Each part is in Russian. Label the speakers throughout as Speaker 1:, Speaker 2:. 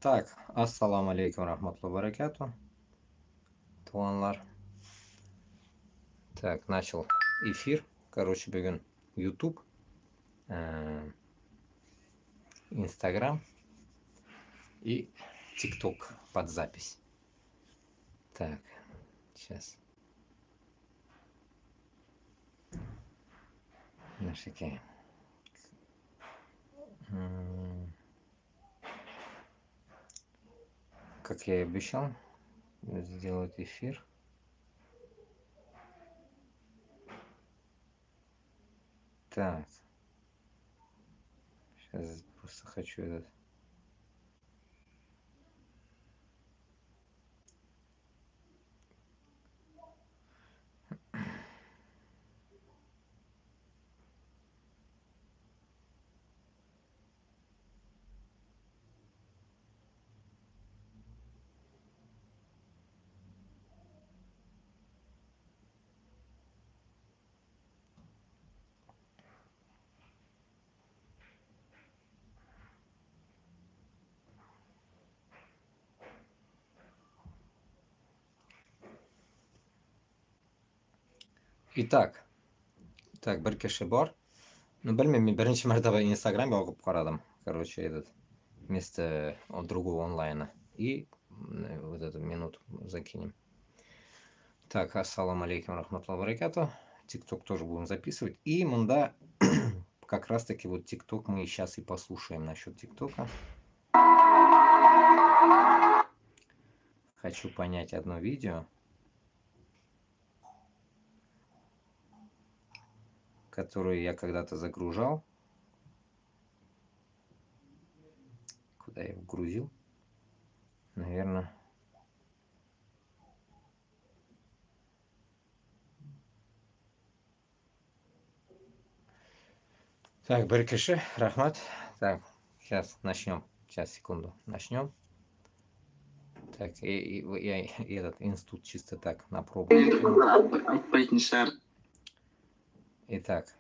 Speaker 1: Так, ассаламу алейкум рахматлахи баракату. Туанлар. Так, начал эфир. Короче, бүгін YouTube, Instagram и TikTok под запись. Так, сейчас. Нашики. Как я и обещал, сделать эфир. Так. Сейчас просто хочу этот... Итак, бір кіші бар. Ну, білмеймін, мен бірінші мәртебе Инстаграмда оқып қарадым. Короче, этот, вместо другого онлайна. И вот эту минуту закинем. Так, ассаламу алейкум рахматлахи баракату. TikTok тоже будем записывать. И мында как раз таки вот TikTok мы сейчас и послушаем насчет ТикТока. Хочу понять одно видео, которое я когда-то загружал. Куда я его грузил? Наверное. Так, баракаши, рахмат. Так, сейчас начнем. Сейчас, секунду, начнем. Так, и этот институт чисто так на пробу. Итак.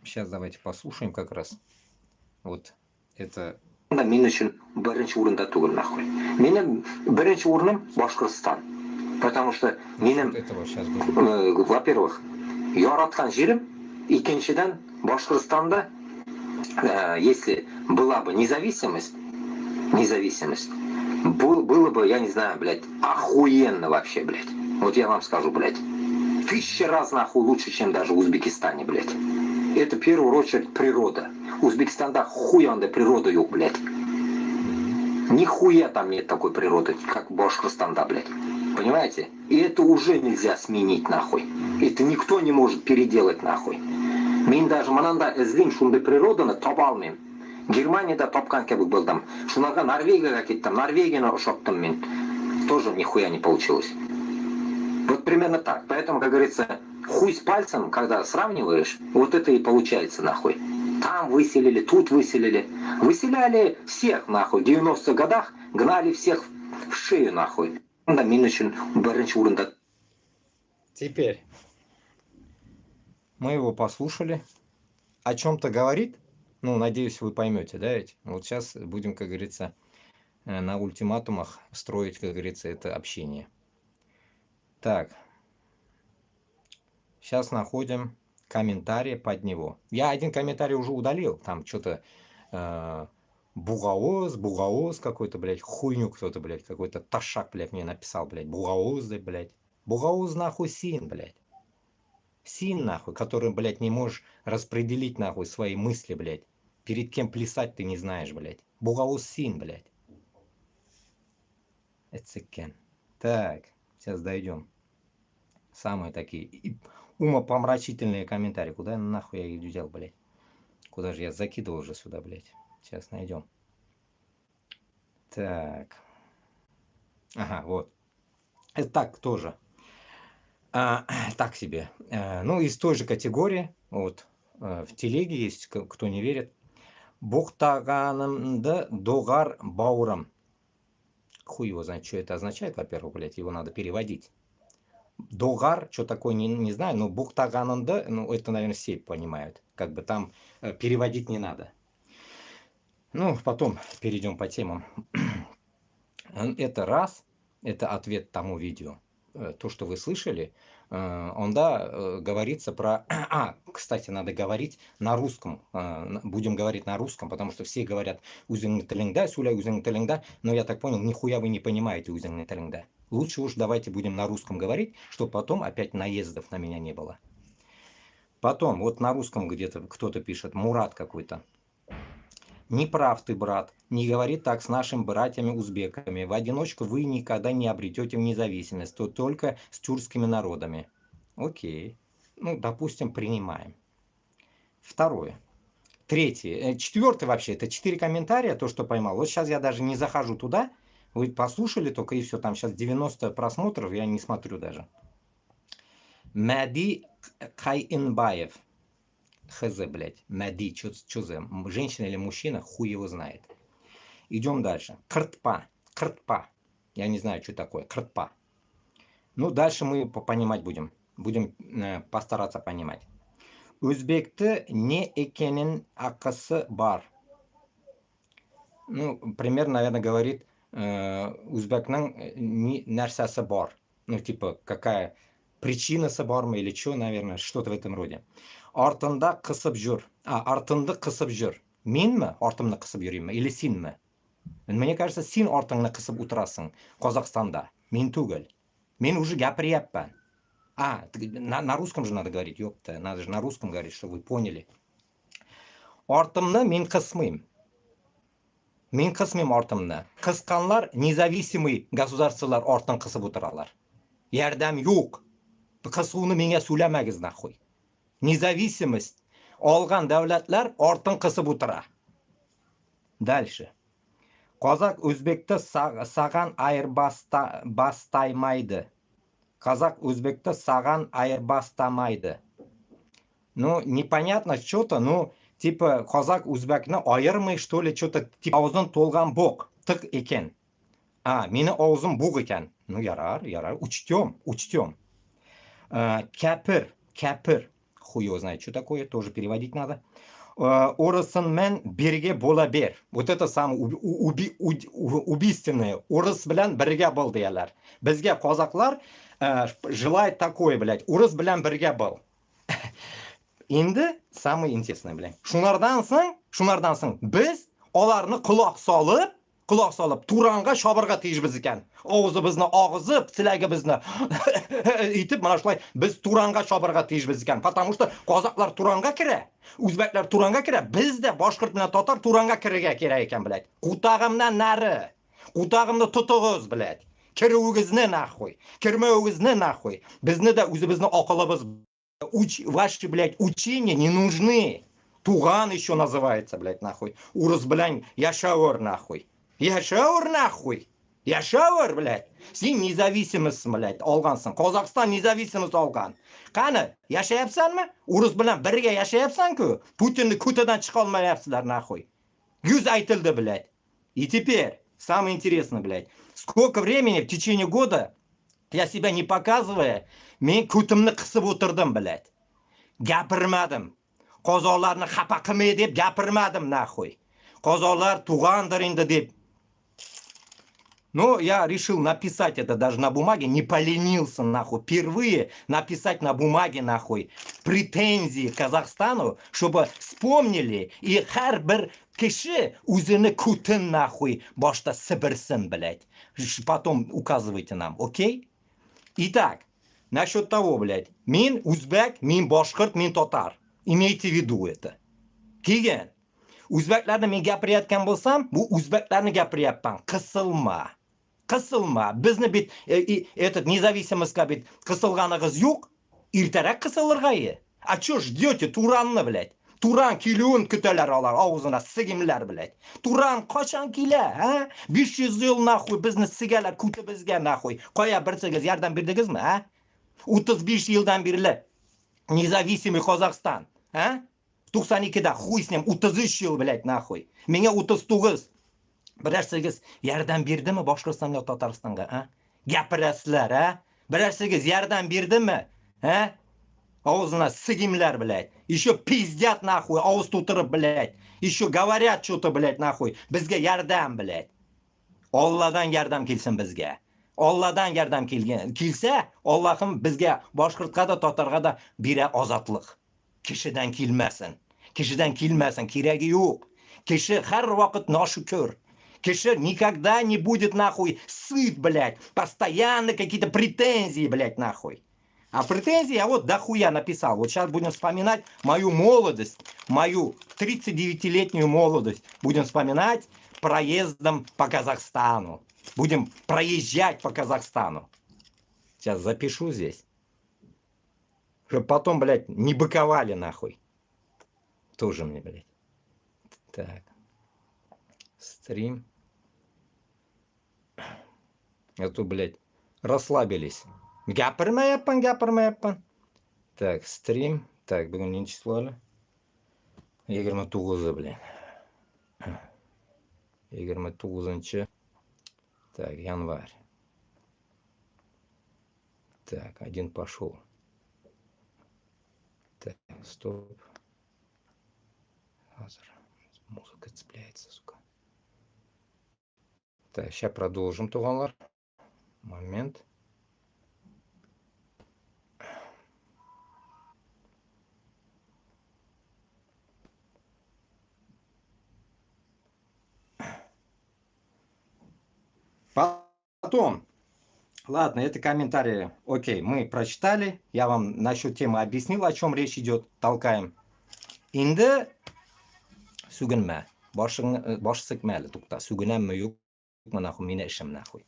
Speaker 1: Сейчас давайте послушаем как раз. Вот это...
Speaker 2: Мен үшін бірінші орында түгіл нахуй. Менің бірінші орным Башқұртстан. Потому что менің, во-первых, яратқан жерім, екіншіден Башқұртстанда, если была бы независимость, было бы, я не знаю, блядь, охуенно вообще, блядь. Вот я вам скажу, блядь, 1000 раз нахуй лучше, чем даже в Узбекистане, блядь. Это в первую очередь природа. Узбекистанда хуянда природа yok, блядь. Нихуя там нет такой природы, как в Башкортостанда, блядь. Понимаете? И это уже нельзя сменить, нахуй. Это никто не может переделать, нахуй. Мен даже мананда іздейм шундай природаны таба алмайм. Германияда тапқан кебек болдым. Шунага Норвегияға кеттім. Норвегияны ұшаттым мен. Тоже нихуя не получилось. Вот примерно так. Поэтому, как говорится, хуй с пальцем, когда сравниваешь, вот это и получается, нахуй. Там выселили, тут выселили. Выселяли всех, нахуй. В 90-х годах гнали всех в шею, нахуй.
Speaker 1: Теперь мы его послушали. О чем-то говорит. Ну, надеюсь, вы поймете, да, ведь? Вот сейчас будем, как говорится, на ультиматумах строить, как говорится, это общение. Так. Сейчас находим комментарии под него. Я один комментарий уже удалил. Там что-то бугаоз какой-то, блядь, хуйню кто-то, блядь, какой-то ташак, блядь, мне написал, блядь, бугаозы, блядь. Бугаоз нахуй син, блядь. Син нахуй, который, блядь, не можешь распределить нахуй свои мысли, блядь. Перед кем плясать ты не знаешь, блядь. Бугаоз син, блядь. Эцекен. Так, сейчас дойдем. Самые такие умопомрачительные комментарии. Куда нахуй я их взял, блядь? Куда же я закидывал уже сюда, блядь? Сейчас найдем. Так. Ага, вот. Это так тоже. Так себе. Ну, из той же категории. Вот. В телеге есть, кто не верит. Боқтағанымды доғар бауырым. Хуй его знает, что это означает, во-первых, блядь, его надо переводить. Догар, что такое, не знаю, но Буктагананда, ну, это, наверное, все понимают. Как бы там переводить не надо. Ну, потом перейдем по темам. Это раз, это ответ тому видео. То, что вы слышали, он, да, говорится про... кстати, надо говорить на русском. Будем говорить на русском, потому что все говорят «Үзеңнің тіліңді, сөйле үзеңнің тіліңді», но я так понял, нихуя вы не понимаете «Үзеңнің тіліңді». Лучше уж давайте будем на русском говорить, чтобы потом опять наездов на меня не было. Потом, вот на русском где-то кто-то пишет, Мурат какой-то. Не прав ты, брат, не говори так с нашими братьями-узбеками. В одиночку вы никогда не обретете независимость, то только с тюркскими народами. Окей. Ну, допустим, принимаем. Второе. Третье. Четвертый вообще. Это 4 комментария, то, что поймал. Вот сейчас я даже не захожу туда. Вы послушали только и все. Там сейчас 90 просмотров, я не смотрю даже. Мади Кайинбаев. Хз, блядь. Мади, что за женщина или мужчина, хуй его знает. Идем дальше. Кыртпа. Кыртпа. Я не знаю, что такое. Кыртпа. Ну, дальше мы понимать будем. Будем постараться понимать. Өзбекті не экенин акысы бар. Ну, примерно, наверное, говорит, узбекнің нәрсәсі бар. Ну, типа, какая причинасы бармы или что, наверное, что-то в этом роде. Артында қысып жүр. Артынды қысып жүр. Мен ме артымны қысып жүремін или син ме? Мне кажется, син артыңны қысып отырасың Казахстанда. Мен түгел. Мен уже гапыряппан. На русском же надо говорить, ёпта. Надо же на русском говорить, чтобы вы поняли. Артымны мен қысмайм. Мен қысмайм артымны. Қысқанлар независимый государстволар артын қысып отыралар. Ярдәм юк. Қысуны менге сөйләмәгез нахуй. Независимость алган дәүләтләр артын кысып утыра. Дальше. Казак өзбекті саған айырбастаймайды. Казак өзбекті саған айырбастамайды. Ну, непонятно что-то, ну, типа, казак өзбекні айырмай, что ли, что-то, типа, аузын толган бок, тык екен. Мені аузым буг екен. Ну, ярар, учтем. Кәпір. Хуй его знает, что такое, тоже переводить надо. Орысын мен бірге бола бер. Вот это самое убийственное. Орыс білән бірге бол деялар. Бізге казаклар желает такое, блядь. Орыс білән бірге бол. Енді самое интересное, блядь. Шунардан соң біз оларны құлақ салып, туранға шабырға тейжбіз екен. Ауызыбызны ағызып, сіләгібізні итіп, мына шулай біз туранға шабырға тейжбіз екен. Потому что казаклар туранға кіре, өзбеклер туранға кіре, біз де башқұрт менен татар туранға кіреге керек екен, блядь. Құтағымнан нәрі, құтағымны тұтығыз, блядь. Кіруіңізні нахуй, кірмеуіңізні нахуй. Бізді де өзімізді ақылыбыз. Ваши, блядь, учения не нужны. Туган еще называется, блядь, нахуй. Урыс, блядь, яшаур, нахуй. Яшаур, блядь. Сен независимость, блядь, алғансың. Қазақстан независимость алған. Қаны, яшайапсанмы? Урыс білән бірге яшайапсан-ку? Путинді күтіден шыға алмайапсыздар, нахуй. Юз айтылды, блядь. И теперь, самое интересное, блядь. Сколько времени в течение года, я себя не показывая, мен күтімні қысып отырдым, блядь. Гапырмадым. Қазаларны хапа қылмай деп гапырмадым, нахуй. Казалар туғандар енді деп. Но я решил написать это даже на бумаге, не поленился, нахуй. Впервые написать на бумаге, нахуй, претензии к Казахстану, чтобы вспомнили, и харбер киши узыны кутын, нахуй, башта сыбырсын, блядь. Потом указывайте нам, окей? Итак, насчет того, блядь, мен узбек, мен башқұрт, мен татар. Имейте в виду это. Кейін, узбеклерді мен гапырятқан болсам, бұл узбеклерді гапырятпан. Қысылма. Бізді бит, этот независимостьқа бит, қысылғанығыз yok, иртәрәк қысылырға. А чё ждете Туранны, блядь? Туран келуін күтәлер алар, ауызына сігімлер, блядь. Туран қашан келе, а? 500 жыл, нахуй, бізді сігәлер, күті бізге, нахуй. Қоя бірсігіз, ярдан бердіңіз ме, а? 35 жылдан берілі независимый Казахстан, а? 92-да, хуй с ним, 33 жыл, блядь, нахуй. Менге 39. Бірәр сігіз, ярдан берді ме Башқұртстанға, Татарстанға, а? Гапырасылар, а? Birarsiz yardam berdimi? Ha? Ağzına сыгимляр, блядь. Еще пиздят нахуй, ağız tuturup, блядь. Еще говорят что-то, блядь, нахуй. Bizga yordam, блядь. Allah'dan yordam kelsin bizga. Allah'dan yordam kelsa, Allohim bizga boshqirtga da totarga da bera ozodlik. Kishidan kelmasin. Kishidan kelmasin, keragi yo'q. Kishi har vaqt noshukur. Kishi никогда не будет нахуй сыт, блядь. Постоянно какие-то претензии, блядь, нахуй. А претензии я вот дохуя написал. Вот сейчас будем вспоминать мою молодость, мою 39-летнюю молодость. Будем вспоминать проездом по Казахстану. Будем проезжать по Казахстану. Сейчас запишу здесь. Чтобы потом, блядь, не быковали нахуй. Тоже мне, блядь. Так. Стрим. А то, блядь, расслабились. Gapirmayapman. Так, стрим. Так, bugun число hali? 29, блин. 29. Так, январь. Так, один пошел. Так, стоп. Музыка цепляется, сука. Так, сейчас продолжим, туғанлар. Момент. Потом, ладно, это комментарии, окей, мы прочитали, я вам насчет темы объяснил, о чем речь идет, толкаем. Инде сүгінмә, баш сыкмәлі тұқта, сүгінәмі юқмы нахуй, мені ішім нахуй.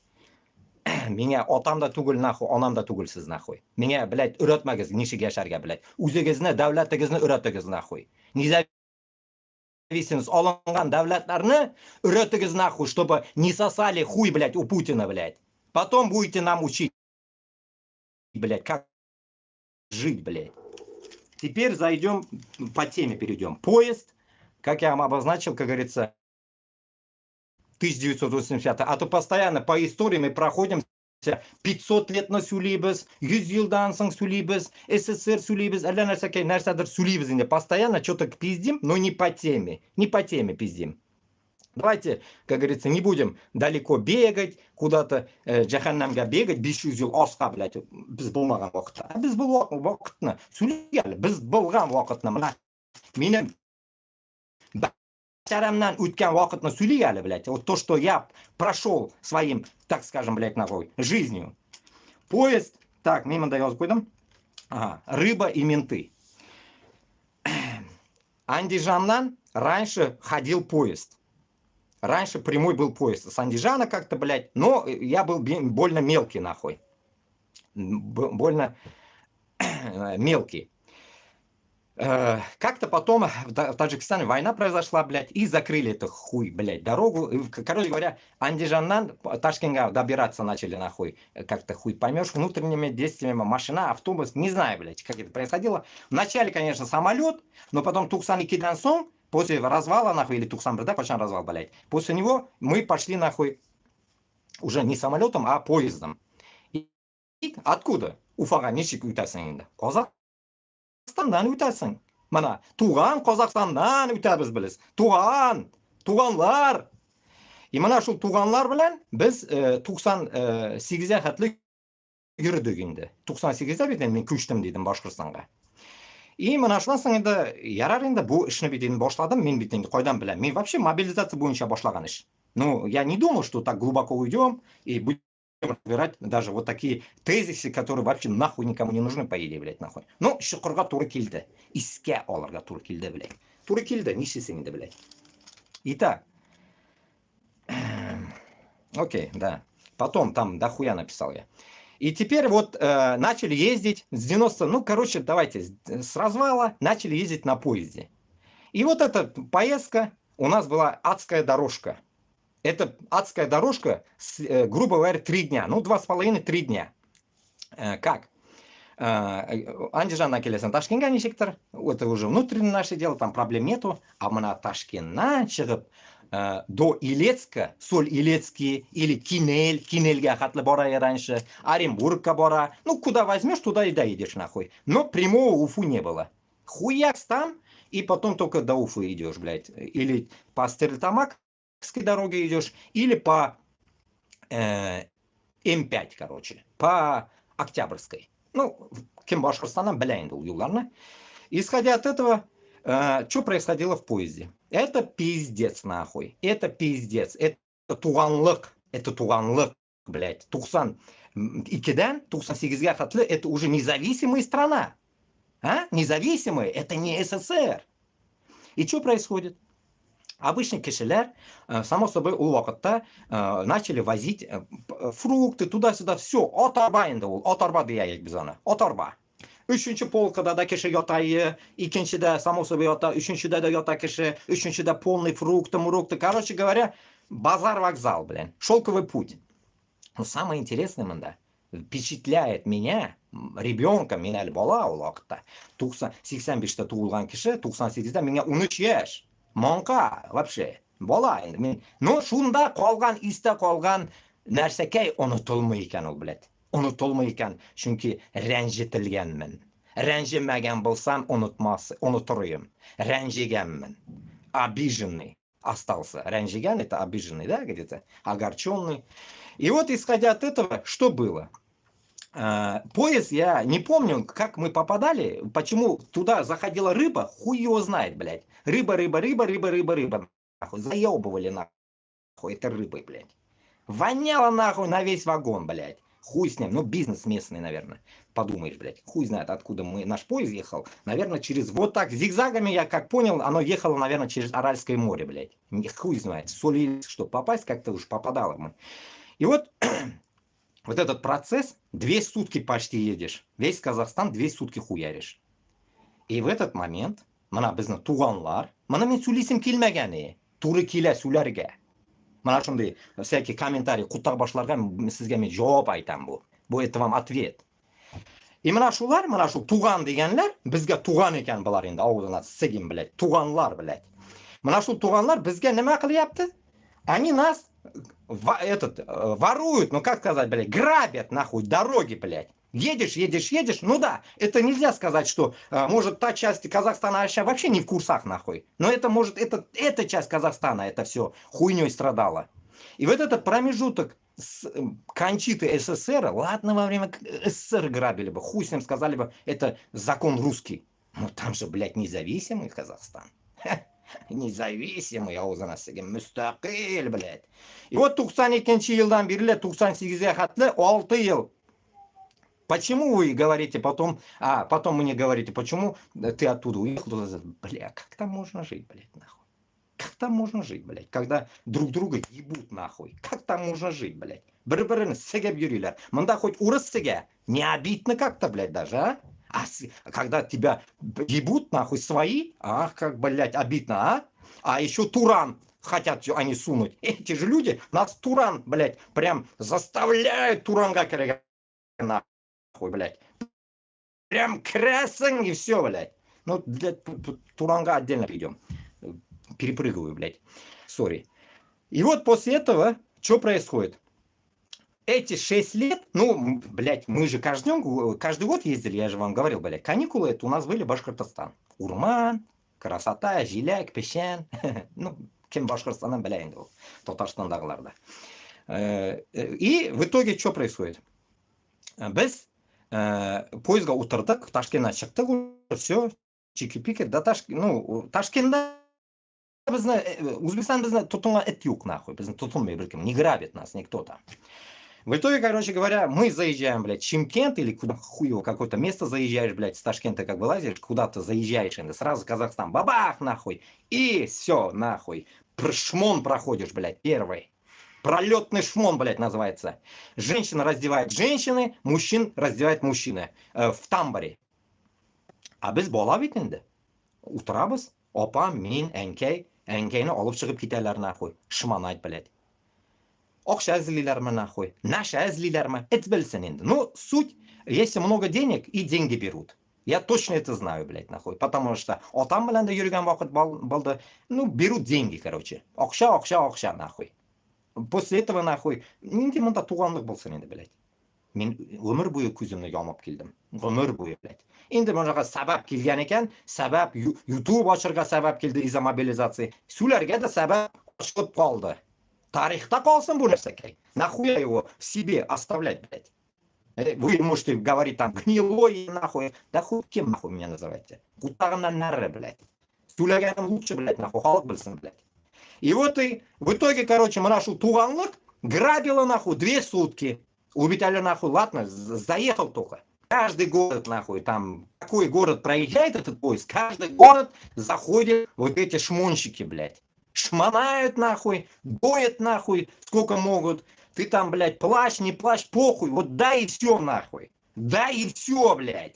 Speaker 1: Меня отам да түгіл нахуй, анам да түгілсіз нахуй. Меня, блядь, үретмәгіз, нишік яшәргә, блядь. Үзегізні, дәулетігізні үретігіз нахуй. Независимость алынган дәулетләрні үретігіз нахуй, чтобы не сосали хуй, блядь, у Путина, блядь. Потом будете нам учить, блядь, как жить, блядь. Теперь зайдем, по теме перейдем. Поезд, как я вам обозначил, как говорится, 1985. А то постоянно по истории мы проходим 500 лет на сүйлейбіз, 100 жылдан соң сүйлейбіз, СССР сүйлейбіз, әлі нәрсәдір сүйлейбіз. Постоянно что-то пиздим, но не по теме. Не по теме пиздим. Давайте, как говорится, не будем далеко бегать, куда-то джаханнамга бегать, 500 жыл асқа, блядь, біз болмаған уақытта. Біз бұл уақытны сөйлегелі, біз болған уақытны, менің башарамнан өткен уақытны сөйлегелі, блядь, вот то, что я прошел своим, так скажем, блядь, нахуй, жизнью. Поезд, так, мимо даёт койдым. Ага, рыба и менты. Андижаннан раньше ходил поезд. Раньше прямой был поезд с Андижана как-то, блядь, но я был больно мелкий, нахуй. Больно мелкий. Как-то потом в Таджикистане война произошла, блядь, и закрыли эту хуй, блядь, дорогу. Короче говоря, Андижаннан Ташкентга добираться начали, нахуй, как-то хуй поймешь, внутренними действиями, машина, автобус, не знаю, блядь, как это происходило. Вначале, конечно, самолет, но потом Тухсан и Кидансон, после развала, нахуй, или Тухсан, да, почему развал, блядь, после него мы пошли, нахуй, уже не самолетом, а поездом. И откуда? Уфага ничек үтәсің? Қазақстаннан үтәсің. Мана, туған Қазақстаннан үтәбіз біліз. Туғанлар. И мана шул туғанлар білән біз 98-ге хәтлі йөрдек инде. 98-дә бит мен күчтем дидем Башкортстанга. И мана шуннан соң инде ярар инде бу эшне бит инде башладым, мен бит инде кайдан беләм. Мен вообще мобилизация буенча башлаган эш. Ну, я не думал, что так глубоко уйдем и будем разбирать даже вот такие тезисы, которые вообще нахуй никому не нужны, по идее, блядь, нахуй. Ну, шукырга туры килде. Иске алырга туры килде, блядь. Туры килде, нишесен инде, блядь. Итак. Окей, да. Потом там дохуя написал я. И теперь вот начали ездить с 90, ну, короче, давайте, с развала начали ездить на поезде. И вот эта поездка у нас была адская дорожка. Это адская дорожка, грубо говоря, 3 дня. Ну, 2,5-3 дня. Как? Андижан келесен Ташкентке нешіктір. Это уже внутреннее наше дело, там проблем нету. А мына Ташкенттен шығып, до Илецка, Соль Илецкий или Кинель, Кинельга хатла бора я раньше, Оренбургка бора, ну куда возьмешь, туда и доедешь нахуй. Но прямого Уфу не было. Хуякс там, и потом только до Уфы идешь, блядь. Или по Стерлитамакской дороге идешь, или по М5, короче, по Октябрьской. Ну, кем Башкортостаном, блядь, юларно. Исходя от этого, что происходило в поезде? Это пиздец, нахуй. Это пиздец. Это туганлык. Это туганлык, блядь. 92-дан 98-га хатлы это уже независимая страна. А? Независимая. Это не СССР. И что происходит? Обычно кишелер, само собой, у вакытта начали возить фрукты туда-сюда. Все, оторба енді ол. Оторба deyayik biz ona. Otorba. Üçüncü polkada da kişi yatayı, ikincide само собой yata, üçüncüde de yata kişi, üçüncüde полный фрукты, мурукты. Короче говоря, базар-вокзал, блин. Шелковый путь. Но самое интересное, манда, впечатляет меня, ребенка, меня бала у вакытта. 85-те туылган киши, 98-де меня 13 яш. Монка, вообще. Бала енді. Но шунда қалған, исте қалған нәрсекей unutulmuyor ekan ol, блядь. Unutulmuyor ekan, chunki ranjitilganman. Ranjimagan bo'lsam unuturuyum. Ranjiganman. Обиженный остался. Ranjigan это обиженный, да, где-то? Огорченный. И вот, исходя от этого, что было? Поезд, я не помню, как мы попадали, почему туда заходила рыба, хуй его знает, блядь. Рыба. Нахуй, заебывали нахуй этой рыбой, блядь. Воняло нахуй на весь вагон, блядь. Хуй с ним, ну бизнес местный, наверное. Подумаешь, блядь, хуй знает, откуда наш поезд ехал. Наверное, через вот так, зигзагами, я как понял, оно ехало, наверное, через Аральское море, блядь. Хуй знает, соли, что попасть как-то уж попадало мы. И вот... Вот этот процесс, 2 сутки почти едешь. Весь Казахстан 2 сутки хуяришь. И в этот момент, мана bizning туганлар, мана мен сөйлесем келмегені, туры келес уларга. Мана шундай всякие комментарии, құттықтаушыларға сізге мен жауап айтам бұл. Бұл это вам ответ. И мана шулар, мана шу туган дегенлер, бізге туган екен бұлар енді ауылына сеген, блядь, туганлар, блядь. Мана шу туганлар бізге неме қылыпты? Они нас воруют, ну как сказать, блядь, грабят нахуй дороги, блядь. Едешь, ну да, это нельзя сказать, что может та часть Казахстана вообще не в курсах нахуй. Но это может, эта часть Казахстана, это все хуйней страдала. И вот этот промежуток с кончиты СССР, ладно, во время СССР грабили бы, хуй с ним сказали бы, это закон русский. Но там же, блядь, независимый Казахстан. Независимый, müstakil, блядь. И вот 92 yıldan beri 98'e хатлы 6 yıl. Почему вы говорите потом, потом мне говорите, почему ты оттуда уехал? Бля, как там можно жить, блядь, нахуй? Как там можно жить, блядь, когда друг друга ебут нахуй? Как там можно жить, блядь? Bir-birini sigab yurilar. Mында хоть урысыга не обидно как-то, блядь, даже, а? А когда тебя ебут нахуй свои, ах, как, блядь, обидно, а? А еще Туран хотят они сунуть. Эти же люди нас Туран, блядь, прям заставляют Туранга нахуй, блядь. Прям красен и все, блядь. Ну, для Туранга отдельно перейдем. Перепрыгиваю, блядь. Сори. И вот после этого, что происходит? Эти 6 лет, ну, блядь, мы же каждый год ездили, я же вам говорил, блядь, каникулы это у нас были Башкортостан. Урман, красота, жиляк, песчан. Ну, кем Башкортостаннан бля енді ол, Татарстандағыларда. И в итоге что происходит? Біз поездға отырдық, Ташкенттен шықтық, все, чики-пики, да Ташкентта Узбекистан бізді тұтынған эт юг, нахуй, бізді тұтынмай біркім, не грабит нас никто там. В итоге, короче говоря, мы заезжаем, блядь, в Шымкент или куда хуево какое-то место заезжаешь, блядь, с Ташкента как бы лазишь, куда-то заезжаешь, и сразу Казахстан, бабах, нахуй, и все, нахуй, шмон проходишь, блядь, первый. Пролетный шмон, блядь, называется. Женщина раздевает женщины, мужчин раздевает мужчины в тамбуре. А без бола бит инде. Утырабыз, опа, мин, әнкейні алып шығып кетелер, нахуй, шманайт, блядь. Окша әзілейлерме, нахуй, наша әзілейлерме, это білсін енді. Ну, суть, если много денег, и деньги берут. Я точно это знаю, блядь, нахуй. Потому что отам bilan da yurgan vaqt bo'ldi. Ну, берут деньги, короче. Ақша, нахуй. После этого, нахуй, менде мында туғанлық болсын енді, блядь. Мен өмір бойы көзімді yomib keldim. Өмір бойы, блядь. Endi bunaqa sabab kelgan ekan, sabab YouTube ochirga sabab keldi из-за мобилизации. Shularga da sabab chiqib qoldi. Tarixda qolsin bu narsa. Нахуя его себе оставлять, блядь? Вы можете говорить там гнилой, нахуй. Да хуй кем нахуй меня называете? Кутагамдан нарре, блядь. Сулаганым лучше, блядь, нахуй. Халық білсін, блядь. И вот и в итоге, короче, мы нашу туганлык грабила, нахуй, 2 сутки. Убитали, нахуй, ладно, заехал только. Каждый город, нахуй, там, какой город проезжает этот поезд, каждый город заходит вот эти шмонщики, блядь. Шмонают, нахуй, доят, нахуй, сколько могут. Ты там, блядь, плачь, не плачь, похуй. Вот дай и все, нахуй. Дай и все, блядь.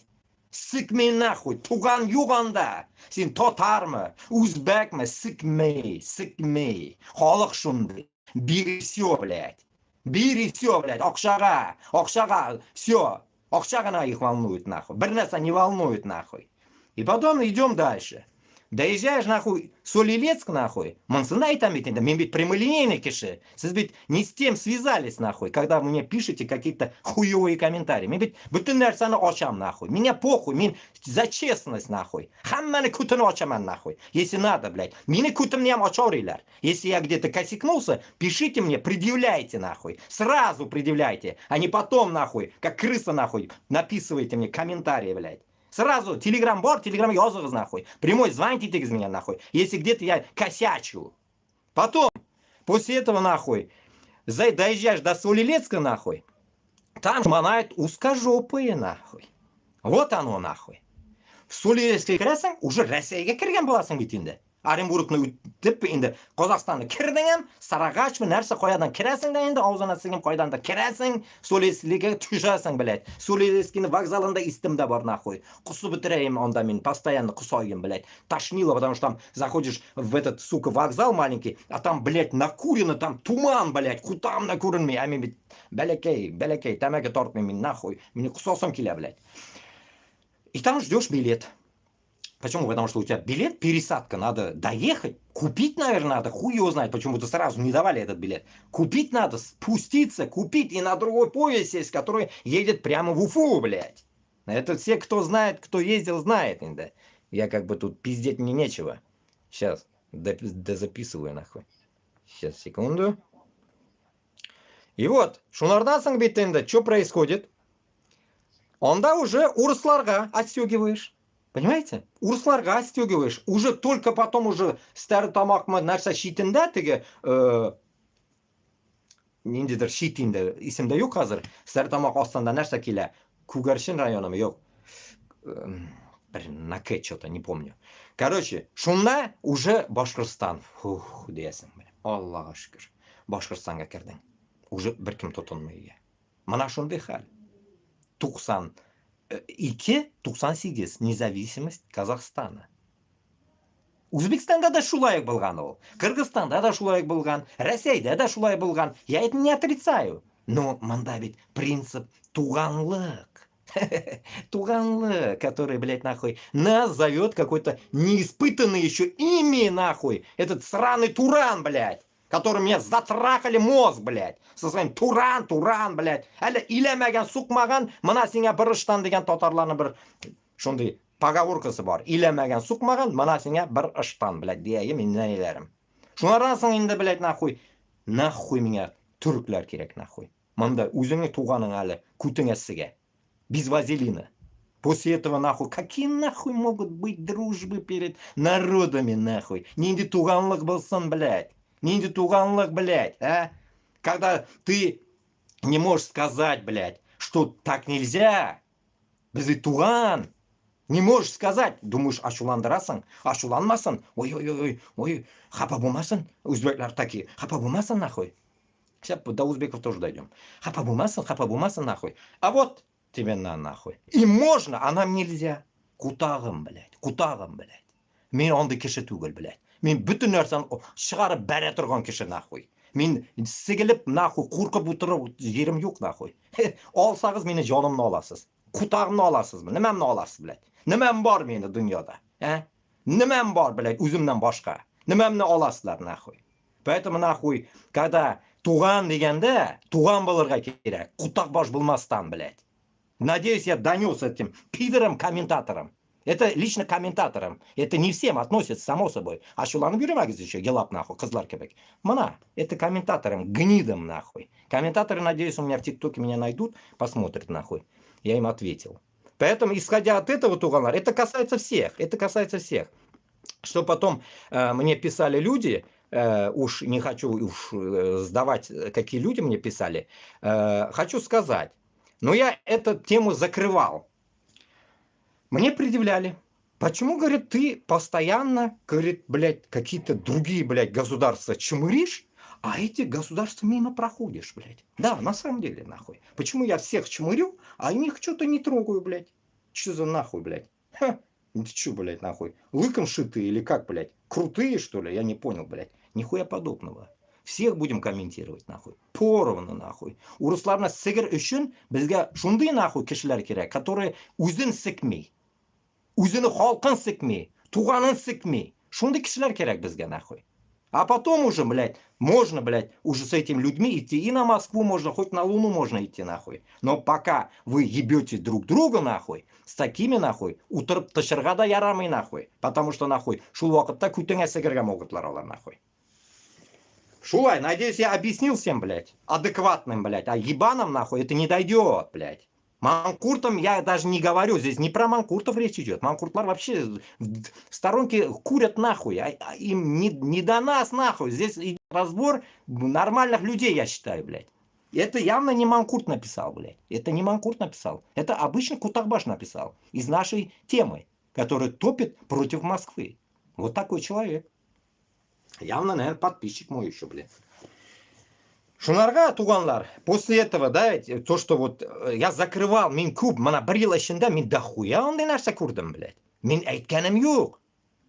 Speaker 1: Сыкмей, нахуй. Туган юганда. Сен татармы, узбекмы, сыкмей. Халық шунды. Бери все, блядь. Бери все, блядь. Ақшаға, все. Ақша ғана их волнует, нахуй. Бір нәрсе не волнует, нахуй. И потом идем дальше. Доезжаешь, нахуй, Солилецк, нахуй, мансына айтамит енді, мен бит прямолинейный киши. Сіз бит не с тем связались, нахуй, когда вы мне пишете какие-то хуевые комментарии. Мен бит бүтін нәрсені очам, нахуй. Меня похуй, мен за честность, нахуй. Хамманы кутын очаман, нахуй. Если надо, блядь. Мені кутымням очаурилар. Если я где-то косякнулся, пишите мне, предъявляйте, нахуй. Сразу предъявляйте, а не потом, нахуй, как крыса, нахуй, написывайте мне комментарии, блядь. Сразу телеграм бар, телеграм языгыз, нахуй. Прямой звоните из меня, нахуй. Если где-то я косячу. Потом, после этого, нахуй, доезжаешь до Солилецка, нахуй. Там шмонают узкожопые, нахуй. Вот оно, нахуй. В Солилецке кіресің, уже Россияға кірген боласың бит енді. Оренбургны өтіп енді Қазақстанды кірдің, Сарыағаш нәрсе қоядан кіресің де енді, аузына сіңіп қойдан да кіресің, Солилецкеге түшесің, блядь. Солилецкінің вокзалында истімді бар, нахуй. Құсы бітірейім, онда мен постоянно құсайым, блядь. Тошнило, потому что там заходишь в этот, сука, вокзал маленький, а там, блядь, накурено, там туман, блядь, кутам накуренный, а мен бит бәлекей, тәмәке тартмай мен, нахуй. Мені құсасым келе, блядь. И там ждешь билет. Почему? Потому что у тебя билет, пересадка, надо доехать, купить, наверное, надо, хуй его знает, почему-то сразу не давали этот билет. Купить надо, спуститься, купить и на другой поезд сесть, который едет прямо в Уфу, блядь. Это все, кто знает, кто ездил, знает. Да. Я как бы тут пиздеть мне нечего. Сейчас, записываю, нахуй. Сейчас, секунду. И вот, шунардасың бит енді, что происходит? Онда уже урсларға отстегиваешь. Понимаете? Урсларға отстегиваешь. Уже только потом уже старый тамақма нәрсе шитінде теге нендедір шитінде есімде жоқ қазір. Старый тамақ астында нәрсе келе. Кугаршин районымы жоқ. Бір наке что-то, не помню. Короче, шунда уже Башқұртстан. Фух, дейсің. Аллаға шүкір. Башқұртстанға кірдің. Уже бір кім тұтынмай. Мына шундай хал. 92-98 независимость Казахстана. Узбекстанда да шулай болған ол. Кыргызстанда да шулай болған. Россияда да шулай болған. Я это не отрицаю. Но мында ведь принцип туганлык. Туганлык, который, блядь, нахуй, нас зовет какой-то неиспытанный еще ими, нахуй. Этот сраный Туран, блядь. Который мне затрахали мозг, блядь. Со своим Туран, блядь. Әлі илемеген, суқмаған, мына сеңе бір ыштан деген татарларның бір шондай поговоркасы бар. Илемеген, суқмаған, мына сеңе бір ыштан, блядь, дейім, мен нәлелерім. Шунардан соң енді, блядь, нахуй менге түріклер керек, нахуй. Мында өзіңе туғаның әлі, күтің әсіге. Без вазелина. После этого, нахуй, какие нахуй могут быть дружбы перед народами, нахуй? Ненде туғанлық болсын, блядь. Ненде туганлык, блядь, а? Когда ты не можешь сказать, блядь, что так нельзя, без туган, не можешь сказать, думаешь, ашуландырасың, ашуланмасын, ой, хапа болмасын, узбеклер такие, хапа болмасын, нахуй. Сейчас до узбеков тоже дойдем. Хапа болмасын, нахуй. А вот тебе нахуй. И можно, а нам нельзя. Кутағым, блядь. Мен ондай кеше түгел, блядь. Мен бүтін нәрсені шығарып бәрі тұрған кеше, нахуй. Мен сігіліп, нахуй, қорқып отырып жерім жоқ, нахуй. Алсағыз, мені жанымны аласыз. Құтағымны аласыз, немемні аласыз, блядь. Nimam bor meni dunyoda? Nimam bor, блядь, o'zimdan boshqa? Nimamni olasizlar нахуй? Поэтому нахуй, когда туган дегенде, туган bo'lirga kerak. Qutaqbosh bo'lmasdan, блядь. Надеюсь, я донес этим пидорам-комментаторам. Это лично комментаторам. Это не всем относится, само собой. А шуланы беремагыз еще, елап нахуй, кызлар кебек. Мана, это комментаторам, гнидам нахуй. Комментаторы, надеюсь, у меня в ТикТоке меня найдут, посмотрят нахуй. Я им ответил. Поэтому, исходя от этого, туганлар, это касается всех. Это касается всех. Что потом мне писали люди, уж не хочу уж сдавать, какие люди мне писали, хочу сказать. Но я эту тему закрывал. Мне предъявляли. Почему, говорит, ты постоянно, говорит, блядь, какие-то другие, блядь, государства чмыришь, а эти государства мимо проходишь, блядь. Да, на самом деле, нахуй. Почему я всех чмырю, а них что-то не трогаю, блядь. Что за нахуй, блядь? Ха, ты что, блядь, нахуй? Лыком шитые или как, блядь? Крутые, что ли? Я не понял, блядь. Нихуя подобного. Всех будем комментировать, нахуй. Поровну, нахуй. Урысларна сигir үшін бізге шундай, нахуй, кишилер керек, которые үзін сикмей, үзіні халқын сикмей, туғанын сикмей. Шундай кишилер керек бізге, нахуй. А потом уже, блядь, можно, блядь, уже с этими людьми идти и на Москву можно, хоть на Луну можно идти, нахуй. Но пока вы ебете друг друга, нахуй, с такими, нахуй, утырып тышырға да ярамай, нахуй. Потому что, нахуй, шул вақытта күтіңе сігірге могытлар олар, нахуй. Шулай, надеюсь, я объяснил всем, блядь, адекватным, блядь, а ебаном, нахуй, это не дойдет, блядь. Манкуртам я даже не говорю, здесь не про манкуртов речь идет. Манкуртлар вообще в сторонке курят нахуй, а им не до нас нахуй. Здесь идет разбор нормальных людей, я считаю, блядь. Это явно не Манкурт написал, блядь. Это не Манкурт написал. Это обычный Кутакбаш написал из нашей темы, который топит против Москвы. Вот такой человек. Явно, наверное, подписчик мой еще, блядь. Шунарга, туганлар, после этого, да, то, что вот я закрывал Минкуб, мана бір ел ішінде, мен дохуя ондай нәрсе көрдім, блядь. Мен aytganim yo'q.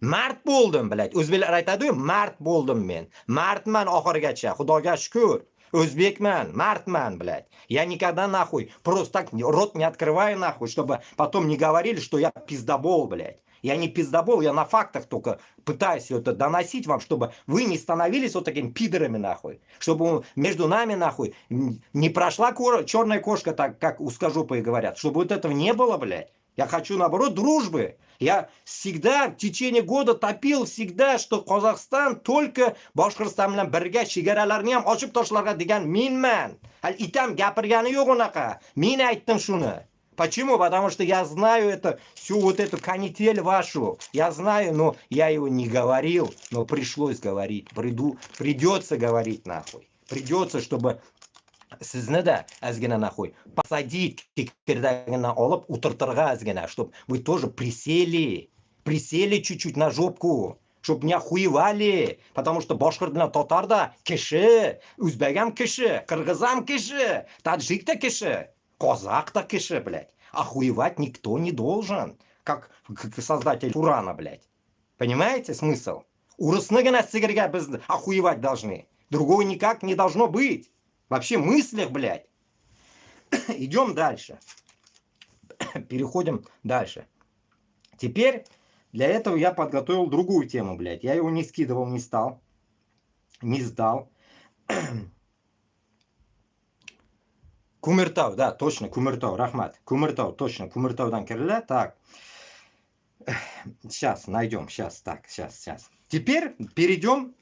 Speaker 1: Mard bo'ldim, блядь. O'zbeklar aytadi-yu, mard bo'ldim men. Mardman oxirigacha, Xudoga shukr. O'zbekman, mardman, блядь. Я никогда, нахуй, просто так рот не открываю, нахуй, чтобы потом не говорили, что я пиздобол, блядь. Я не пиздобол, я на фактах только пытаюсь это доносить вам, чтобы вы не становились вот такими пидорами, нахуй. Чтобы между нами, нахуй, не прошла черная кошка, так как узкожопые говорят. Чтобы вот этого не было, блядь. Я хочу, наоборот, дружбы. Я всегда в течение года топил всегда, что Казахстан только Башкортстан bilan birga chegaralarni ham ochib tashlarga degan menman. Hal itam gapirgani yo'q unaqa. Men aytdim shuni. Почему? Потому что я знаю это, всю вот эту канитель вашу. Я знаю, но я его не говорил, но пришлось говорить. Придется говорить, нахуй. Придется, чтобы sizni да, azgina нахуй, посадить кирдагина олып, утыртырга azgina, чтобы вы тоже присели чуть-чуть на жопку, чтобы не охуевали, потому что башкир bilan татар да киши, узбек киши, кыргыз киши, таджик да киши. Казах-то киши, блядь. Охуевать никто не должен. Как создатель Турана, блядь. Понимаете смысл? Урысны гына сигирге біз охуевать должны. Другого никак не должно быть. Вообще в мыслях, блядь. Идем дальше. Переходим дальше. Теперь для этого я подготовил другую тему, блядь. Я его не скидывал, не стал. Не сдал. Кумертау, да, точно, Кумертау, Рахмат. Кумертау, точно, Кумертаудан кирилadi. Так. Сейчас найдем, сейчас, так, сейчас. Теперь перейдем,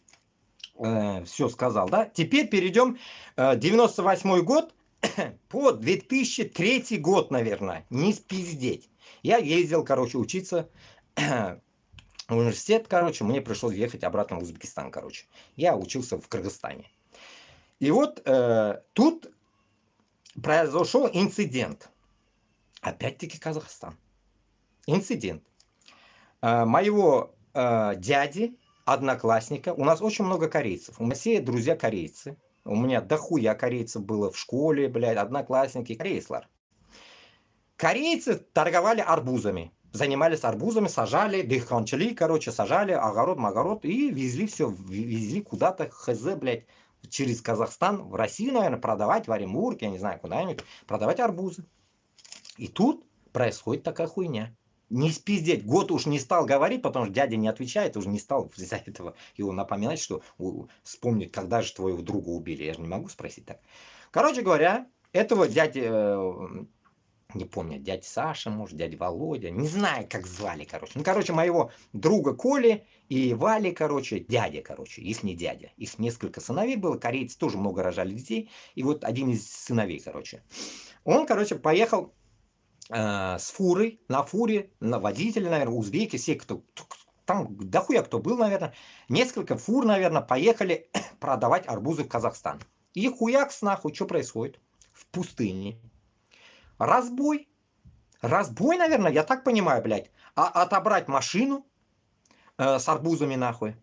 Speaker 1: все сказал, да? Теперь перейдем 98 год по 2003 год, наверное, не спиздеть. Я ездил, короче, учиться в университет, короче, мне пришлось ехать обратно в Узбекистан, короче. Я учился в Кыргызстане. И вот тут произошел инцидент. Опять-таки Казахстан. Инцидент. Моего дяди, одноклассника, у нас очень много корейцев. У меня все друзья корейцы. У меня дохуя корейцев было в школе, блядь, одноклассники, корейцлар. Корейцы торговали арбузами. Занимались арбузами, сажали, дыханчали, короче, сажали огород и везли все, везли куда-то, хз, блядь, через Казахстан, в Россию, наверное, продавать, в Оренбург, я не знаю, куда-нибудь, продавать арбузы. И тут происходит такая хуйня. Не спиздеть. Год уж не стал говорить, потому что дядя не отвечает, уже не стал из-за этого его напоминать, что вспомнить, когда же твоего друга убили. Я же не могу спросить так. Короче говоря, этого дяди, не помню, дядя Саша, может, дядя Володя, не знаю, как звали, короче. Ну, короче, моего друга Коли и Вали, короче, дядя, короче, их не дядя. Их несколько сыновей было, корейцы тоже много рожали детей, и вот один из сыновей, короче. Он, короче, поехал с фурой, на фуре, на водителе, наверное, узбеки, все, кто там, дохуя кто был, наверное, несколько фур, наверное, поехали продавать арбузы в Казахстан. И хуякс нахуй, что происходит? В пустыне. Разбой. Разбой, наверное, я так понимаю, блядь. Отобрать машину с арбузами, нахуй.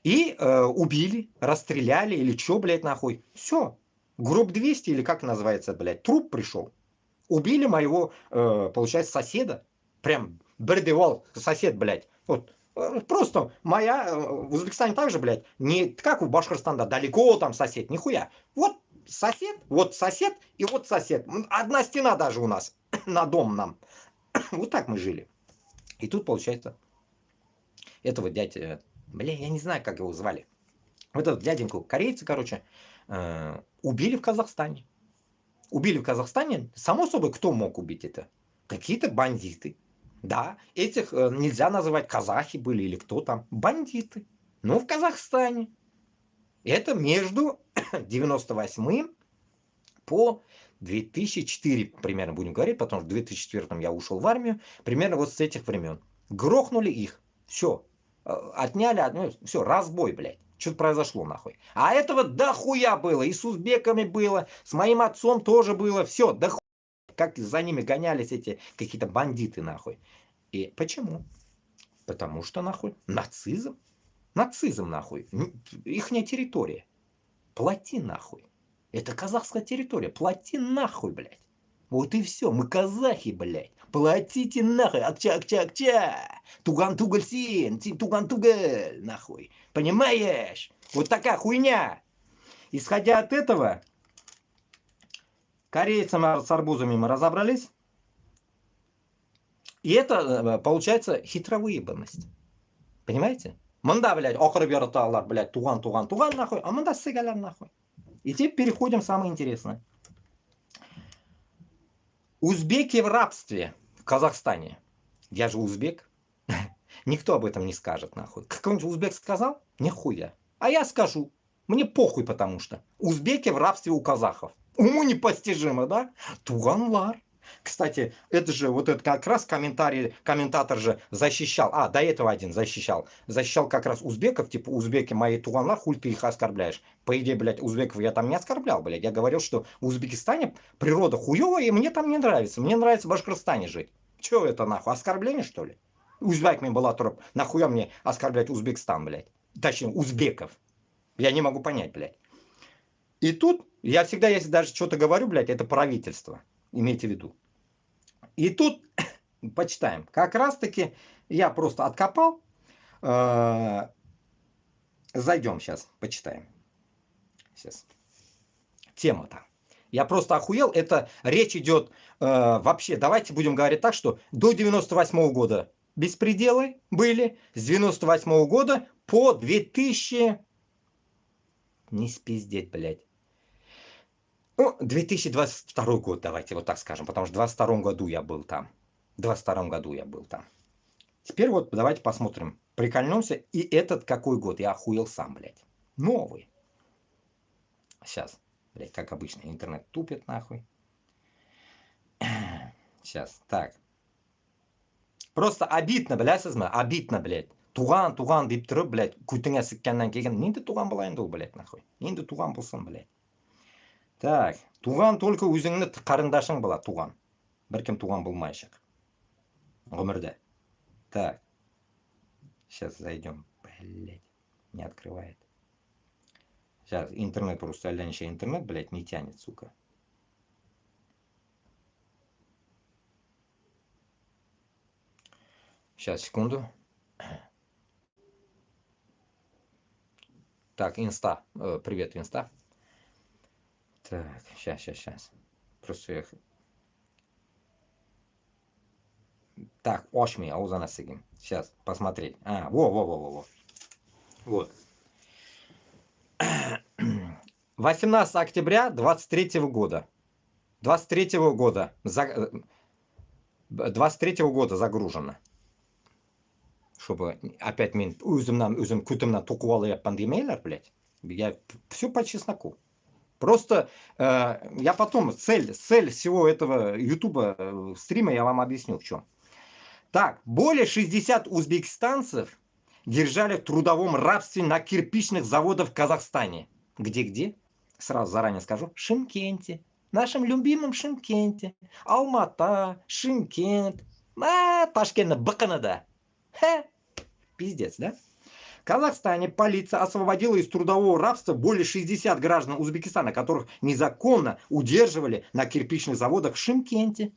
Speaker 1: И убили, расстреляли или что, блядь, нахуй. Все. Групп 200 или как называется, блядь, труп пришел. Убили моего, получается, соседа. Прям бердевал, сосед, блядь. Вот. Просто моя, в Узбекистане также, блядь, не как в Башкортостане, далеко там сосед, нихуя. Вот сосед и вот сосед. Одна стена даже у нас на дом нам. Вот так мы жили. И тут, получается, этого дядя, бля, я не знаю, как его звали. Вот этот дяденьку, корейцы, короче, убили в Казахстане. Убили в Казахстане, само собой, кто мог убить это? Какие-то бандиты. Да, этих нельзя называть казахи были или кто там. Бандиты. Но в Казахстане. Это между 98-м по 2004 примерно будем говорить, потому что в 2004 я ушел в армию. Примерно вот с этих времен. Грохнули их. Все. Отняли, ну, все, разбой, блядь. Что-то произошло, нахуй. А этого дохуя было. И с узбеками было, с моим отцом тоже было. Все, дохуя. Как за ними гонялись эти какие-то бандиты, нахуй. И почему? Потому что, нахуй, нацизм. Нацизм, нахуй. Ихняя территория. Плати, нахуй. Это казахская территория. Плати нахуй, блядь. Вот и все. Мы казахи, блядь. Платите нахуй. Акча, акча, акча. Туган тугальсин. Туган тугаль. Нахуй. Понимаешь? Вот такая хуйня. Исходя от этого, корейцам с арбузами мы разобрались. И это, получается, хитровыебанность. Понимаете? Мында, блядь, окры бераталар, блядь, туган, нахуй. А мында сыгаляр, нахуй. И теперь переходим к самое интересное. Узбеки в рабстве в Казахстане. Я же узбек. Никто об этом не скажет, нахуй. Какой-нибудь узбек сказал? Нихуя. А я скажу. Мне похуй, потому что узбеки в рабстве у казахов. Уму непостижимо, да? Туганлар. Кстати, это же вот это как раз комментатор же защищал. До этого один защищал. Защищал как раз узбеков, типа узбеки мои туганлар, хуй ты их оскорбляешь. По идее, блядь, узбеков я там не оскорблял, блядь. Я говорил, что в Узбекистане природа хуевая, и мне там не нравится. Мне нравится в Башкортостане жить. Че это нахуй? Оскорбление, что ли? Узбек мне была троп. Нахуя мне оскорблять Узбекистан, блядь? Точнее, узбеков. Я не могу понять, блядь. И тут, я всегда, если даже что-то говорю, блядь, это правительство. Имейте в виду. И тут, почитаем. Как раз таки я просто откопал. Зайдем сейчас, почитаем. Сейчас. Тема-то. Я просто охуел. Это речь идет вообще. Давайте будем говорить так, что до 98 года беспределы были. С 98 года по 2000... Не спиздеть, блядь. Ну, 2022 год, давайте вот так скажем, потому что в 2022 году я был там. В 2022 году я был там. Теперь вот давайте посмотрим. Прикольнемся. И этот какой год? Я охуел сам, блядь. Новый. Сейчас. Блядь, как обычно, интернет тупит нахуй. Сейчас. Так. Просто обидно, блядь, сізме. Обидно, блядь. Туған деп тұрып, блядь, көтіңе сіккеннен кейін. Ненде туған болайын да, блядь, нахуй. Ненде туған болсын, блядь. Так. Туған только өзіңні қарындашың болады, туған. Бір кім туған болмайшық. Ғұмырда. Так. Сейчас зайдем. Блядь. Не открывает. Сейчас интернет просто раньше интернет, блядь, не тянет, сука. Сейчас, секунду. Так, инста. Привет, инста. Так, сейчас. Просто я... Так, очми, аузанасыгим. Сейчас, посмотреть. Во. Вот. 18 октября 23 года. 23 года. 23 года загружено. Чтобы опять мен өзім күтімнен тоқып алаяппан демейлер, блядь. Я все по чесноку. Просто я потом, цель всего этого ютуба стрима я вам объясню в чем. Так, более 60 узбекистанцев держали в трудовом рабстве на кирпичных заводах в Казахстане. Где? Сразу заранее скажу. Шымкенте. Нашем любимом Шымкенте. Алмата, Шымкент. Ташкентна, Баканада. Пиздец, да? В Казахстане полиция освободила из трудового рабства более 60 граждан Узбекистана, которых незаконно удерживали на кирпичных заводах в Шымкенте.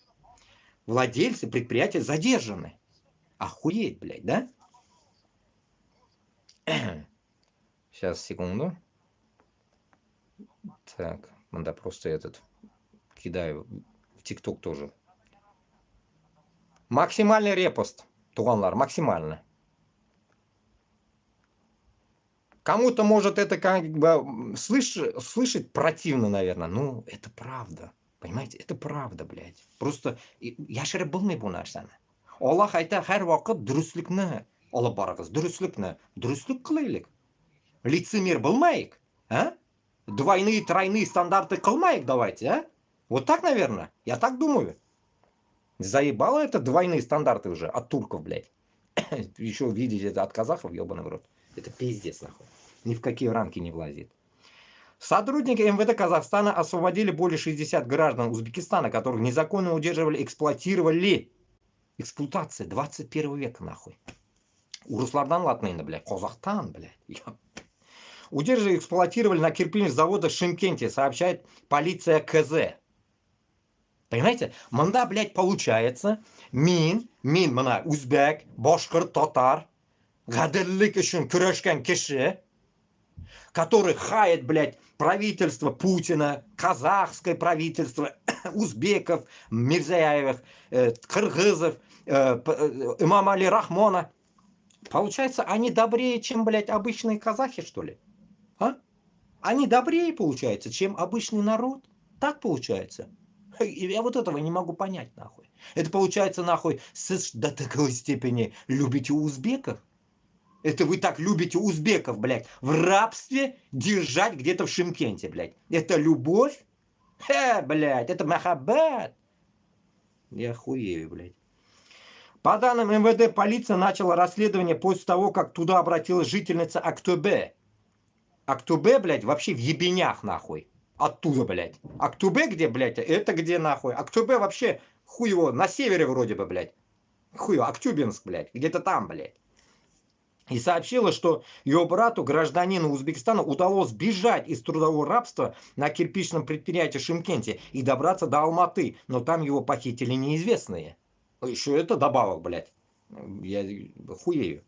Speaker 1: Владельцы предприятия задержаны. Охуеть, блядь, да? Сейчас, секунду. Так, надо просто этот кидаю в ТикТок тоже. Максимальный репост, туганлар, максимально. Кому-то может это как бы слышать противно, наверное. Ну, это правда. Понимаете, это правда, блядь. Просто яшырып булмый бу нарсаны. Аллах айта һәр вакыт дөреслекне алып барыгыз, дөреслек кылыйлык. Лицемер булмайык, а? Двойные, тройные стандарты кылмайык давайте, а? Вот так, наверное. Я так думаю. Заебало это двойные стандарты уже от турков, блядь. Еще видите это от казахов, ебаный в рот. Это пиздец, нахуй. Ни в какие рамки не влазит. Сотрудники МВД Казахстана освободили более 60 граждан Узбекистана, которых незаконно удерживали, эксплуатировали. Эксплуатация 21 века, нахуй. Урыслардан латынында, блядь. Казахстан, блядь. Удерживали, эксплуатировали на кирпичных заводах в Шымкенте, сообщает полиция КЗ. Понимаете? Мында, блядь, получается, мин, мына, узбек, башкорт, татар, гадерлик үшін күрәшкән кеше, который хает, блядь, правительство Путина, казахское правительство, узбеков, Мирзияевых, кыргызов, Имамали Рахмона. Получается, они добрее, чем, блядь, обычные казахи, что ли? А? Они добрее, получается, чем обычный народ? Так получается? Я вот этого не могу понять, нахуй. Это получается, нахуй, до такой степени любите узбеков? Это вы так любите узбеков, блядь, в рабстве держать где-то в Шымкенте, блядь. Это любовь? Блядь, это махаббат. Я хуею, блядь. По данным МВД, полиция начала расследование после того, как туда обратилась жительница Актубе. Актубе, блядь, вообще в ебенях, нахуй. Оттуда, блядь. Актубе где, блядь, это где, нахуй? Актубе вообще, хуй его, на севере вроде бы, блядь. Хуй его, Актюбинск, блядь, где-то там, блядь. И сообщила, что ее брату, гражданину Узбекистана, удалось бежать из трудового рабства на кирпичном предприятии в Шымкенте и добраться до Алматы, но там его похитили неизвестные. Еще это добавок, блядь. Я хуею.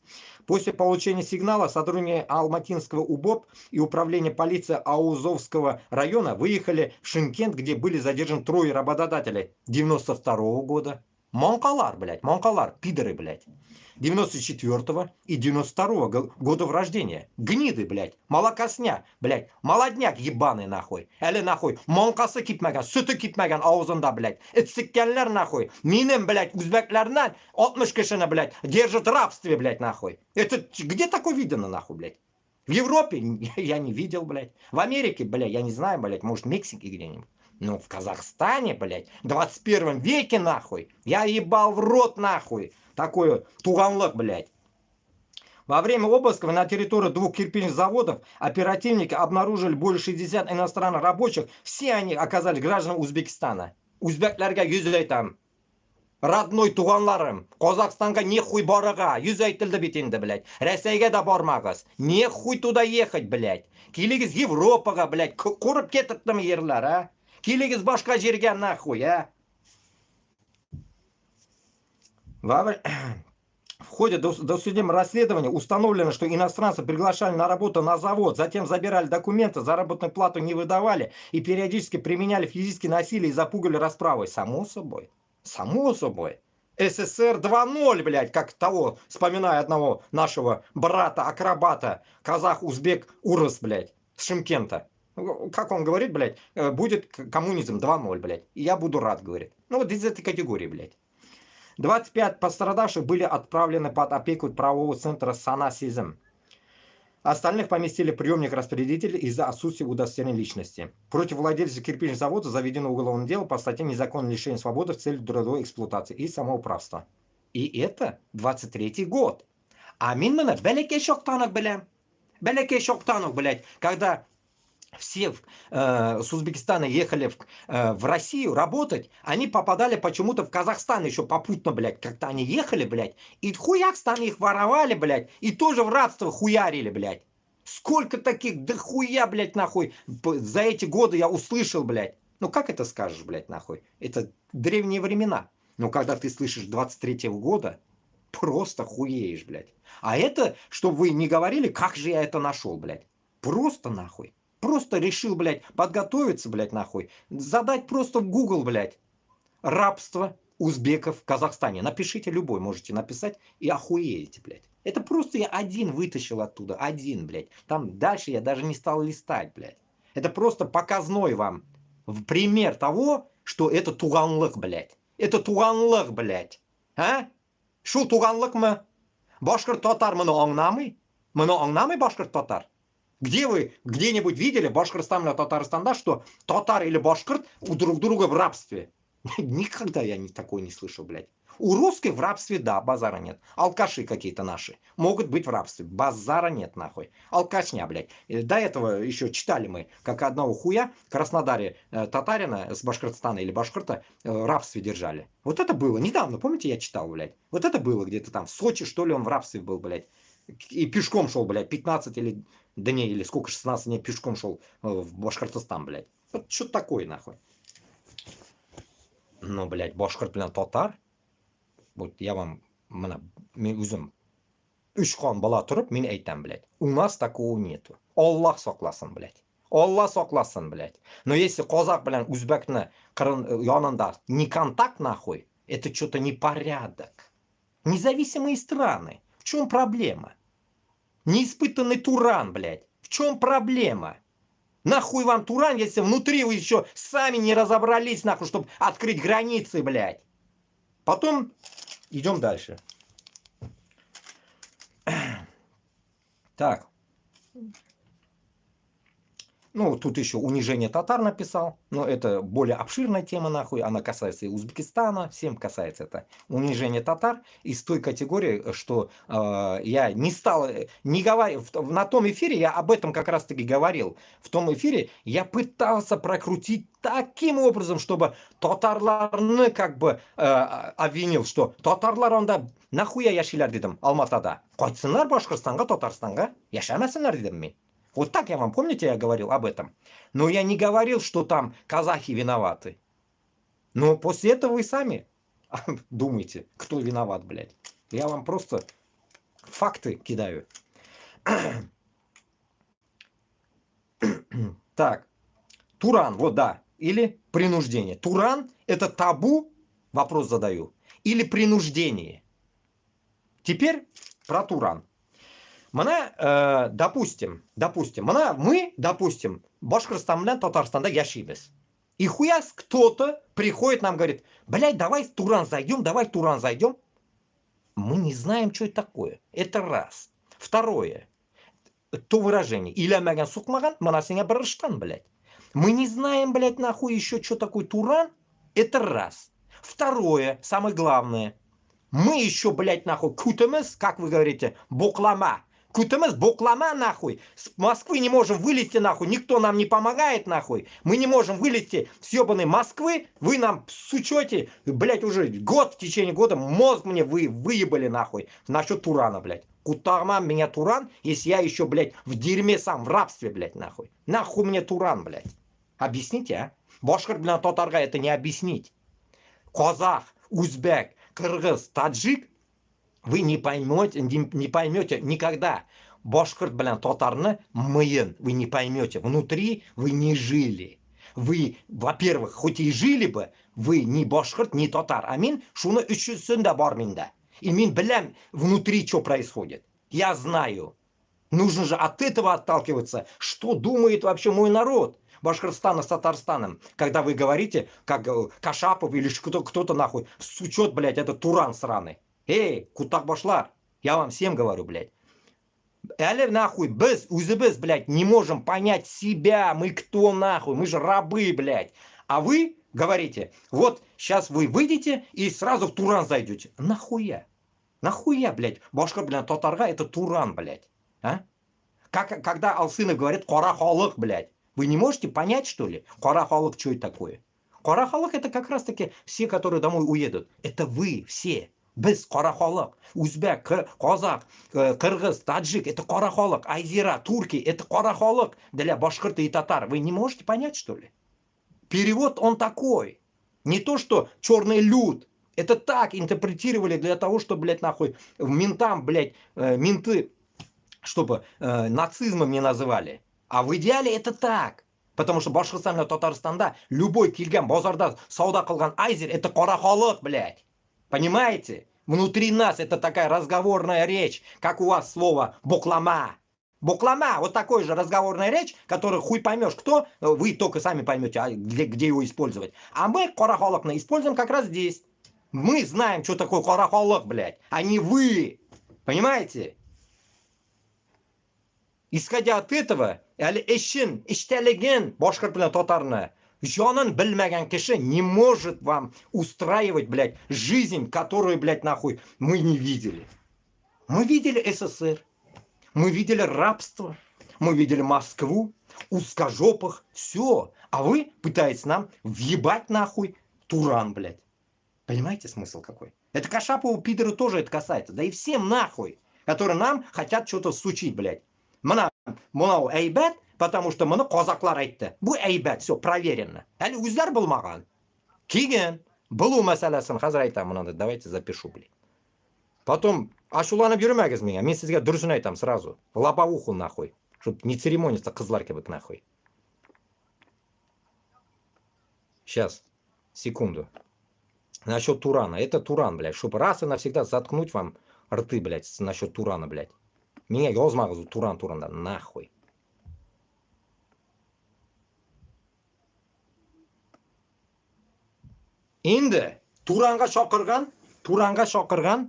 Speaker 1: После получения сигнала сотрудники Алматинского УБОП и управления полиции Аузовского района выехали в Шымкент, где были задержаны 3 работодателей 92-го года. Монкалар, блядь, монкалар, пидоры, блядь. 94-го и 92-го годов рождения. Гниды, блядь, молокосня, блядь, молодняк ебаный, нахуй. Әлі, нахуй, монкасы китмәгән, süті китмәгән аузында, блядь. Этсиккәнләр, нахуй. Минем, блядь, узбекләрнән 60 кешене, блядь, держат в рабстве, блядь, нахуй. Это где такое видано, нахуй, блядь? В Европе я не видел, блядь. В Америке, блядь, я не знаю, блядь, может, в Мексике где-нибудь. Ну, в Казахстане, блядь, в 21 веке, нахуй. Я ебал в рот, нахуй. Такое туганлык, блядь. Во время обысков на территории 2 кирпичных заводов оперативники обнаружили более 60 иностранных рабочих. Все они оказались гражданами Узбекистана. Узбеклерге yüz айтам. Родной туганларым. Казахстанга не хуй барыга. Yüz айтылды бит инде, блядь. Рәсәйгә дә бармагыз. Не хуй туда ехать, блядь. Килегез Европага, блядь. Курып кетиптеме ерләр, а? Килегез башка җиргә, нахуй, а? В ходе досудебного расследования установлено, что иностранцы приглашали на работу на завод, затем забирали документы, заработную плату не выдавали и периодически применяли физическое насилие и запугали расправой. Само собой. Само собой. СССР 2.0, блядь, как того, вспоминая одного нашего брата-акробата, казах-узбек Урус, блядь, с Шымкента. Как он говорит, блядь, будет коммунизм 2.0, блядь, и я буду рад, говорит. Ну вот из этой категории, блядь. 25 пострадавших были отправлены под опеку правового центра Санасизм. Остальных поместили в приемник-распределитель из-за отсутствия удостоверения личности. Против владельца кирпичного завода заведено уголовное дело по статье незаконное лишение свободы в целях трудовой эксплуатации и самоуправства. И это 23-й год. А именно Белекей Шоктанок, блядь. Белекей Шоктанок, блядь. Когда все с Узбекистана ехали в Россию работать, они попадали почему-то в Казахстан еще попутно, блядь. Как-то они ехали, блядь, и хуяк там их воровали, блядь, и тоже в рабство хуярили, блядь. Сколько таких, да хуя, блядь, нахуй, за эти годы я услышал, блядь. Ну как это скажешь, блядь, нахуй? Это древние времена. Но когда ты слышишь 23-го года, просто хуеешь, блядь. А это, чтобы вы не говорили, как же я это нашел, блядь. Просто нахуй. Просто решил, блядь, подготовиться, блядь, нахуй. Задать просто в Google, блядь. Рабство узбеков в Казахстане. Напишите любой, можете написать и охуеете, блядь. Это просто я один вытащил оттуда. Один, блядь. Там дальше я даже не стал листать, блядь. Это просто показной вам пример того, что это туганлык, блядь. Это туганлык, блядь. А? Шу туганлык мы? Башкорт татар мы аңнамый? Мы аңнамый башкорт татар? Где вы где-нибудь видели в Башкортостане или Татарстане, что татар или башкорт у друг друга в рабстве? Никогда я такой не слышал, блядь. У русских в рабстве, да, базара нет. Алкаши какие-то наши могут быть в рабстве. Базара нет, нахуй. Алкашня, блядь. До этого еще читали мы, как одного хуя в Краснодаре татарина с Башкортостана или башкорта в рабстве держали. Вот это было. Недавно, помните, я читал, блядь. Вот это было где-то там. В Сочи, что ли, он в рабстве был, блядь. И пешком шел, блядь, 15 или... Да не, или сколько, 16 дней пешком шел в Башкортостан, блядь. Вот что такое, нахуй. Ну, блядь, башкорт bilan татар. Вот я вам, мен өзім 3 хан бала тұрып, мен айтам, блядь. У нас такого нету. Аллах сакласын, блядь. Аллах сакласын, блядь. Но если казак, блядь, узбекны янында не контакт, нахуй, это что-то непорядок. Независимые страны. В чем проблема? Неиспытанный Туран, блядь. В чем проблема? Нахуй вам Туран, если внутри вы еще сами не разобрались, нахуй, чтобы открыть границы, блядь. Потом идем дальше. Так. Ну, тут еще унижение татар написал. Но это более обширная тема, нахуй. Она касается и Узбекистана. Всем касается это. Унижение татар из той категории, что я не стал... Не говорил, на том эфире я об этом как раз-таки говорил. В том эфире я пытался прокрутить таким образом, чтобы татарларны как бы обвинил, что татарлар онда нахуя яшилар дедім Алматада. Қайтсынар Башқұртстанға, Татарстанға. Яшамасынар дедім мен. Вот так я вам, помните, я говорил об этом? Но я не говорил, что там казахи виноваты. Но после этого вы сами думаете, кто виноват, блядь. Я вам просто факты кидаю. Так, Туран, вот да, или принуждение. Туран – это табу, вопрос задаю, или принуждение. Теперь про Туран. Допустим, мы, Башкортостан bilan Татарстанда яшибез. И хуяс кто-то приходит нам говорит, блядь, давай в Туран зайдем. Мы не знаем, что это такое. Это раз. Второе. То выражение. Иләмәгән сукмаган, мына сиңа бер ыштан, блядь. Мы не знаем, блядь, нахуй еще, что такое Туран. Это раз. Второе, самое главное. Мы еще, блядь, нахуй, кутемес, как вы говорите, боклама. Кутемес, боклама, нахуй. С Москвы не можем вылезти, нахуй. Никто нам не помогает, нахуй. Мы не можем вылезти с ебаной Москвы. Вы нам сучете, блядь, уже год, в течение года мозг мне выебали, нахуй. Насчет Турана, блядь. Кутарман меня Туран, если я еще, блядь, в дерьме сам, в рабстве, блядь, нахуй. Нахуй мне Туран, блядь. Объясните, а? Башкорт, блядь, татарға это не объяснить. Казах, узбек, кыргыз, таджик. Вы не поймете никогда. Башкорт, блин, татарны мыйын вы не поймете. Внутри вы не жили. вы, во-первых, хоть и жили бы, вы не башкирт, не татар, а мен шуны үшісінде бар менде. И мен білем внутри, что происходит. Я знаю. Нужно же от этого отталкиваться. Что думает вообще мой народ Башкортостана с Татарстаном, когда вы говорите, как Кашапов или кто-то нахуй, сучет, блядь, это Туран сраный. Эй, кутак башлар, я вам всем говорю, блядь. Әлі нахуй, біз, блядь, не можем понять себя, мы кто нахуй, мы же рабы, блядь. А вы говорите, вот сейчас вы выйдете и сразу в Туран зайдете. Нахуя? Нахуя, блядь, башкир, блядь, татарга это Туран, блядь. А? Как, когда Алсынов говорит «Қора-халық», блядь. Вы не можете понять, что ли? «Қора-халық» что это такое? «Қора-халық» это как раз таки все, которые домой уедут. Это вы все. Біз «Қора-халық». Узбек, казак, кыргыз, таджик это «Қора-халық». Айзера, турки это «Қора-халық» для башкирта и татар. Вы не можете понять, что ли? Перевод он такой. Не то, что черный люд. Это так интерпретировали для того, чтобы, блядь, нахуй, ментам, блядь, менты, чтобы нацизмом не называли. А в идеале это так. Потому что Башкортостан и Татарстанда любой килган базарда сауда кылган айзер это «Қора-халық», блядь. Понимаете? Внутри нас это такая разговорная речь, как у вас слово «боклама». Боклама, вот такой же разговорная речь, которую хуй поймешь, кто, вы только сами поймете, где его использовать. А мы «Қора-халық» используем как раз здесь. Мы знаем, что такое «Қора-халық», блядь, а не вы. Понимаете? Исходя от этого, әлі ішін, іштелеген башкирт белән татарны, жанын білмәгән кеше не может вам устраивать, блядь, жизнь, которую, блядь, нахуй мы не видели. Мы видели СССР, мы видели рабство, мы видели Москву, узкожопых, все. А вы пытаетесь нам въебать нахуй Туран, блядь. Понимаете смысл какой? Это Кашапову, пидору тоже это касается. Да и всем нахуй, которые нам хотят что-то сучить, блядь. Мынау әйбәт, потому что мұны қазаклар айтты. Бұл әйбәт, все, проверено. Әлі өздер болмаған. Кейін, білу мәселесін қазір айтам, мынаны давайте запишу, блядь. Потом, ашуланып жүрмәгіз меня, мен сізге дұрысын айтам сразу. Лобовуху нахуй, чтоб не церемониться қызлар кебек нахуй. Сейчас, секунду. Насчет Турана. Это Туран, блядь, чтобы раз и навсегда заткнуть вам рты, блядь, насчет Турана, блядь. Меня язмағызу Туран-Туранда, нахуй. Енді Туранға шақырған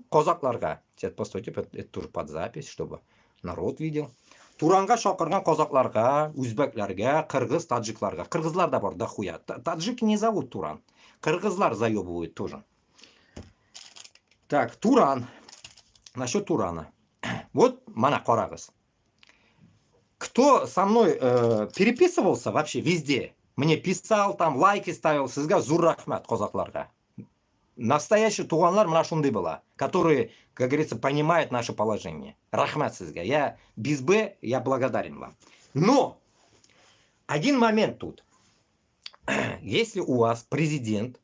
Speaker 1: қазақтарға. Сейчас постойте, это тоже под запись, чтобы народ видел. Туранға шақырған қазақтарға, узбеклерге, кыргыз, таджикларға. Кыргызлар да бар, дохуя. Таджики не зовут Туран. Кыргызлар заебывают тоже. Так, Туран. Насчет Турана. Вот мана қарағыз. Кто со мной переписывался вообще везде, мне писал, там лайки ставил, сізге зур рахмат қазақтарға. Настоящий туғанлар мына шундай была, которые, как говорится, понимают наше положение. Рахмат сізге. Я без Б, я благодарен вам. Но один момент тут. Если у вас президент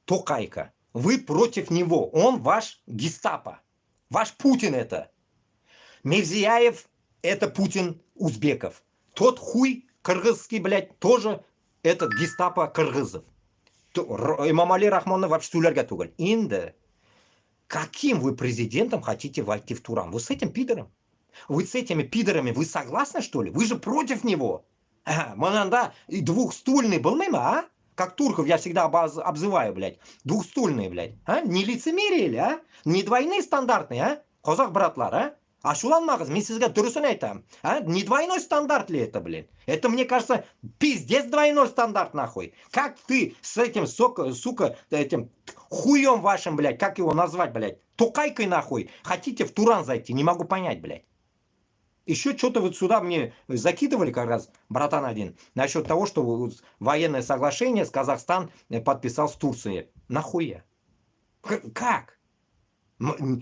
Speaker 1: Токайка, вы против него, он ваш гестапо, ваш Путин это. Мирзияев это Путин узбеков. Тот хуй кыргызский, блядь, тоже этот гестапо кыргызов. Имамали Рахмонов вообще тулерга тугаль. Инда. Каким вы президентом хотите войти в Туран? Вы с этим пидором? Вы с этими пидорами, вы согласны, что ли? Вы же против него. Мананда и двухстульный был мимо, а? Как турков я всегда обзываю, блядь. Двухстульные, блядь. А? Не лицемерие ли, а? Не двойные стандартные, а? Казах братлар, а? Ашуланмағыз, мен сізге дұрысын айтам. А? Не двойной стандарт ли это, блин? Это, мне кажется, пиздец двойной стандарт, нахуй. Как ты с этим, сука, этим хуем вашим, блядь, как его назвать, блядь, тукайкой, нахуй, хотите в Туран зайти? Не могу понять, блядь. Еще что-то вот сюда мне закидывали как раз, братан один, насчет того, что военное соглашение с Казахстан подписал с Турцией. Нахуя? Как?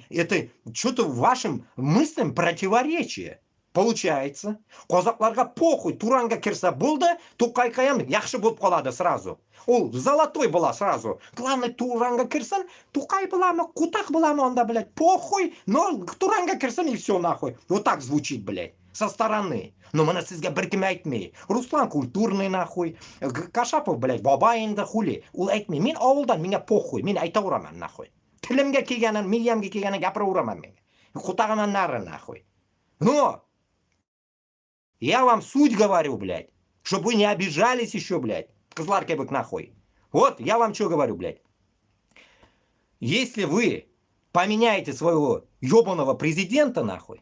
Speaker 1: Это что-то вашим мыслям противоречие. Получается, казакларға похуй, Туранға кірсе болды, Тукайкаям яхшы болып қалады сразу. Ол золотой была сразу. Главное, Туранға кірсін, Тукай была кутак была онда, блядь, похуй, но Туранға кірсін и все нахуй. Вот так звучит, блядь. со стороны. Но мы сізге біркім айтмай. Руслан культурный нахуй. Кашапов, блядь, бабайында хули. Ол айтмай. Мен ауылдан, меня похуй. Мен айта ураман нахуй. Тілімге келгенін, миямге келгенін гапыра ураман мен. Құтағынан нары нахуй. Но я вам суть говорю, блядь. Чтобы вы не обижались еще, блядь. Козларки бык нахуй. Вот, я вам что говорю, блядь. Если вы поменяете своего ебаного президента, нахуй,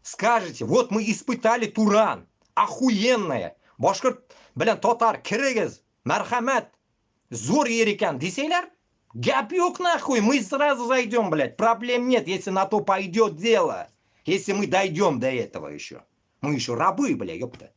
Speaker 1: скажете, вот мы испытали Туран, охуенная, башкырт, блин, тотар, киргиз, мархамат, зор ерекан, десейлер, гап yok, нахуй, мы сразу зайдем, блядь, проблем нет, если на то пойдет дело, если мы дойдем до этого еще. Мы еще рабы, блядь, ёпта.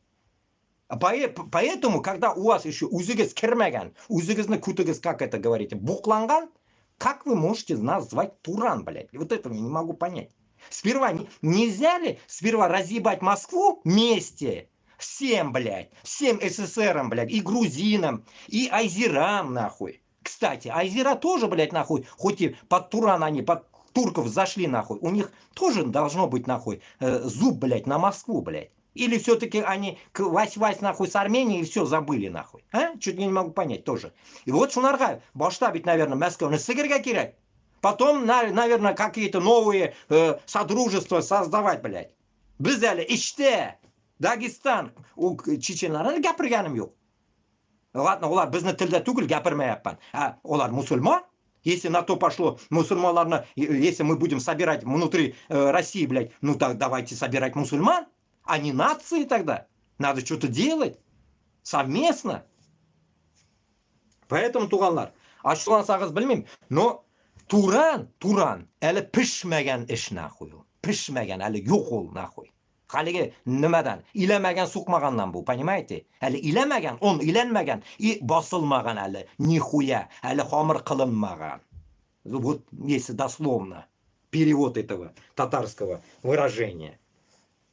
Speaker 1: Поэтому, когда у вас еще узыгыз кирмаган, узыгызны кутыгыз, как это говорите, букланган, как вы можете нас звать Туран, блядь? Вот этого я не могу понять. Сперва, нельзя ли сперва разъебать Москву вместе? Всем, блядь, всем СССРам, блядь, и грузинам, и айзерам, нахуй. Кстати, айзера тоже, блядь, нахуй, хоть и под Туран они, под турков зашли, нахуй, у них тоже должно быть, нахуй, зуб, блядь, на Москву, блядь. Или все-таки они вась-вась нахуй с Арменией и все забыли нахуй. А? Чуть не могу понять тоже. И вот шунарга, баштабить, наверное, Москва, сыгрга кирать. Потом, наверное, какие-то новые содружества создавать, блядь. Взяли, иште, Дагестан, у чеченларын гапырганым yok. Ладно, олар біздің тілде түгіл гапырмайаппан. А олар мусульман? Если на то пошло, мусульманларны, если мы будем собирать внутри России, блядь, ну так давайте собирать мусульман. А не нации тогда. Надо что-то делать. Совместно. Поэтому, туғанлар, ашулансағыз білмеймін. Но Туран, әлі пішмәген іш нахуй. Пішмәген, әлі жоқ ол нахуй. Халиге nimeden? İlemegen sokmagandan bu, понимаете? Әлі илемеген, он иленмеген, и басылмаған әлі, нихуя, әлі хамыр қылынмаған. Вот если дословно перевод этого татарского выражения.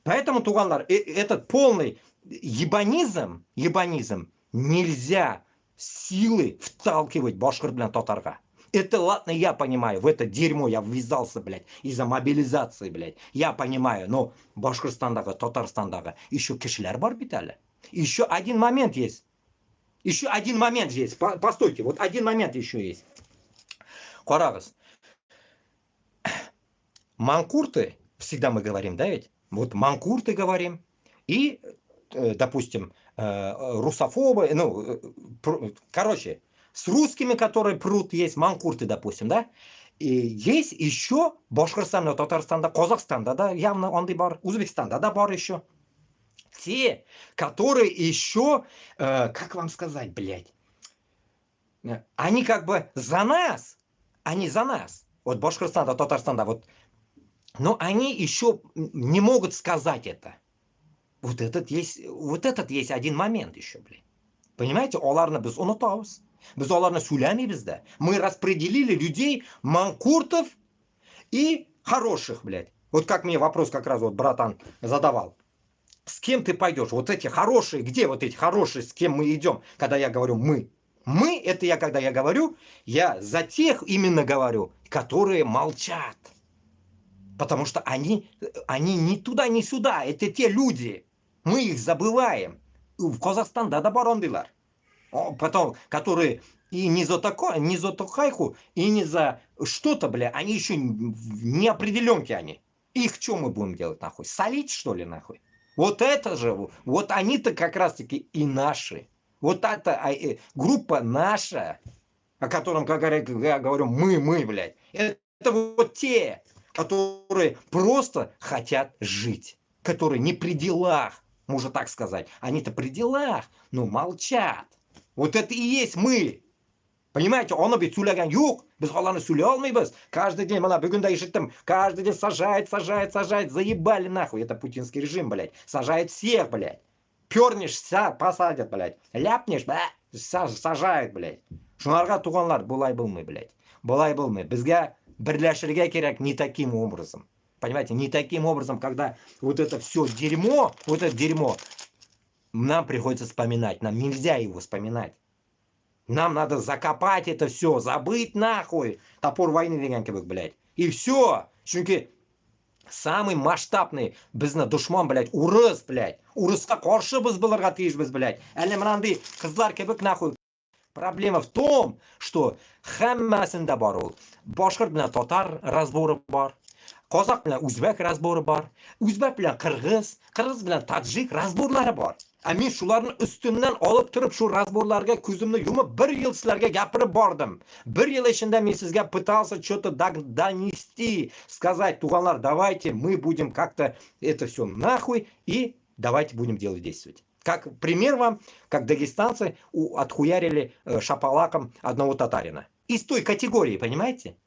Speaker 1: Поэтому, туганлар, этот полный ебанизм нельзя силы вталкивать башкир, блядь, татарга. Это ладно, я понимаю, в это дерьмо я ввязался, блядь, из-за мобилизации, блядь. Я понимаю, но Башкирстандага, Татарстандага еще кишлер бар бит әле. Еще один момент есть. Еще один момент есть. Постойте, вот один момент еще есть. Қарағыз. Манкурты, всегда мы говорим, да ведь? Вот манкурты говорим, и, допустим, русофобы, ну, короче, с русскими, которые прут, есть манкурты, допустим, да? И есть еще Башкирстанда, Татарстанда, Казахстанда, да, явно он и бар, Узбекистанда, да, бар еще. Те, которые еще, как вам сказать, блядь, они как бы за нас, они за нас. Вот Башкирстанда, Татарстанда, вот. Но они еще не могут сказать это. Вот этот есть один момент еще, блин. Понимаете, оларны біз ұнытауыз. Біз оларны сөйлемейміз да. Мы распределили людей, манкуртов и хороших, блядь. Вот как мне вопрос как раз вот братан задавал. С кем ты пойдешь? Вот эти хорошие, где вот эти хорошие, с кем мы идем? Когда я говорю мы. Мы, это я, когда я говорю, я за тех именно говорю, которые молчат. Потому что они ни туда, ни сюда. Это те люди. Мы их забываем. В Казахстан, да, барондылар. Потом, которые и не за токайху, и не за что-то, бля, они еще в неопределенке они. Их что мы будем делать, нахуй? Солить, что ли, нахуй? Вот это же, вот они-то как раз-таки и наши. Вот эта группа наша, о котором, как я говорю, мы, блядь. Это вот те, которые просто хотят жить. Которые не при делах, можно так сказать. Они-то при делах, но молчат. Вот это и есть мы. Понимаете, он бит сөйлеген юк, біз оланы сөйлей алмайбыз. Каждый день, мына бүгін де ишіттім, каждый день сажает, заебали нахуй. Это путинский режим, блядь. Сажает всех, блядь. Пернешь, посадят, блядь. Ляпнешь, сажает, блядь. Шунарға туғанлар, бұлай болмай, блядь. Бұлай болмай. Бізге бірләшірге керек не таким образом. Понимаете, не таким образом, когда вот это все дерьмо, вот это дерьмо, нам приходится вспоминать. Нам нельзя его вспоминать. Нам надо закопать это все, забыть нахуй. Топор войны деген кебек, блядь. И все. Чунки Самый масштабный bizni dushman, блядь, urus, блядь. Urusga qarshi biz bularga tegishmiz, блядь. Ana bunday qizlar kabi naxuy. Проблема в том, что hammasida bor u. Boshqirt bilan totar razbori bor. Qozoq bilan o'zbek razbori bor. O'zbek bilan qirg'iz, qirg'iz bilan tojik razborlari bor. Men shularni ustimdan olib turib shu razborlarga ko'zimni yumib 1 yil sizlarga gapirib bordim. 1 yil ishida men sizga пытался что-то донести, сказать, туганlar, давайте мы будем как-то это все нахуй и давайте будем делать, действовать. Как пример вам, как дагестанцы отхуярили шапалаком одного татарина. Из той категории, понимаете?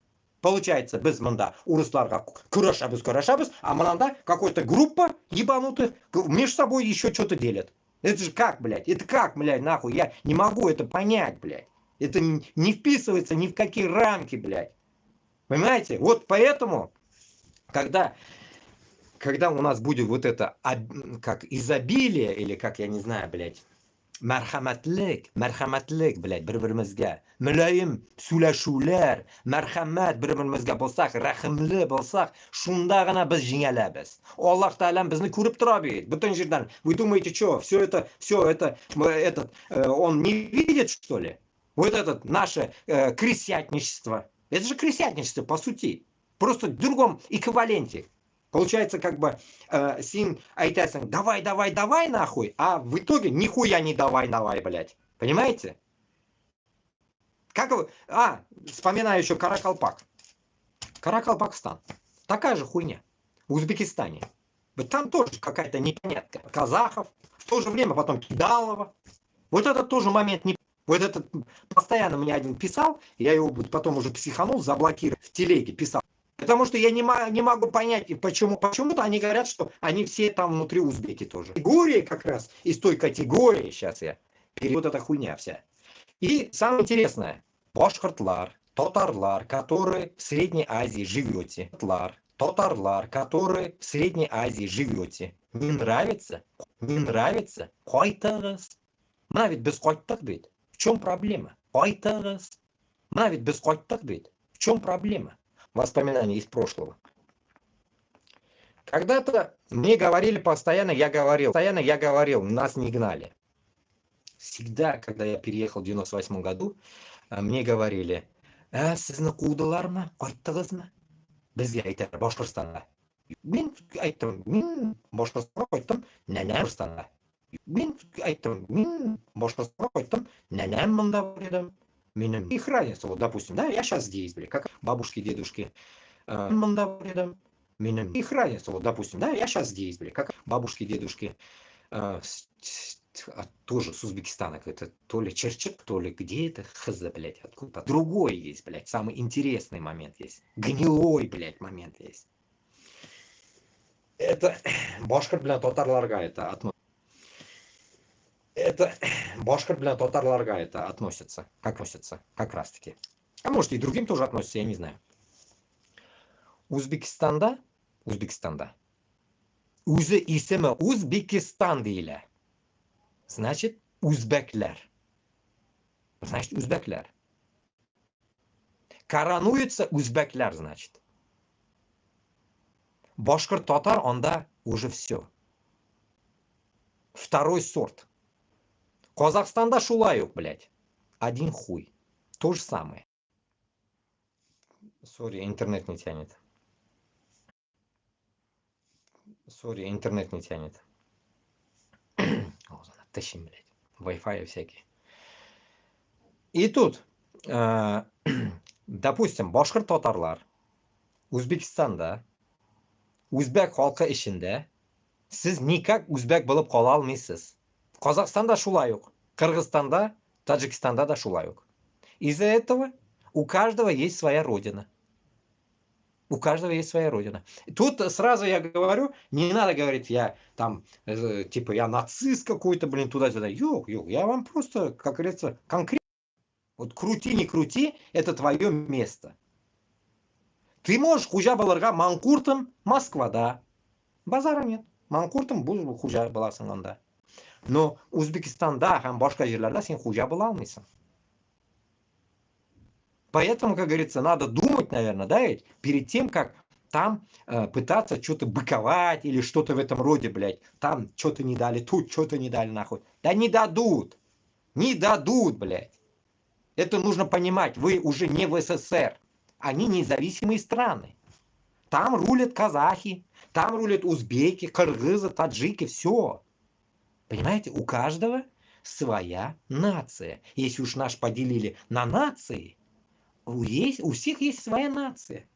Speaker 1: Получается, без мында урысларга курашабыз, а мында какой-то группа ебанутых между собой еще что-то делят. Это же как, блядь? Это как, блядь, нахуй? Я не могу это понять, блядь. Это не вписывается ни в какие рамки, блядь. Понимаете? Вот поэтому, когда у нас будет вот это, как изобилие, или как, я не знаю, блядь, marhamatlik, блядь, bir-birimizga, muloyim so'lashuvlar, marhamat bir-birimizga bo'lsak, rahimli bo'lsak, shundagina biz jingalamiz. Alloh taolam bizni ko'rib turadi. Butun yerdan. Вы думаете, что все это, он не видит, что ли? Вот это наше крестьянничество. Это же крестьяничество, по сути. Просто в другом эквиваленте. Получается, как бы син айтасен, давай, нахуй, а в итоге нихуя не давай, блядь. Понимаете? Как вы... вспоминаю еще Каракалпак. Каракалпакстан. Такая же хуйня. В Узбекистане. Там тоже какая-то непонятка. Казахов. В то же время потом Кидалова. Вот этот тоже момент не... Вот этот постоянно мне один писал, я его потом уже психанул, заблокировал, в телеге писал. Потому что я не могу понять, почему. Почему-то они говорят, что они все там внутри узбеки тоже. Категории как раз, из той категории, сейчас я вот эта хуйня вся. И самое интересное, башкортлар, татарлар, которые в Средней Азии живете, татарлар, которые в Средней Азии живете, не нравится, қайтыңыз. Мына ведь без қайттық бит. В чем проблема? Қайтыңыз. Мына ведь без қайттық бит. В чем проблема? Воспоминания из прошлого. Когда-то мне говорили постоянно, я говорил, нас не гнали. Всегда, когда я переехал в 98 году, мне говорили, сізні қудылар ма, қайттыңыз ма? Бізге айтар, Башқұртстанға. Мен айттым, мен Башқұртстанға қайттым, Башқұртстанға. Мен айттым, мен Башқұртстанға қайттым, мұнда бар едім. Их разница, вот, допустим, да, я сейчас здесь, блядь, как бабушки, дедушки, их разница, вот, допустим, да, я сейчас здесь, блядь, как бабушки, дедушки, тоже с Узбекистана, это то ли Черчик, то ли где это, хз, блядь, откуда, другой есть, блядь, самый интересный момент есть, гнилой, блядь, момент есть. Это башкорт, блядь, татарларга это относится. Это башкорт, блядь, татарларга это относится, как раз таки. А может и другим тоже относится, я не знаю. Узбекистанда, Өзі исемі Узбекистан дейілі. Значит, узбеклер. Значит, узбеклер. Коронуется узбеклер, значит. Башкорт, татар, онда уже все. Второй сорт. Казахстанда шулай yok, блядь. Один хуй. То же самое. Сори, интернет не тянет. Тащим, блядь. Wi-Fi всякие. И тут, допустим, башқұрт татарлар Өзбекстанда, өзбек халқы ішінде сіз никак өзбек болып қала алмайсыз. Казахстанда шулай yok. Кыргызстанда, Таджикистанда да шулай yok. Из-за этого у каждого есть своя родина. Тут сразу я говорю, не надо говорить, я там, типа, я нацист какой-то, блин, туда-сюда. Ёк, я вам просто, как говорится, конкретно. Вот крути, не крути, это твое место. Ты можешь хужа баларга манкуртом, Москва, да. Базара нет. Манкуртом бұл хужа баласың анда. Но Узбекистанда, һәм башка жерлерде сен хужа бола алмайсың. Поэтому, как говорится, надо думать, наверное, да, ведь, перед тем, как там пытаться что-то быковать или что-то в этом роде, блядь. Там что-то не дали, тут что-то не дали, нахуй. Да не дадут. Не дадут, блядь. Это нужно понимать. Вы уже не в СССР. Они независимые страны. Там рулят казахи, там рулят узбеки, кыргызы, таджики, все. Понимаете, у каждого своя нация. Если уж наш поделили на нации, у всех есть своя нация.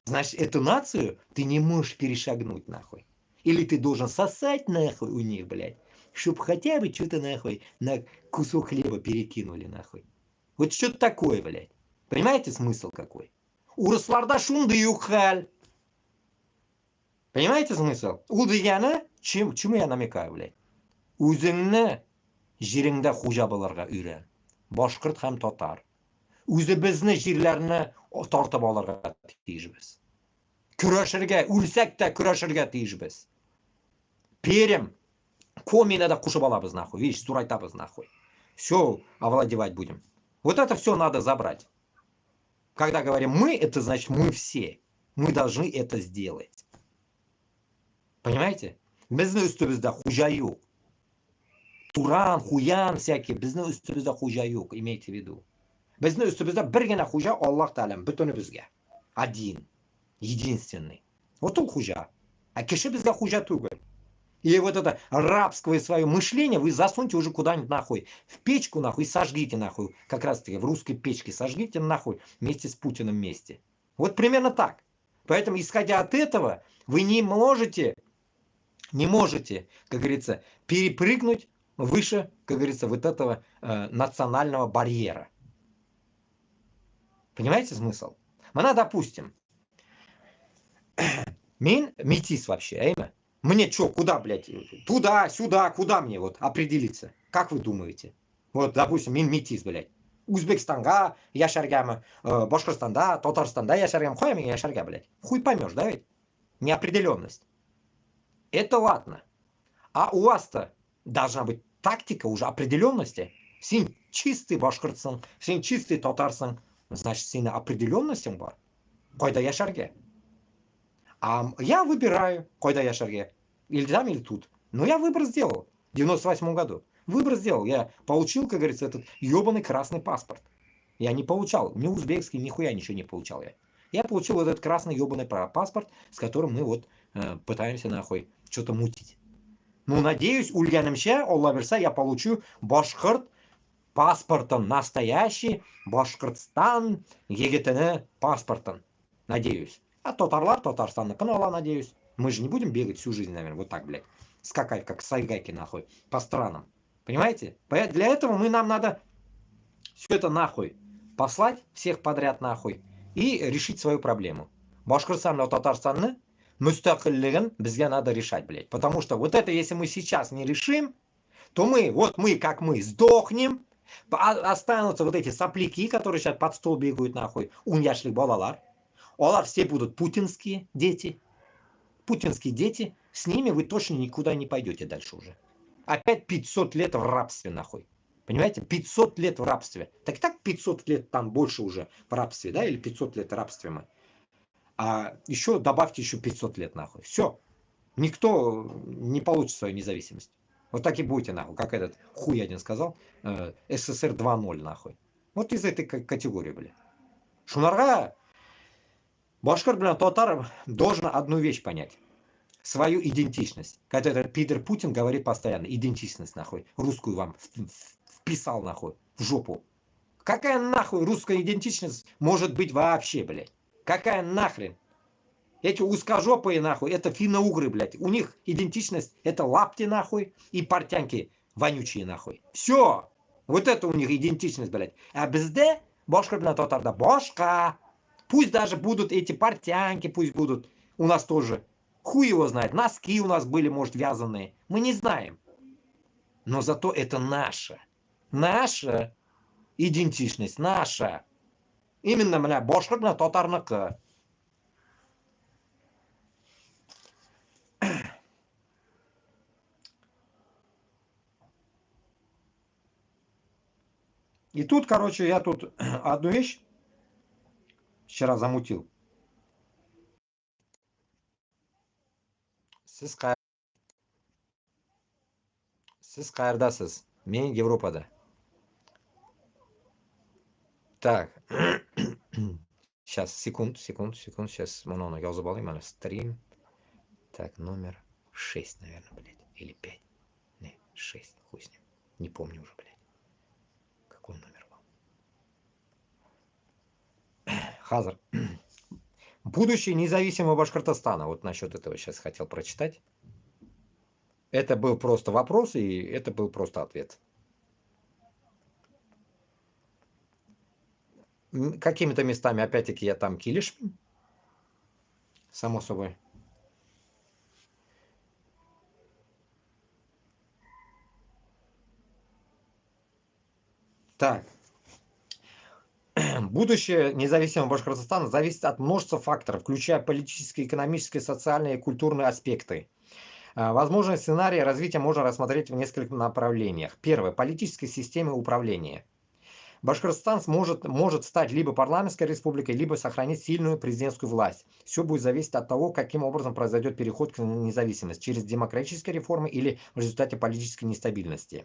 Speaker 1: Значит, эту нацию ты не можешь перешагнуть, нахуй. Или ты должен сосать, нахуй, у них, блядь, чтоб хотя бы что-то, нахуй, на кусок хлеба перекинули, нахуй. Вот что-то такое, блядь. Понимаете смысл какой? Урысларда шунды юхаль. Понимаете смысл? У дегені, чему я намекаю, блядь? Өзіңні жеріңді хужабыларға үйрен. Башқұрт һәм татар. Өзіміздің жерлеріне тартып алырға тиіспіз. Күрәшергә, үлсәк тә күрәшергә тиешбез. Перем, Комина да кушып алабыз, нахуй. Видишь, зурайтабыз, нахуй. Все овладевать будем. Вот это все надо забрать. Когда говорим мы, это значит мы все. Мы должны это сделать. Понимаете? Біздің үстімізде хужа yok. Туран, хуян всякие. Біздің үстімізде хужа yok. Имейте в виду. Біздің үстімізде бір генә хужа Аллах Тағала бүтінімізге. Один. Единственный. Вот он хужа. А кеше безга хужа түгел. И вот это рабское свое мышление вы засуньте уже куда-нибудь нахуй. В печку нахуй и сожгите нахуй. Как раз таки в русской печке сожгите нахуй вместе с Путиным вместе. Вот примерно так. Поэтому, исходя от этого, вы не можете, как говорится, перепрыгнуть выше, как говорится, вот этого национального барьера. Понимаете смысл? Она, допустим, Мин метис вообще, эйме? Мне что, куда, блядь? Туда, сюда, куда мне вот определиться? Как вы думаете? Вот, допустим, мин метис, блядь. Узбекстанга яшаргамы, Башкортостанда, Татарстанда яшаргам, хуя меня яшарга, блядь. Хуй поймешь, да ведь? Неопределенность. Это ладно. А у вас-то должна быть тактика уже определенности. Син чистый Башкортостан, син чистый Татарстан. Значит, син определенностью бар. Койда яшарге. А я выбираю, куда я шарге. Или там, или тут. Но я выбор сделал в 98 году. Выбор сделал. Я получил, как говорится, этот ебаный красный паспорт. Я не получал ни узбекский, нихуя ничего не получал я. Я получил вот этот красный ебаный паспорт, с которым мы вот пытаемся нахуй что-то мутить. Ну, надеюсь, ульянымша, Алла берса, я получу башкорт паспортом. Настоящий Башкортостан ЕГТН паспортом. Надеюсь. А татарлар Татарстанныкын ала, надеюсь. Мы же не будем бегать всю жизнь, наверное, вот так, блядь. Скакать, как сайгайки, нахуй, по странам. Понимаете? Для этого нам надо все это нахуй послать, всех подряд нахуй, и решить свою проблему. Башкортостан и Татарстанны мустакиллигин бізге надо решать, блядь. Потому что вот это, если мы сейчас не решим, то мы, как мы, сдохнем, останутся вот эти сопляки, которые сейчас под стол бегают, нахуй, уньяшлик балалар. Олар все будут путинские дети. Путинские дети. С ними вы точно никуда не пойдете дальше уже. Опять 500 лет в рабстве, нахуй. Понимаете? 500 лет в рабстве. Так 500 лет там больше уже в рабстве, да? Или 500 лет в рабстве мы. А еще добавьте еще 500 лет, нахуй. Все. Никто не получит свою независимость. Вот так и будете, нахуй. Как этот хуй один сказал. СССР 2.0, нахуй. Вот из этой категории, бля. Шунарга... Башкор, блин, татар должен одну вещь понять. Свою идентичность. Когда этот пидор Путин говорит постоянно, идентичность, нахуй, русскую вам вписал, нахуй, в жопу. Какая нахуй русская идентичность может быть вообще, блядь? Какая нахрен? Эти узкожопые, нахуй, это финно-угры, блядь. У них идентичность, это лапти, нахуй, и портянки вонючие, нахуй. Все. Вот это у них идентичность, блядь. А безде, башкор, блин, татарда, башка. Пусть даже будут эти портянки, пусть будут у нас тоже. Хуй его знает. Носки у нас были, может, вязаные. Мы не знаем. Но зато это наша. Наша идентичность. Наша. Именно, бля, башкорна татарныка. И тут, короче, я тут одну вещь вчера замутил. Siz qayerdasiz? Men Yevropada. Так. Сейчас, секунд. Сейчас Монона yozib oling mana. Стрим. Так, номер 6, наверное, блядь. Или 5. Не, 6. Хуй с ним. Не помню уже, блядь. Какой номер был? Хазар. Будущее независимого Башкортостана. Вот насчет этого сейчас хотел прочитать. Это был просто вопрос, и это был просто ответ. Какими-то местами, опять-таки, я там килиш. Само собой. Так. Будущее независимого Башкортостана зависит от множества факторов, включая политические, экономические, социальные и культурные аспекты. Возможные сценарии развития можно рассмотреть в нескольких направлениях. Первое. Политическая система управления. Башкортостан может стать либо парламентской республикой, либо сохранить сильную президентскую власть. Все будет зависеть от того, каким образом произойдет переход к независимости. Через демократические реформы или в результате политической нестабильности.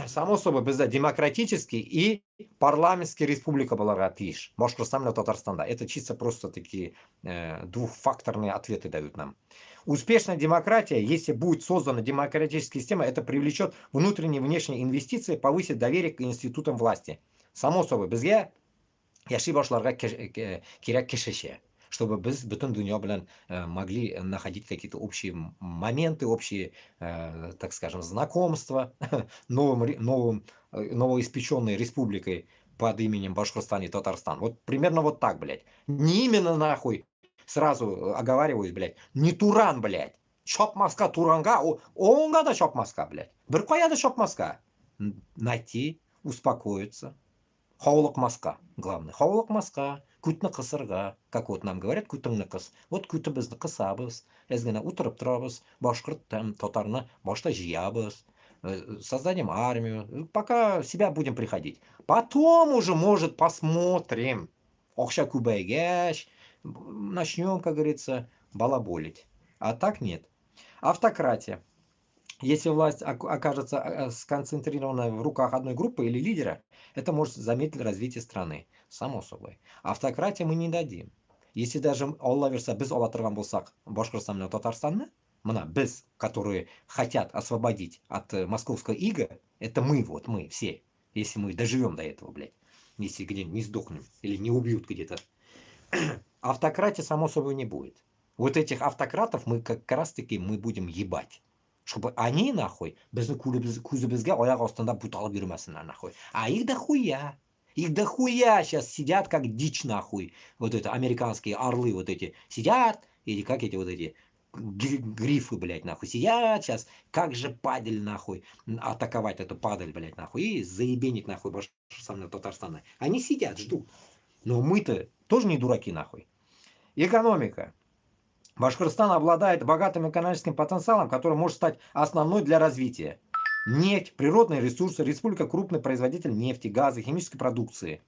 Speaker 1: Само собой, bizda демократический и парламентский республика была тиеш. Башкортостан и Татарстан. Это чисто просто такие двухфакторные ответы дают нам. Успешная демократия, если будет создана демократическая система, это привлечет внутренние и внешние инвестиции, повысит доверие к институтам власти. Само собой, bizga yashay boshlarga kerak kishi, чтобы biz butun dunyo bilan могли находить какие-то общие моменты, общие, так скажем, знакомства новоиспеченной республикой под именем Башкортостан и Татарстан. Вот примерно вот так, блядь. Не именно нахуй, сразу оговариваюсь, блядь, не Туран, блядь. Чопмаска Туранга, онга да чопмаска, блядь. Bir qo'yadi chopmaska. Найти, успокоиться. Hovliq maska. Главное. Hovliq maska. Kutni qisirga. Как вот нам говорят, kutingni qis. Вот kuti bizni qisamiz. Ozgina o'tirib turamiz. Boshqirt tatarni boshda jiyamiz. Создадим армию. Пока себя будем приходить. Потом уже, может, посмотрим. Окша кубайгаш. Начнем, как говорится, балаболить. А так нет. Автократия. Если власть окажется сконцентрирована в руках одной группы или лидера, это может замедлить развитие страны. Само собой. Автократии мы не дадим. Если даже Алла верса без Алла тұрған болсақ, Башқұртстан и Татарстанны, біз, которые хотят освободить от московского ига, это мы, вот мы все. Если мы доживем до этого, блядь. Если где-нибудь не сдохнем или не убьют где-то. Автократии, само собой, не будет. Вот этих автократов мы как раз таки мы будем ебать. Чтобы они, нахуй, көзімізге аяқ астында буталып жүрмесінler, нахуй. А их дохуя. Их дохуя сейчас сидят как дичь, нахуй. Вот это, американские орлы вот эти сидят, или как эти вот эти грифы, блядь, нахуй, сидят сейчас, как же падаль, нахуй, атаковать эту падаль, блядь, нахуй, и заебенить, нахуй, Башкортостан, Татарстан. Они сидят, ждут. Но мы-то тоже не дураки, нахуй. Экономика. Башкортостан обладает богатым экономическим потенциалом, который может стать основной для развития. Нефть, природные ресурсы, республика крупный производитель нефти, газа, химической продукции.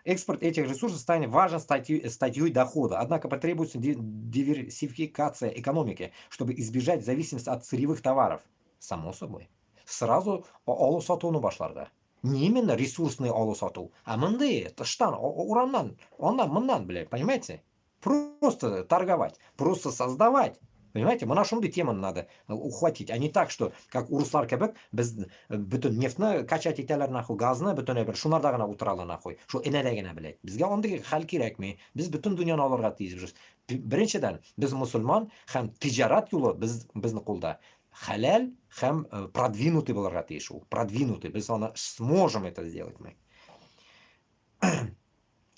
Speaker 1: Экспорт этих ресурсов станет важной статьей дохода, однако потребуется диверсификация экономики, чтобы избежать зависимости от сырьевых товаров. Само собой. Сразу алу сатуны башларда. Не именно ресурсный алу сату, а мындай, тыштан, ураннан, мындан, блядь, понимаете? Просто торговать, просто создавать. Понимаете, мы нашу тему надо ухватить, а не так, что как урыслар кебек, біз бүтін нефтні качать етелер нахуй, газны бүтін бір шунарда ғана отыралы нахуй, шу энеде генә білет. Бізге ондай хәл кирәк ме? Біз бүтін дүнияны алырга тиешбез. Беренчедән, біз мусульман һәм тиҗарат юлы безнең кулда. Халал һәм продвинутый булырга тиеш ул. Продвинутый. Без аны сможем это сделать мы.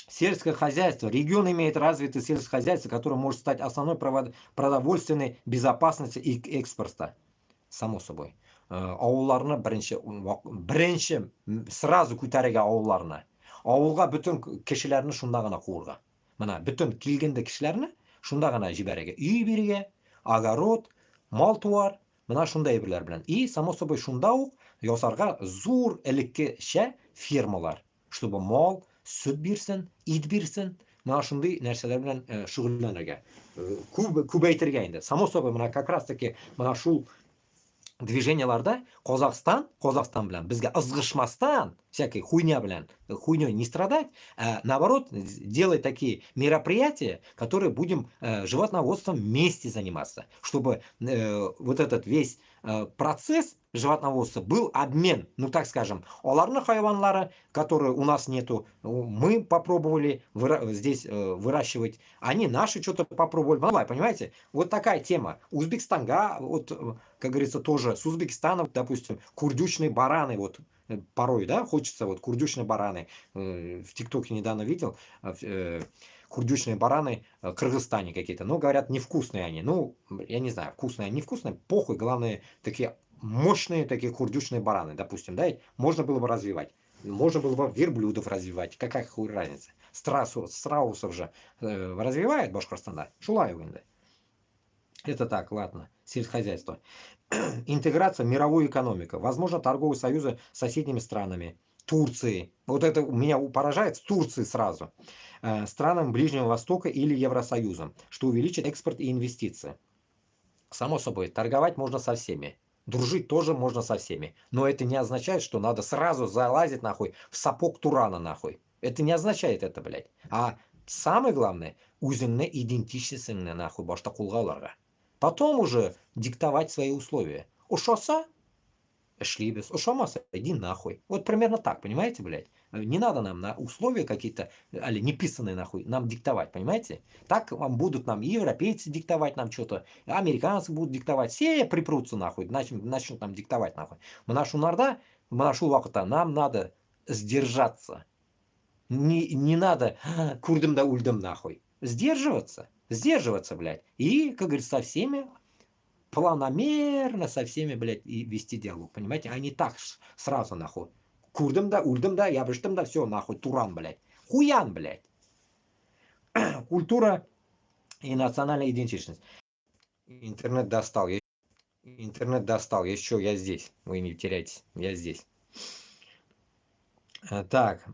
Speaker 1: Сельское хозяйство. Регион имеет развитое сельское хозяйство, которое может стать основной продовольственной безопасности и экспорта. Само собой. Ауылларны бірінші сразу көтәргә ауылларны. Ауылга бүтін кешеләрне шунда гына куырга. Мына бүтін килгәндә кешеләрне шунда гына җибәрергә. Үй бирергә, огород, мал туар, мына шундай әйберләр белән. И само собой шунда ук ясарга зур элеккечә фермалар, чтобы мал, süt бирсен, ит бирсен, мына шундый нәрсәләр белән шөгыльләнергә. көбейтірген енді само собой мына как раз таки мына шул движенияларда Қазақстан белән безгә ызгышмастан, всякой хуйня белән, хуйней не страдать, а наоборот, делать такие мероприятия, которые будем животноводством вместе заниматься, чтобы вот этот весь процесс животноводства был обмен, ну так скажем, оларны хайванлары, которые у нас нету, мы попробовали здесь выращивать, они наши что-то попробовали, понимаете, вот такая тема. Узбекистанга, вот, как говорится, тоже с Узбекистаном, допустим, курдючные бараны, вот порой, да, хочется вот курдючные бараны, в ТикТоке недавно видел, курдючные бараны в Кыргызстане какие-то, но говорят, невкусные они, ну, я не знаю, вкусные, невкусные, похуй, главное, такие мощные такие курдючные бараны, допустим, да, можно было бы развивать. Можно было бы верблюдов развивать, какая хуй разница. Страусов же развивает Башкортостан, да, Шулаевым, да. Это так, ладно, сельскохозяйство. Интеграция в мировую экономику. Возможно, торговые союзы с соседними странами. Турции. Вот это меня поражает, с Турции сразу. Странам Ближнего Востока или Евросоюзом, что увеличит экспорт и инвестиции. Само собой, торговать можно со всеми. Дружить тоже можно со всеми. Но это не означает, что надо сразу залазить нахуй в сапог Турана нахуй. Это не означает это, блядь. А самое главное, үзеңне идентичностьңне нахуй башта кулга аларга. Потом уже диктовать свои условия. Ушоса эшлибес, ушамаса, иди нахуй. Вот примерно так, понимаете, блядь? Не надо нам на условия какие-то, али неписанные нахуй, нам диктовать, понимаете? Так вам будут нам европейцы диктовать нам что-то, американцы будут диктовать, все припрутся нахуй, начнут нам диктовать нахуй. Нашу нарда, нашу вакута, нам надо сдержаться. Не надо курдым да ульдым нахуй. Сдерживаться, блядь. И, как говорится, со всеми планомерно со всеми, блядь, и вести диалог, понимаете? А не так сразу, нахуй. Курдом да, ульдом да, ябыштым да, все, нахуй, туран, блядь. Хуян, блядь. Культура и национальная идентичность. Интернет достал. Интернет достал. Еще я здесь. Вы не теряйтесь. Я здесь. Так.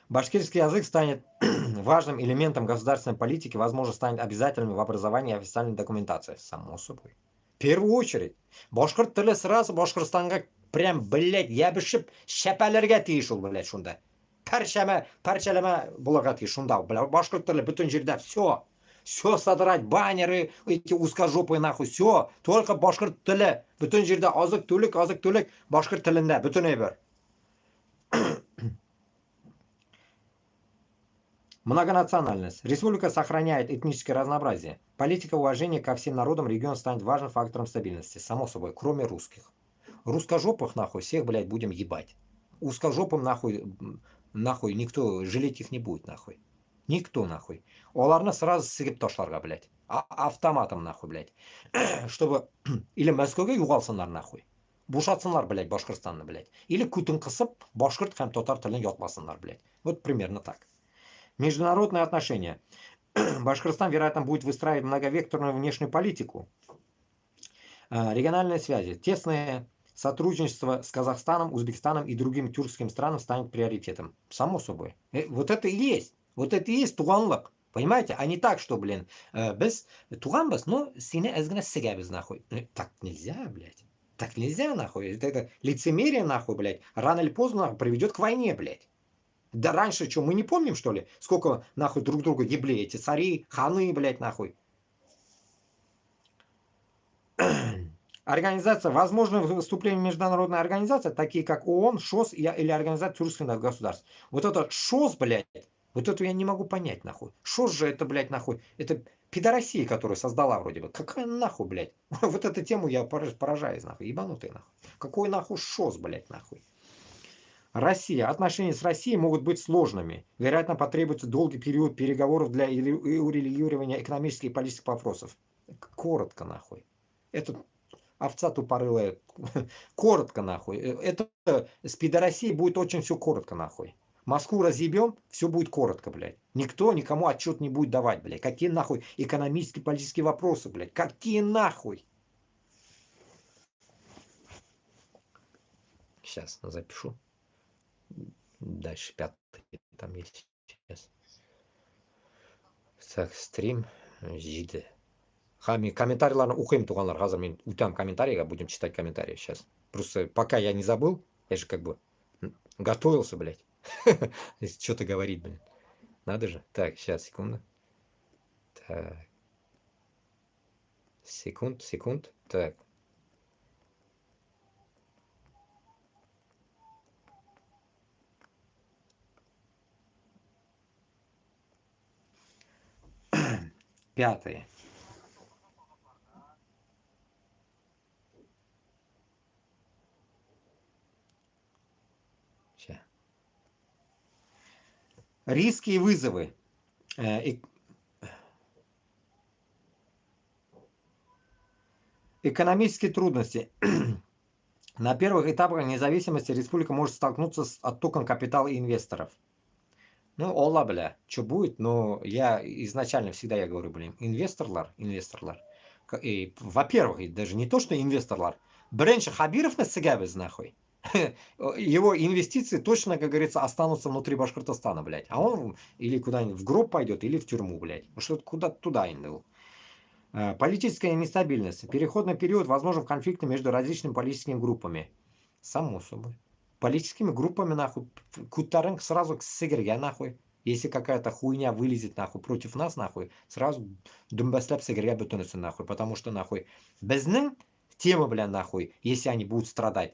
Speaker 1: Башкирский язык станет важным элементом государственной политики, возможно, станет обязательным в образовании и официальной документации. Само собой. В первую очередь. Башкирт тілі сразу Башкортстанға прям, блядь, ябышып, шәпәләргә тиеш ул, блядь, шунда. Парчалама булырга тиеш шунда, блядь. Башкирт тілі бүтін жерде все. Все содрать, баннеры, эти узкожопые нахуй, все. Только башкирт тілі. Бүтін жерде азык-түлік, башкирт тілінде, бүтін әйбер. Многонациональность. Республика сохраняет этническое разнообразие. Политика уважения ко всем народам региона станет важным фактором стабильности. Само собой, кроме русских. Русскожопых нахуй всех, блядь, будем ебать. Узкожопым нахуй никто, жалеть их не будет нахуй. Никто нахуй. Оларны сразу сыгып ташларга, блядь. Автоматом нахуй, блядь. Чтобы или Мәскәүгә югалсыннар нахуй. Бушатсыннар, блядь, Башкортстанны, блядь. Или күтен кысып, башкорт һәм татар телен ятмасыннар, блядь. Вот примерно так. Международные отношения. Башкортостан, вероятно, будет выстраивать многовекторную внешнюю политику. Региональные связи. Тесное сотрудничество с Казахстаном, Узбекистаном и другими тюркскими странами станет приоритетом. Само собой. Вот это и есть. Вот это и есть туганлык. Понимаете? А не так, что, блин, без туганбыз, но сине эзгне сигабыз нахуй. Так нельзя, блядь. Так нельзя, нахуй. Это лицемерие, нахуй, блядь, рано или поздно нахуй, приведет к войне, блядь. Да раньше что, мы не помним, что ли? Сколько, нахуй, друг друга ебли эти цари, ханы, блядь, нахуй. Организация, возможно, выступление международной организации, такие как ООН, ШОС или Организация тюркских государств. Вот это ШОС, блядь, вот это я не могу понять, нахуй. ШОС же это, блядь, нахуй, это пидорасия, которую создала вроде бы. Какая нахуй, блядь? Вот эту тему я поражаюсь, нахуй, ебанутый, нахуй. Какой нахуй ШОС, блядь, нахуй? Россия. Отношения с Россией могут быть сложными. Вероятно, потребуется долгий период переговоров для урегулирования экономических и политических вопросов. Коротко, нахуй. Это овца тупорылая. Коротко, нахуй. Это с пидорасией будет очень все коротко, нахуй. Москву разъебем, все будет коротко, блядь. Никто никому отчет не будет давать, блядь. Какие нахуй экономические, политические вопросы, блядь. Какие нахуй? Сейчас запишу. Дальше 5 там есть сейчас. Так, стрим жиді. Комментарийлерni оқимын, туғандар. Қазір мен өтем комментарийға, будем читать комментарии сейчас. Просто пока я не забыл, я же как бы готовился, блядь. Если что-то говорить, блин. Надо же. Так, сейчас, секунду. Так. Секунд. Так. Пятое. Ща. Риски и вызовы. Экономические трудности. На первых этапах независимости республика может столкнуться с оттоком капитала и инвесторов. Ну, Алла, бля, что будет, но я изначально всегда я говорю, блин, инвесторлар. И, во-первых, и даже не то, что инвесторлар. Бренча Хабиров на Сигабез, нахуй. Его инвестиции точно, как говорится, останутся внутри Башкортостана, блядь. А он или куда-нибудь в гроб пойдет, или в тюрьму, блядь. Потому что куда-то туда индил. Политическая нестабильность. Переходный период возможен конфликты между различными политическими группами. Само собой. Политическими группами, нахуй. Кутарынг сразу к Сигерге, нахуй. Если какая-то хуйня вылезет, нахуй, против нас, нахуй, сразу думбасляп Сигерге бетонится, нахуй. Потому что, нахуй, без них тема, бля, нахуй, если они будут страдать,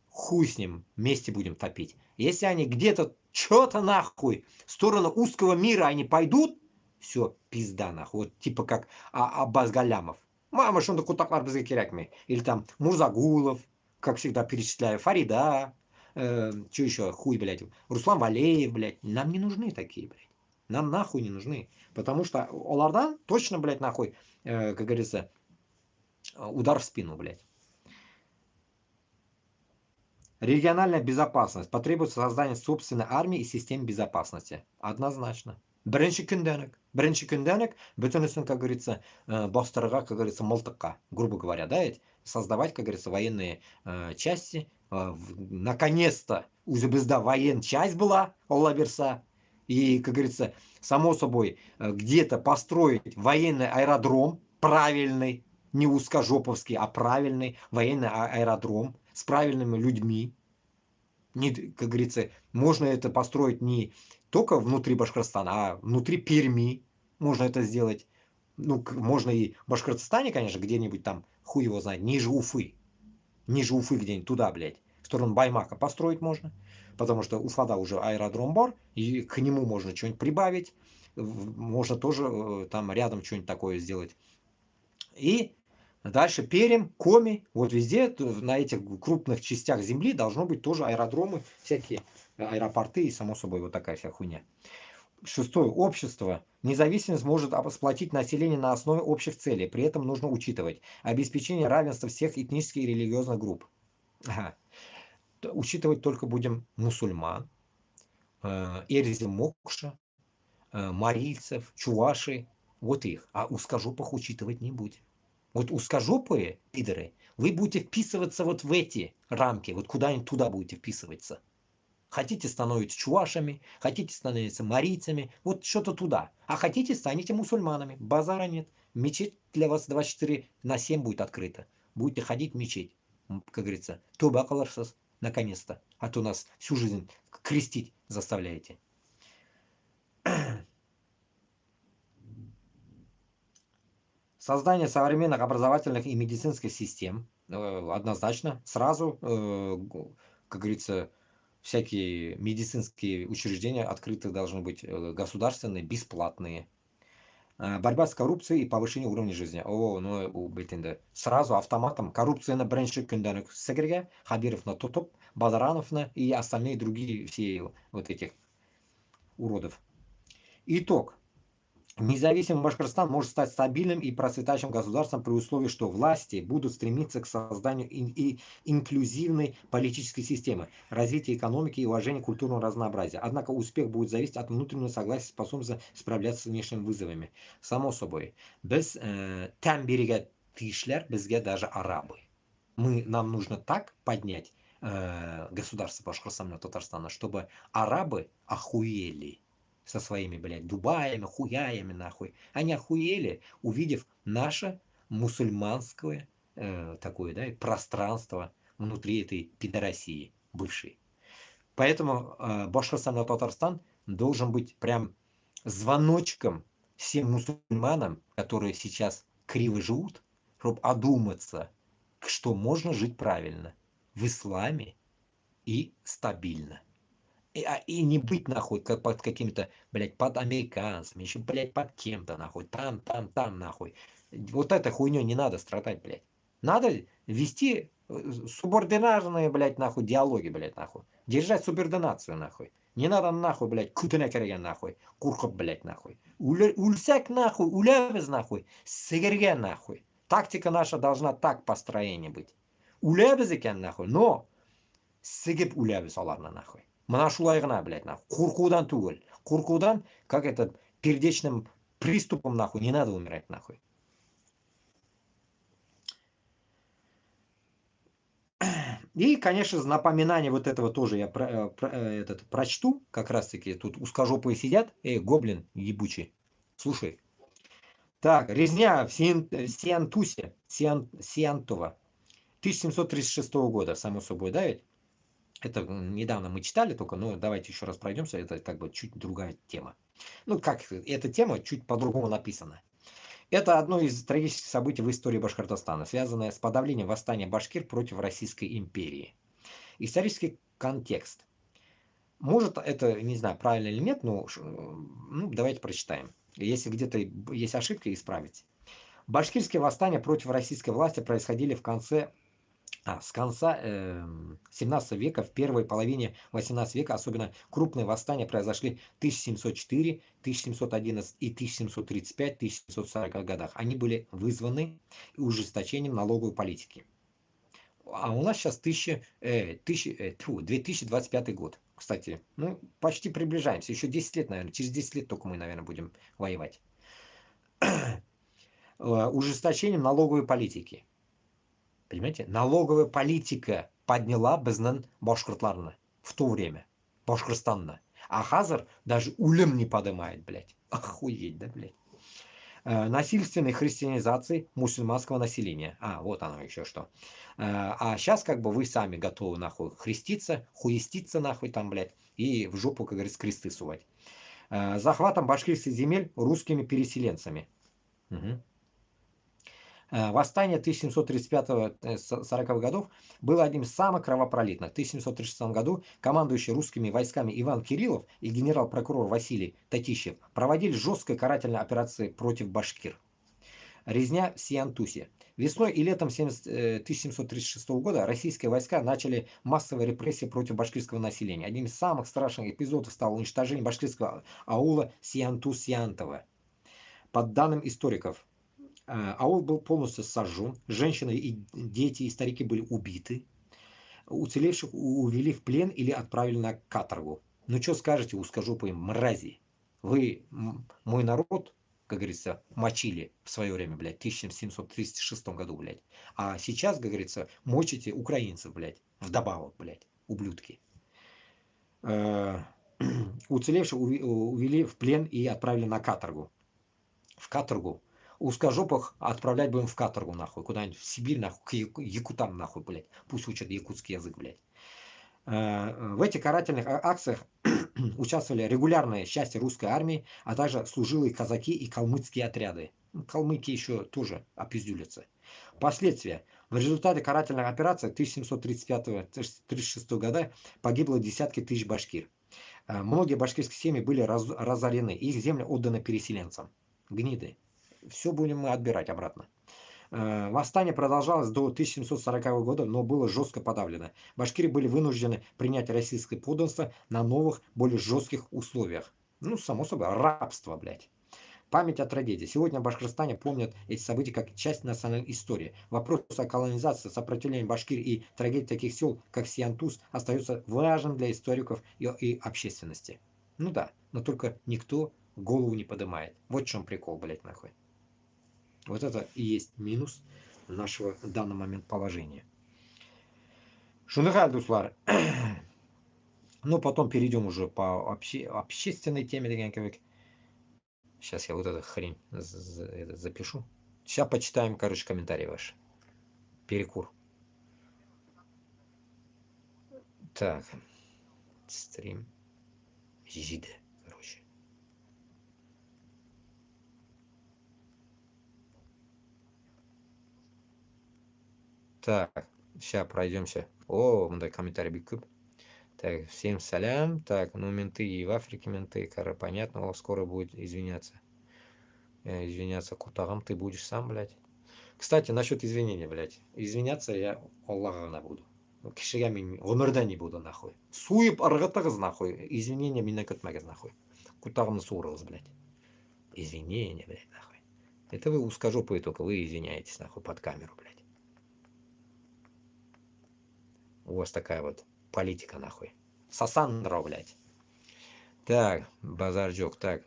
Speaker 1: хуй с ним, вместе будем топить. Если они где-то, что-то, нахуй, в сторону узкого мира они пойдут, все, пизда, нахуй. Вот типа как Аббас Галямов. Мама, что он кутаклар бізге керек ме? Или там Мурзагулов, как всегда перечисляю, Фарида, что еще, хуй, блядь, Руслан Валеев, блядь. Нам не нужны такие, блядь. Нам нахуй не нужны. Потому что олардан точно, блядь, нахуй, как говорится, удар в спину, блядь. Региональная безопасность. Потребуется создание собственной армии и систем безопасности. Однозначно. Бірінші күнденік, бүтінісін, как говорится, бастырға, как говорится, мылтыққа, грубо говоря, да, ведь создавать, как говорится, военные части. Наконец-то уже bizda военная часть была, Алла берса. И, как говорится, само собой, где-то построить военный аэродром, правильный, не узкожоповский, а правильный военный аэродром с правильными людьми. Не, как говорится, можно это построить не только внутри Башкортостана, а внутри Перми можно это сделать. Ну, можно и в Башкортостане, конечно, где-нибудь там, хуй его знает, ниже Уфы. Ниже Уфы где-нибудь туда, блядь. В сторону Баймака построить можно. Потому что Уфада уже аэродром бар, и к нему можно что-нибудь прибавить. Можно тоже там рядом что-нибудь такое сделать. И дальше Пермь, Коми, вот везде на этих крупных частях земли должно быть тоже аэродромы, всякие аэропорты и, само собой, вот такая вся хуйня. Шестое. Общество. Независимость может сплотить население на основе общих целей. При этом нужно учитывать обеспечение равенства всех этнических и религиозных групп. Ага. Учитывать только будем мусульман, эрзи мокша, марийцев, чуваши, вот их. А узкожопых учитывать не будем. Вот узкожопые пидоры, вы будете вписываться вот в эти рамки, вот куда-нибудь туда будете вписываться. Хотите становитесь чувашами, хотите становиться марийцами, вот что-то туда. А хотите станете мусульманами, базара нет. Мечеть для вас 24/7 будет открыта. Будете ходить в мечеть, как говорится. Туба каларсас, наконец-то. А то нас всю жизнь крестить заставляете. Создание современных образовательных и медицинских систем, однозначно, сразу, как говорится, всякие медицинские учреждения открыты должны быть государственные, бесплатные. Борьба с коррупцией и повышение уровня жизни. О, ну, убитинде. Сразу автоматом коррупция на бренчик күндәнік Сігірге, Хабиров на Тотоп, Базаранов на и остальные другие все вот этих уродов. Итог. Независимый Башкортостан может стать стабильным и процветающим государством при условии, что власти будут стремиться к созданию инклюзивной политической системы, развития экономики и уважения культурного разнообразия. Однако успех будет зависеть от внутреннего согласия и способности справляться с внешними вызовами. Само собой, без тамберига тишлер, безге даже арабы. Нам нужно так поднять государство Башкортостана, Татарстана, чтобы арабы охуели. со своими, блядь, Дубаями, хуяями, нахуй. Они охуели, увидев наше мусульманское такое, да, пространство внутри этой пидорасии бывшей. Поэтому Башкортостан и Татарстан должен быть прям звоночком всем мусульманам, которые сейчас криво живут, чтобы одуматься, что можно жить правильно в исламе и стабильно. И не быть нахуй как под какими-то, блядь, под американцами, еще, блядь, под кем-то нахуй, там, нахуй. Вот этой хуйней не надо страдать, блядь. Надо вести субординарные, блядь, нахуй, диалоги, блядь, нахуй. Держать субординацию, нахуй. Не надо нахуй, блядь, кутына кереген нахуй. Куркып, блядь, нахуй. Ульсяк нахуй, улябез нахуй, сыгерген нахуй. Тактика наша должна так построение быть. Улябез екен нахуй, но сыгып улябез аларна нахуй. Мына шулай гына, блядь, нахуй. Куркудан түгел. Куркудан, как этот, пердечным приступом, нахуй, не надо умирать, нахуй. И, конечно же, напоминание вот этого тоже я прочту. Как раз-таки тут узкожопые сидят. Гоблин ебучий. Слушай. Так, резня в Сиантусе, Сиантово. 1736 года, само собой, да ведь? Это недавно мы читали только, но давайте еще раз пройдемся. Это как бы чуть другая тема. Ну, как, эта тема чуть по-другому написана. Это одно из трагических событий в истории Башкортостана, связанное с подавлением восстания башкир против Российской империи. Исторический контекст. Может, это, не знаю, правильно или нет, но ну, давайте прочитаем. Если где-то есть ошибка, исправить. Башкирские восстания против российской власти происходили с конца 17 века, в первой половине 18 века, особенно крупные восстания произошли в 1704, 1711 и 1735-1740 годах. Они были вызваны ужесточением налоговой политики. А у нас сейчас 2025 год. Кстати, ну, почти приближаемся. Еще 10 лет, наверное. Через 10 лет только мы, наверное, будем воевать. Ужесточением налоговой политики. Понимаете? Налоговая политика подняла біздің башкортларны в то время. Башкортостанна. А хазар даже улем не поднимает, блядь. Охуеть, да, блядь. Насильственной христианизации мусульманского населения. Вот оно еще что. А сейчас как бы вы сами готовы нахуй христиться, хуеститься нахуй там, блядь, и в жопу, как говорится, кресты сувать. Захватом башкирских земель русскими переселенцами. Угу. Восстание 1735-40 годов было одним из самых кровопролитных. В 1736 году командующий русскими войсками Иван Кириллов и генерал-прокурор Василий Татищев проводили жесткие карательные операции против башкир. Резня в Сиантусе. Весной и летом 1736 года российские войска начали массовые репрессии против башкирского населения. Одним из самых страшных эпизодов стало уничтожение башкирского аула Сиантус-Сиантово. Под данным историков, аул был полностью сожжен, женщины и дети, и старики были убиты, уцелевших увели в плен или отправили на каторгу. Ну что скажете, узкожопые мрази? Вы мой народ, как говорится, мочили в свое время, блядь, в 1736 году, блядь. А сейчас, как говорится, мочите украинцев, блядь, вдобавок, блядь, ублюдки. Уцелевших увели в плен и отправили на каторгу. В каторгу. Узкожопых отправлять будем в каторгу, нахуй, куда-нибудь в Сибирь, нахуй, к якутам, нахуй, блядь. Пусть учат якутский язык, блядь. В этих карательных акциях участвовали регулярные части русской армии, а также служилые казаки и калмыцкие отряды. Калмыки еще тоже опиздюлятся. Последствия. В результате карательных операций 1735-36 года погибло десятки тысяч башкир. Многие башкирские семьи были разорены, их земли отданы переселенцам. Гниды. Все будем мы отбирать обратно. Восстание продолжалось до 1740 года, но было жестко подавлено. Башкиры были вынуждены принять российское подданство на новых, более жестких условиях. Ну, само собой, рабство, блядь. Память о трагедии. Сегодня в Башкортостане помнят эти события как часть национальной истории. Вопрос о колонизации, сопротивлении башкир и трагедии таких сел, как Сиантус, остается важным для историков и общественности. Ну да, но только никто голову не поднимает. Вот в чем прикол, блядь, нахуй. Вот это и есть минус нашего в данный момент положения. Шуныхаль дуслар. Ну, потом перейдем уже по общественной теме. Сейчас я вот эту хрень запишу. Сейчас почитаем, короче, комментарии ваши. Перекур. Так. Стрим. Жиде, короче. Так, сейчас пройдемся. О, мындай комментарий бик. Так, всем салям. Так, ну менты и в Африке менты, понятно, он скоро будет извиняться. Извиняться, Кутагам, ты будешь сам, блядь. Кстати, насчет извинения, блядь. Извиняться я Аллаха на буду. Кишига мен ғұмырда не буду, нахуй. Суеп ырғытығыз, нахуй. Извинения меня көтмәгіз, нахуй. Кутағымны суырығыз, блядь. Извинения, блядь, нахуй. Это вы узкожопые только, вы извиняетесь, нахуй, под камеру, блядь. У вас такая вот политика, нахуй. Сасандра, блядь. Так, базарджок, так.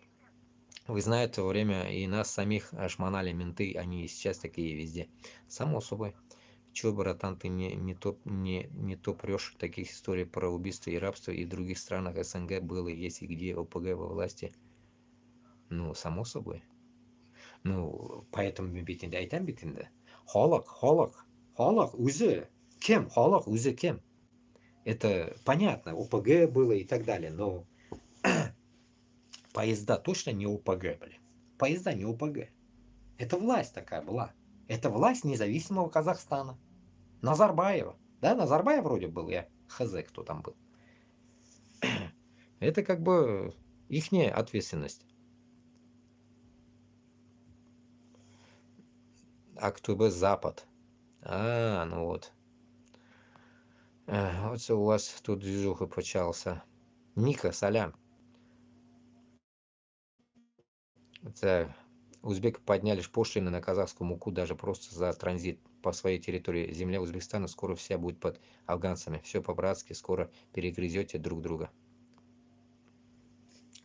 Speaker 1: Вы знаете, в то время и нас самих шмонали менты, они и сейчас такие везде. Само собой. Чё, братан, ты не то прешь. Таких историй про убийство и рабство и в других странах СНГ было, есть и где ОПГ во власти. Ну, само собой. Ну, поэтому битинде айтам битинде. Холок, узе. Кем? Холок, узе кем? Это понятно, ОПГ было и так далее, но поезда точно не ОПГ были. Поезда не ОПГ. Это власть такая была. Это власть независимого Казахстана. Назарбаева. Да, Назарбаев вроде был, я хз, кто там был. Это как бы ихняя ответственность. Актубе Запад. Ну вот. Вот у вас тут движуха почался. Ника, салям. Так. Узбеки подняли пошлины на казахскую муку даже просто за транзит по своей территории. Земля Узбекистана скоро вся будет под афганцами. Все по-братски, скоро перегрызете друг друга.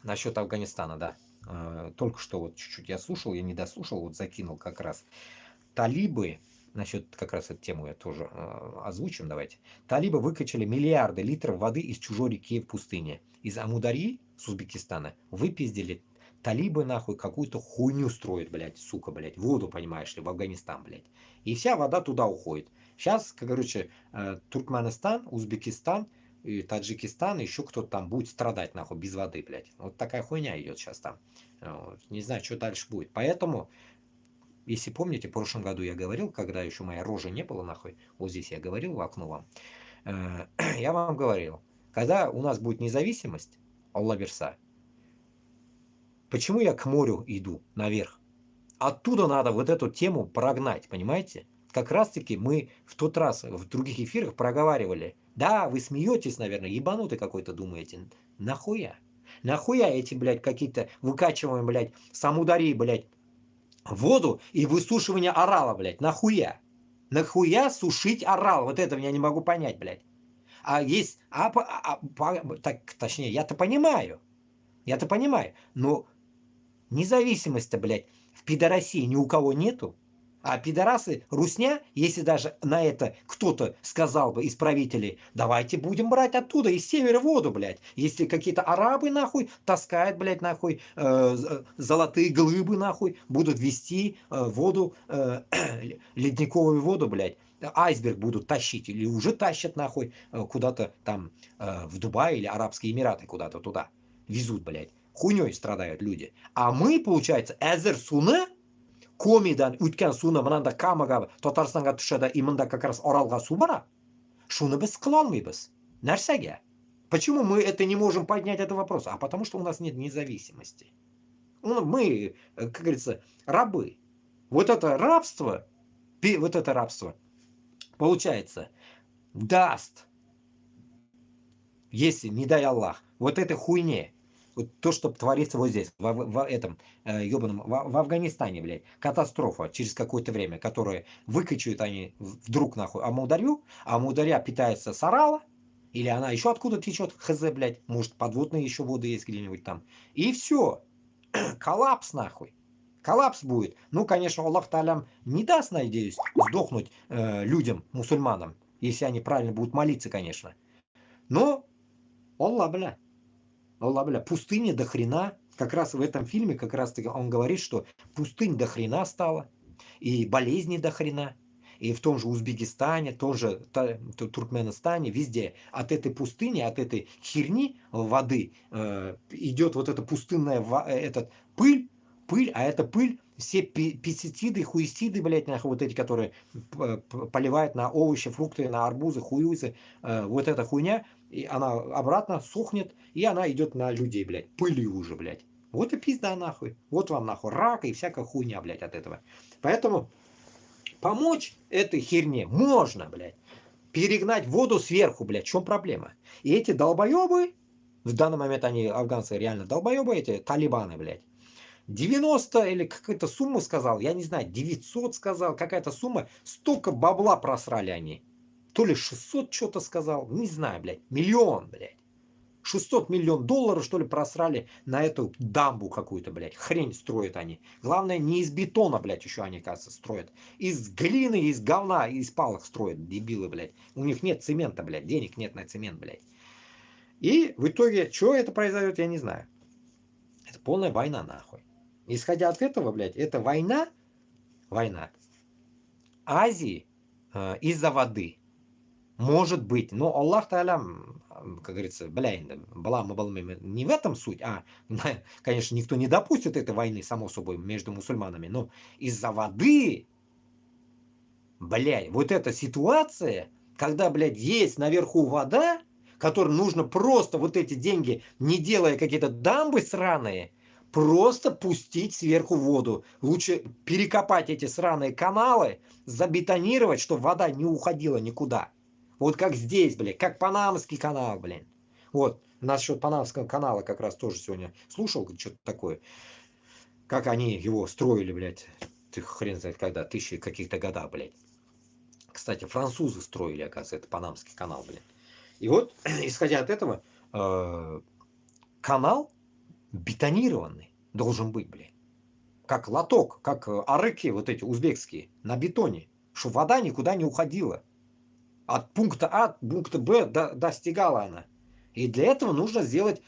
Speaker 1: Насчет Афганистана, да. Только что вот чуть-чуть я слушал, я не дослушал, вот закинул как раз. Талибы, насчет как раз эту тему я тоже озвучим, давайте. Талибы выкачали миллиарды литров воды из чужой реки в пустыне. Из Амударьи с Узбекистана выпиздили. Талибы нахуй какую-то хуйню строят, блядь, сука, блядь, воду, понимаешь ли, в Афганистан, блядь. И вся вода туда уходит. Сейчас, короче, Туркменистан, Узбекистан, и Таджикистан, еще кто-то там будет страдать, нахуй, без воды, блядь. Вот такая хуйня идет сейчас там. Вот. Не знаю, что дальше будет. Поэтому, если помните, в прошлом году я говорил, когда еще моя рожа не было, нахуй, вот здесь я говорил в окно вам, я вам говорил, когда у нас будет независимость, Алла верса, почему я к морю иду наверх? Оттуда надо вот эту тему прогнать, понимаете? Как раз таки мы в тот раз в других эфирах проговаривали. Да, вы смеетесь, наверное, ебанутый какой-то думаете. Нахуя? Нахуя эти, блядь, какие-то выкачиваем, блядь, самудари, блядь, воду и высушивание орала, блядь. Нахуя? Нахуя сушить орал? Вот этого я не могу понять, блядь. А есть... так, точнее, я-то понимаю. Я-то понимаю. Но независимость-то, блядь, в пидорасии ни у кого нету. А пидорасы, русня, если даже на это кто-то сказал бы из правителей, давайте будем брать оттуда, из севера воду, блядь. Если какие-то арабы, нахуй, таскают, блядь, нахуй, золотые глыбы, нахуй, будут вести воду, ледниковую воду, блядь, айсберг будут тащить, или уже тащат, нахуй, куда-то там в Дубай или Арабские Эмираты, куда-то туда везут, блядь. Хуйней страдают люди. А мы, получается, әзір суны комидан өткен суны мынанда камаға Татарстанға түшеді и мында как раз Оралға су бара. Шуны біз қыла алмайбыз. Нәрсәгә? Почему мы это не можем поднять этот вопрос? А потому что у нас нет независимости. Мы, как говорится, рабы. Вот это рабство, получается, даст, если, не дай Аллах, вот этой хуйне, вот то, что творится вот здесь, в этом ебаном, в Афганистане, блядь, катастрофа через какое-то время, которая выкачивают они вдруг нахуй Амударью, а Амударья питается с Орала, или она еще откуда течет, хз, блядь, может подводные еще воды есть где-нибудь там, и все, коллапс нахуй. Коллапс будет. Ну, конечно, Аллах Та'алям не даст, надеюсь, сдохнуть людям, мусульманам, если они правильно будут молиться, конечно. Но Аллах, бля. Аллах, бля. Пустыни до хрена. Как раз в этом фильме как раз таки он говорит, что пустынь до хрена стала. И болезни до хрена. И в том же Узбекистане, тоже Туркменистане, везде от этой пустыни, от этой херни воды идет вот эта пустынная этот пыль, а эта пыль, все пестициды, хуициды, блядь, нахуй, вот эти, которые поливают на овощи, фрукты, на арбузы, хуюзы, вот эта хуйня, и она обратно сухнет, и она идет на людей, блядь, пылью уже, блядь. Вот и пизда нахуй. Вот вам нахуй рак и всякая хуйня, блядь, от этого. Поэтому помочь этой херне можно, блядь. Перегнать воду сверху, блядь. В чем проблема? И эти долбоебы, в данный момент они, афганцы, реально долбоебы, эти талибаны, блядь. 90 или какая-то сумма сказал, я не знаю, 900 сказал, какая-то сумма, столько бабла просрали они. То ли 600 что-то сказал, не знаю, блядь, миллион, блядь. 600 миллионов долларов, что ли, просрали на эту дамбу какую-то, блядь. Хрень строят они. Главное, не из бетона, блядь, еще они, кажется, строят. Из глины, из говна, из палок строят, дебилы, блядь. У них нет цемента, блядь, денег нет на цемент, блядь. И в итоге, что это произойдет, я не знаю. Это полная война, нахуй. Исходя от этого, блядь, это война Азии из-за воды. Может быть, но Аллах Та'алям, как говорится, бля, не в этом суть, конечно, никто не допустит этой войны, само собой, между мусульманами, но из-за воды, блядь, вот эта ситуация, когда, блядь, есть наверху вода, которой нужно просто вот эти деньги, не делая какие-то дамбы сраные, просто пустить сверху воду. Лучше перекопать эти сраные каналы, забетонировать, чтобы вода не уходила никуда. Вот как здесь, блядь, как Панамский канал, блин. Вот, насчет Панамского канала как раз тоже сегодня слушал что-то такое. Как они его строили, блядь, ты хрен знает когда, тысячи каких-то годах, блядь. Кстати, французы строили, оказывается, это Панамский канал, блядь. И вот, исходя от этого, канал бетонированный должен быть, блядь. Как лоток, как арыки вот эти узбекские на бетоне, чтобы вода никуда не уходила. От пункта А к пункту Б достигала она. И для этого нужно сделать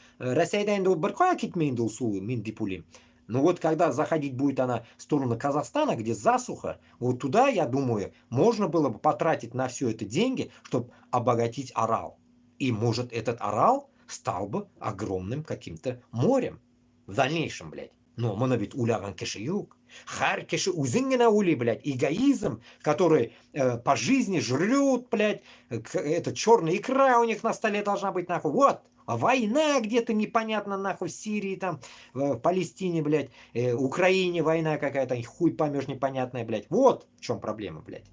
Speaker 1: ну вот когда заходить будет она в сторону Казахстана, где засуха, вот туда, я думаю, можно было бы потратить на все это деньги, чтобы обогатить Орал. И может этот Орал стал бы огромным каким-то морем в дальнейшем, блядь. Но мы ведь уляган кишиюк. Хар киши узингена ули, блядь, эгоизм, который по жизни жрют, блядь, это черная икра у них на столе должна быть, нахуй. Вот, война где-то непонятно, нахуй, в Сирии, там, в Палестине, блядь, Украине война какая-то, хуй поймешь непонятная, блядь. Вот в чем проблема, блядь.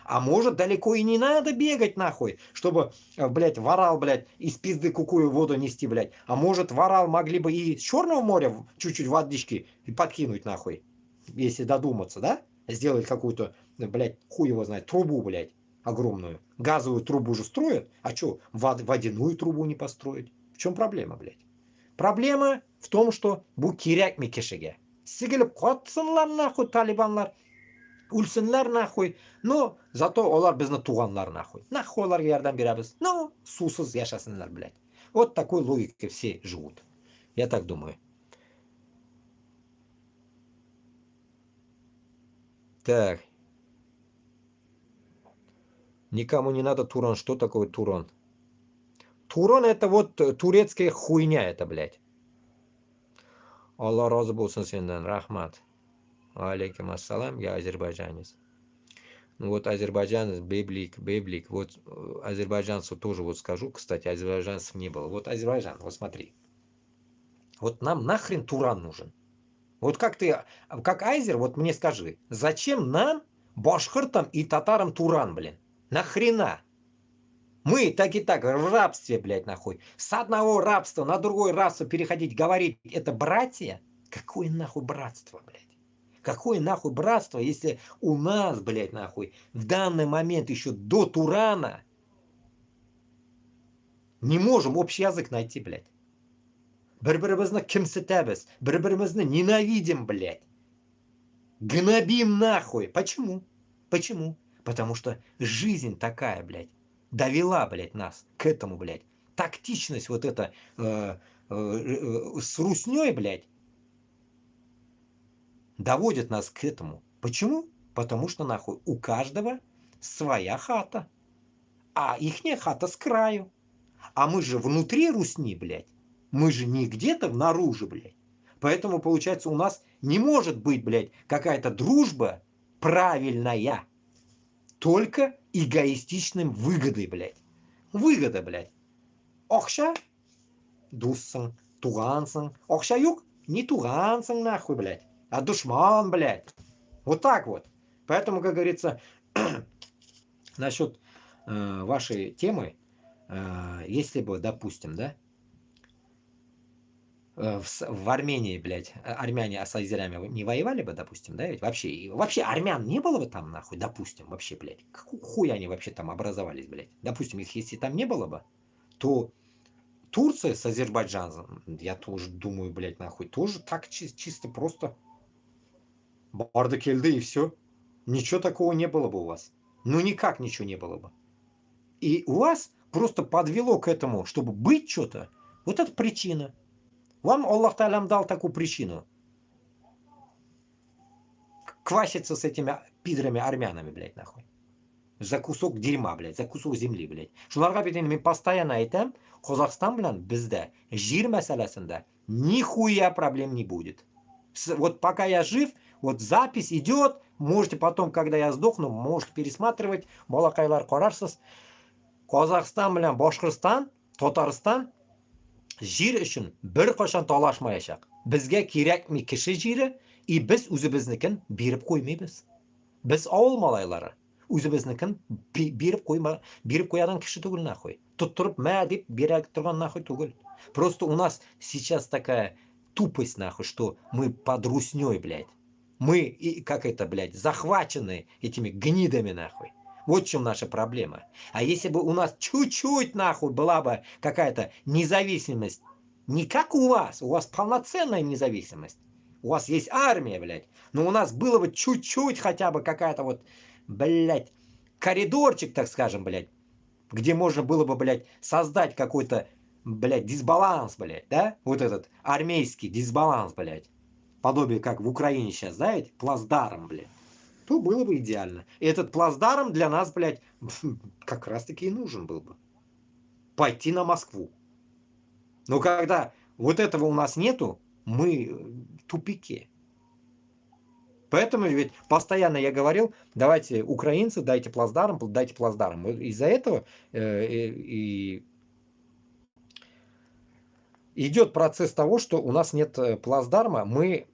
Speaker 1: А может, далеко и не надо бегать, нахуй, чтобы, блядь, в Орал, блядь, из пизды кукую воду нести, блядь. А может, в Орал могли бы и с Черного моря чуть-чуть водички подкинуть, нахуй, если додуматься, да? Сделать какую-то, блядь, хуй его знает, трубу, блядь, огромную. Газовую трубу уже строят, а что, водяную трубу не построить? В чем проблема, блядь? Проблема в том, что bu kerak mi kishiga? Sigilib qotsinlar nahуй talibanlar. O'lsinlar nahуй. Но зато ular bizni tug'anlar nahуй. Nahуй ularga yordam beramiz. Но suvsiz yashasinlar, блядь. Вот такой логикой все живут. Я так думаю. Так. Никому не надо Туран. Что такое Туран? Туран это вот турецкая хуйня это, блядь. Alloh rozi bo'lsin sendan, rahmat. Алейкум ассалам, я азербайджанец. Ну вот азербайджанец, беблик. Вот азербайджанцу тоже вот скажу, кстати, азербайджанцев не было. Вот Азербайджан, вот смотри. Вот нам нахрен Туран нужен. Вот как ты, как айзер, вот мне скажи, зачем нам, башкиртам и татарам Туран, блин? Нахрена? Мы так и так в рабстве, блядь, нахуй. С одного рабства на другое рабство переходить, говорить, это братья? Какое нахуй братство, блядь? Какое нахуй братство, если у нас, блядь, нахуй, в данный момент еще до Турана не можем общий язык найти, блядь. Bir-birimizni kimsitamiz, bir-birimizni ненавидим, блядь. Гнобим нахуй. Почему? Почему? Потому что жизнь такая, блядь, довела, блядь, нас к этому, блядь. тактичность вот эта с русней, блядь, доводит нас к этому. Почему? Потому что, нахуй, у каждого своя хата. А ихняя хата с краю. А мы же внутри Русни, блядь. Мы же не где-то наружу, блядь. Поэтому, получается, у нас не может быть, блядь, какая-то дружба правильная. Только эгоистичным выгодой, блядь. Выгода, блядь. Окша, дуссың, туғансың. Окша юк, не туғансың, нахуй, блядь. А душман, блядь. Вот так вот. Поэтому, как говорится, насчет вашей темы, если бы, допустим, да, в Армении, блядь, армяне с азерами не воевали бы, допустим, да, ведь вообще армян не было бы там, нахуй, допустим, вообще, блядь, какого хуя они вообще там образовались, блядь, допустим, их если там не было бы, то Турция с Азербайджаном, я тоже думаю, блядь, нахуй, тоже так чисто просто барды кельды и все, ничего такого не было бы у вас, ну никак ничего не было бы, и у вас просто подвело к этому, чтобы быть что-то, вот это причина. Вам Аллах Та'алям дал такую причину. Кваситься с этими пидрами армянами, блядь, нахуй. За кусок дерьма, блядь, за кусок земли, блядь. Шуларға бетен мен постоянно айтам, Қазақстан белән бездә жир мәсьәләсендә нихуя проблем не будет. Вот пока я жив, вот запись идет, можете потом, когда я сдохну, можете пересматривать, балакайлар карарсыз. Қазақстан белән Башкортстан, Татарстан жир өчен бер кашан талашмаячак. Безгә кирәкми кеше җире, и без үзебезнекен биреп куймыйбыз. Без авыл малайлары. Үзебезнекен биреп куядан кеше түгел, нахуй. Тоттырып мә дип бирә торган нахуй түгел. Просто у нас сейчас такая тупость, нахуй, что мы под русней, блядь. Мы, как это, блядь, захвачены этими гнидами, нахуй. Вот в чем наша проблема. А если бы у нас чуть-чуть, нахуй, была бы какая-то независимость, не как у вас полноценная независимость. У вас есть армия, блядь. Но у нас было бы чуть-чуть хотя бы какая-то вот, блядь, коридорчик, так скажем, блядь, где можно было бы, блядь, создать какой-то, блядь, дисбаланс, блядь, да? Вот этот армейский дисбаланс, блядь. Подобие как в Украине сейчас, да, ведь? Плацдарм, блядь. То было бы идеально. И этот плацдарм для нас, блядь, как раз-таки и нужен был бы. Пойти на Москву. Но когда вот этого у нас нету, мы в тупике. Поэтому ведь постоянно я говорил, давайте, украинцы, дайте плацдарм, дайте плацдарм. Из-за этого и идет процесс того, что у нас нет плацдарма, мы,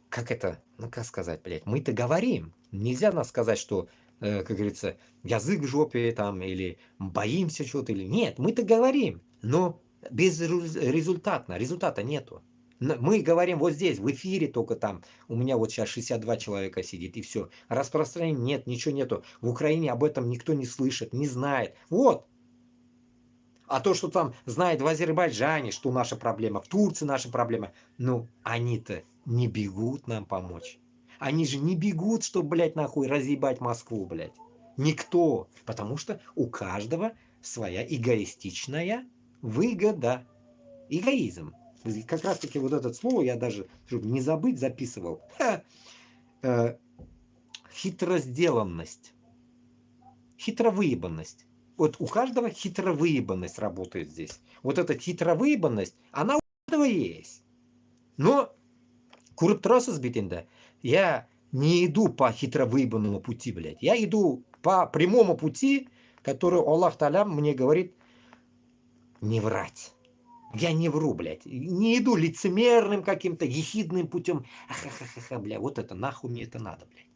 Speaker 1: как это, ну как сказать, блядь, мы-то говорим. Нельзя нас сказать, что, как говорится, язык в жопе там, или боимся чего-то, или нет, мы-то говорим, но безрезультатно, результата нету. Мы говорим вот здесь, в эфире только там, у меня вот сейчас 62 человека сидит, и все. Распространения нет, ничего нету. В Украине об этом никто не слышит, не знает. Вот. А то, что там знает в Азербайджане, что наша проблема, в Турции наша проблема, ну, они-то не бегут нам помочь. Они же не бегут, чтобы, блядь, нахуй разъебать Москву, блядь. Никто. Потому что у каждого своя эгоистичная выгода. Эгоизм. Как раз таки вот это слово я даже, чтобы не забыть, записывал. Хитросделанность. Хитровыебанность. Вот у каждого хитровыебанность работает здесь. Вот эта хитровыебанность, она у каждого есть. Но көріп тұрасыз бетінде, я не иду по хитровыебанному пути, блядь. Я иду по прямому пути, который Аллах Та'алям мне говорит не врать. Я не вру, блядь. Не иду лицемерным каким-то ехидным путем. Ахахаха, бля, вот это нахуй мне это надо, блядь.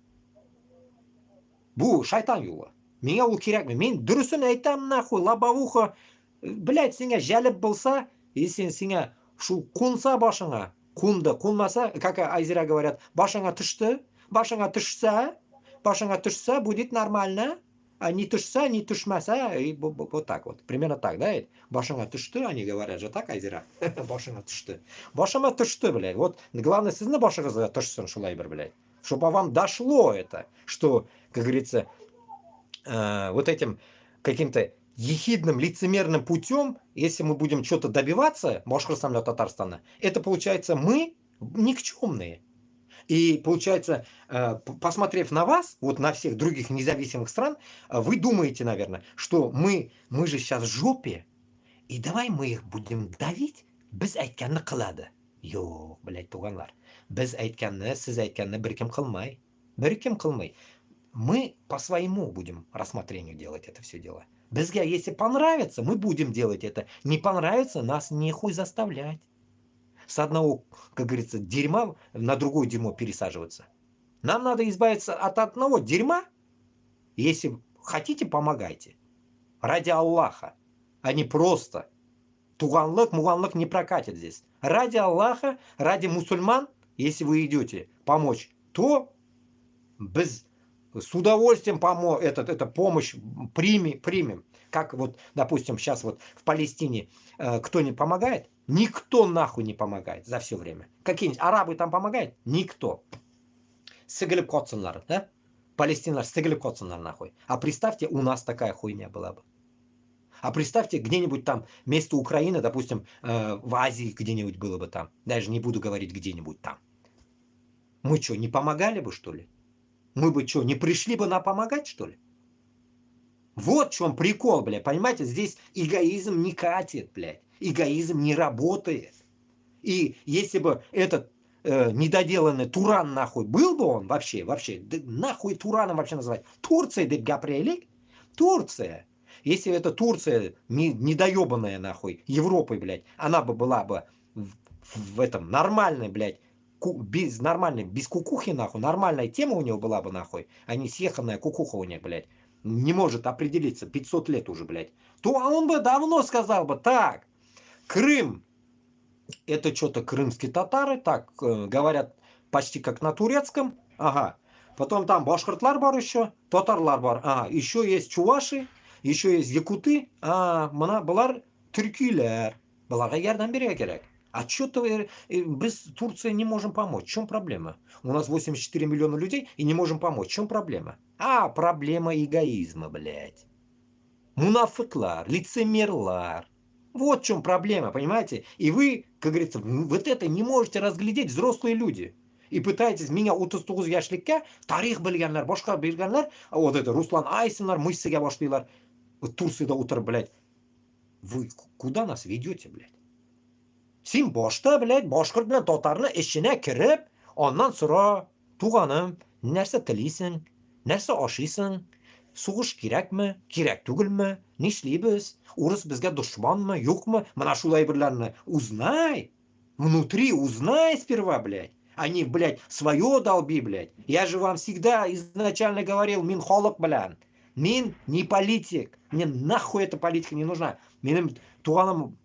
Speaker 1: Бу шайтан юлы. Менге ол керекми? Мен дұрысын айтам, нахуй, лобовуха, блядь, сеңе жәліп болса, и сеңе шу қонса башыңа, қонды, қонмаса, как Айзера говорят, башыңа түшсе, будет нормально, а не түшсе, не түшмаса, и вот так вот. Примерно так, да? Башыңа түшті, они говорят же так, Айзера? Башыңа түшті. Башыма түшті, блядь. Вот главное, сіздің башыңызға түшсін, шулай бір, блядь. Чтобы вам дошло это, что, как говорится, вот этим каким-то ехидным, лицемерным путем, если мы будем что-то добиваться, Башкортостана, Татарстана, это получается мы никчемные. И получается, посмотрев на вас, вот на всех других независимых стран, вы думаете, наверное, что мы же сейчас в жопе, и давай мы их будем давить, biz aytganni qiladi. Yo'q, блядь, туганлар. Biz aytganni, siz aytganni bir kim qilmay. Bir kim qilmay. Мы по своему будем рассмотрению делать это все дело. Безга, если понравится, мы будем делать это. Не понравится, нас нехуй заставлять. С одного, как говорится, дерьма на другое дерьмо пересаживаться. Нам надо избавиться от одного дерьма. Если хотите, помогайте. Ради Аллаха. А не просто. Туганлык, муганлык не прокатит здесь. Ради Аллаха, ради мусульман, если вы идете помочь, то без, с удовольствием эта помощь примем. Как вот, допустим, сейчас вот в Палестине кто не помогает? Никто нахуй не помогает за все время. Какие-нибудь арабы там помогают? Никто. Сыгылып котсынлар, да? Палестинлар сыгылып котсынлар нахуй. А представьте, у нас такая хуйня была бы. А представьте, где-нибудь там, вместо Украины, допустим, в Азии где-нибудь было бы там. Даже не буду говорить где-нибудь там. Мы что, не помогали бы, что ли? Мы бы что, не пришли бы нам помогать, что ли? Вот в чем прикол, блядь. Понимаете, здесь эгоизм не катит, блядь. Эгоизм не работает. И если бы этот недоделанный Туран, нахуй, был бы он вообще, да нахуй Тураном вообще называть? Турция, да гапрелик? Турция. Если это Турция, недоебанная, нахуй, Европой, блядь, она бы была бы в этом нормальной, блядь, без кукухи, нахуй, нормальная тема у него была бы, нахуй, а не съеханная кукуха у них, блядь, не может определиться, 500 лет уже, блядь, то он бы давно сказал бы, так, Крым, это что-то крымские татары, так говорят почти как на турецком, ага, потом там башкортлар бар еще, татарлар бар, ага, еще есть чуваши, еще есть якуты, мына бұлар түркилер, бұларға ярдәм беруге керек. А что-то без Турции не можем помочь. В чем проблема? У нас 84 миллиона людей и не можем помочь. В чем проблема? Проблема эгоизма, блядь. Мунафыклар, лицемерлар. Вот в чем проблема, понимаете? И вы, как говорится, вот это не можете разглядеть, взрослые люди. И пытаетесь меня 39 яшьлікке тарих білгенлер, башка білгенлер, вот это Руслан Айсенлар, мыссеге башлыйлар. Вот Турцияда отырып, блядь. Вы куда нас ведете, блядь? Сен башта, блядь, башкорт белән татарны эченә кереп, аннан сора, туганым, нәрсә телисең, нәрсә ашыйсың, сугыш кирәкме, кирәк түгелме, нишлибез, урыс безгә дошманмы, юкмы, менә шулай берләрне узнай, внутри узнай сперва, блядь. А не, блядь, свое долби, блядь. Я же вам всегда изначально говорил, мин халык белән. Мин не политик. Мне нахуй эта политика не нужна. Менің туганым,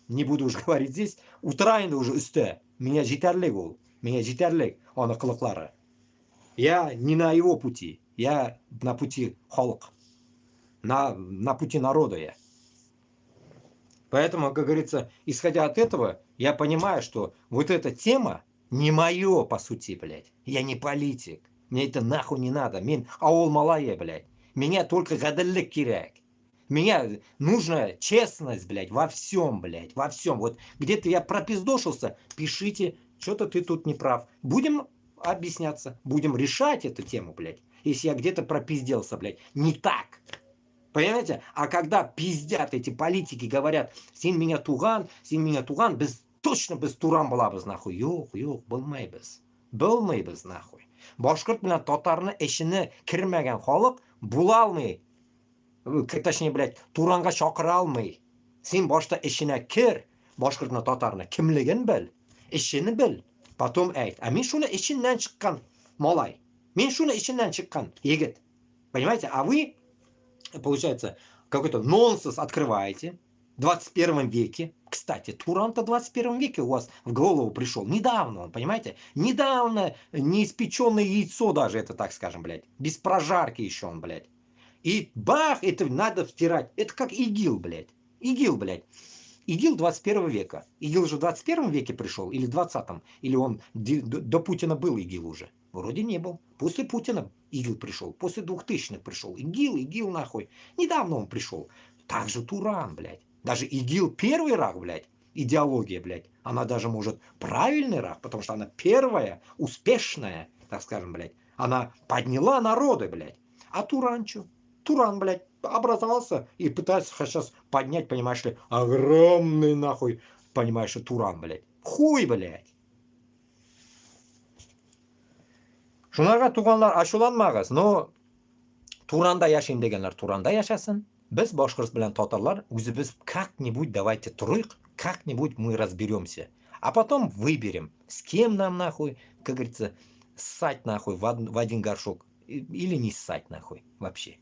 Speaker 1: не буду уже говорить здесь, утырайында уже үсті. Меня жетерлік ол. Меня жетерлік оны қылықлары. Я не на его пути. Я на пути халык. На пути народа я. Поэтому, как говорится, исходя от этого, я понимаю, что вот эта тема не мое, по сути, блядь. Я не политик. Мне это нахуй не надо. Мен ауыл малая, блядь. Меня только гадаллик киряк. Меня нужна честность, блядь, во всем, блядь, во всем. Вот где-то я пропиздошился, пишите, что-то ты тут не прав. Будем объясняться, будем решать эту тему, блядь. Если я где-то пропизделся, блядь, не так. Понимаете? А когда пиздят эти политики, говорят, син меня туган, без, точно без туран была бы, нахуй. Yok, bilmaymiz. Bilmaymiz, нахуй. Башкорт белән татарны эшене кирмәгән халык була алмый. Точнее, блядь, туранга чакыра алмый. Син башта эшенә кир, башкорт белән татарны кимлеген бел, эшене бел. Потом әйт. А мин шуны эшеннән чыккан малай. Мин шуны эшеннән чыккан егет. Понимаете? А вы, получается, какой-то нонсенс открываете в 21 веке. Кстати, Туран-то в 21 веке у вас в голову пришел. Недавно он, понимаете? Недавно неиспеченное яйцо даже, это так скажем, блядь. Без прожарки еще он, блядь. И бах, это надо втирать. Это как ИГИЛ, блядь. ИГИЛ, блядь. ИГИЛ 21 века. ИГИЛ же в 21 веке пришел, или в 20-м. Или он до Путина был ИГИЛ уже. Вроде не был. После Путина ИГИЛ пришел. После 2000-х пришел. ИГИЛ нахуй. Недавно он пришел. Также Туран, блядь. Даже ИГИЛ первый рак, блядь. Идеология, блядь. Она даже может правильный рак, потому что она первая, успешная, так скажем, блядь. Она подняла народы, блядь. А Туран что? Туран, блядь, образовался и пытается сейчас поднять, понимаешь ли, огромный нахуй, понимаешь ли, Туран, блядь. Хуй, блядь. Шунарга туганлар ашуланмагыз, но Туранда яшайм дегенлар Туранда яшасын. Biz башкорт bilan татарлар o'zimiz как-нибудь давайте турык, как-нибудь мы разберемся. А потом выберем, с кем нам нахуй, как говорится, ссать нахуй в один горшок или не ссать нахуй вообще.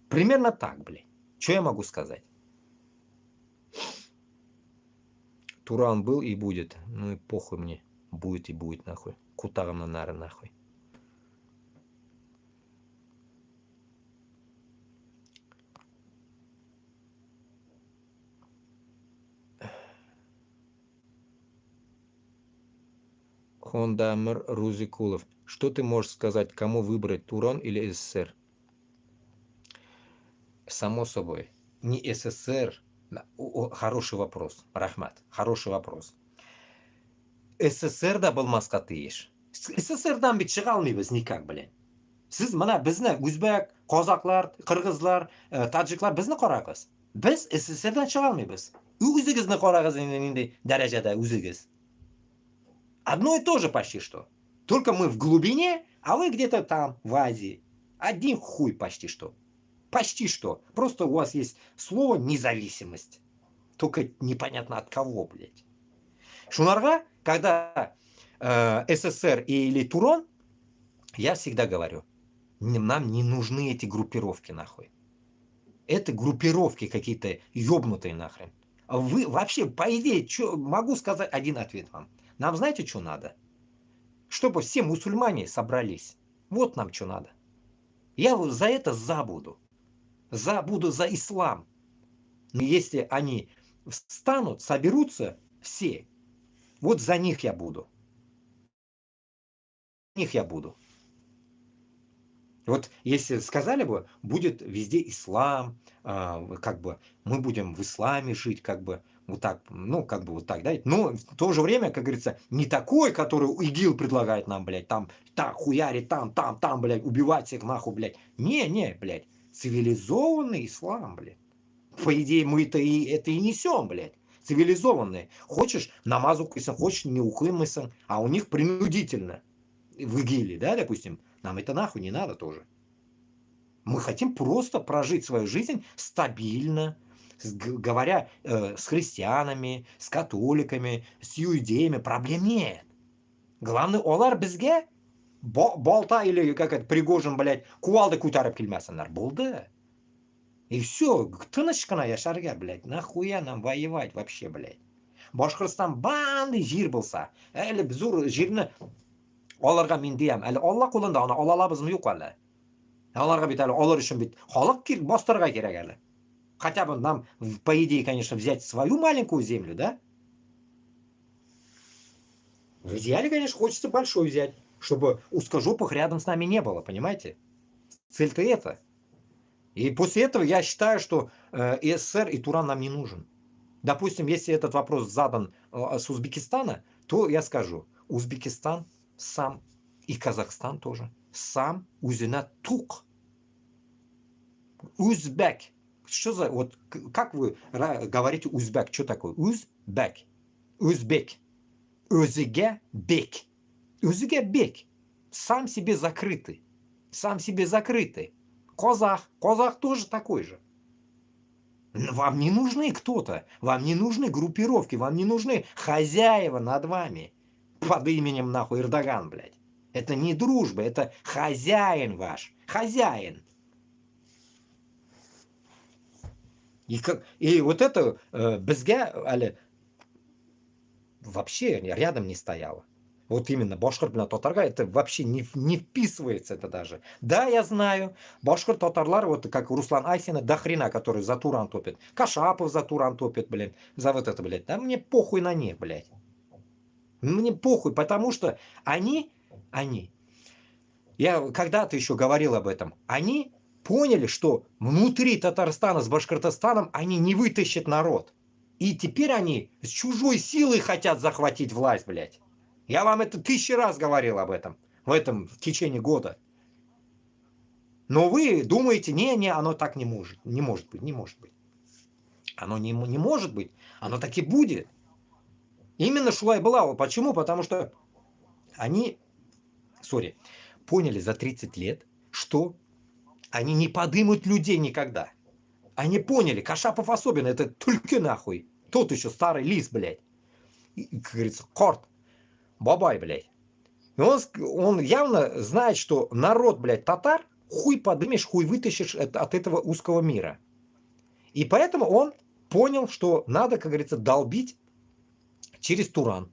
Speaker 1: Примерно так, блядь. Что я могу сказать? Туран был и будет. Ну и похуй мне. Будет и будет нахуй. Кутагам на нары нахуй. Хондамыр Рузикулов. Что ты можешь сказать, кому выбрать, Туран или СССР? Само собой, не СССР. Хороший вопрос, Рахмат, хороший вопрос. СССРда болмасқа тиеш. СССРдан бит чыга алмыйбыз никак, блин. Сиз мына бизни өзбек, казаклар, кыргызлар, таджиклар бизни карагыз. Biz СССРдан чыга алмыйбыз. Өзүгүздү карагыз энди даражада өзүгүз. Одно и то же почти что. Только мы в глубине, а вы где-то там, в Азии. Один хуй почти что. Почти что. Просто у вас есть слово независимость. Только непонятно от кого, блядь. Шунарга, когда СССР или Туран, я всегда говорю, нам не нужны эти группировки нахуй. Это группировки какие-то ёбнутые нахрен. Вы вообще, по идее, могу сказать один ответ вам. Нам знаете, что надо? Чтобы все мусульмане собрались. Вот нам что надо. Я за это забуду. Буду за ислам. Но если они встанут, соберутся все, вот за них я буду. Них я буду. Вот если сказали бы, будет везде ислам, как бы мы будем в исламе жить, как бы вот так, ну как бы вот так, да. Но в то же время, как говорится, не такой, который ИГИЛ предлагает нам, блядь, там, так, хуярить, там, блядь, убивать всех нахуй, блядь. Не, блядь, цивилизованный ислам, блядь. По идее, мы это и несем, блядь. Цивилизованные. Хочешь намаз укыйсың, хочешь не укымайсың, а у них принудительно. В ИГИЛе, да, допустим, нам это нахуй не надо тоже. Мы хотим просто прожить свою жизнь стабильно, говоря с христианами, с католиками, с иудеями, проблем нет. Главное, олар бізге болта или как это, Пригожин, блядь, кувалды көтәріп келмесінлер. Болды. И все, тыныч қана яшарга, блядь, нахуя нам воевать вообще, блядь. Башқұртстан бандай жер болса, әлі біз жерні оларға мен деймін, әлі Алла қолында, аны ала алабызмы жоқ әлі. Оларға бит әлі олар үшін бит халық бастырға керек әлі. Хотя бы нам, по идее, конечно, взять свою маленькую землю, да? В идеале, конечно, хочется большой взять, чтобы узкожопых рядом с нами не было, понимаете? Цель-то это. И после этого я считаю, что и СССР, и Туран нам не нужен. Допустим, если этот вопрос задан с Узбекистана, то я скажу, Узбекистан сам, и Казахстан тоже, сам үзіне тук. Узбек. Что за, вот как вы говорите узбек, что такое? Узбек. Узбек. Өзіге бек. Өзіге бек. Сам себе закрытый. Сам себе закрытый. Казах. Казах тоже такой же. Вам не нужны кто-то. Вам не нужны группировки. Вам не нужны хозяева над вами. Под именем нахуй Эрдоган, блядь. Это не дружба, это хозяин ваш. Хозяин. И вот это бізге вообще рядом не стояло. Вот именно башқұрт пен татарға это вообще не вписывается это даже. Да, я знаю, башқұрт татарлар, вот как Руслан Айсина, до хрена, который за Туран топит. Кашапов за Туран топит, блин, за вот это, блядь. Да мне похуй на них, блядь. Мне похуй, потому что они Я когда-то еще говорил об этом. Они поняли, что внутри Татарстана с Башкортостаном они не вытащат народ. И теперь они с чужой силой хотят захватить власть, блядь. Я вам это 1000 раз говорил об этом. В течение года. Но вы думаете, не, оно так не может. Не может быть, не может быть. Оно не может быть. Оно так и будет. Именно Шулай Булава. Почему? Потому что они, поняли за 30 лет, что они не подымут людей никогда. Они поняли, Кашапов особенно, это только нахуй. Тот еще старый лис, блядь. И, как говорится, корт. Бабай, блядь. И он явно знает, что народ, блядь, татар, хуй подымешь, хуй вытащишь от этого узкого мира. И поэтому он понял, что надо, как говорится, долбить через Туран.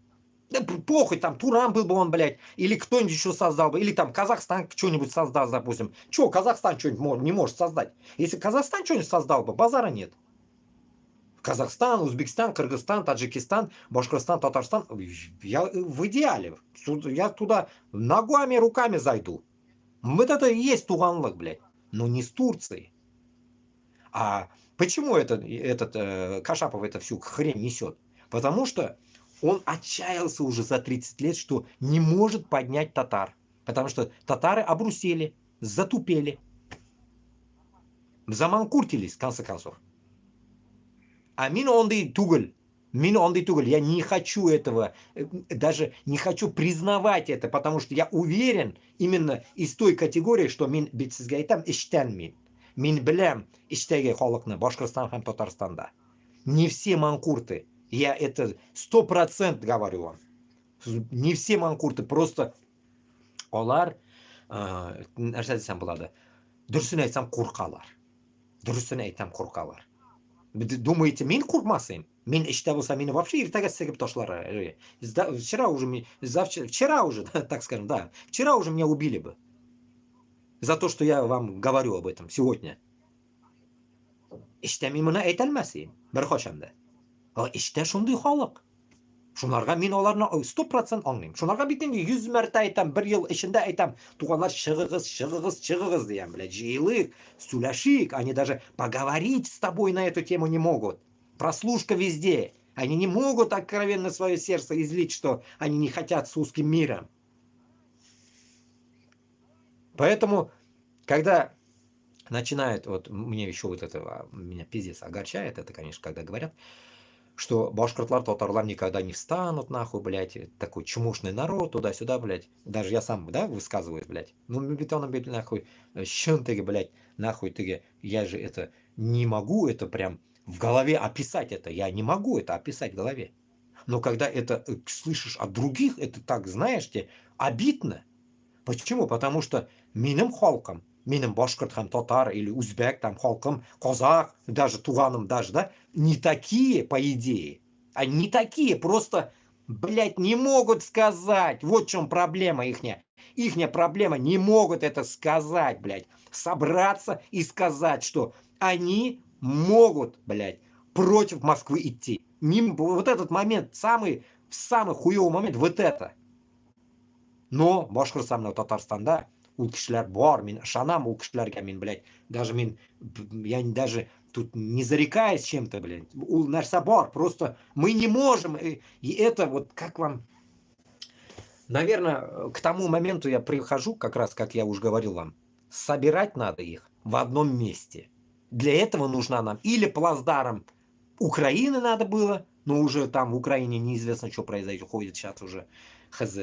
Speaker 1: Да похуй, там Туран был бы он, блядь, или кто-нибудь еще создал бы, или там Казахстан что-нибудь создаст, допустим. Че, Казахстан что-нибудь не может создать? Если Казахстан что-нибудь создал бы, базара нет. Казахстан, Узбекистан, Кыргызстан, Таджикистан, Башкортостан, Татарстан. Я в идеале. Я туда ногами, руками зайду. Вот это и есть туганлык, блядь. Но не с Турцией. А почему этот Кашапов это всю хрень несет? Потому что он отчаялся уже за 30 лет, что не может поднять татар. Потому что татары обрусели, затупели, заманкуртились, в конце концов. А мин онды тугл. Я не хочу этого, даже не хочу признавать это, потому что я уверен именно из той категории, что мин битсизгайтам иштен мин. Мин билем иштеге халыкны Башкортостан һәм Татарстанда. Не все манкурты. Я это 100% говорю вам. Не все манкурты, просто олар, нәрсе десем болады, дұрысын айтсам қорқалар. Дұрысын айтсам қорқалар. Думаете, мен курмасым? Мен іште болса, мені вообще ертеге сігіп ташлар. Вчера уже, так скажем, да, вчера уже меня убили бы. За то, что я вам говорю об этом сегодня. Іште мен мұны айталмасым, бір қошамда. Іште шундай халық. Шунарға мен оларны 100% аңлайм. Шунарға битенде 100 мәртә айтам, бір ел ішінде айтам, туғанлар шығығыз deyam, блядь, жиылык, сөйләшик, они даже поговорить с тобой на эту тему не могут. Прослушка везде. Они не могут откровенно свое сердце излить, что они не хотят с узким миром. Поэтому, когда начинают, вот мне еще вот это, меня пиздец огорчает, это, конечно, когда говорят, что башкортлар, татарлар никогда не встанут, нахуй, блядь, такой чмошный народ, туда-сюда, блядь. Даже я сам, да, высказываюсь, блядь. Ну, бетоном, блядь, нахуй, щентыги, блядь, нахуй, ты, я же это не могу, это прям в голове описать это. Я не могу это описать в голове. Но когда это слышишь от других, это так, знаешь, тебе обидно. Почему? Потому что миным халкам, миным башкорт, хам татар или узбек, там халкам, казах, даже туганым даже, да, не такие, по идее. Они не такие, просто, блядь, не могут сказать. Вот в чем проблема ихняя. Ихняя проблема, не могут это сказать, блядь. Собраться и сказать, что они могут, блядь, против Москвы идти. Вот этот момент, самый хуёвый момент, вот это. Но Башкортостанда, Татарстанда ул кишләр бар, мин ышанам ул кишләргә, мин, блядь, даже я даже тут не зарекаюсь чем-то, блядь, ул нәрсә бар, просто мы не можем, и это вот как вам, наверное, к тому моменту я прихожу, как раз, как я уже говорил вам, собирать надо их в одном месте. Для этого нужна нам или плацдарм Украины надо было, но уже там в Украине неизвестно, что происходит сейчас уже, хз.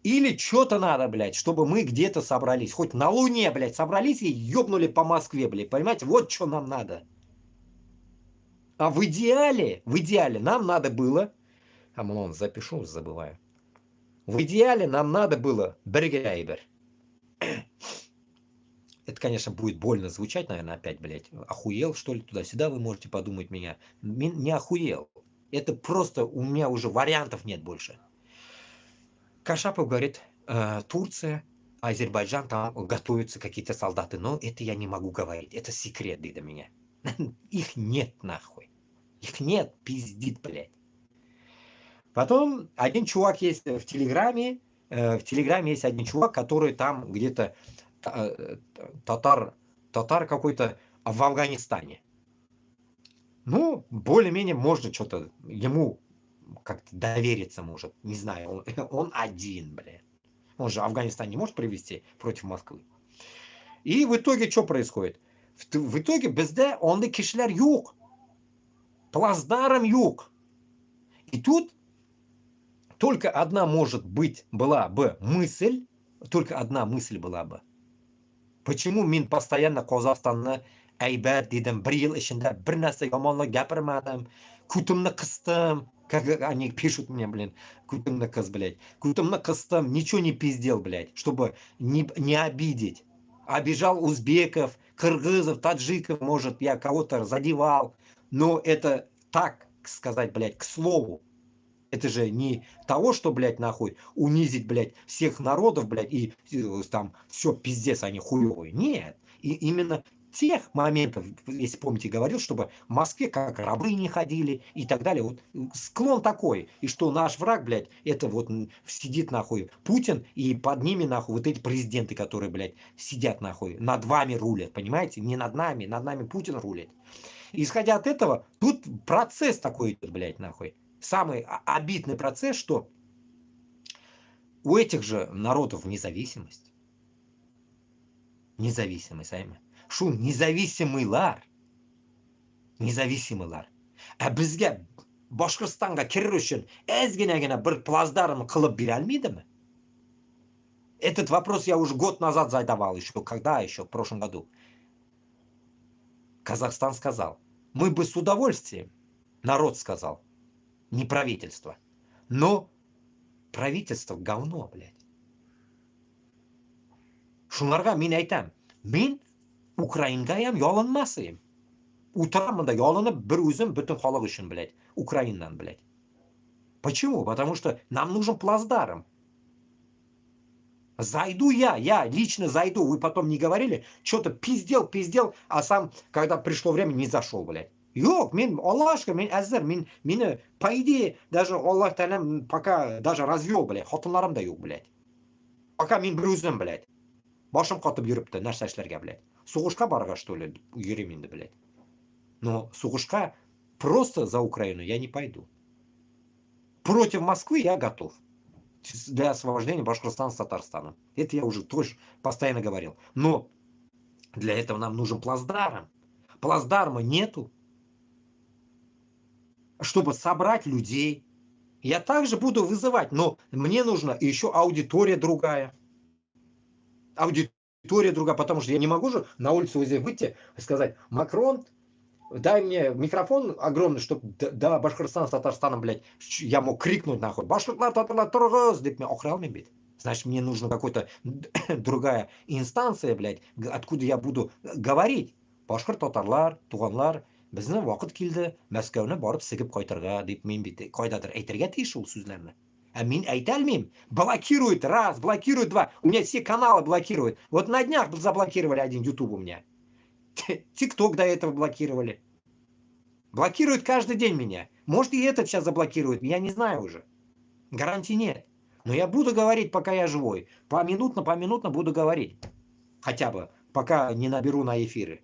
Speaker 1: Или что-то надо, блядь, чтобы мы где-то собрались. Хоть на Луне, блядь, собрались и ёбнули по Москве, блядь. Понимаете? Вот что нам надо. А в идеале нам надо было... запишу, забываю. В идеале нам надо было Бергейбер. Это, конечно, будет больно звучать, наверное, опять, блядь. Охуел, что ли, туда-сюда, вы можете подумать меня. Не охуел. Это просто у меня уже вариантов нет больше. Кашапов говорит, Турция, Азербайджан, там готовятся какие-то солдаты. Но это я не могу говорить. Это секрет для меня. Их нет, нахуй. Их нет, пиздит, блядь. Потом один чувак есть в Телеграме, в Телеграме есть один чувак, который там где-то татар какой-то в Афганистане. Ну, более-менее можно что-то ему как-то довериться может. Не знаю, он один, блядь. Он же Афганистан не может привести против Москвы. И в итоге что происходит? В итоге bizde ондай кишилер yok. Плацдарм yok. И тут только одна может быть, была бы мысль, только одна мысль была бы. Почему мен постоянно Qozog'istonni aybat dedim, bir yil ishida bir narsa yomonlik gapirmadim, kutimni qisdim, как они пишут мне, блин, kutimni qis, блядь, kutimni qisdim, ничего не пиздел, блядь, чтобы не обидеть. Обижал узбеков, кыргызов, таджиков, может, я кого-то задевал, но это так сказать, блядь, к слову. Это же не того, что, блядь, нахуй, унизить, блядь, всех народов, блядь, и там все пиздец, они хуевые. Нет. И именно тех моментов, если помните, говорил, чтобы в Москве как рабы не ходили и так далее. Вот склон такой. И что наш враг, блядь, это вот сидит нахуй Путин, и под ними нахуй вот эти президенты, которые, блядь, сидят нахуй, над вами рулят, понимаете? Не над нами Путин рулит. Исходя от этого, тут процесс такой идет, блядь, нахуй. Самый обидный процесс, что у этих же народов независимость. Независимый, Сайма. Шу независимыйлар. Независимыйлар. А бізге Башқұртстанға кіру үшін ozginagina bir плацдарм qilib berolmaydimi? Этот вопрос я уже год назад задавал еще. Когда еще? В прошлом году. Казахстан сказал. Мы бы с удовольствием. Народ сказал. Не правительство. Но правительство говно, блядь. Shunlarga men aytam, men Ukrainaga ham yolinmas edim. O'tiraman da yolinib bir o'zim butun xalq uchun, блядь, Украинаdan, блядь. Почему? Потому что нам нужен плацдарм. Зайду я лично зайду. Вы потом не говорили, что-то пиздел, а сам, когда пришло время, не зашел, блядь. Yok, men Alloh aşkına, men azizlar, meni по идее даже Alloh taolam пока даже развел, блядь, xotinlarim da yo'q, блядь. Пока men bir o'zim, блядь. Boshim qotib yuribdi narsa ishlarga, блядь. So'g'ishga borg'a, что ли, yuraman endi, блядь. Но so'g'ishga просто за Украину я не пойду. Против Москвы я готов. Для освобождения Башкортостана с Татарстаном. Это я уже тоже постоянно говорил. Но для этого нам нужен плацдарм. Плацдарма нету. Чтобы собрать людей. Я также буду вызывать, но мне нужна еще аудитория другая. Аудитория другая, потому что я не могу же на улицу выйти и сказать: Макрон, дай мне микрофон огромный, чтобы до Башкортостана с Татарстаном, блядь, я мог крикнуть нахуй. Башкортлар, татарлар, тургыз, деп мен оқыра алмаймын, блядь. Значит, мне нужна какая-то другая инстанция, блядь, откуда я буду говорить. Башкорт татарлар, туганлар, bizni vaqt keldi Maskovni borib sigib qaytarga deb men qoidadir aytarga tegish u so'zlarni. А men aytolmayman. Блокирует раз, блокирует два. У меня все каналы блокируют. Вот на днях заблокировали один YouTube у меня. ТикТок до этого блокировали. Блокируют каждый день меня. Может, и этот сейчас заблокирует. Я не знаю уже. Гарантий нет. Но я буду говорить, пока я живой. Поминутно буду говорить. Хотя бы, пока не наберу на эфиры.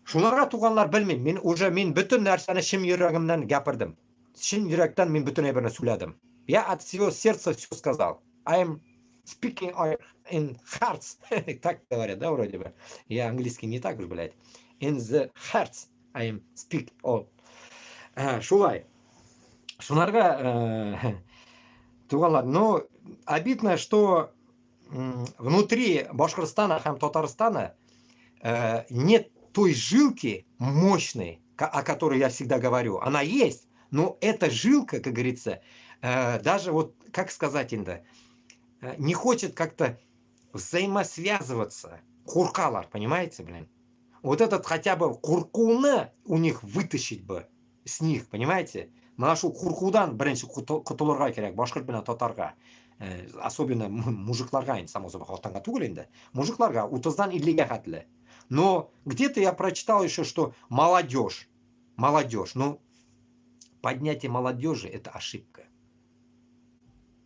Speaker 1: Шуларга туганлар bilmayman. Men butun narsani shim yuragimdan gapirdim. Shin yurakdan men butun narsani so'zladim. Я от всего сердца все сказал. I am speaking in hearts. Так говорят, да, вроде бы. Я английский не так уж, блядь. In the hearts I am speak. Шулай. Шуларга туганлар. Но обидно, что внутри Башкортостана, Татарстана нет той жилки мощной, о которой я всегда говорю. Она есть, но эта жилка, как говорится, даже вот, как сказать, не хочет как-то взаимосвязываться. Куркалар, понимаете, блин? Вот этот хотя бы куркуны у них вытащить бы с них, понимаете? Нашу куркудан бірінші құтылырға керек, башқұрт пен татарға. Особенно мужикларга, само собой, халтанга түгел енді. Мужикларга 30-дан 50-ге хәтлі. Но где-то я прочитал еще, что молодежь, ну, поднятие молодежи – это ошибка.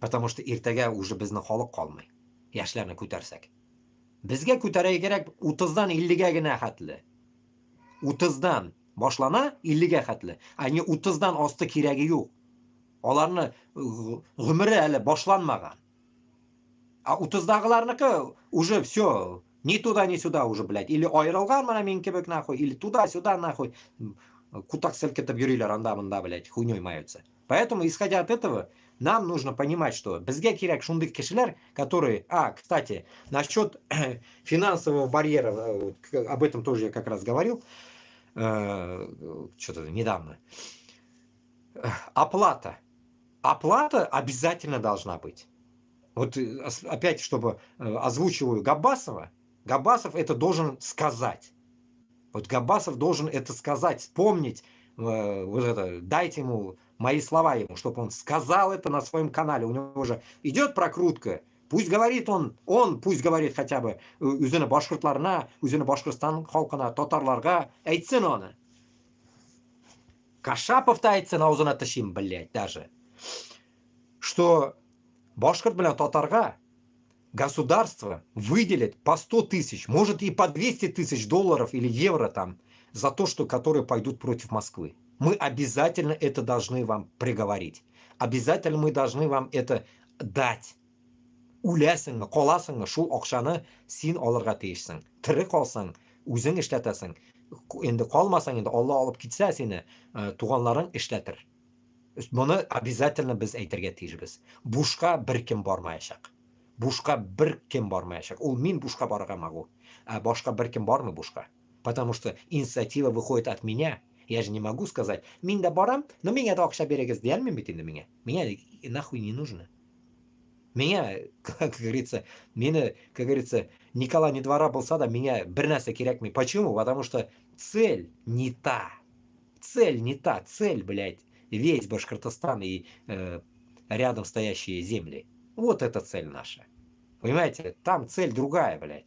Speaker 1: Потому что ertaga уже bizni holi qolmay. Yoshlarni ko'tarsak. Bizga ko'tarish kerak 30dan 50gagina xatli. 30dan boshlana 50ga xatli. Anga 30dan osti keragi yo'q. Ularni umri hali boshlanmagan. А 30dagilarniki уже все. Ни туда, ни сюда уже, блядь. Или ayrilgan mana men kebek нахуй, или туда-сюда нахуй. Кутак селкетеп йөриләр анда-монда, блядь, хуйнёй маются. Поэтому, исходя от этого, нам нужно понимать, что безгә кирәк шундый кешеләр, которые... кстати, насчет финансового барьера, об этом тоже я как раз говорил, что-то недавно. Оплата. Оплата обязательно должна быть. Вот опять, чтобы озвучиваю Габбасова, Габбасов это должен сказать. Вот Габбасов должен это сказать, вспомнить, вот это, дайте ему мои слова ему, чтобы он сказал это на своем канале. У него же идет прокрутка. Пусть говорит он пусть говорит хотя бы үзене башкортларына, үзене Башкортстан халкына, татарларга әйтсен оны. Кашапов та әйтсен, аузына тышим, блядь, даже. Что башкорт белән татарга государство выделит по 100 тысяч, может и по 200 тысяч долларов или евро там, за то, что которые пойдут против Москвы. Мы обязательно это должны вам приговорить. Обязательно мы должны вам это дать. Үләсең, каласың, шул акчаны син алырга тиешсең. Тирик калсаң, үзең эшләтәсең. Инде калмасаң, инде Алла алып китсә сине, туганларың эшләтер. Моны обязательно без әйтергә тиешбез. Бушка беркем бармаячак. Бушка беркем бармаячак. Ул мин бушка барырга магу. А башка беркем бармый бушка. Потому что инициатива выходит от меня. Я же не могу сказать, мин да барам, но меня да акча берегез диялмин бит инде меня. Меня нахуй не нужно. Меня, как говорится, Никола не двора болса да, меня бер нәрсә кирәкми. Почему? Потому что цель не та. Цель не та. Цель, блядь, весь Башкортостан и рядом стоящие земли. Вот это цель наша. Понимаете? Там цель другая, блядь.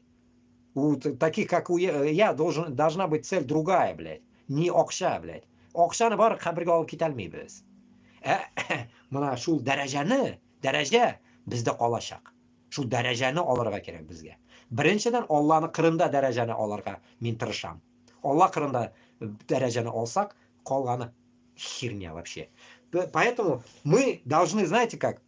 Speaker 1: У таких, как я, должна быть цель другая, блядь. Не акча, блядь. Акчаны бар кабирге алып китә алмыйбыз. Мына шул дәрәҗә бездә калачак. Шул дәрәҗәне алырга кирәк безгә. Беренчедән Алланың кырында дәрәҗәне алырга мин тырышам. Алла кырында дәрәҗәне алсак, калганы херня вообще. Поэтому мы должны, знаете как,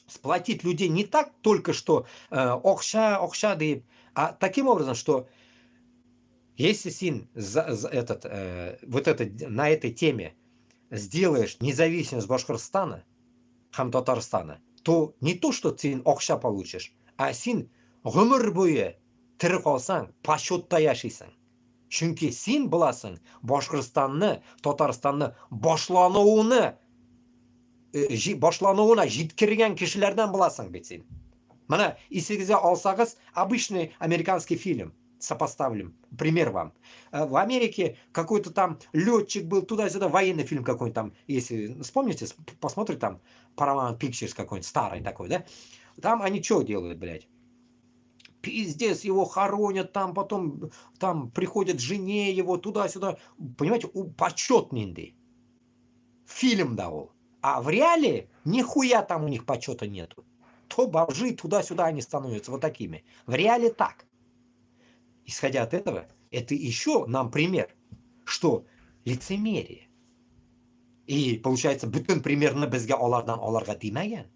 Speaker 1: сплотить людей не так только что акча deyip, а таким образом, что если син на этой теме сделаешь независимость Башкортостана, Татарстана, то не то, что син акча получишь, а син гомер буе тирик калсаң, почетта яшисең. Чөнки син буласың Башкортстанны, Татарстанны башлануына җиткергән кешеләрдән буласың бит син. Мана исегезгә алсагыз, обычный американский фильм. Сопоставим. Пример вам. В Америке какой-то там летчик был, туда-сюда, военный фильм какой-нибудь там, если вспомните, посмотрите там, Paramount Pictures какой-нибудь, старый такой, да? Там они что делают, блядь? Пиздец, его хоронят, там потом там приходят жене его, туда-сюда. Понимаете, почетный фильм дал. А в реале нихуя там у них почета нету. То бомжи, туда-сюда они становятся вот такими. В реале так. Исходя от этого, это еще нам пример, что лицемерие. И получается, бүтін примерно безгә алардан аларга тимәгән.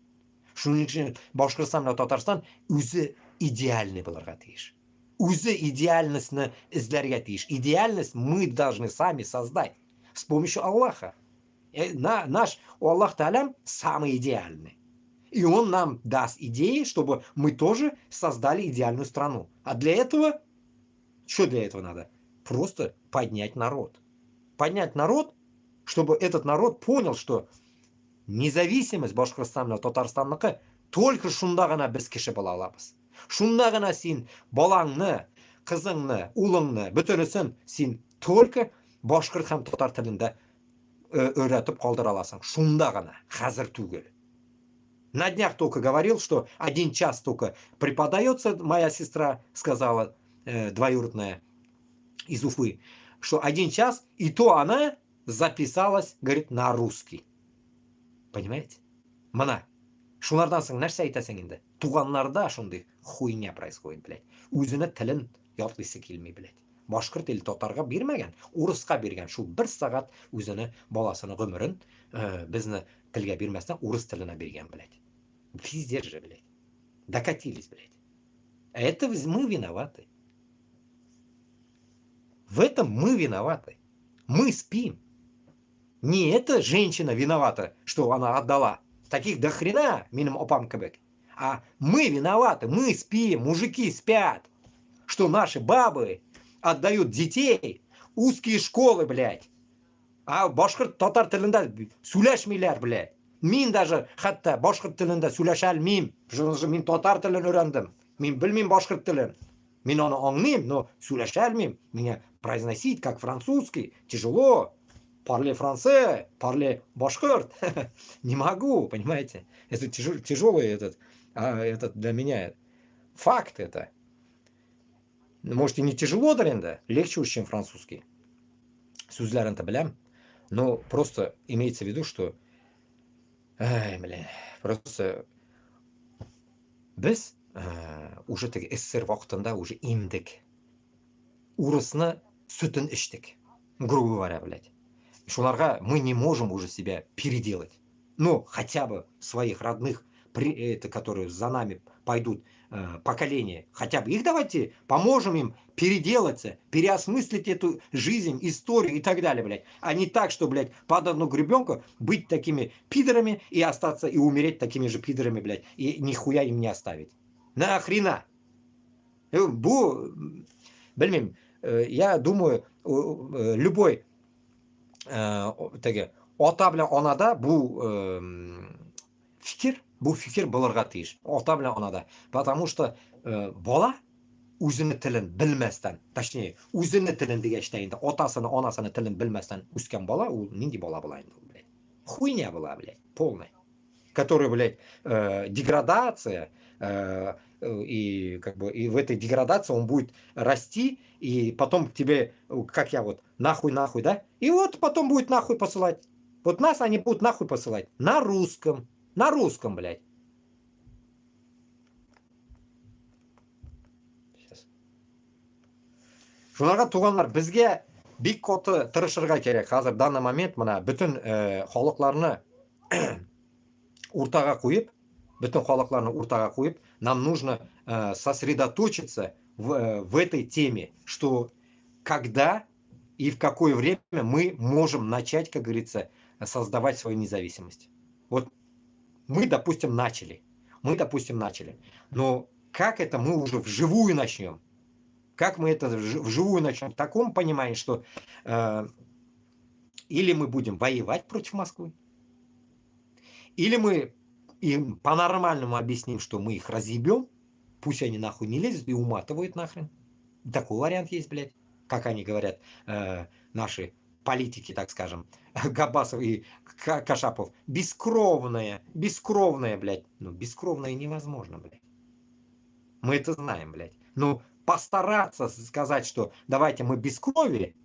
Speaker 1: Шуның өчен Башкортстан белән Татарстан үзе идеальный булырга тиеш. Үзе идеальностьны эзләргә тиеш. Идеальность мы должны сами создать с помощью Аллаха. Наш Аллах Та'аля самый идеальный. И Он нам даст идеи, чтобы мы тоже создали идеальную страну. А для этого, что для этого надо? Просто поднять народ. Поднять народ, чтобы этот народ понял, что независимость Башкортостана, Татарстанныкы только шунда гына без кеше була алабыз. Шунда гына син балаңны, кызыңны, улыңны, бөтенесен син только башкорт һәм татар телендә өйрәтеп калдыра аласың. Шунда гына, хәзер түгел. На днях только говорил, что 1 час только преподается, моя сестра сказала, двоюродная из Уфы, что 1 час, и то она записалась, говорит, на русский. Понимаете? Мана. Шулардан соң нәрсе айтасың енді? Туғанларда шундай хуйня происходит, блядь. Өзіне тілін ятлысы келмей, блядь. Башқұрт или татарға бермеген, орысқа берген. Шу 1 сағат өзіне баласының ғұмырын бізді тілге берместен орыс тіліне берген, блядь. Пиздец же, блядь. Докатились, блядь. А это мы виноваты. В этом мы виноваты. Мы спим. Не эта женщина виновата, что она отдала. Таких до хрена, минимум опам кебек. А мы виноваты, мы спим, мужики спят. Что наши бабы отдают детей, узкие школы, блядь. А башқұрт татар тілінде сөйлешмейлер, блядь. Мен даже хатта башқұрт тілінде сөйлеше алмаймын. Мен татар тілін үйрендім. Мен білмеймін башқұрт тілін. Мен оны аңлаймын, но сөйлеше алмаймын. Меня произносить как французский тяжело. Parle français, parle башқұрт. Не могу, понимаете? Это тяжелый этот для меня факт это. Может и не тяжело, да, легче уж, чем французский. Сөздерін білем. Но просто имеется в виду, что просто біз уже СССР вақытында уже имдік. Урысны сүтін іштік. Грубо говоря, блядь. Шуларға мы не можем уже себя переделать. Но хотя бы своих родных, которые за нами пойдут поколения, хотя бы их давайте поможем им переделаться, переосмыслить эту жизнь, историю и так далее, блядь. А не так, что, блядь, под одну гребенку быть такими пидорами и остаться и умереть такими же пидорами, блядь, и нихуя им не оставить. Нахрена? Блин, я думаю, любой ата белән анада бу фикер булырга тиеш. Ата белән анада. Потому что бала үзенең телен белмәстән, точнее, үзенең телен дигәчтә инде атасының, анасының телен белмәстән үскән бала, ул нинди бала була инде, блядь. Хуйня була, блядь, полная. Которая, блядь, деградация, и как бы и в этой деградации он будет расти, и потом тебе, как я вот, нахуй, да? И вот потом будет нахуй посылать. Вот нас они будут нахуй посылать. На русском, блядь. Сейчас. Шуларга туганлар, безгә бик каты тырышырга кирәк. Хәзер данный момент мына бүтән халыкларны уртага куеп, нам нужно сосредоточиться в этой теме, что когда и в какое время мы можем начать, как говорится, создавать свою независимость. Вот мы, допустим, начали. Но как это мы уже вживую начнем? Как мы это вживую начнем? В таком понимании, что или мы будем воевать против Москвы, или мы им по-нормальному объясним, что мы их разъебем, пусть они нахуй не лезут и уматывают нахрен. Такой вариант есть, блядь. Как они говорят, наши политики, так скажем, Габасов и Кашапов. Бескровная, блядь. Ну, бескровная невозможно, блядь. Мы это знаем, блядь. Ну, постараться сказать, что давайте мы без крови,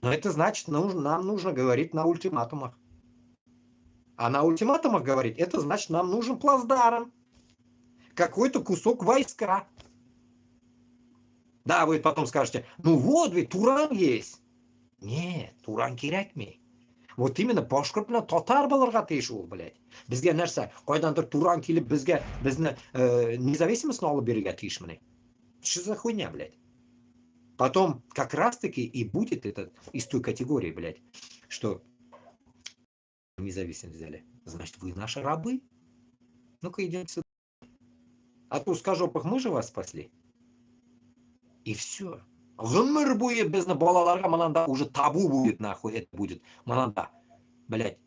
Speaker 1: но это значит, нам нужно говорить на ультиматумах. А на ультиматумах говорить, это значит, нам нужен плацдарм. Какой-то кусок войска. Да, вы потом скажете, ну вот ведь Туран есть. Нет, Туран кирәкми. Вот именно башқұрт белән татар булырга тиеш ул, блядь. Безгә нәрсә, кайдандыр Туран килеп безне независимость алып бирергә тиешмени. Что за хуйня, блядь? Потом как раз таки и будет этот из той категории, блядь, что независимость взяли. Значит, вы наши рабы? Ну-ка, идите сюда. А то скажу, мы же вас спасли. И все. Гомер будет без балаларга, мананда уже табу будет, нахуй, это будет. Мананда, блядь.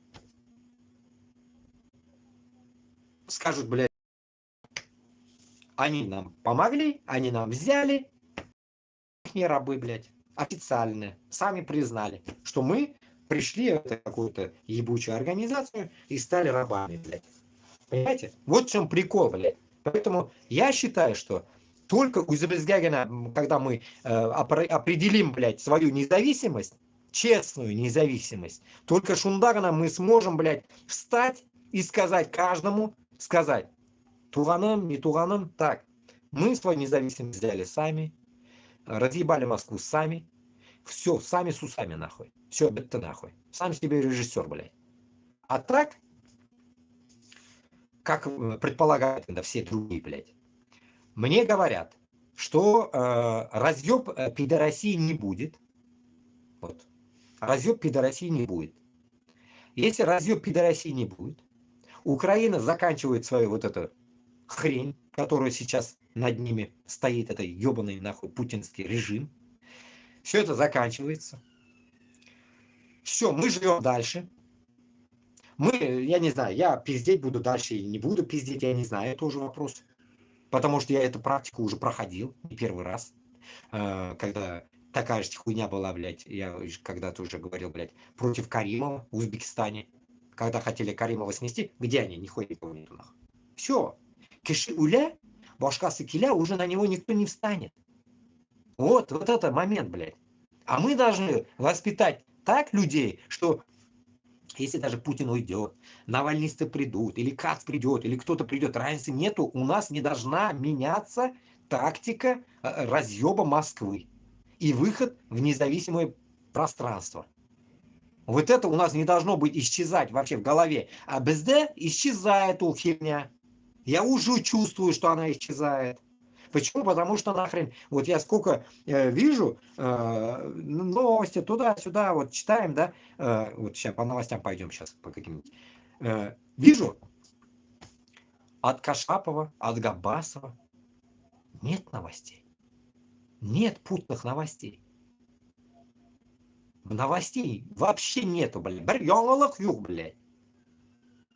Speaker 1: Скажут, блядь, они нам помогли, они нам взяли. Не рабы, блядь, официально. Сами признали, что мы пришли в какую-то ебучую организацию и стали рабами, блядь. Понимаете? Вот в чем прикол, блядь. Поэтому я считаю, что только у Узбекистана, когда мы определим, блядь, свою независимость, честную независимость, только Шундагана мы сможем, блядь, встать и сказать каждому, сказать, туганым, не туганым, так, мы свою независимость взяли сами, разъебали Москву сами, все, сами с усами нахуй, все, это нахуй, сам себе режиссер, блядь. А так, как предполагают да, все другие, блядь, мне говорят, что разъеб пидорасии не будет, вот, разъеб пидорасии не будет. Если разъеб пидорасии не будет, Украина заканчивает свою вот эту хрень, которая сейчас над ними стоит, это ебаный нахуй путинский режим. Все это заканчивается. Все, мы живем дальше. Я не знаю, я пиздеть буду дальше или не буду пиздеть, я не знаю, это уже вопрос. Потому что я эту практику уже проходил не первый раз. Когда такая же хуйня была, блядь, я когда-то уже говорил, блядь, против Каримова в Узбекистане. Когда хотели Каримова снести, где они? Нихуя не помню. Все. Киши уля, башкасы киля, уже на него никто не встанет. Вот это момент, блядь. А мы должны воспитать так людей, что если даже Путин уйдет, навальнисты придут, или Кац придет, или кто-то придет, разницы нету, у нас не должна меняться тактика разъеба Москвы и выход в независимое пространство. Вот это у нас не должно быть исчезать вообще в голове. А БСД исчезает у херня. Я уже чувствую, что она исчезает. Почему? Потому что нахрен, вот я сколько вижу новости туда-сюда, вот читаем, да, вот сейчас по новостям пойдем сейчас по каким-нибудь. Вижу от Кашапова, от Габасова нет новостей. Нет путных новостей. Новостей вообще нету, блядь. Блядь.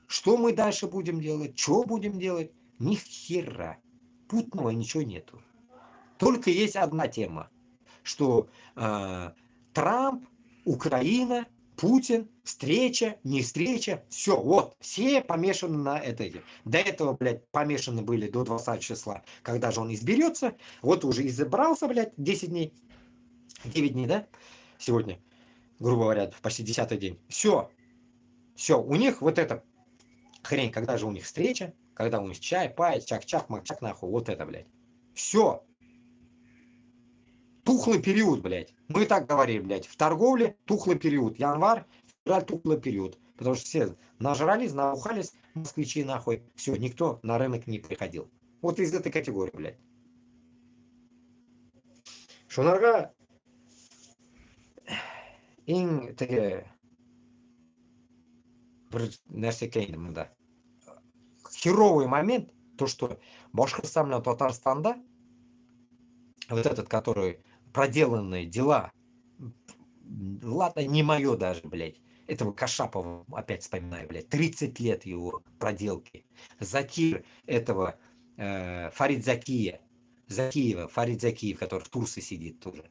Speaker 1: Что мы дальше будем делать? Что будем делать? Ни хера. Путного ничего нету. Только есть одна тема, что Трамп, Украина, Путин, встреча, не встреча, все, вот, все помешаны на этой. До этого, блядь, помешаны были до 20 числа, когда же он изберется, вот уже избрался, блядь, 10 дней, 9 дней, да, сегодня, грубо говоря, почти 10-й день. Все, у них вот эта хрень, когда же у них встреча, когда у них чай, пай, чак-чак, макчак, нахуй, вот это, блядь. Все. Тухлый период, блядь. Мы так говорим, блядь. В торговле тухлый период. Январь, февраль, тухлый период. Потому что все нажрались, наухались, москвичи, нахуй. Все, никто на рынок не приходил. Вот из этой категории, блядь. Шунарга иң теге бір нәрсе кейіндім, да. Херовый момент, то, что Башкортостан и Татарстанда, вот этот, который проделанные дела, ладно, не мое даже, блядь, этого Кашапова опять вспоминаю, блядь, 30 лет его проделки. Закир этого Фарид Закиева, Фарид Закиев, который в Турции сидит тоже,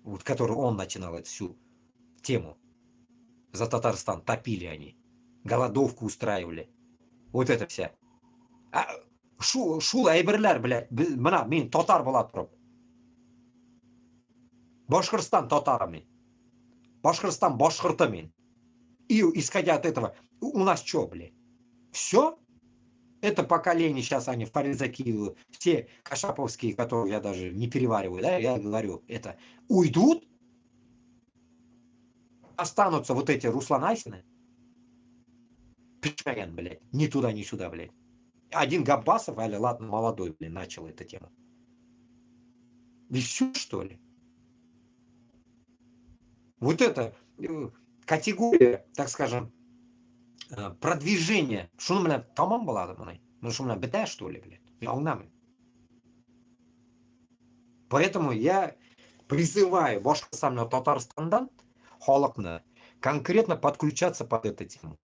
Speaker 1: вот который он начинал эту всю тему. За Татарстан топили они, голодовку устраивали. Вот это вся. Шул әйберләр, блядь, мына мен татар була тұрып. Башкортостан татары мен. Башкортостан башкорты мен. И исходя от этого, у нас что, блядь? Все? Это поколение сейчас они в Паризаки, все кашаповские, которые я даже не перевариваю, да, я говорю, это уйдут, останутся вот эти Русланасины, Пешаян, блядь, ни туда, ни сюда, блядь. Один Габбасов, али ладно, молодой, блин, начал эту тему. И все, что ли? Вот это категория, так скажем, продвижения. Что у меня тамам была, ну что у меня беда, что ли, блядь? Ялнами. Поэтому я призываю Башкортостан и Татарстандан халыкны конкретно подключаться под эту тему.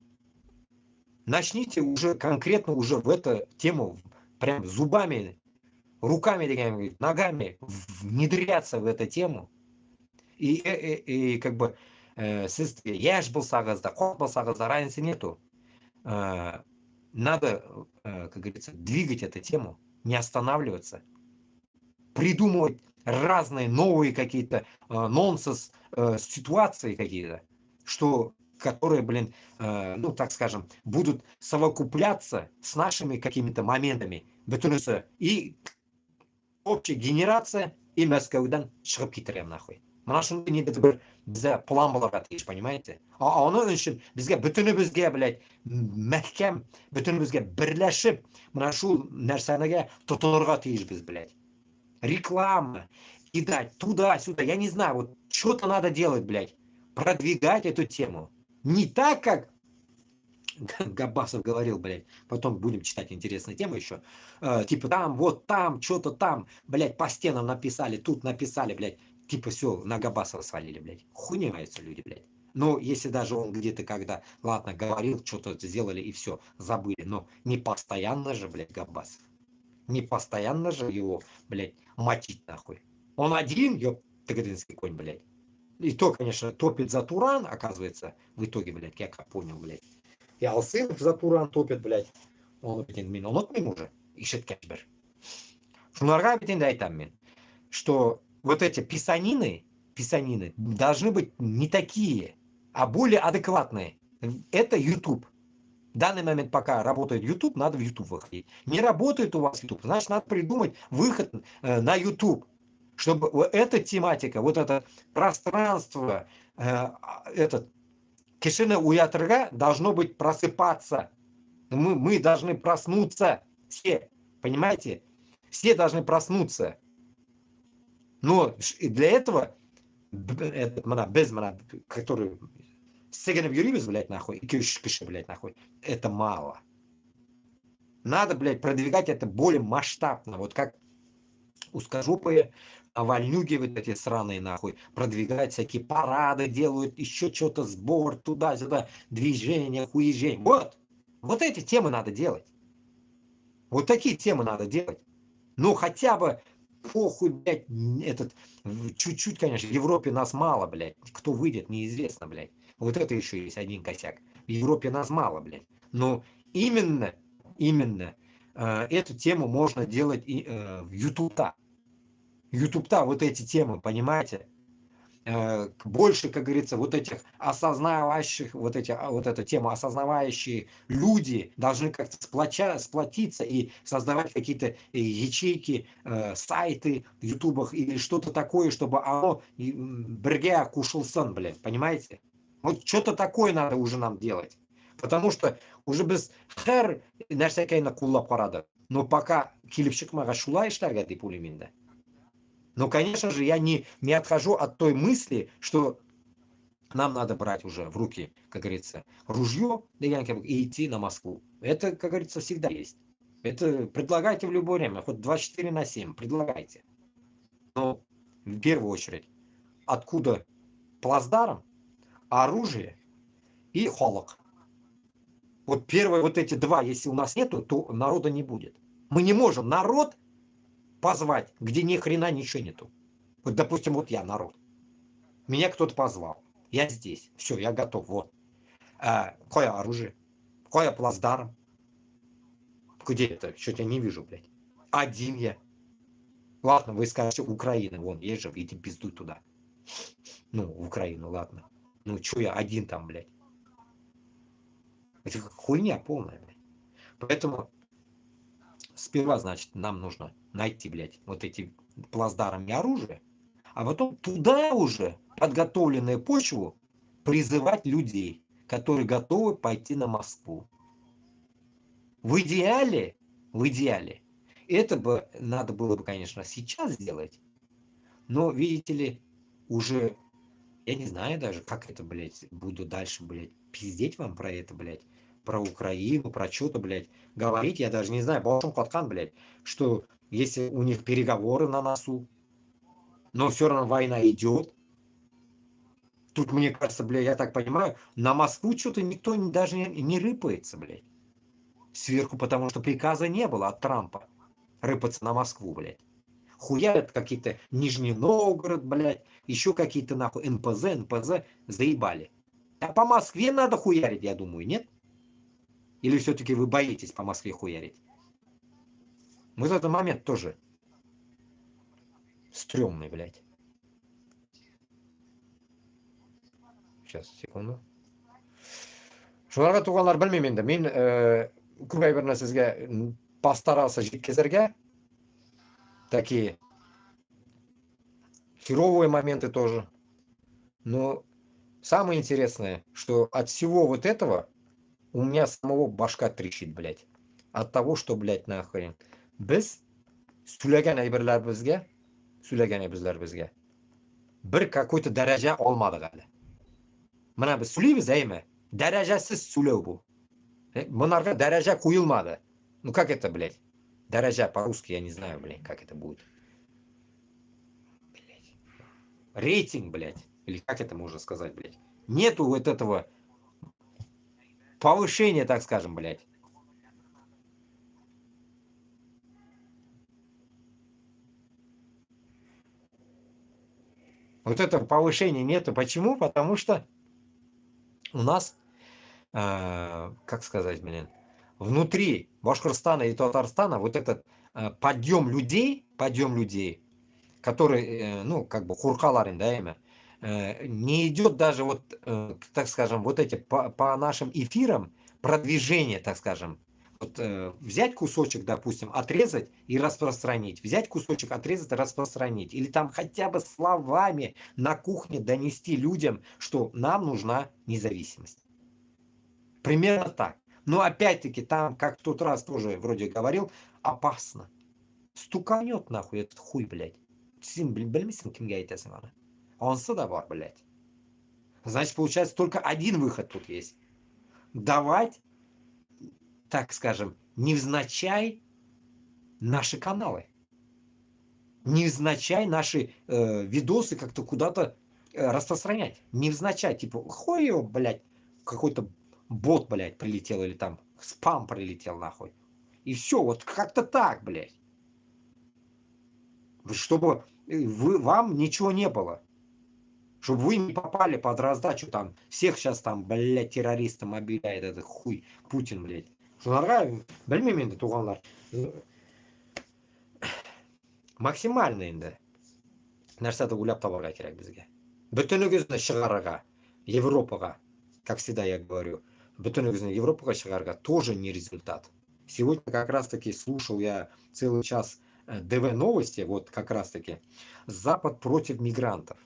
Speaker 1: Начните уже конкретно уже в эту тему прям зубами, руками, ногами внедряться в эту тему. И как бы яш болсағызда, қоқ болсағызда, разницы нету. Надо, как говорится, двигать эту тему, не останавливаться, придумывать разные новые какие-то нонсенс ситуации какие-то, что которые, блин, ну, так скажем, будут совокупляться с нашими какими-то моментами. И общая генерация и Мәскәүдән шығып китерем нахуй. Мына шундый ниндидер бер бездә план булырга тиеш, понимаете? Аның өчен безгә бөтенебезгә, блядь, мәхкәм, бөтенебезгә берләшеп, мына шул нәрсәнегә тотынырга тиешбез, блядь. Реклама, кидать туда-сюда, я не знаю, вот что-то надо делать, блядь, продвигать эту тему. Не так, как Габасов говорил, блядь, потом будем читать интересные темы еще, типа там, вот там, что-то там, блядь, по стенам написали, тут написали, блядь, типа все, на Габасова свалили, блядь. Хуйневаются люди, блядь. Ну, если даже он где-то когда, ладно, говорил, что-то сделали и все, забыли, но не постоянно же, блядь, Габасов. Не постоянно же его, блядь, мочить нахуй. Он один, ёб, тыгринский конь, блядь. И то, конечно, топит за Туран, оказывается, в итоге, блядь, я как понял, блядь. И Алсын за Туран топит, блядь. Он отмин уже. Ишеткәч бер. Шунларга бит инде әйтәм мин, что вот эти писанины должны быть не такие, а более адекватные. Это YouTube. В данный момент, пока работает YouTube, надо в YouTube выходить. Не работает у вас YouTube, значит, надо придумать выход на YouTube, чтобы вот эта тематика, вот это пространство, этот кишины уятрга должно быть просыпаться. Мы должны проснуться все, понимаете? Все должны проснуться. Но для этого без который Сегенов Юрибис, блядь, нахуй, и Киши, блядь, нахуй, это мало. Надо, блядь, продвигать это более масштабно. Вот как узкожопые вольнюги вот эти сраные, нахуй, продвигают всякие парады, делают еще что-то, сбор туда-сюда, движение, хуежение. Вот эти темы надо делать. Вот такие темы надо делать. Ну, хотя бы, похуй, блядь, этот, чуть-чуть, конечно, в Европе нас мало, блядь. Кто выйдет, неизвестно, блядь. Вот это еще есть один косяк. В Европе нас мало, блядь. Но именно эту тему можно делать и в YouTube-то. YouTube-то вот эти темы, понимаете? Больше, как говорится, вот этих осознавающих, вот эта тема осознавающие люди должны как-то сплотиться и создавать какие-то ячейки, сайты в ютубах или что-то такое, чтобы оно бірге кушылсын, блядь, понимаете? Вот что-то такое надо уже нам делать. Потому что уже без хер нәрсәкәйне куллап карады. Но пока килеп чыкмагач шулай эшләргә дип уйлыйм инде. Но, конечно же, я не отхожу от той мысли, что нам надо брать уже в руки, как говорится, ружье и идти на Москву. Это, как говорится, всегда есть. Это предлагайте в любое время, хоть 24/7, предлагайте. Но в первую очередь, откуда плацдарм, оружие и холок. Вот первые вот эти два, если у нас нету, то народа не будет. Мы не можем народ позвать, где ни хрена ничего нету. Вот, допустим, вот я народ. Меня кто-то позвал. Я здесь. Все, я готов. Вот. Какое оружие? Какое плацдарм? Где это? Что-то я не вижу, блядь. Один я. Ладно, вы скажете, Украина. Вон, есть же, иди пиздуй туда. Ну, в Украину, ладно. Ну, что я один там, блядь? Это хуйня полная, блядь. Поэтому сперва, значит, нам нужно найти, блядь, вот эти плацдарм и оружие, а потом туда уже подготовленную почву призывать людей, которые готовы пойти на Москву. В идеале, это бы надо было бы, конечно, сейчас сделать, но, видите ли, уже, я не знаю даже, как это, блядь, буду дальше, блядь, пиздеть вам про это, блядь, про Украину, про что-то, блядь, говорить, я даже не знаю, Башом Каткан, блядь, что если у них переговоры на носу, но все равно война идет. Тут, мне кажется, блядь, я так понимаю, на Москву что-то никто даже не рыпается, блядь. Сверху, потому что приказа не было от Трампа рыпаться на Москву, блядь. Хуярят какие-то Нижний Новгород, блядь, еще какие-то нахуй НПЗ, заебали. А по Москве надо хуярить, я думаю, нет? Или все-таки вы боитесь по Москве хуярить? Вот этот момент тоже стрёмный, блядь. Сейчас, секунду. Шуларга туганлар белмим инде. Мин күп әйберне сезгә постарался жеткезергә. Такие херовые моменты тоже. Но самое интересное, что от всего вот этого у меня самого башка трещит, блядь. От того, что, блядь, нахуй. Без сөйләгән әйберләребезгә bir какой-то дәрәҗә алмадык әле. Менә без сөйлибез, әйме? Дәрәҗәсез сөйләү бу. Монарга дәрәҗә куелмады. Ну как это, блядь? Дәрәҗә по-русски, я не знаю, блядь, как это будет. Блядь. Рейтинг, блядь. Или как это можно сказать, блядь? Нету вот этого повышения, так скажем, блядь. Вот этого повышения нету. Почему? Потому что у нас, как сказать, блин, внутри Башкортостана и Татарстана вот этот подъем людей, которые, ну, как бы хуркаларын, да, имя, не идет даже вот, так скажем, вот эти по нашим эфирам продвижение, так скажем. Вот, взять кусочек, допустим, отрезать и распространить. Взять кусочек, отрезать и распространить. Или там хотя бы словами на кухне донести людям, что нам нужна независимость. Примерно так. Но опять-таки там, как в тот раз тоже вроде говорил, опасно. Стуканет нахуй этот хуй, блядь. Син білмейсің кімге айтасың аны. Онсы да бар, блядь. Значит, получается, только один выход тут есть. Давать, так скажем, невзначай наши каналы. Невзначай наши видосы как-то куда-то распространять. Невзначай, типа, хуй его, блядь, какой-то бот, блядь, прилетел или там спам прилетел нахуй. И все, вот как-то так, блядь. Чтобы вам ничего не было. Чтобы вы не попали под раздачу там. Всех сейчас там, блядь, террористам объявляет этот хуй Путин, блядь. Шуларга, білмеймін енді туғанлар. Максимально енді нәрсәді ойлап табарға керек бізге. Бүтінігізді шығарға, Европаға, как всегда я говорю, бүтінігізді Европаға шығарға тоже не результат. Сегодня как раз таки слушал я целый час ДВ новости, вот как раз таки, Запад против мигрантов.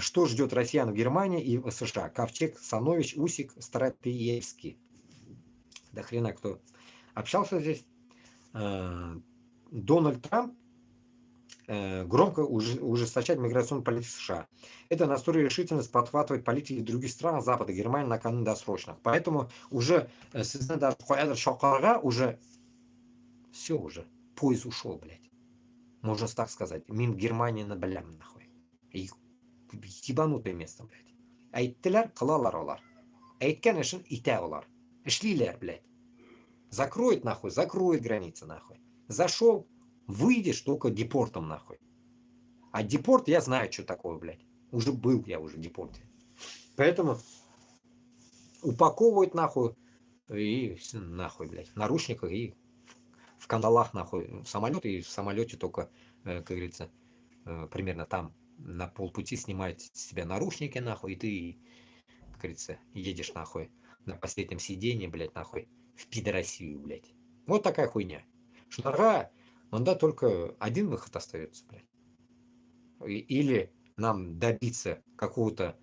Speaker 1: Что ждет россиян в Германии и в США? Ковчег, Санович, Усик, Стратеевский. До хрена кто общался здесь. Дональд Трамп громко ужесточать миграционную политику США. Это настроит решительность подхватывать политики других стран Запада, Германии накануне досрочных. Поэтому уже уже все уже. Поезд ушел, блядь. Можно так сказать. Мин Германия на блям нахуй. Ебанутое место, блядь. Әйттеләр, кылалар олар. Әйткән эшен итә олар. Эшлиләр, блядь. Закроет нахуй, закроет границы нахуй. Зашел, выйдешь только депортом нахуй. А депорт я знаю, что такое, блядь. Уже был я уже в депорте. Поэтому упаковывают нахуй и нахуй, блядь, в наручниках и в кандалах нахуй самолет, и в самолете только, как говорится, примерно там на полпути снимают с себя наручники нахуй, и ты, как говорится, едешь нахуй на последнем сиденье, блядь, нахуй в пидорасию, блядь. Вот такая хуйня. Шнара, манда только один выход остается, блядь. Или нам добиться какого-то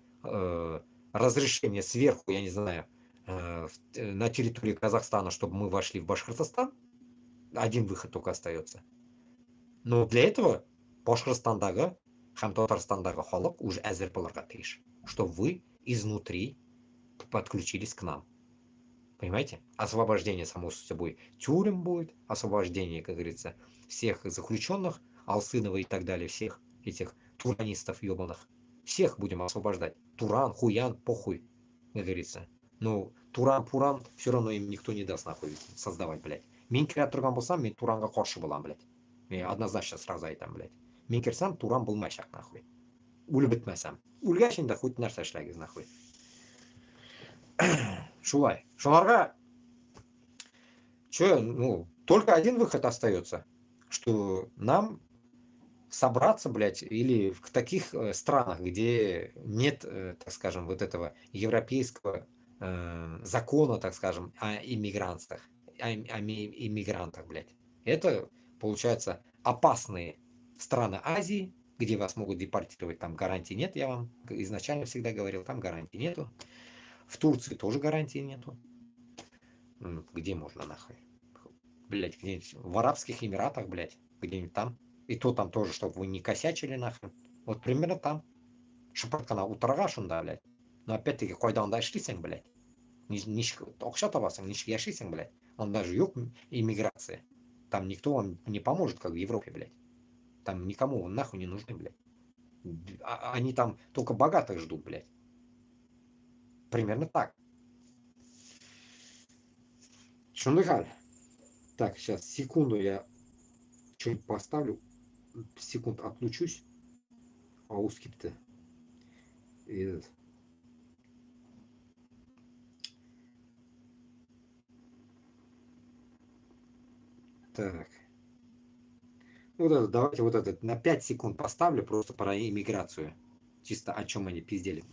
Speaker 1: разрешения сверху, я не знаю, на территории Казахстана, чтобы мы вошли в Башкортостан. Один выход только остается. Но для этого Башкортостандағы һәм Татарстандағы халық уже әзір болырға тиіш, что вы изнутри подключились к нам. Понимаете? Освобождение, само собой, тюрем будет, освобождение, как говорится, всех заключенных, Алсынова и так далее, всех этих туранистов ебаных. Всех будем освобождать. Туран, хуян, похуй, как говорится. Ну, Туран-Пуран, все равно им никто не даст нахуй создавать, блядь. Мен кіріп тұрған болсам, мен Туранға қарсы болам, блядь. Мен однозначно сразу айтам, блядь. Мен кірсам, Туран болмайшақ, нахуй. Өліп бітмәсәм. Өлгәшін да хоть нәрсе эшләгез, нахуй. Шулай. Шуларға, ну, только один выход остается, что нам собраться, блядь, или в таких странах, где нет, так скажем, вот этого европейского закона, так скажем, о иммигрантах, иммигрантах, блядь. Это, получается, опасные страны Азии, где вас могут депортировать, там гарантий нет, я вам изначально всегда говорил, там гарантий нету. В Турции тоже гарантии нету. Где можно нахуй? Блядь, где-нибудь в Арабских Эмиратах, блядь, где-нибудь там. И то там тоже, чтобы вы не косячили нахуй. Вот примерно там. Шапаткана утаргашунда, блядь. Но опять-таки, койдан да ишлисең, блядь. Окша табасың, ничек яшисең, блядь. Он даже yok иммиграция. Там никто вам не поможет, как в Европе, блядь. Там никому он нахуй не нужны, блядь. Они там только богатых ждут, блядь. Примерно так. Шундыгаль. Так, сейчас, секунду я что-нибудь поставлю. Секунд отлучусь. Аускипты. Так. Вот это, давайте вот этот на 5 секунд поставлю просто про иммиграцию. Чисто о чем они пиздели.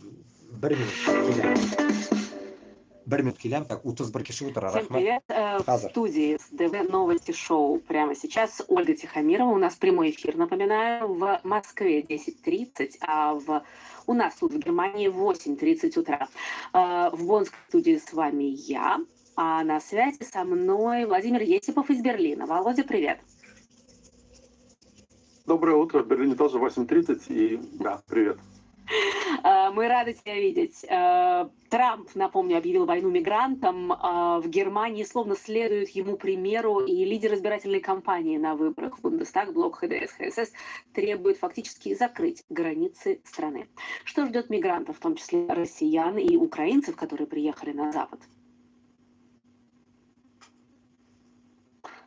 Speaker 1: Бермит Килям, так, Утас Баркишутара,
Speaker 3: Всем привет. В студии ДВ Новости Шоу прямо сейчас Ольга Тихомирова. У нас прямой эфир, напоминаю, в Москве 10:30, а у нас тут в Германии 8:30 утра. В Боннской студии с вами я, а на связи со мной Владимир Есипов из Берлина. Володя, привет.
Speaker 4: Доброе утро. В Берлине тоже 8:30. И да, привет.
Speaker 3: Мы рады тебя видеть. Трамп, напомню, объявил войну мигрантам. В Германии словно следуют ему примеру, и лидер избирательной кампании на выборах в Бундестаг, блок ХДС, ХСС, требует фактически закрыть границы страны. Что ждет мигрантов, в том числе россиян и украинцев, которые приехали на Запад?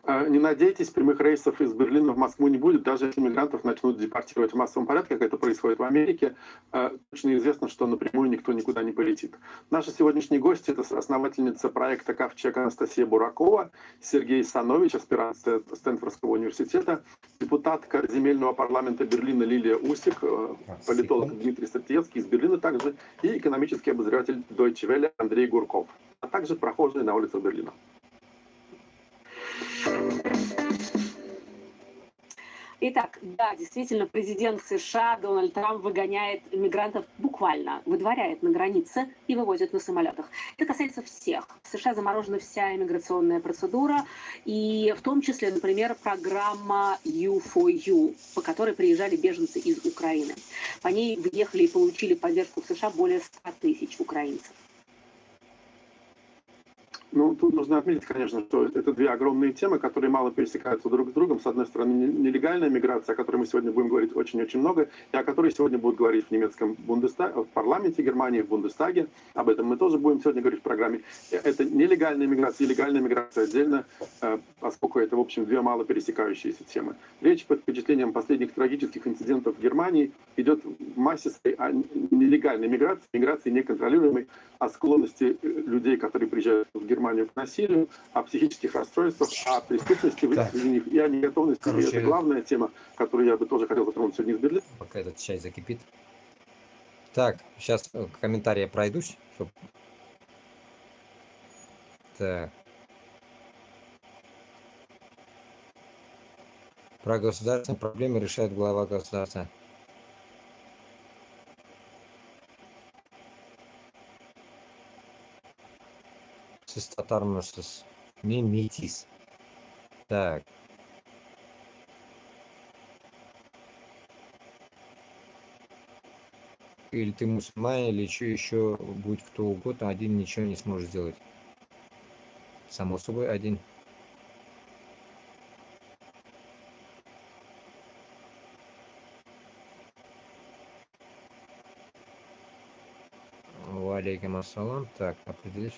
Speaker 4: Не надейтесь, прямых рейсов из Берлина в Москву не будет, даже если мигрантов начнут депортировать в массовом порядке, как это происходит в Америке. Точно известно, что напрямую никто никуда не полетит. Наши сегодняшние гости — это основательница проекта «Ковчег» Анастасия Буракова, Сергей Санович, аспирант Стэнфордского университета, депутатка земельного парламента Берлина Лилия Усик, политолог Дмитрий Статьевский из Берлина также, и экономический обозреватель Deutsche Welle Андрей Гурков, а также прохожие на улицах Берлина.
Speaker 3: Итак, да, действительно, президент США Дональд Трамп выгоняет мигрантов буквально, выдворяет на границе и вывозит на самолетах. Это касается всех. В США заморожена вся иммиграционная процедура, и в том числе, например, программа U4U, по которой приезжали беженцы из Украины. По ней въехали и получили поддержку в США более 100 тысяч украинцев.
Speaker 4: Ну, тут нужно отметить, конечно, что это две огромные темы, которые мало пересекаются друг с другом. С одной стороны, нелегальная миграция, о которой мы сегодня будем говорить очень-очень много, и о которой сегодня будут говорить в немецком в парламенте Германии, в Бундестаге. Об этом мы тоже будем сегодня говорить в программе. Это нелегальная миграция и легальная миграция отдельно, поскольку это, в общем, две мало пересекающиеся темы. Речь под впечатлением последних трагических инцидентов в Германии идет в массе своей о нелегальной миграции, миграции неконтролируемой, о склонности людей, которые приезжают в Германию, к насилию, о психических расстройствах, о преступности среди них и о неготовности. Короче, это главная тема, которую я бы тоже хотел затронуть сегодня из Берлина.
Speaker 1: Пока этот чай закипит. Так, сейчас комментарии пройдусь. Чтоб... Так. Про государственные проблемы решает глава государства. Татармусус. Мимитис. Так. Или ты мусульманин, или еще будь кто угодно, один ничего не сможет сделать. Само собой, один. Валейкум ассалам. Так, определись.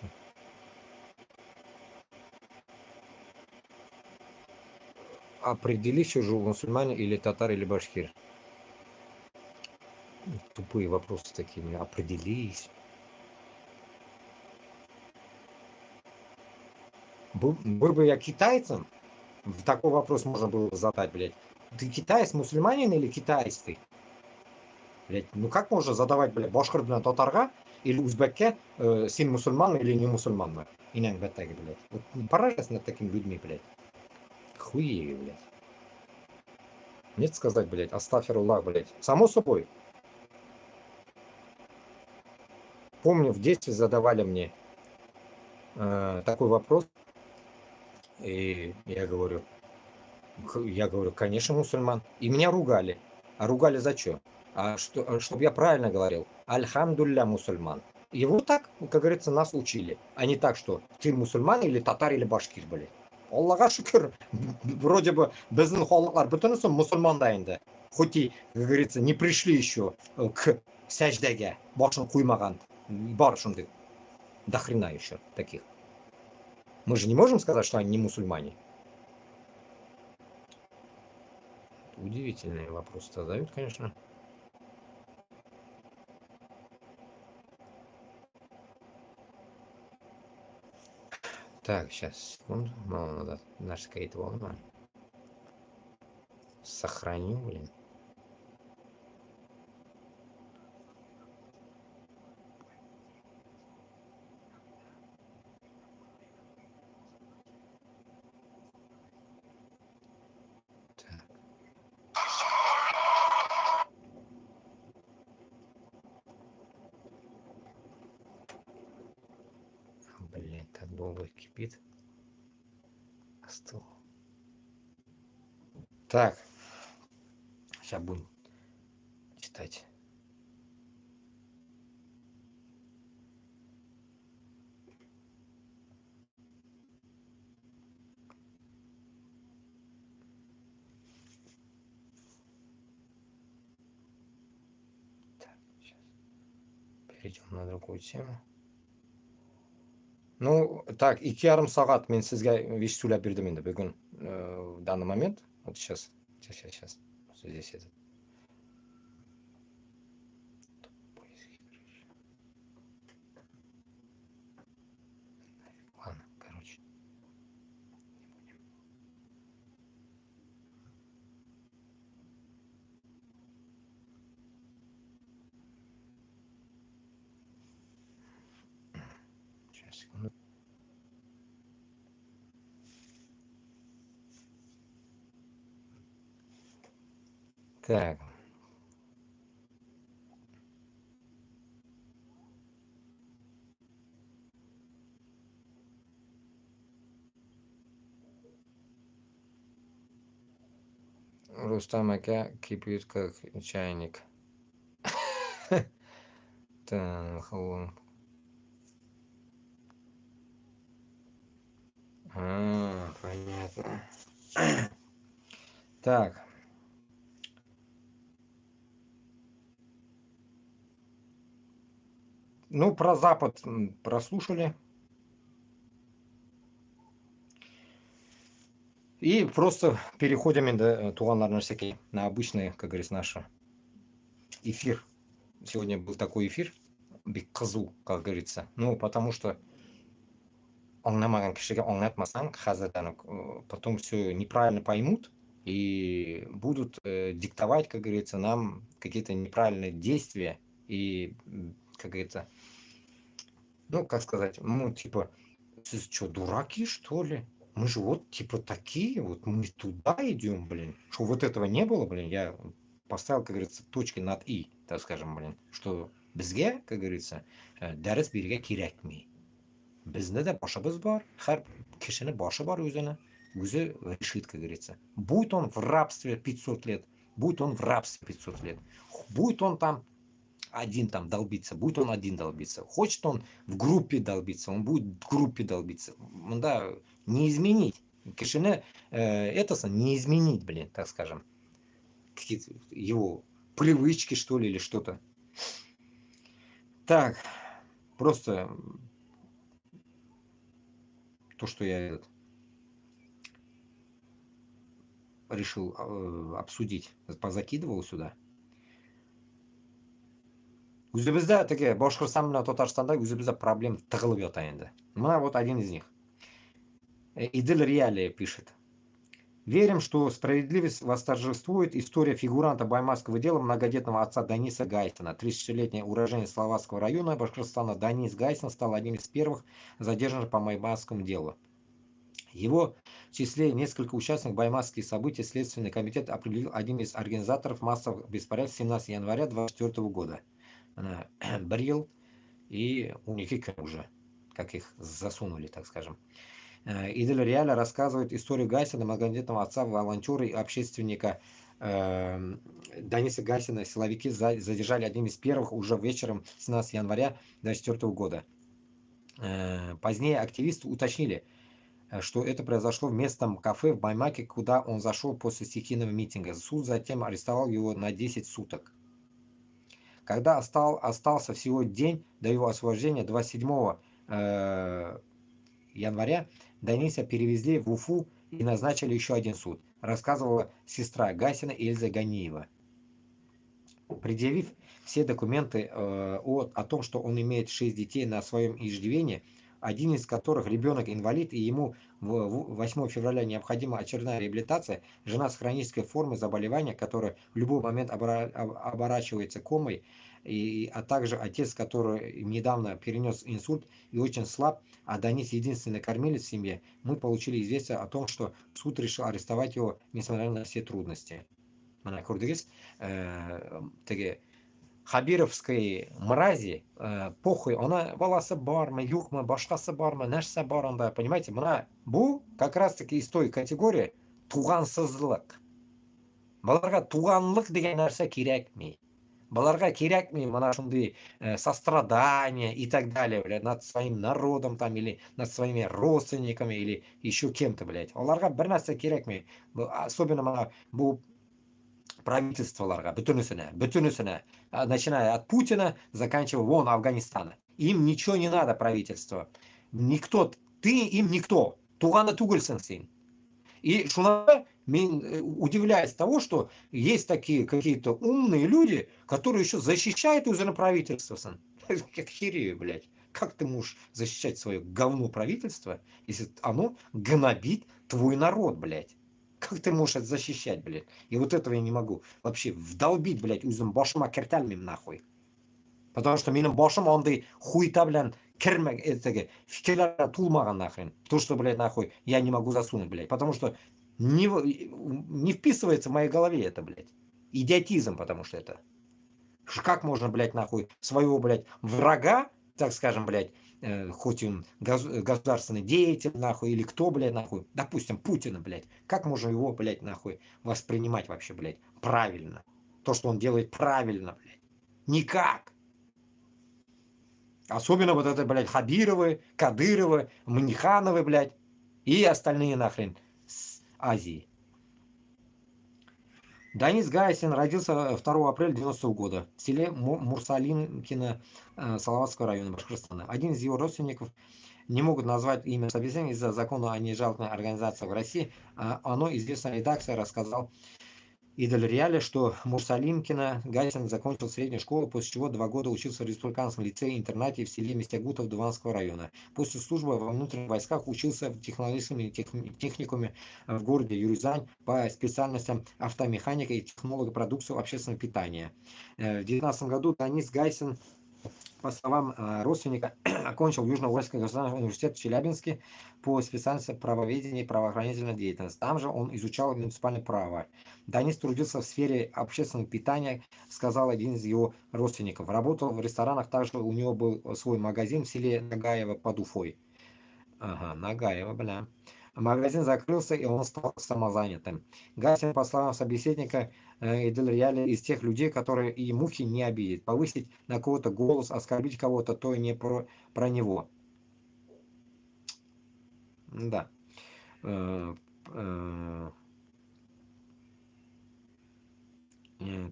Speaker 1: Определись уже, мусульманин или татар или башкир. Тупые вопросы такие. Определись. Был бы я китайцем, такой вопрос можно было задать, блядь. Ты китаец, мусульманин или китаец ты? Блядь, ну как можно задавать, блядь, башкир белән татарга или узбекке, сен мусульман или не мусульман. Инан баттаги, блядь. Вот поражайся над такими людьми, блядь. Хуеви, блядь. Нет сказать, блядь, астафируллах, блядь. Само собой. Помню, в детстве задавали мне такой вопрос, и я говорю, конечно, мусульман. И меня ругали. А ругали за что? Чтобы я правильно говорил. Альхамдулля мусульман. И вот так, как говорится, нас учили. А не так, что ты мусульман или татар или башкир, блядь. Аллаға шүкір, вроде бы біздің халықтар бүтінісі мұсылман да енді. Хоть и, как говорится, не пришли еще к сәждеге, башын қоймаған. Бар шундай до хрена еще таких. Мы же не можем сказать, что они не мусульмане. Удивительные вопросы задают, конечно. Так, сейчас, секунду. Мало надо. Наш скейт волна. Сохраню, блин. Так. Блин, так долго кипит. Остыл. Так. Сейчас будем читать. Так, сейчас перейдем на другую тему. Ну, так, 2,5 сағат мен сізге вещь сөйлеп бердім енді бүгін в данный момент. Вот сейчас. Здесь это. Ладно, короче. Сейчас, секунду. Так. Рустам ака кипит как чайник. Так, понятно. Так. Ну, про Запад прослушали. И просто переходим на обычный, как говорится, наш эфир. Сегодня был такой эфир, бекказу, как говорится. Ну, потому что потом все неправильно поймут и будут диктовать, как говорится, нам какие-то неправильные действия и, как говорится, ну, как сказать, ну, типа, что, дураки, что ли? Мы же вот, типа, такие, вот мы туда идем, блин. Что вот этого не было, блин, я поставил, как говорится, точки над «и», так скажем, блин. Что бізге, как говорится, дәріс беруге керекми. Бізде де башыбыз бар, һәр кешенің башы бар өзі решит, как говорится. Будет он в рабстве 500 лет, будет он в рабстве 500 лет, будет он там один там долбиться, будет он один долбиться. Хочет он в группе долбиться, он будет в группе долбиться. Да, не изменить. Кишине это не изменить, блин, так скажем. Какие-то его привычки, что ли, или что-то. Так, просто то, что я решил обсудить, позакидывал сюда. Өзімізде таки Башқұртстан мен Татарстанда өзімізде проблем тығылып ята енді. Мына вот один из них. Идил Реалия пишет. Верим, что справедливость восторжествует. История фигуранта баймакского дела многодетного отца Даниса Гайсина. 36-летний уроженец Словацкого района Башкортостана Данис Гайсин стал одним из первых задержанных по баймакскому делу. Его в числе несколько участников баймакских событий Следственный комитет определил одним из организаторов массовых беспорядков 17 января 2024 года. Она брил и у них уже, как их засунули, так скажем. Идель Реаля рассказывает историю Гайсина, многодетного отца, волонтера и общественника Даниса Гайсина. Силовики задержали одним из первых уже вечером 17 января 2024 года. Позднее активисты уточнили, что это произошло в местном кафе в Баймаке, куда он зашел после стихийного митинга. Суд затем арестовал его на 10 суток. Когда остался всего день до его освобождения, 27 января, Даниса перевезли в Уфу и назначили еще один суд, рассказывала сестра Гайсина Эльза Ганиева. Предъявив все документы о том, что он имеет 6 детей на своем иждивении, один из которых ребенок-инвалид, и ему 8 февраля необходима очередная реабилитация, жена с хронической формой заболевания, которая в любой момент оборачивается комой, а также отец, который недавно перенес инсульт и очень слаб, а Данис единственный кормилец в семье, мы получили известие о том, что суд решил арестовать его, несмотря на все трудности. Mana ko'rdingiz, Xabirovской mrazi, похуй, ona bolasi bormi, yo'qmi, boshqasi bormi, narsa bor unda, понимаете, bu как раз таки из той категории туғансыздылық. Bularga туғанлық degan narsa kerakmi? Bularga kerakmi mana shunday сострадание и так далее, блядь, над своим народом там или над своими родственниками или еще кем-то, блядь. Ularga bir narsa kerakmi? Особенно mana bu правительстволарға, бүтінісіне, начиная от Путина, заканчивая вон Афганистана. Им ничего не надо, правительство. Никто, ты им никто. Туғаны түгілсің сен. И шуна меня удивляет того, что есть такие какие-то умные люди, которые еще защищают уже правительство. Как херею, блядь. Как ты можешь защищать свое говно правительство, если оно гнобит твой народ, блядь? Как ты можешь это защищать, блядь? И вот этого я не могу вообще вдолбить, блядь, өзім башыма кертәлмеймін нахуй. Потому что менің башым ондай хуйта білән фикерлер тулмаған нахрен. То, что, блядь, нахуй, я не могу засунуть, блядь. Потому что не вписывается в моей голове это, блядь. Идиотизм, потому что это. Как можно, блядь, нахуй, своего, блядь, врага, так скажем, блядь, хоть он государственный деятель, нахуй, или кто, блядь, нахуй, допустим, Путина, блядь, как можно его, блядь, нахуй, воспринимать вообще, блядь, правильно? То, что он делает правильно, блядь. Никак. Особенно вот это, блядь, Хабировы, Кадыровы, Манихановы, блядь, и остальные нахрен с Азии. Данис Гайсин родился 2 апреля 1990 года в селе Мурсалинкино Салаватского района Башкортостана. Один из его родственников не могут назвать имя собеседника из-за закона о нежалованной организации в России. Оно известная редакция рассказал Идель Реале, что Мурсалинкино Гайсин закончил среднюю школу, после чего 2 года учился в республиканском лицее-интернате в селе Мистягутов Дуванского района. После службы во внутренних войсках учился в технологическом техникуме в городе Юрзань по специальностям автомеханика и технолога продукции общественного питания. В 2019 году Данис Гайсин, по словам родственника, окончил Южно-Уральский государственный университет в Челябинске по специальности правоведения и правоохранительной деятельности. Там же он изучал муниципальное право. Данис трудился в сфере общественного питания, сказал один из его родственников. Работал в ресторанах, также у него был свой магазин в селе Нагаево под Уфой. Ага, Нагаево, бля. Магазин закрылся, и он стал самозанятым. Гайсин, по словам собеседника, Идель Реале, из тех людей, которые и мухи не обидят. Повысить на кого-то голос, оскорбить кого-то, то и не про него. Да.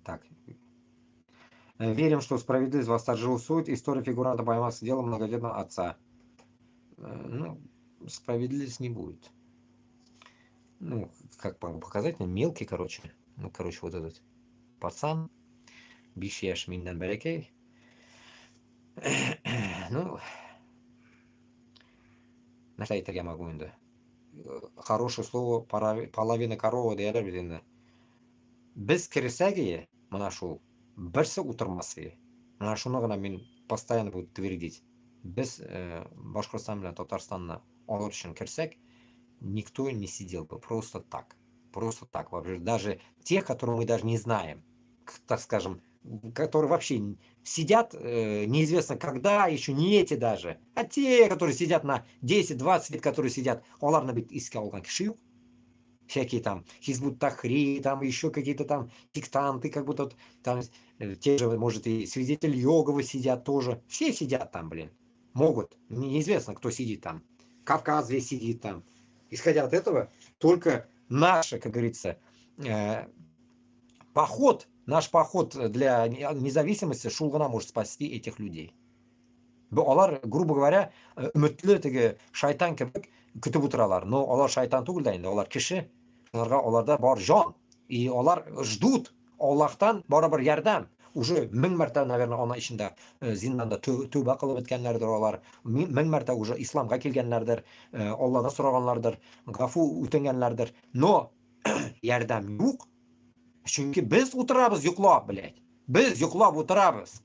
Speaker 1: Так. Верим, что справедливость восторжествует. История фигуранта поймался делом многодетного отца. Ну, справедливость не будет. Ну, как показать, мелкий, короче. Ну, короче, вот этот пацан. Бишеш миндан берекей. Ну, на что это я могу инда? хорошее слово половина коровы deylar bizda. Biz kirsak, mana shu birsi o'tirmasligi. Mana shuni gina men постоянно буду твердить. Biz Boshqirdiston bilan Tatarstonda olib uchun kirsak, никто не сидел бы просто так. Просто так. Вообще, даже те, которые мы даже не знаем, так скажем, которые вообще сидят неизвестно когда, еще не эти даже, а те, которые сидят на 10-20 лет, которые сидят, оларны бит искал алган киши юк. Всякие там Хизбут Тахри, там еще какие-то там диктанты, как будто там те же, может, и свидетели Иеговы сидят тоже. Все сидят там, блин. Могут. Неизвестно, кто сидит там. Кавказ весь сидит там. Исходя от этого, только наш, как говорится, поход, наш поход для независимости Шулгана может спасти этих людей. Олар, грубо говоря, үмітлі теге шайтан кебек күтіп отыралар. Но олар шайтан түгел да инде, олар кеше. Оларда бар жан. И олар ждут Аллахтан барыбер ярдәм. Уже 1000 мәртә, наверное, ана ичендә зинданда тәүбә кылып беткәннәрдер алар. 1000 мәртә уже исламга килгәннәрдер, Алладан сораганнардыр, гафу үтенгәннәрдер. Но ярдәм юк. Чөнки без утырабыз йоклап, блядь. Без йоклап утырабыз.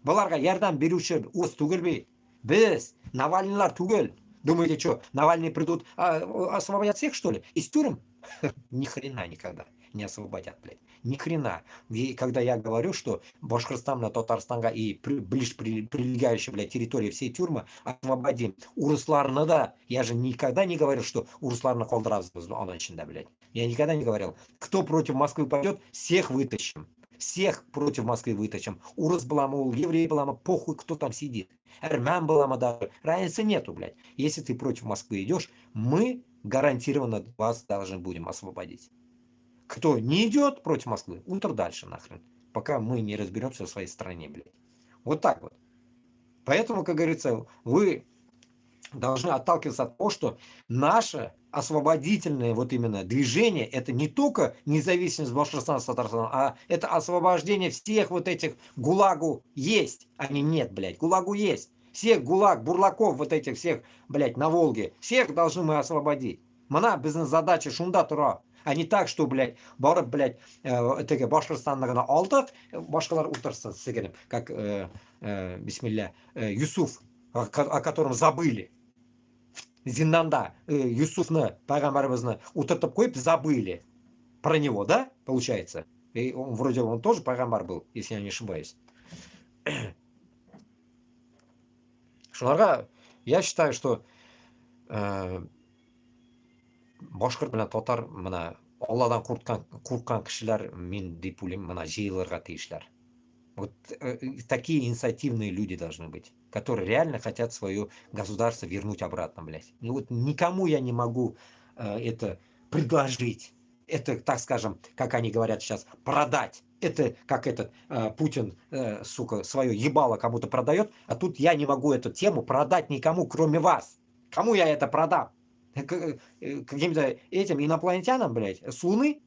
Speaker 1: Бұларға ярдам беруші осы түгел бе? Біз, Навальныйлар түгел. Думаете, что, Навальный придут освободят всех, что ли? Из тюрем? Ни хрена никогда не освободят, блядь. Ни хрена. И когда я говорю, что Башкортостан, Татарстанга и ближе прилегающие, блядь, территории всей тюрьмы освободим. Урысларны да. Я же никогда не говорил, что урысларны колдырабыз ана ичинде, блядь. Я никогда не говорил. Кто против Москвы пойдет, всех вытащим. Всех против Москвы вытащим. Урыс баламу, еврей баламу, похуй, кто там сидит. Армян баламу даже. Разницы нету, блядь. Если ты против Москвы идешь, мы гарантированно вас должны будем освободить. Кто не идет против Москвы, утро дальше нахрен. Пока мы не разберемся в своей стране, блядь. Вот так вот. Поэтому, как говорится, вы должны отталкиваться от того, что наше освободительное вот именно движение, это не только независимость Башкортостана, Татарстана, а это освобождение всех вот этих ГУЛАГу есть, а не нет, блядь, ГУЛАГу есть. Всех ГУЛАГ, бурлаков вот этих всех, блядь, на Волге, всех должны мы освободить. Мана бизнес-задача шунда тура. А не так, что, блядь, барып, блядь, Башкортостанны гына алдык, башкалар утырсын сигенем, как, бисмилля, Юсуф, о котором забыли. Зинданда Юсуфны, пайгамбарыбызны утыртып коюп забыли про него, да, получается? И он, вроде он тоже пайгамбар был, если я не ошибаюсь. Шуларга, я считаю, что башкорт менен татар мына Алладан курккан кишилер мен деп ойлойм, мына жыйылырга тийишлер. Вот такие инициативные люди должны быть, которые реально хотят свое государство вернуть обратно, блядь. Ну вот никому я не могу это предложить. Это, так скажем, как они говорят сейчас, продать. Это как этот Путин, сука, свое ебало кому-то продает, а тут я не могу эту тему продать никому, кроме вас. Кому я это продам? Каким-то этим инопланетянам, блядь, с Луны?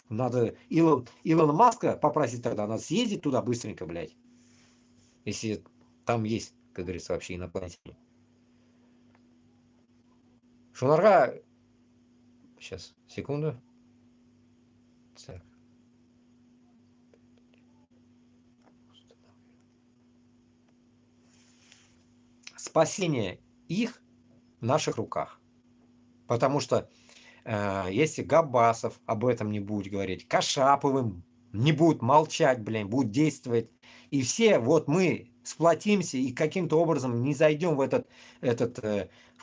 Speaker 1: Надо Илона Маска попросить тогда, надо съездить туда быстренько, блядь. Если там есть, как говорится, вообще инопланетяне. Шунарга... Сейчас, секунду. Так. Спасение их в наших руках. Потому что если Габасов об этом не будет говорить, Кашаповым не будут молчать, блин, будут действовать, и все, вот мы сплотимся и каким-то образом не зайдем в этот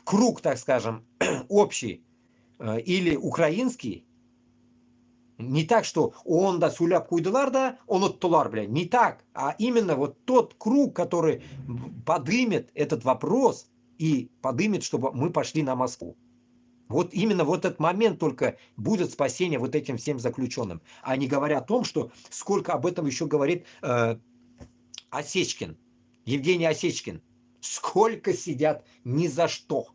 Speaker 1: круг, так скажем, общий или украинский, не так, что он да суляб куйдылар да, он оттулар, блин, не так, а именно вот тот круг, который подымет этот вопрос и подымет, чтобы мы пошли на Москву. Вот именно вот этот момент только будет спасение вот этим всем заключенным. А не говоря о том, что сколько об этом еще говорит Осечкин, Евгений Осечкин. Сколько сидят ни за что.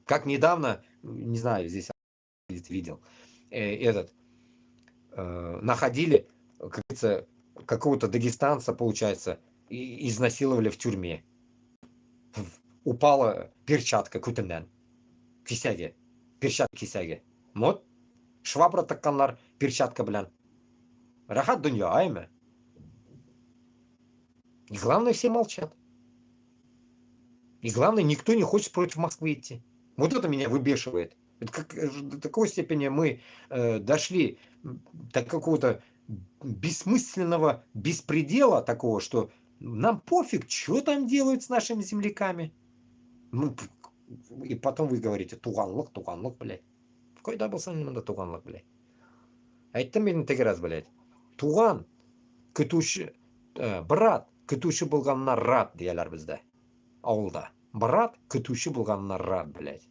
Speaker 1: Как недавно, не знаю, здесь видел, находили, как говорится, какого-то дагестанца, получается, и изнасиловали в тюрьме. упала перчатка көтімнен. Кисәге. Перчатка кисәге. Вот. Швабра таққанлар перчатка белән. Рахат дөнья, айме? И главное, все молчат. И главное, никто не хочет против Москвы идти. Вот это меня выбешивает. Это как, до такой степени мы дошли до какого-то бессмысленного беспредела такого, что нам пофиг, что там делают с нашими земляками. Ну, и потом вы говорите, туганлык, блядь. Қайда болсаң мында туганлык, блядь. Айттым мен теге раз, блядь. Туган, күтуші, брат, күтуші болғанына рад диялар бізде. Ауылда. Брат, күтуші болғанына рад, блядь.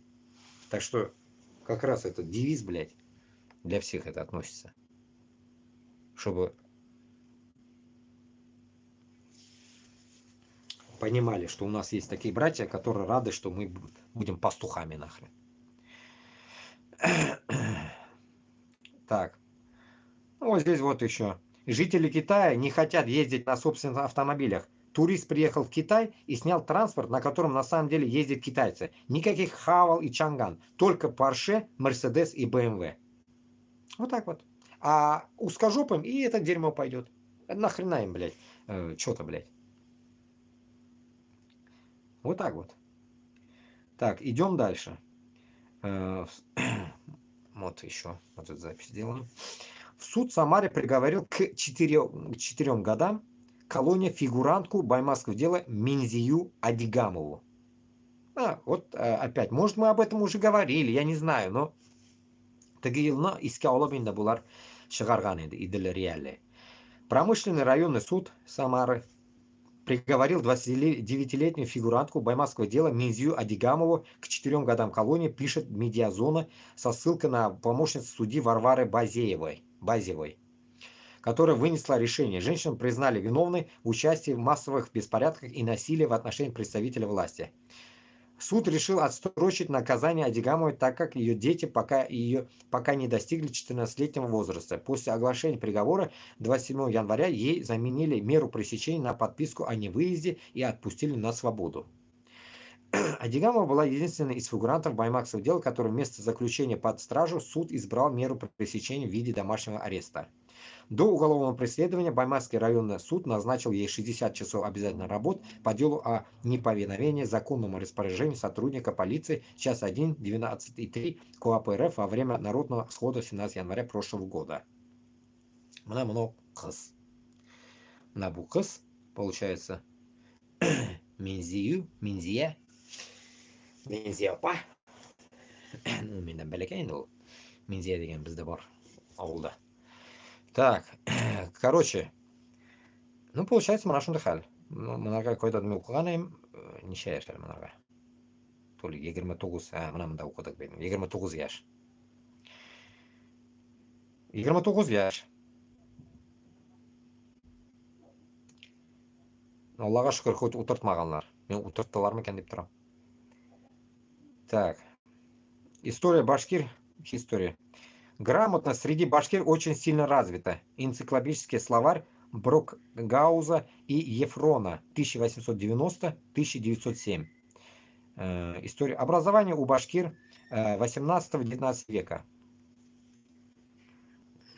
Speaker 1: Так что, как раз этот девиз, блядь, для всех это относится. Чтобы понимали, что у нас есть такие братья, которые рады, что мы будем пастухами нахрен. Так. Ну, вот здесь вот еще. Жители Китая не хотят ездить на собственных автомобилях. Турист приехал в Китай и снял транспорт, на котором на самом деле ездят китайцы. Никаких Хавал и Чанган. Только Porsche, Mercedes и BMW. Вот так вот. А узкожопым и это дерьмо пойдет. Нахрена им, блядь, что-то, блядь. Вот так вот. Так, идем дальше. Вот еще. Вот эту запись сделаем. В суд Самаре приговорил к 4 годам колония фигурантку баймакского дела Минзию Адигамову. Вот опять, может, мы об этом уже говорили, я не знаю, но тагилна иске олабинда булар шығарған еді, иделі реалии. Промышленный районный суд Самары приговорил 29-летнюю фигурантку баймакского дела Минзию Адигамову к 4 годам колонии, пишет Медиазона со ссылкой на помощницу судьи Варвары Базевой, которая вынесла решение. Женщину признали виновной в участии в массовых беспорядках и насилии в отношении представителей власти. Суд решил отсрочить наказание Адигамовой, так как ее дети пока не достигли 14-летнего возраста. После оглашения приговора 27 января ей заменили меру пресечения на подписку о невыезде и отпустили на свободу. Адигамова была единственной из фигурантов баймакского дела, который вместо заключения под стражу суд избрал меру пресечения в виде домашнего ареста. До уголовного преследования Баймакский районный суд назначил ей 60 часов обязательной работы по делу о неповиновении законному распоряжению сотрудника полиции час 1, 12.3 КОАП РФ во время народного схода 17 января прошлого года. Мына қыз. Мына бұл қыз, получается, Минзия апа. Ну, менен бәләкәйін ол. Минзия деген бізде бар ауылда. Так, короче, ну, получается, монашым дыхал. Ну, монарға койда дұмы оқығанайым, неше яшар монарға? То ли 29, мынамында оқыдық бейдім, 29 яш. 29 яш. Аллаға шүкір, хоть утыртмағанлар. Мен утырттылар ма екен деп тұрам. Так, история башкир, история. Грамотность среди башкир очень сильно развита. Энциклопедический словарь Брокгауза и Ефрона 1890-1907. История образования у башкир 18-19 века.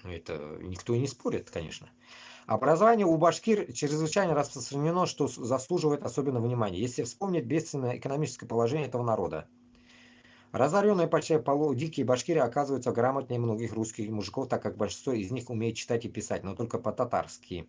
Speaker 1: Это никто и не спорит, конечно. Образование у башкир чрезвычайно распространено, что заслуживает особенного внимания, если вспомнить бедственное экономическое положение этого народа. Разоренные почти полудикие башкиры оказываются грамотнее многих русских мужиков, так как большинство из них умеет читать и писать, но только по-татарски,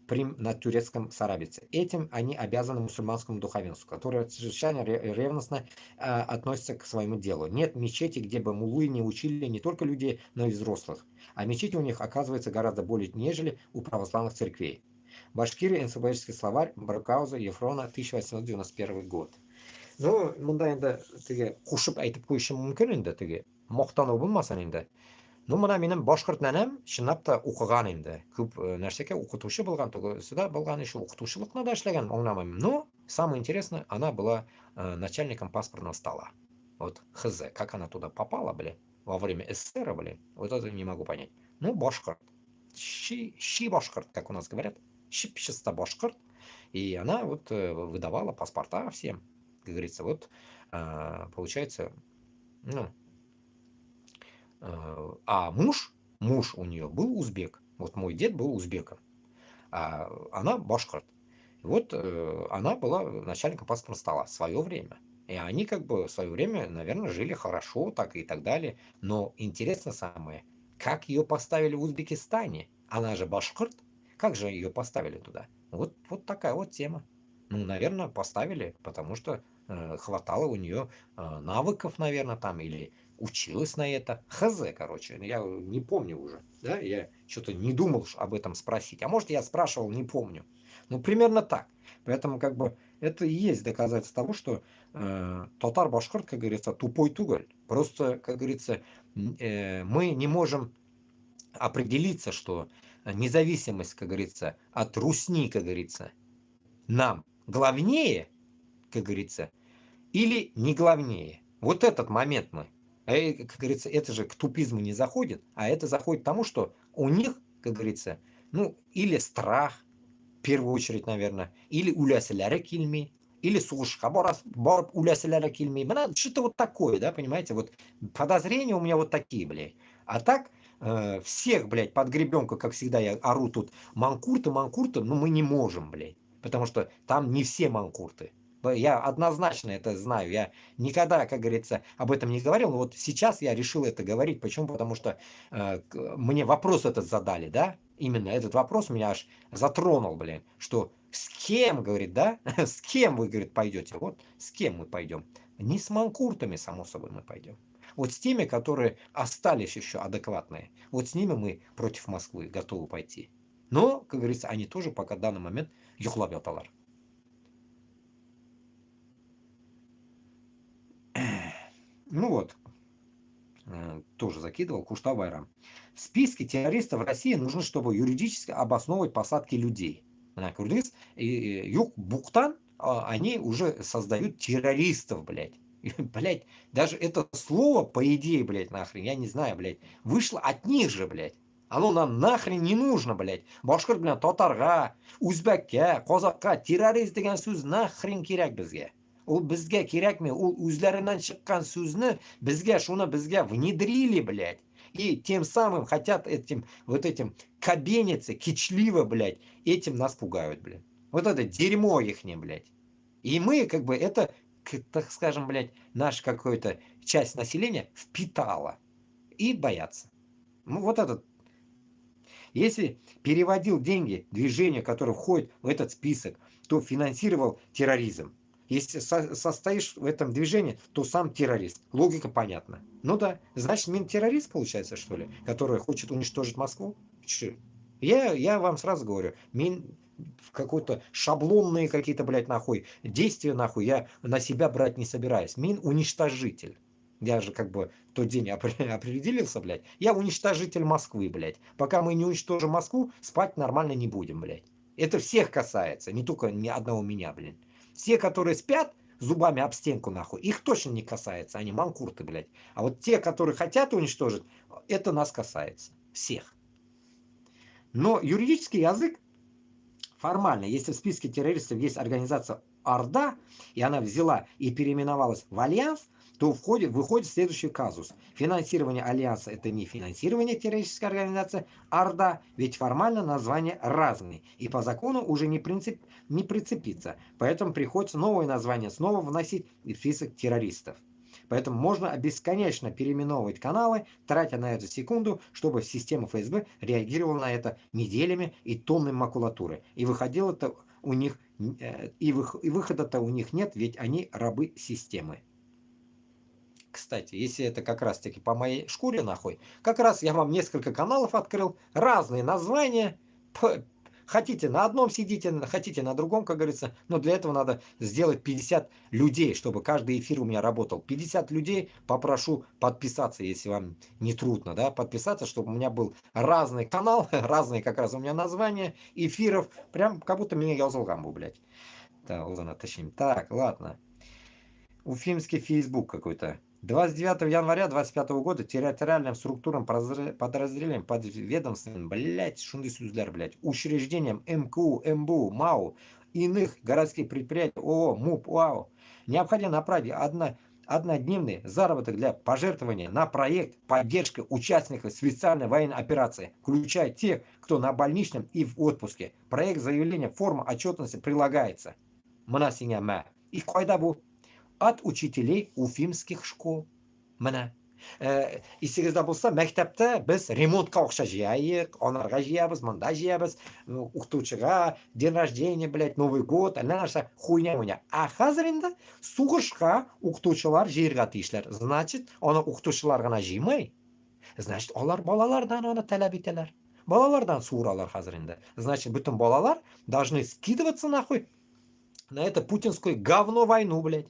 Speaker 1: на турецком сарабице. Этим они обязаны мусульманскому духовенству, которое чрезвычайно ревностно относится к своему делу. Нет мечети, где бы муллы не учили не только людей, но и взрослых. А мечети у них оказывается гораздо более, нежели у православных церквей. Башкиры, энциклопедический словарь Брокгауза, Ефрона, 1891 год. Ну, мында енді теге қушып айтып қойышым мүмкін енді теге мақтану болмасын енді. Ну, мына менің башқұрт нәнәм шынап та оқыған енді. Көп нәрсеге оқытушы болған, сюда болған еще оқытушылықна да эшләгән, аңламаймын. Но самое интересное, она была начальником паспортного стола. Вот хз, как она туда попала, блин, во время СССР, блин, вот это не могу понять. Ну, башқұрт. Щи башқұрт, как у нас говорят. Щипчеста башқұрт. И она вот выдавала паспорта всем. как говорится, вот, получается, ну, а муж у нее был узбек. Вот мой дед был узбеком, а она башкирт. Вот она была начальником паспортного стола в свое время. И они как бы в свое время, наверное, жили хорошо, так и так далее. Но интересно самое, как ее поставили в Узбекистане? Она же башкирт. Как же ее поставили туда? Вот такая вот тема. Ну, наверное, поставили, потому что хватало у нее навыков, наверное, там, или училась на это. Хз, короче, я не помню уже. Да? Я что-то не думал об этом спросить. А может, я спрашивал, не помню. Ну, примерно так. Поэтому, как бы, это и есть доказательство того, что татар-башкирт, как говорится, тупой туголь. Просто, как говорится, мы не можем определиться, что независимость, как говорится, от русни, как говорится, нам главнее, как говорится, или не главнее. Вот этот момент мы. Как говорится, это же к тупизму не заходит, а это заходит к тому, что у них, как говорится, ну, или страх, в первую очередь, наверное, или улясилары килми, или сушка, барб улясилары килми. Что-то вот такое, да, понимаете? Вот подозрения у меня вот такие, блядь. А так, всех, блядь, под гребенку, как всегда я ору тут, манкурты, ну мы не можем, блядь. Потому что там не все манкурты. Я однозначно это знаю. Я никогда, как говорится, об этом не говорил. Но вот сейчас я решил это говорить. Почему? Потому что мне вопрос этот задали, да? Именно этот вопрос меня аж затронул, блин. Что с кем, говорит, да? С кем вы, говорит, пойдете? Вот с кем мы пойдем? Не с манкуртами, само собой, мы пойдем. Вот с теми, которые остались еще адекватные. Вот с ними мы против Москвы готовы пойти. Но, как говорится, они тоже пока в данный момент юхлабяталар. Ну вот, тоже закидывал Куштау Байрам. В списке террористов в России нужно, чтобы юридически обосновывать посадки людей. Курдис и Юг Буктан, они уже создают террористов, блядь. Блядь, даже это слово, по идее, блядь, нахрен, я не знаю, блядь, вышло от них же, блядь. Оно нам нахрен не нужно, блядь. Башкирт bilan татарға, o'zbekka, qozoqqa terrorist degan so'z nahrin kerak bizga. U bizga kerakmi? U o'zlaridan chiqqan so'zni bizga внедрили, блядь. И тем самым хотят этим кабениться, кичливо, блядь, этим нас пугают, блядь. Вот это дерьмо ихнее, блядь. И мы, как бы, это, так скажем, блядь, наша какая-то часть населения впитала. И боятся. Ну, вот этот. Если переводил деньги движению, которое входит в этот список, то финансировал терроризм. Если состоишь в этом движении, то сам террорист. Логика понятна. Ну да, значит, Минтеррорист получается, что ли, который хочет уничтожить Москву? Я вам сразу говорю, какой-то шаблонные какие-то, блядь, нахуй, действия, нахуй, я на себя брать не собираюсь. Уничтожитель. Я же как бы в тот день определился, блядь. Я уничтожитель Москвы, блядь. Пока мы не уничтожим Москву, спать нормально не будем, блядь. Это всех касается, не только ни одного меня, блядь. Все, которые спят зубами об стенку, нахуй, их точно не касается, они манкурты, блядь. А вот те, которые хотят уничтожить, это нас касается. Всех. Но юридический язык формально, если в списке террористов есть организация Орда, и она взяла и переименовалась в Альянс, то выходит следующий казус. Финансирование Альянса – это не финансирование террористической организации Орда, ведь формально названия разные. И по закону уже не прицепиться. Поэтому приходится новое название снова вносить в список террористов. Поэтому можно бесконечно переименовывать каналы, тратя на это секунду, чтобы система ФСБ реагировала на это неделями и тоннами макулатуры. И выходило-то у них, и выхода-то у них нет, ведь они рабы системы. Кстати, если это как раз таки по моей шкуре нахуй, как раз я вам несколько каналов открыл, разные названия. Хотите на одном сидите, хотите на другом, как говорится. Но для этого надо сделать 50 людей, чтобы каждый эфир у меня работал. 50 людей попрошу подписаться, если вам не трудно, да, подписаться, чтобы у меня был разный канал, разные как раз у меня названия эфиров. Прям как будто меня Язылгамбу, блядь. Да, ладно, точнее. Так, ладно. Уфимский Facebook какой-то. 29 января 25 года территориальным структурам подразделениям подведомственным, блять, шунды сюзляр, блять, учреждением МКУ, МБУ, МАУ иных городских предприятий ООО, МУП, УАО необходимо направить однодневный заработок для пожертвования на проект поддержки участников специальной военной операции, включая тех, кто на больничном и в отпуске. Проект заявления, форма отчетности прилагается. И кайда бу? От учителей уфимских школ. Esingizda bo'lsa, maktabda biz remontga o'xshash jiyayik, onarg'a jiyamiz, munda jiyamiz, o'qituvchiga день рождения, блядь, Новый год, narsa хуйня. А hozir endi sug'ishga o'qituvchilar yerga tishlar. Значит, ona o'qituvchilar g'ana jiymay. Значит, ular bolalardan ona talab etalar. Bolalardan so'ralar hozir endi. Значит, butun bolalar должны скидываться нахуй на это путинское говно войну, блядь.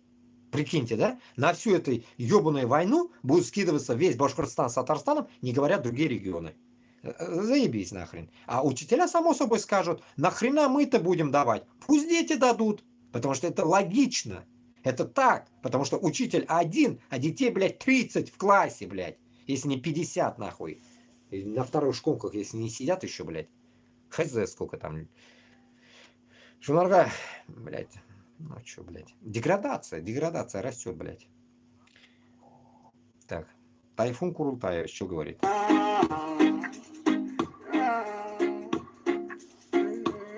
Speaker 1: Прикиньте, да? На всю эту ебаную войну будут скидываться весь Башкортостан с Татарстаном, не говорят другие регионы. Заебись нахрен. А учителя, само собой, скажут, нахрена мы-то будем давать? Пусть дети дадут. Потому что это логично. Это так. Потому что учитель один, а детей, блядь, 30 в классе, блядь. Если не 50, нахуй. И на вторых школках, если не сидят еще, блядь. Хз, сколько там. Шунарга, блядь. Ну что, блядь. Деградация растет, блядь. Так. Тайфун Курултаев что говорит?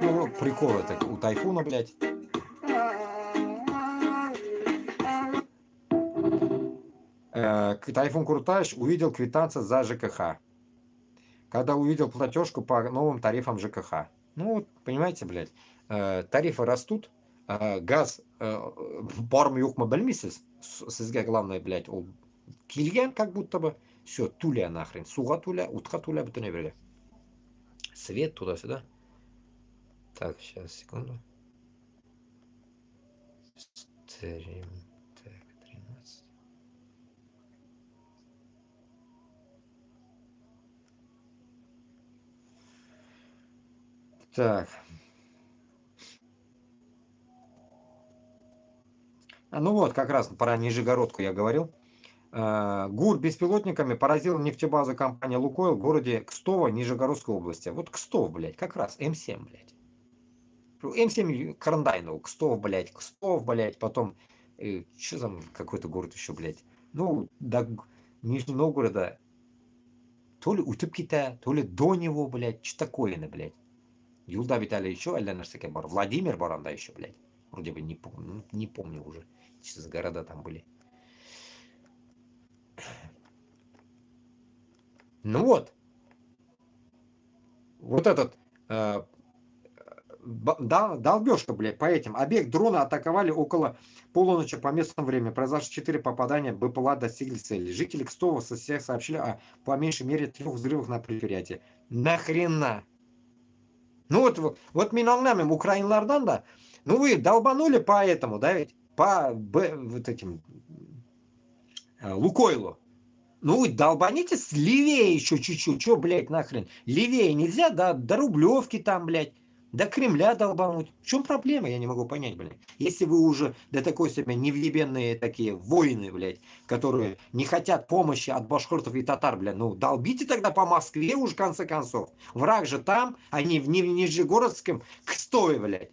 Speaker 1: Ну, прикол это у Тайфуна, блядь. Тайфун Курултаевич увидел квитанцию за ЖКХ. Когда увидел платежку по новым тарифам ЖКХ. Ну, вот, понимаете, блядь. Тарифы растут. Газ бармы yok mu bilmaysiz? Sizga главное, блядь, ол kelgan как будто бы все туля нахрен, суға туля, утқа туля, бүтіне бірге. Свет туда-сюда. Так, сейчас, секунду. Стрим. Так, 13. Так. Ну вот, как раз про Нижегородку я говорил. ГУР беспилотниками поразил нефтебазу компании «Лукойл» в городе Кстово, Нижегородской области. Вот Кстово, блядь, как раз М7, блядь. М7 Карандайнов, Кстово, блядь, потом, что там, какой-то город еще, блядь. Ну, до Нижнего Новгорода то ли утып кете, то ли до него, блядь, что такое, блядь. Юлда Виталий еще, Владимир Баранда еще, блядь. Вроде бы не помню уже, что за города там были. Ну вот. Вот этот долбежка, блядь, по этим. Объект дрона атаковали около полуночи по местному времени. Произошло 4 попадания, БПЛА достигли цели. Жители Кстова со всех сообщили о по меньшей мере 3 взрывах на предприятии. Нахрена? Ну вот миналнамим украинлардан да. Ну вы долбанули по этому, да ведь? По вот этим Лукойлу. Ну вы долбаните левее еще чуть-чуть. Че, блядь, нахрен? Левее нельзя, да, до Рублевки там, блядь. До Кремля долбануть. В чем проблема, я не могу понять, блядь. Если вы уже до такой себя невъебенные такие воины, блядь, которые не хотят помощи от башкортов и татар, блядь, ну долбите тогда по Москве уже, в конце концов. Враг же там, а не в Нижегородском Кстове, блядь.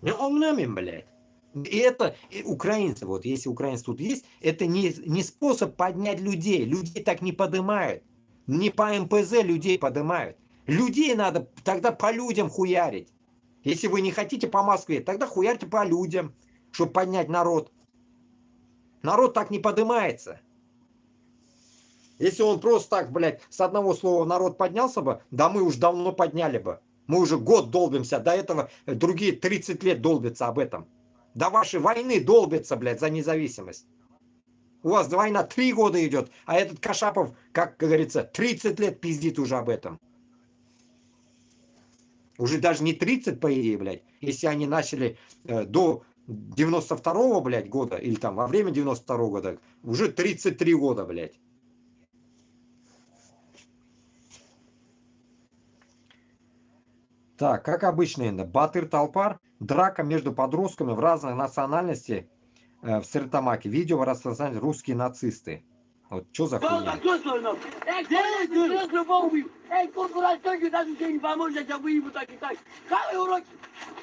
Speaker 1: Ну, он нами, блядь. И это украинцы, вот если украинцы тут есть, это не способ поднять людей. Людей так не поднимают. Не по МПЗ людей поднимают. Людей надо тогда по людям хуярить. Если вы не хотите по Москве, тогда хуярьте по людям, чтобы поднять народ. Народ так не поднимается. Если он просто так, блядь, с одного слова народ поднялся бы, да мы уж давно подняли бы. Мы уже год долбимся, до этого другие 30 лет долбятся об этом. До вашей войны долбятся, блядь, за независимость. У вас война 3 года идет, а этот Кашапов, как говорится, 30 лет пиздит уже об этом. Уже даже не 30, по идее, блядь. Если они начали до 92-го, блядь, года, или там во время 92-го года, уже 33 года, блядь. Так, как обычно, Батыр Талпар, драка между подростками в разных национальностей в Стерлитамаке. Видео распространяют русские нацисты. Вот что за
Speaker 5: Кто
Speaker 1: хуйня?
Speaker 5: кто свой нахуй? Кто любого убил? Сколько раз только даже тебе не поможет, я тебя выебу так и так. Хавай уроки.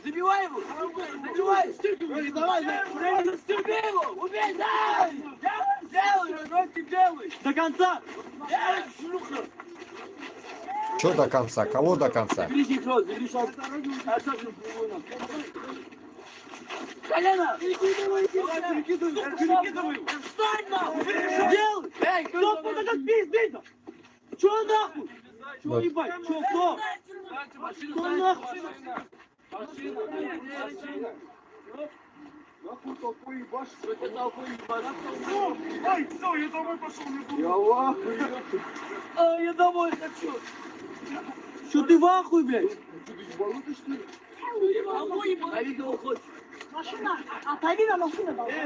Speaker 5: Забивай его. Забивай. Давай, застерби его. Убей, дай. Делай, уроки делай. До конца. Делай, шлюха.
Speaker 1: Что до конца? Кого до конца?
Speaker 5: Забери рот, забери шаг. Оставь колено! Перекидывай! Перекидывай! Встань нахуй! Делай! Эй, кто подойдет пиздиться? Чё нахуй? Чё ебать? Чё, кто? Кто нахуй? Нахуй толпу ебашь? Что толпу ебашь? Ай, всё, я домой пошел, не буду. Я в ахуе. А, я домой хочу. Чё ты в ахуе, блядь? Ты ебанутый, что ли? А видео хочешь?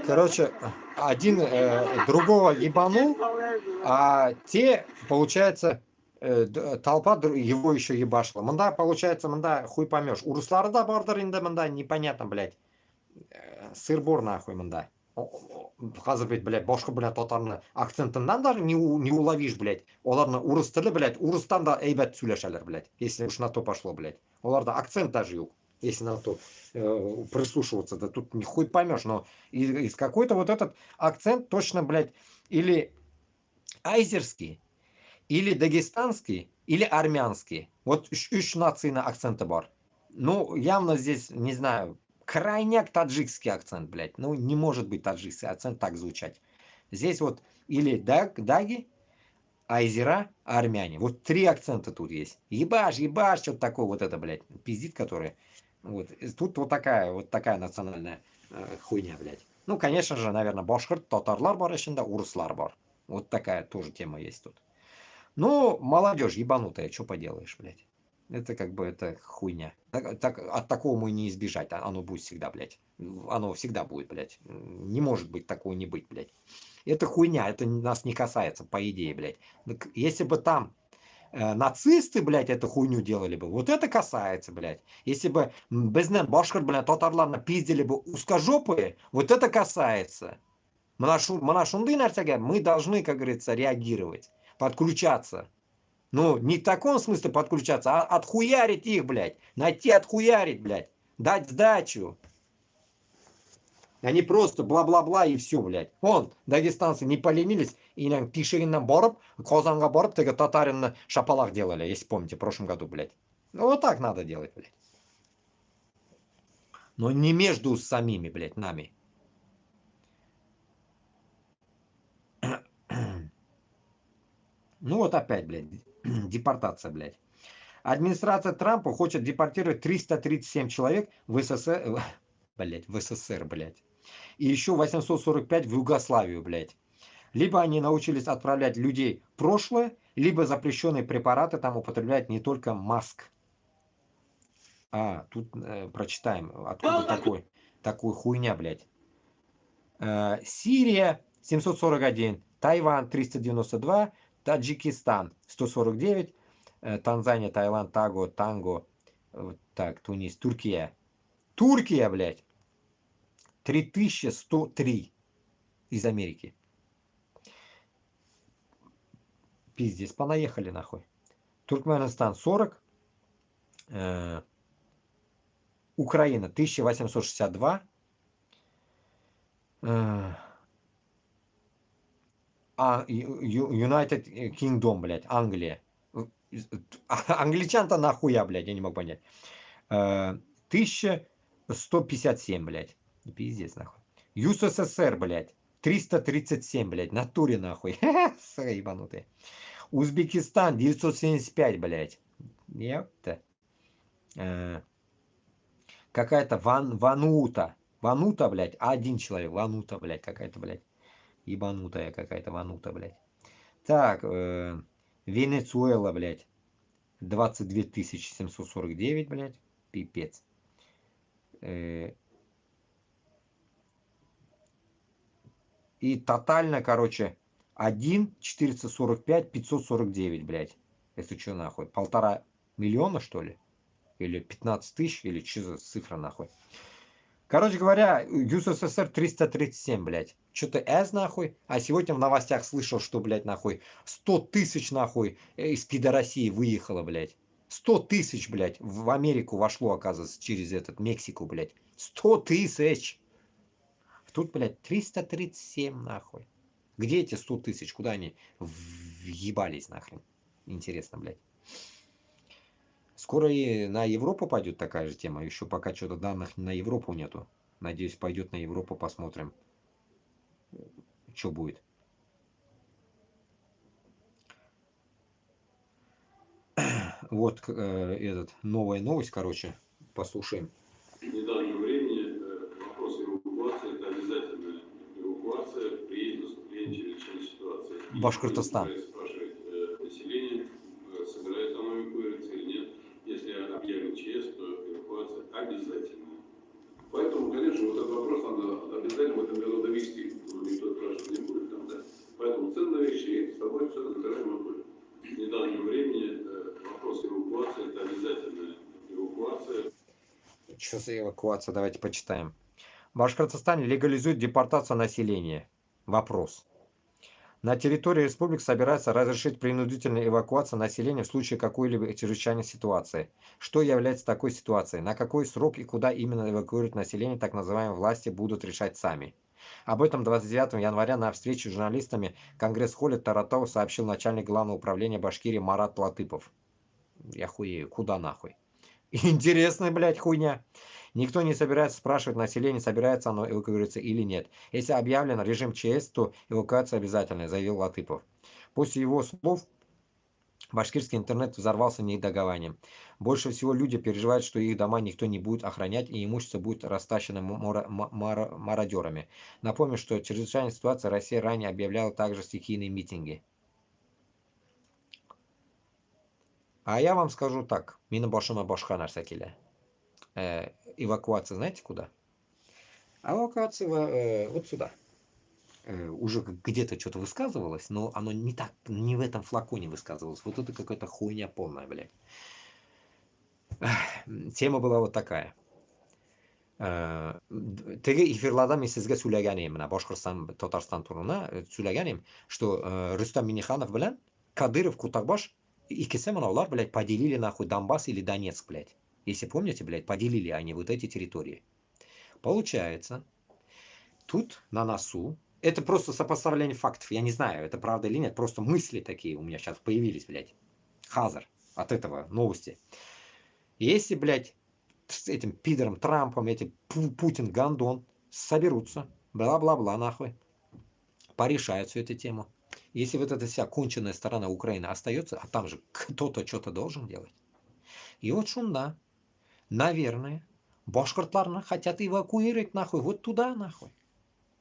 Speaker 1: Короче, один другого ебанул, а те, получается, толпа его еще ебашила. Мында, получается, мында хуй поймешь. Урысларда бардыр инде мында непонятно, блядь. Сыр-бор нахуй мында. Қазір бет, блядь, башқа, блядь, татарны акцентından даже не уловишь, блядь. Оларны урыс тілі, блядь, урыстан да әйбәт сөйлешәләр, блядь. Если уж на то пошло, блядь. Оларда акцент даже yok. Если на то прислушиваться, да тут не хуй поймешь, но из какой-то вот этот акцент точно, блядь, или айзерский, или дагестанский, или армянский. Вот үш нацийный акценты бар. Ну, явно здесь, не знаю, крайняк таджикский акцент, блядь. Ну, не может быть таджикский акцент так звучать. Здесь вот или даги, айзера, армяне. Вот три акцента тут есть. Ебаш, что-то такое вот это, блядь, пиздит, который... Вот. Тут вот такая национальная хуйня, блядь. Ну, конечно же, наверное, башкирт, татарлар бар ішінде, урыслар бар. Вот такая тоже тема есть тут. Ну, молодежь ебанутая, что поделаешь, блядь. Это как бы, это хуйня. От такого мы не избежать, оно будет всегда, блядь. Оно всегда будет, блядь. Не может быть такого не быть, блядь. Это хуйня, это нас не касается, по идее, блядь. Так если бы там нацисты, блядь, эту хуйню делали бы, вот это касается, блядь. Если бы безнен башкир, блядь, татарларны пиздили бы узкожопые, вот это касается. Манашунды нарцага, мы должны, как говорится, реагировать, подключаться. Ну, не в таком смысле подключаться, а отхуярить их, блядь. Найти отхуярить, блядь. Дать сдачу. А не просто бла-бла-бла и все, блядь. Вон, дагестанцы не поленились и нам Тишигиннан барып, Казанга барып, тега татарин шапалак делали, если помните, в прошлом году, блядь. Ну, вот так надо делать, блядь. Но не между самими, блядь, нами. Ну, вот опять, блядь, депортация, блядь. Администрация Трампа хочет депортировать 337 человек в СССР, блядь, в СССР, блядь. И еще 845 в Югославию, блядь. Либо они научились отправлять людей в прошлое, либо запрещенные препараты там употребляют не только Маск. А, тут прочитаем, откуда такой хуйня, блядь. Сирия 741, Тайвань 392, Таджикистан 149, Танзания, Таиланд, Танго, так, Тунис, Турция. Турция, блядь. 3103 из Америки. Пиздец, понаехали нахуй. Туркменистан 40. Украина 1862. United Kingdom, блядь, Англия. Англичан-то нахуя, блядь, я не могу понять. 1157, блядь. Пиздец, нахуй. ЮССР, блядь. 337, блядь. Натуре, нахуй. Сука, ебанутые. Узбекистан 975, блядь. Ёпта. Какая-то Ванута. Ванута, блядь. Один человек. Ванута, блядь. Какая-то, блядь. Ебанутая какая-то Ванута, блядь. Так. Венесуэла, блядь. 22 749, блядь. Пипец. И тотально, короче, 1 445 549, блядь. Это что нахуй? 1,5 миллиона, что ли? Или 15 тысяч? Или что за цифра нахуй? Короче говоря, ЮССР 337, блядь. Что-то С нахуй. А сегодня в новостях слышал, что, блядь, нахуй 100 тысяч нахуй из Пидороссии выехало, блядь. 100 тысяч, блядь, в Америку вошло, оказывается, через этот Мексику, блядь. 100 тысяч. Тут, блядь, 337 нахуй. Где эти 100 тысяч? Куда они въебались нахрен? Интересно, блядь. Скоро и на Европу пойдет такая же тема. Еще пока что-то данных на Европу нету. Надеюсь, пойдет на Европу, посмотрим, что будет. Вот новая новость, короче, послушаем.
Speaker 6: В недавнем времени вопрос эвакуации – это обязательная эвакуация при наступлении чрезвычайной ситуации.
Speaker 1: Башкортостан.
Speaker 6: Спрашивает население, собирается оно эвакуироваться или нет. Если объявлен ЧС, то эвакуация обязательная. Поэтому, конечно, вот этот вопрос надо обязательно в этом году довести. Никто спрашивать не будет там, да. Поэтому ценная вещь, и с тобой все разбираем мы будем. В недавнем времени вопрос эвакуации – это обязательная эвакуация.
Speaker 1: Что за эвакуация? Давайте почитаем. В Башкортостане легализуют депортацию населения. Вопрос. На территории республики собирается разрешить принудительную эвакуацию населения в случае какой-либо чрезвычайной ситуации. Что является такой ситуацией? На какой срок и куда именно эвакуировать население, так называемые власти будут решать сами. Об этом 29 января на встрече с журналистами Конгресс-холле Таратау сообщил начальник главного управления Башкирии Марат Латыпов. Я хуею, куда нахуй? Интересная, блядь, хуйня. Никто не собирается спрашивать население, собирается оно эвакуироваться или нет. Если объявлен режим ЧС, то эвакуация обязательная, заявил Латыпов. После его слов башкирский интернет взорвался негодованием. Больше всего люди переживают, что их дома никто не будет охранять и имущество будет растащено мародерами. Напомню, что в чрезвычайной ситуации Россия ранее объявляла также стихийные митинги. А я вам скажу так. Мина башыма башка нәрсә килә. Эвакуация знаете куда? Эвакуация вот сюда. Уже где-то что-то высказывалось, но оно не в этом флаконе высказывалось. Вот это какая-то хуйня полная, блядь. Тема была вот такая. Теге эфирларда мен сезгә сөйләгән идем, менә Башкортстан, Татарстан турында сөйләгән идем, что Рустам Миңнеханов белән Кадыров, Кутакбаш, икесе мынаулар, блядь, поделили нахуй Донбасс или Донецк, блядь. Если помните, блядь, поделили они вот эти территории. Получается, тут на носу, это просто сопоставление фактов, я не знаю, это правда или нет, просто мысли такие у меня сейчас появились, блядь. Хазар от этого новости. Если, блядь, с этим пидором Трампом, этим Путин, Гондон соберутся, бла-бла-бла, нахуй, порешают всю эту тему. Если вот эта вся конченная сторона Украины остается, а там же кто-то что-то должен делать. И вот шунда, наверное, башкортларны хотят эвакуировать нахуй вот туда нахуй.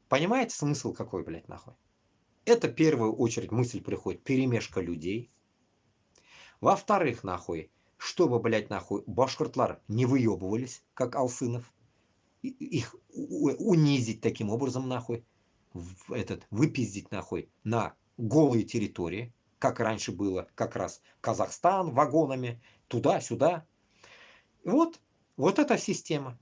Speaker 1: Понимаете смысл какой, блядь, нахуй? Это в первую очередь мысль приходит, перемешка людей. Во-вторых, нахуй, чтобы, блядь, нахуй, башкортлар не выебывались, как Алсынов. Их унизить таким образом, нахуй. Выпиздить, нахуй, на голые территории, как раньше было, как раз Казахстан вагонами, туда-сюда. Вот эта система.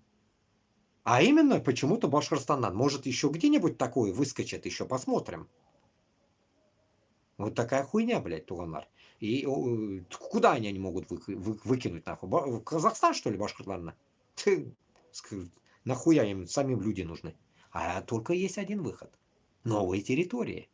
Speaker 1: А именно, почему-то Башкортостан надо. Может, еще где-нибудь такое выскочит, еще посмотрим. Вот такая хуйня, блядь, туганар. И куда они могут выкинуть, нахуй? В Казахстан, что ли, Башкортостан? Нахуя им самим люди нужны? А только есть один выход. Новые территории.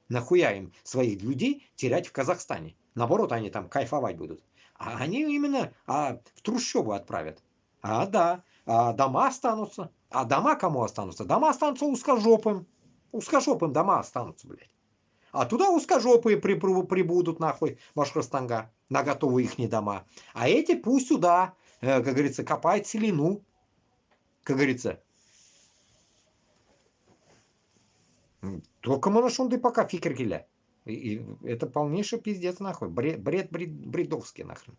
Speaker 1: Нахуя им своих людей терять в Казахстане? Наоборот, они там кайфовать будут. А они именно в трущобы отправят. Да. Дома останутся. А дома кому останутся? Дома останутся узкожопым. Узкожопым дома останутся, блядь. А туда узкожопые прибудут, нахуй, Башкортостанга, на готовые ихние дома. А эти пусть сюда, как говорится, копают селину. Как говорится. Только моношунды пока фикер келя. И это полнейший пиздец, нахуй. Бред бредовский, нахрен.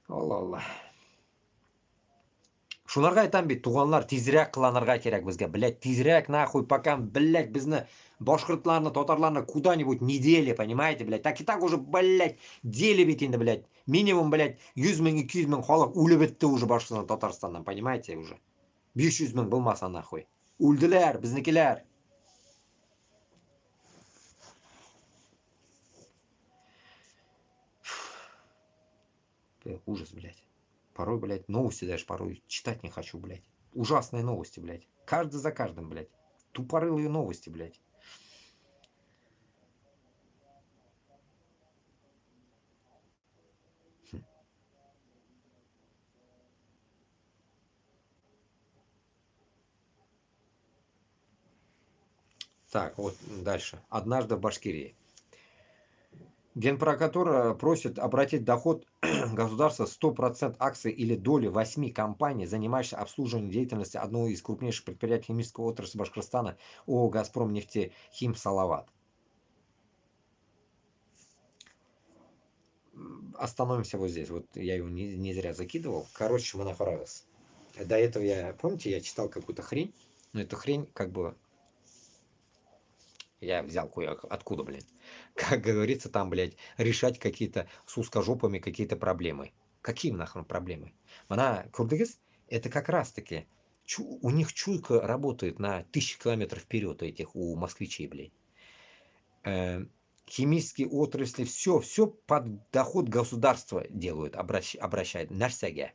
Speaker 1: Алла. Шунарға айтам бит, туғанлар, тезірек қыланырға керек бізге. Блядь, тезірек нахуй, пока, блядь, бізді башқұртларны, татарларны куда-нибудь не дели, понимаете, блядь. Так и так уже, блядь, дели бит енді, блядь. Минимум, блядь, 100 000, 200 000 халық өліп бітті уже Башқұртстан, Татарстаннан, понимаете, уже. 500 ming bo'lmasa nahvoy. O'ldilar biznikilar. Ужас, блядь. Порой, блядь, новости даже порой читать не хочу, блядь. Ужасные новости, блядь. Каждый за каждым, блядь. Тупорылые новости, блядь. Так, вот дальше. Однажды в Башкирии. Генпрокуратура просит обратить доход государства 100% акций или доли 8 компаний, занимающихся обслуживанием деятельности одного из крупнейших предприятий химической отрасли Башкортостана ООО «Газпром нефтехим Салават». Остановимся вот здесь. Вот я его не зря закидывал. Короче, мне понравилось. До этого помните, я читал какую-то хрень, но эту хрень как бы я взял откуда, блин. Как говорится, там, блядь, решать какие-то с узкожопами какие-то проблемы. Какие нахрен проблемы? Она, Курдыгыз, это как раз-таки, у них чуйка работает на 1000 километров вперед этих у москвичей, блядь. Химические отрасли, все под доход государства делают, обращают. Нәрсәгә.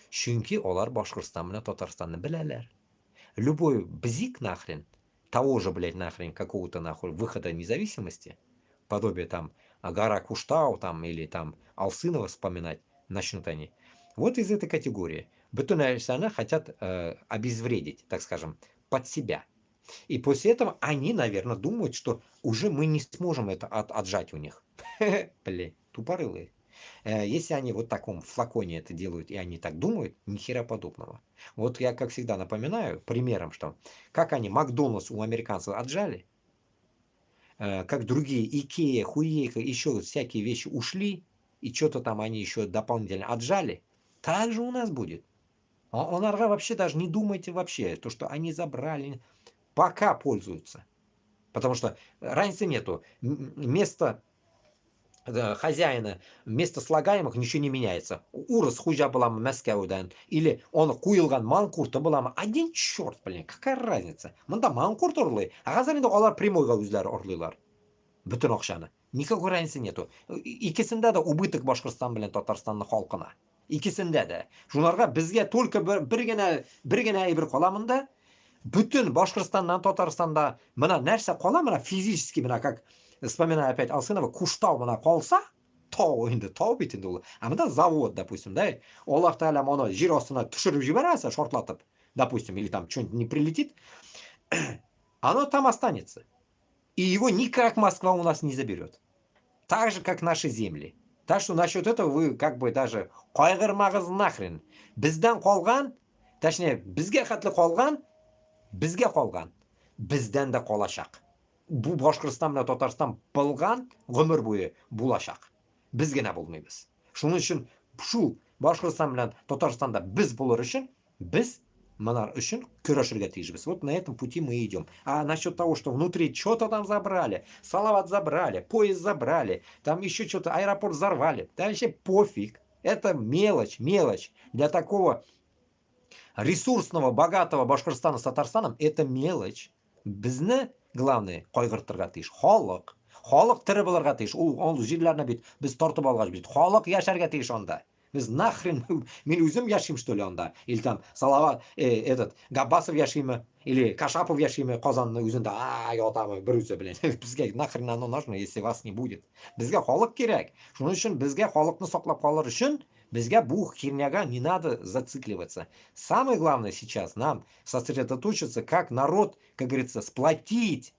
Speaker 1: Чөнки олар Башкортстан менән Татарстанны беләләр. Любой бзик нахрен, того же, блядь, нахрен, какого-то нахуй выхода независимости, подобие там Агара Куштау там или там Алсынова вспоминать начнут они. Вот из этой категории. Bütün нәрсәне хотят обезвредить, так скажем, под себя. И после этого они, наверное, думают, что уже мы не сможем это отжать у них. Блин, тупорылые. Если они вот в таком флаконе это делают, и они так думают, ни хера подобного. Вот я, как всегда, напоминаю примером, что как они Макдональдс у американцев отжали, как другие Икея, Хуейка, еще всякие вещи ушли, и что-то там они еще дополнительно отжали, так же у нас будет. Онарға вообще даже не думайте вообще, то, что они забрали, пока пользуются. Потому что разницы нету. Место хозяина, место слагаемых ничего не меняется. Урыс хуйжа балам Мәскәүдән, или он куйылган манкурты балам. Один черт, блин, какая разница? Мында манкурт орлый, а қазір енді олар прямойға үзләр орлыйлар. Бүтін ақшаны. Никакой разницы нету. Икесінде де убыток Башқұртстан белән Татарстанның халқына. Икесінде де. Шуларга безгә только бер генә әйбер кала монда. Бүтін Башқұртстаннан Татарстанда мына нәрсә кала, мына физически, мына как вспоминаю опять Алсынова, Куштау мына калса, тау инде, тау бит инде ул. А мында завод, допустим, да, Аллах Тағала моны жер астына төшереп җибәрәсе, шортлатып, допустим, или там что-нибудь не прилетит, оно там останется. И его никак Москва у нас не заберет. Так же, как наши земли. Так что насчет этого вы как бы даже кайгырмагыз нахрен. Бездән калган, точнее, безгә хәтле калган, безгә калган, бездән дә калачак. Бу Башкортстан белән Татарстан булган гомер буе булачак. Без генә булмыйбыз. Шуның өчен шул Башкортстан белән Татарстанда без булыр өчен без монар өчен көрәшергә тиешбез. Вот на этом пути мы идем. А насчет того, что внутри что-то там забрали, Салават забрали, поезд забрали, там еще что-то, аэропорт взорвали, да вообще пофиг. Это мелочь, мелочь. Для такого ресурсного, богатого Башкортостана с Татарстаном это мелочь. Безне главное кайгыртырга тиеш халык. Халык тире булырга тиеш. Ул җирләрне бит без тартып алгач бит халык яшәргә тиеш анда. Biz нахрен, мен үзем яшим что ли анда? Или там Салават, этот, Габбасов яшиме, или Кашапов яшиме, Казанны үзендә, ятамы, бер үзе белән. Безгә нахрен оно нужно, если вас не будет. Безгә халык кирәк. Шуның өчен безгә халыкны саклап калыр өчен, безгә бу херняга не надо зацикливаться. Самое главное сейчас нам сосредоточиться, как народ, как говорится, сплотить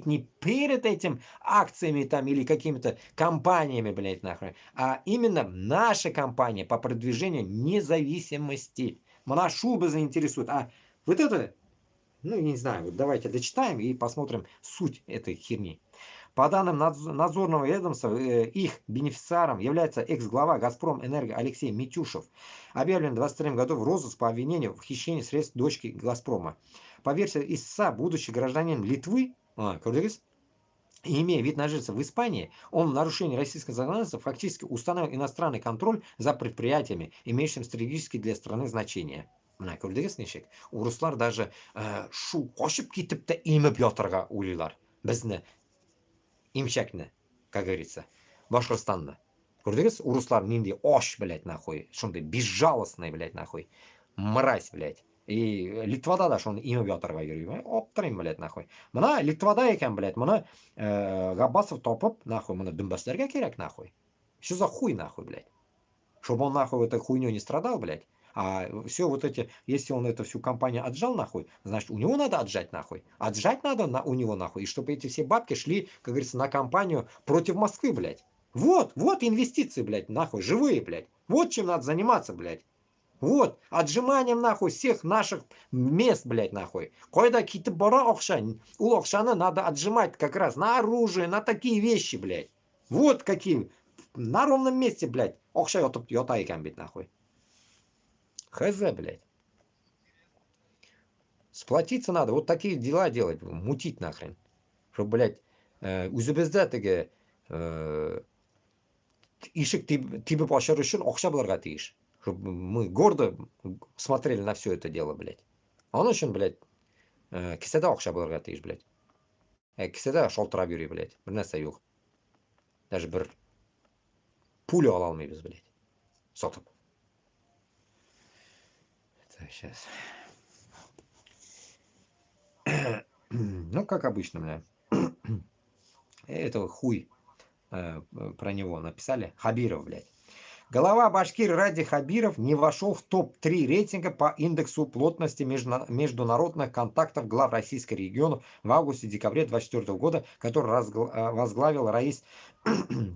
Speaker 1: не перед этим акциями там или какими-то компаниями, блядь, нахрен, а именно наша компания по продвижению независимости. Нас шубы заинтересует. А вот это, ну, не знаю, вот давайте дочитаем и посмотрим суть этой херни. По данным надзорного ведомства, их бенефициаром является экс-глава «Газпром Энерго» Алексей Митюшев, объявлен в 2023 году в розыск по обвинению в хищении средств дочки «Газпрома». По версии ИСА, будущий гражданин Литвы, имея вид на жительство в Испании, он в нарушении российского законодательства фактически установил иностранный контроль за предприятиями, имеющими стратегические для страны значения. Mana ko'rdingiz nechik? Ruslar даже shu qochib ketibda emib yotirga o'ylaylar. Bizni imshakni, как говорится, Башқұртстанды. Көрдіңіз? Урустар нендей ош, блядь, нахуй. Шондай безжалостный, блядь, нахуй. Мразь, блядь. И Литвада да шоны имя бьоторга йөрү. Оптырым, блядь, нахуй. Мына Литвада екен, блядь, мына Габбасов топып, нахуй, мына дүмбәсләргә кирәк, нахуй. Что за хуй, нахуй, блядь? Чтобы он, нахуй, этой хуйней не страдал, блядь. А все вот эти, если он эту всю компанию отжал, нахуй, значит, у него надо отжать, нахуй. Отжать надо у него, нахуй. И чтобы эти все бабки шли, как говорится, на компанию против Москвы, блядь. Вот инвестиции, блядь, нахуй, живые, блядь. Вот чем надо заниматься, блядь. Вот, отжиманием, нахуй, всех наших мест, блядь, нахуй. Кое-то какие-то бора окшан, у окшана надо отжимать как раз на оружие, на такие вещи, блядь. Вот какие, на ровном месте, блядь, окшай йота икан бит, нахуй. Хз, блядь. Сплотиться надо, вот такие дела делать, мутить нахрен. Чтобы, блядь, үзебездә теге ишек тибеп ачар өчен акча булырга тиеш. Чтобы мы гордо смотрели на все это дело, блядь. Onun için, блядь, кисәдә акча булырга тиеш, блядь. Кисәдә шалтырап йөри, блядь. Бер нәрсә юк. Даже бер пуля ала алмыйбыз, блядь. Сатып. Так, сейчас. Ну, как обычно, блядь. Это хуй про него написали. Хабиров, блядь. Глава Башкир Ради Хабиров не вошел в топ-3 рейтинга по индексу плотности международных контактов глав российских регионов в августе-декабре 2024 года, который возглавил Раис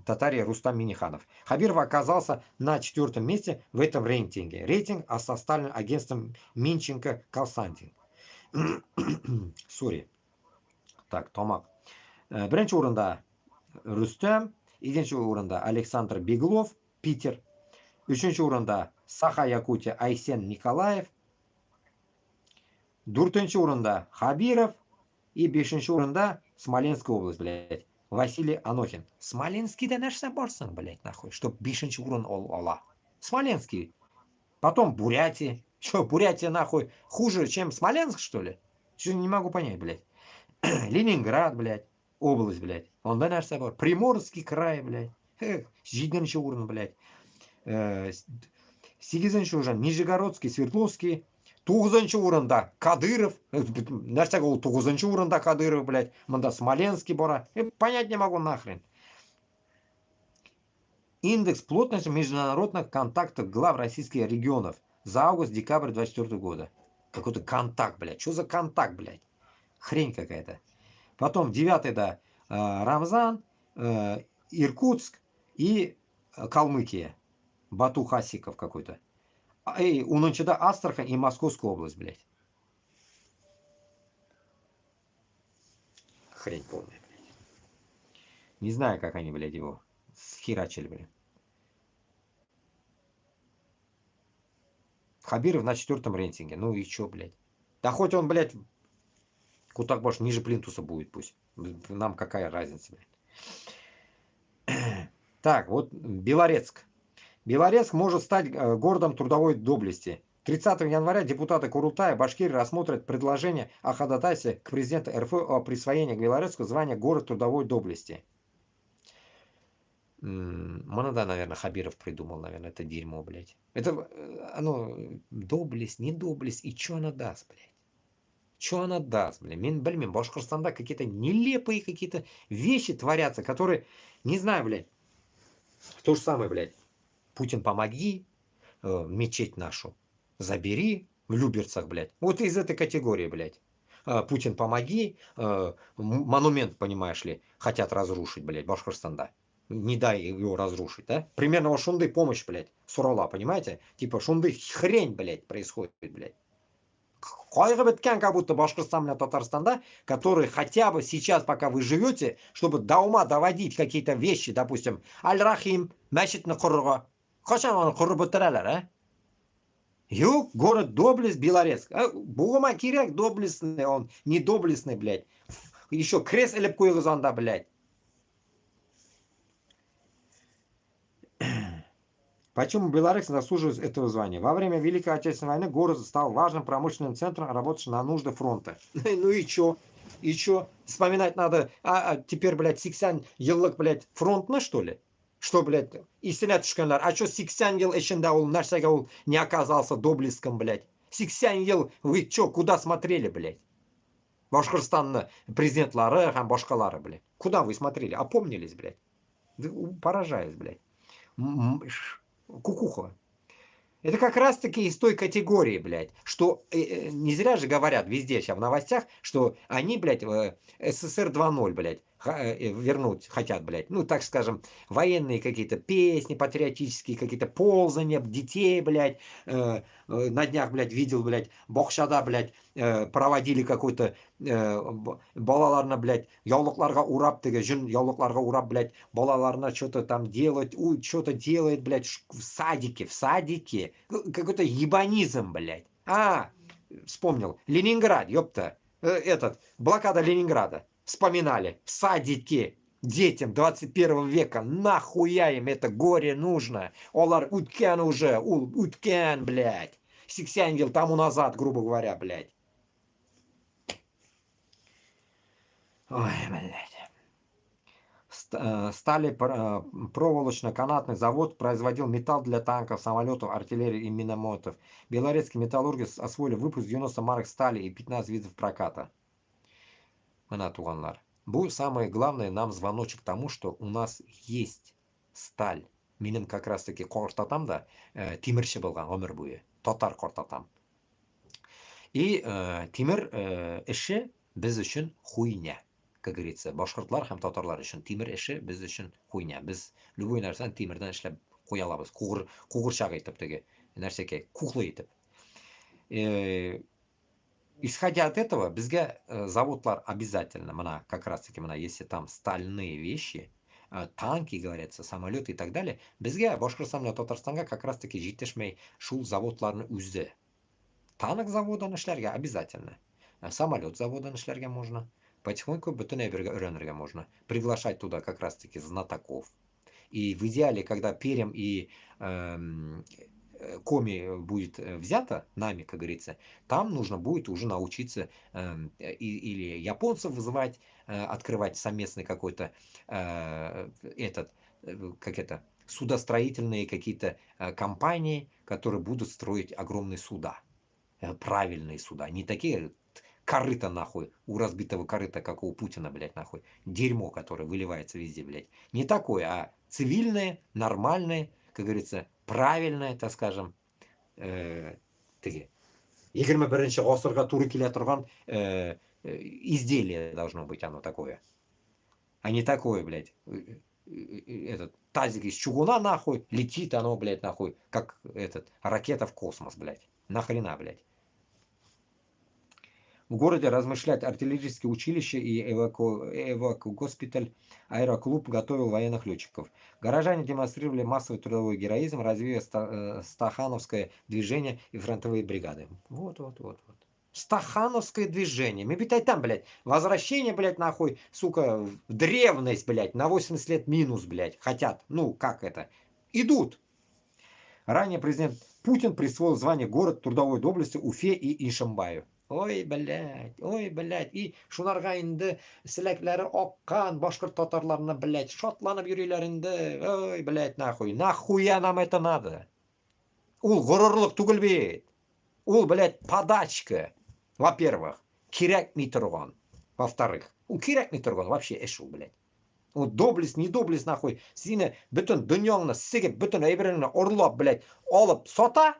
Speaker 1: Татария Рустам Миниханов. Хабиров оказался на 4-м месте в этом рейтинге. Рейтинг составлен агентством Минченко Консалтинг. Сори. Так, Томак. Birinchi o'rinda Rustam, ikkinchi o'rinda Aleksandr Beglov, Питер. Üçüncü o'rinda Saxa-Yakutiya Aysen Nikolayev. Dördüncü o'rinda Xabirov. И beshinchi o'rinda Smolenskая область, блядь. Василий Анохин. Смоленский-да нәрсә барсың, блядь, нахуй, чтоб beshinchi o'rin ola. Смоленский. Потом Бурятия. Что, Бурятия, нахуй, хуже, чем Смоленск, что ли? Что, не могу понять, блядь. Ленинград, блядь. Область, блядь. Он да нәрсә бар. Приморский край, блядь. 7-нче урын, блядь. 8-нче урын Нижегородский, Свердловский. 9-нче урында Кадыров. Нәрсәгә ул 9-нче урында Кадыров, блядь. Монда Смоленский бара. Понять не могу нахрен. Индекс плотности международных контактов глав российских регионов за август-декабрь 2024 года. Какой-то контакт, блядь. Что за контакт, блядь? Хрень какая-то. Потом 9-й, да, Рамзан, Иркутск и Калмыкия. Бату Хасиков какой-то. И у Нончада Астрахань и Московская область, блядь. Хрень полная, блядь. Не знаю, как они, блядь, его схерачили, блядь. Хабиров на 4-м рейтинге. Ну и чё, блядь? Да хоть он, блядь, Кутакбаш ниже плинтуса будет, пусть. Нам какая разница, блядь. Так, вот Белорецк. Белорецк может стать городом трудовой доблести. 30 января депутаты Курултая Башкирии рассмотрят предложение о ходатайстве к президенту РФ о присвоении Белорецку звания город трудовой доблести. Да, наверное, Хабиров придумал, наверное, это дерьмо, блядь. Это, ну, доблесть, не доблесть, и что она даст, блядь? Что она даст, блядь? Мен білмеймін, Башқұртстанда какие-то нелепые какие-то вещи творятся, которые, не знаю, блядь. То же самое, блядь. Путин, помоги, мечеть нашу забери в Люберцах, блядь. Вот из этой категории, блядь. Путин, помоги, монумент, понимаешь ли, хотят разрушить, блядь, Башқұртстанда. Не дай его разрушить, да? Примерно вот шунды помощь, блядь, Сурала, понимаете? Типа шунды хрень, блядь, происходит, блядь. Қайғы біткен, как будто Башқұртстан и Татарстанда, которые хотя бы сейчас, пока вы живете, чтобы до ума доводить какие-то вещи, допустим, Аль-Рахим, мәчетні құрығы. Қашан оны құрып бітірәләр, а? Юг, город доблесть, Белорецк. Бұғыма керек доблестный, он не доблестный, блядь. Еще крест іліп қойғыз анда, блядь. Почему Беларусь заслуживает этого звания? Во время Великой Отечественной войны город стал важным промышленным центром, работающим на нужды фронта. Ну и чё? И чё? Вспоминать надо, теперь, блядь, 80 yıllık, блядь, фронтны, что ли? Что, блядь, истинно түшкенлер. А чё 80 yıl ішінде ол нәрсеге ол не оказался доблеском, блядь? 80 yıl, вы чё, куда смотрели, блядь? Башкортостанның президентлары, һәм башкалары, блядь. Куда вы смотрели? Опомнились, блядь? Поражаюсь, блядь. Кукуха. Это как раз таки из той категории, блядь, что не зря же говорят везде сейчас в новостях, что они, блядь, СССР 2.0, блядь, вернуть хотят, блядь. Ну, так скажем, военные какие-то песни патриотические, какие-то ползания детей, блядь. На днях, блядь, видел, блядь, Бокшада, блядь, проводили какой-то балаларына, блядь, яулыкларга урап, теге, жүн яулыкларга урап, блядь, балаларына что-то там делать, что-то делает, блядь, в садике. Какой-то ебанизм, блядь. Вспомнил. Ленинград, ёпта. Блокада Ленинграда. Вспоминали. В садике. Детям 21 века. Нахуя им это горе нужно? Олар уткен уже. Уткен, блядь. 80 yıl тому назад, грубо говоря, блядь. Ой, блядь. Стали проволочно-канатный завод производил металл для танков, самолетов, артиллерии и минометов. Белорецкие металлурги освоили выпуск 90 марок стали и 15 видов проката. Бұл самое главное нам звоночек тому, что у нас есть сталь. Менің как раз таки қорқытатам да темірші болған өмір бойы. Татар қорқытатам. И темір іші біз үшін хуйня. Как говорится, башқұртлар һәм татарлар үшін темір іші біз үшін хуйня. Біз любой нәрсені темірден ішлеп қоя алабыз. Қуғыршақ етіп теге нәрсеге куклы етіп. Исходя от этого, бізге заводлар обязательно, как раз таки, если там стальные вещи, танки, говорится, самолеты и так далее, бізге Башқұртстанға, Татарстанға как раз таки жетешмей шул заводларны үзді. Танк заводан эшләргә обязательно. Самолет заводан эшләргә можно. Потихоньку бүтін әйбергә өйрәнергә можно. Приглашать туда как раз таки знатоков. И в идеале, когда Пермь и Коми будет взято нами, как говорится, там нужно будет уже научиться или японцев вызывать, открывать совместный какой-то судостроительные какие-то компании, которые будут строить огромные суда. Правильные суда. Не такие корыта нахуй, у разбитого корыта, как у Путина, блядь, нахуй. Дерьмо, которое выливается везде, блядь. Не такое, а цивильное, нормальное, как говорится, правильное, так скажем, егерме бірінші ғасырға туры келе тұрған изделие должно быть оно такое. А не такое, блядь, тазик из чугуна, нахуй, летит оно, блядь, нахуй, как ракета в космос, блядь. Нахрена, блядь. В городе размышлять артиллерийское училище и эвакогоспиталь, аэроклуб готовил военных летчиков. Горожане демонстрировали массовый трудовой героизм, развивая стахановское движение и фронтовые бригады. Вот. Стахановское движение. Мы питай там, блядь, возвращение, блядь, нахуй, сука, в древность, блядь, на 80 лет минус, блядь, хотят. Ну, как это? Идут. Ранее президент Путин присвоил звание город трудовой доблести Уфе и Ишимбаю. Ой, блядь. И шуларга инде силәкләре аккан башкорт татарларына, блядь, шатланып йөриләр инде. Ой, блядь, нахуй. Нахуя нам это надо? Ул горурлык түгел бит. Ул, блядь, подачка. Во-первых, кирәкми торган. Во-вторых, ул кирәкми торган вообще эш ул, блядь. Ул доблесть, не доблесть, нахуй. Сине бүтән дөньяңны сигеп, бүтән әйбереңне орлап, блядь, алып сата.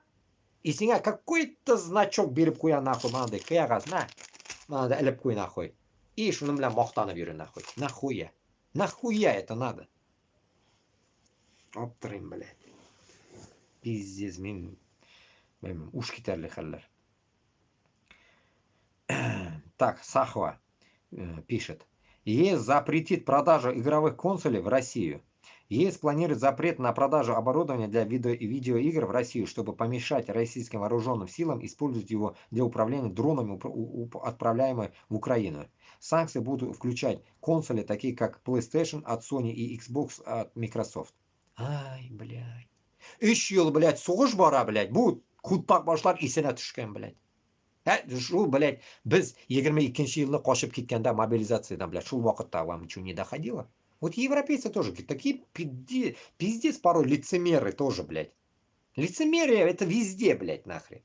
Speaker 1: И сиңа какой-то значок беріп қоя, нахуй, мынандай қияғаз, мынандай іліп қой, нахуй. И шуның белән мақтанып йөрү, нахуй. Нахуя? Нахуя это надо? Аптырайм, блядь. Пиздец, мен уж китәрлек хәлләр. Так, Сахва пишет. ЕС запретит продажу игровых консолей в Россию. ЕС планирует запрет на продажу оборудования для видеоигр в Россию, чтобы помешать российским вооруженным силам использовать его для управления дронами, отправляемыми в Украину. Санкции будут включать консоли, такие как PlayStation от Sony и Xbox от Microsoft. Ай, блядь. 3 yıl, блядь, so'g'ish bora, блядь. Bu kutpak boshlar esine tushgan, блядь. Shu, блядь, biz 22-yilni qochib ketganda mobilizatsiyadan, блядь, shu vaqtda вам ничего не доходило? Вот европейцы тоже такие пиздец порой лицемеры тоже, блядь. Лицемерие это везде, блядь, нахрен.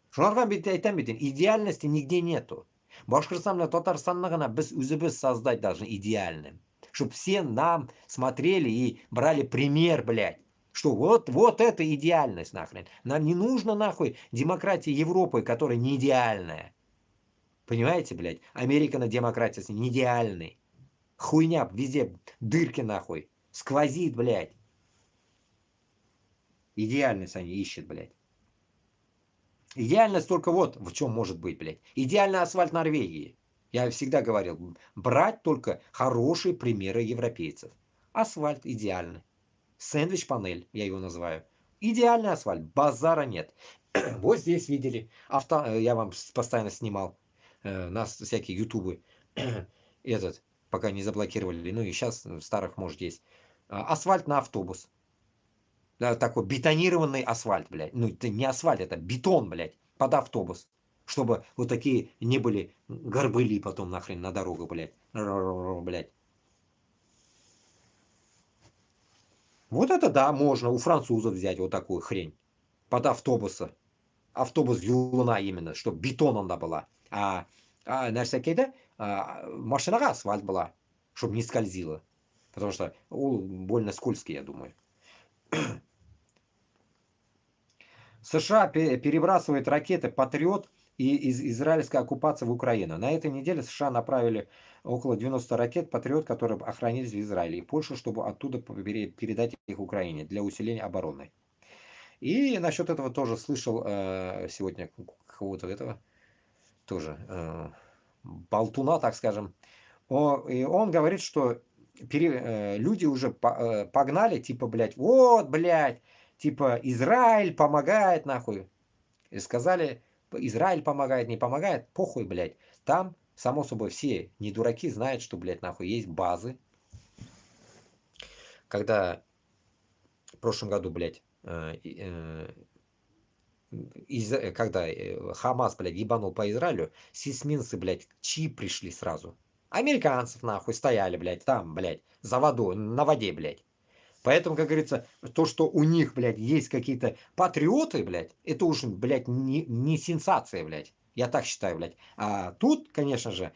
Speaker 1: Шуларга бит айтам бит, идеальности нигде нету. Башкортостан, Татарстанны гына biz o'zimiz создать должны идеальным. Чтоб все нам смотрели и брали пример, блядь. Что вот это идеальность, нахрен. Нам не нужно, нахуй, демократия Европы, которая не идеальная. Понимаете, блядь? Америка на демократии не идеальный. Хуйня, везде дырки, нахуй. Сквозит, блядь. Идеальность они ищут, блядь. Идеальность только вот в чем может быть, блядь. Идеальный асфальт Норвегии. Я всегда говорил, брать только хорошие примеры европейцев. Асфальт идеальный. Сэндвич-панель, я его называю. Идеальный асфальт, базара нет. Вот здесь видели. Я вам постоянно снимал. Нас всякие ютубы. Этот, пока не заблокировали. Ну и сейчас в старых, может, есть. Асфальт на автобус. Да, такой бетонированный асфальт, блядь. Ну, это не асфальт, это бетон, блядь, под автобус. Чтобы вот такие не были горбыли потом нахрен на дорогу, блядь. Блядь. Вот это да, можно у французов взять вот такую хрень. Под автобуса. Автобус юлына именно, чтобы бетон она была. Нәрсекейде машинаға асфальт была, чтобы не скользило. Потому что больно скользкий, я думаю. США перебрасывает ракеты «Патриот» и из израильской оккупации в Украину. На этой неделе США направили около 90 ракет «Патриот», которые охранились в Израиле и Польше, чтобы оттуда передать их Украине для усиления обороны. И насчет этого тоже слышал сегодня кого-то этого, тоже болтуна, так скажем. И он говорит, что люди уже погнали, типа, блядь, вот, блядь, типа, Израиль помогает, нахуй. И сказали, Израиль помогает, не помогает, похуй, блядь. Там, само собой, все не дураки знают, что, блядь, нахуй, есть базы. Когда в прошлом году, блядь, когда Хамас, блядь, ебанул по Израилю, сисминцы, блядь, чьи пришли сразу? Американцев, нахуй, стояли, блядь, там, блядь, за водой, на воде, блядь. Поэтому, как говорится, то, что у них, блядь, есть какие-то патриоты, блядь, это уж, блядь, не сенсация, блядь. Я так считаю, блядь. А тут, конечно же,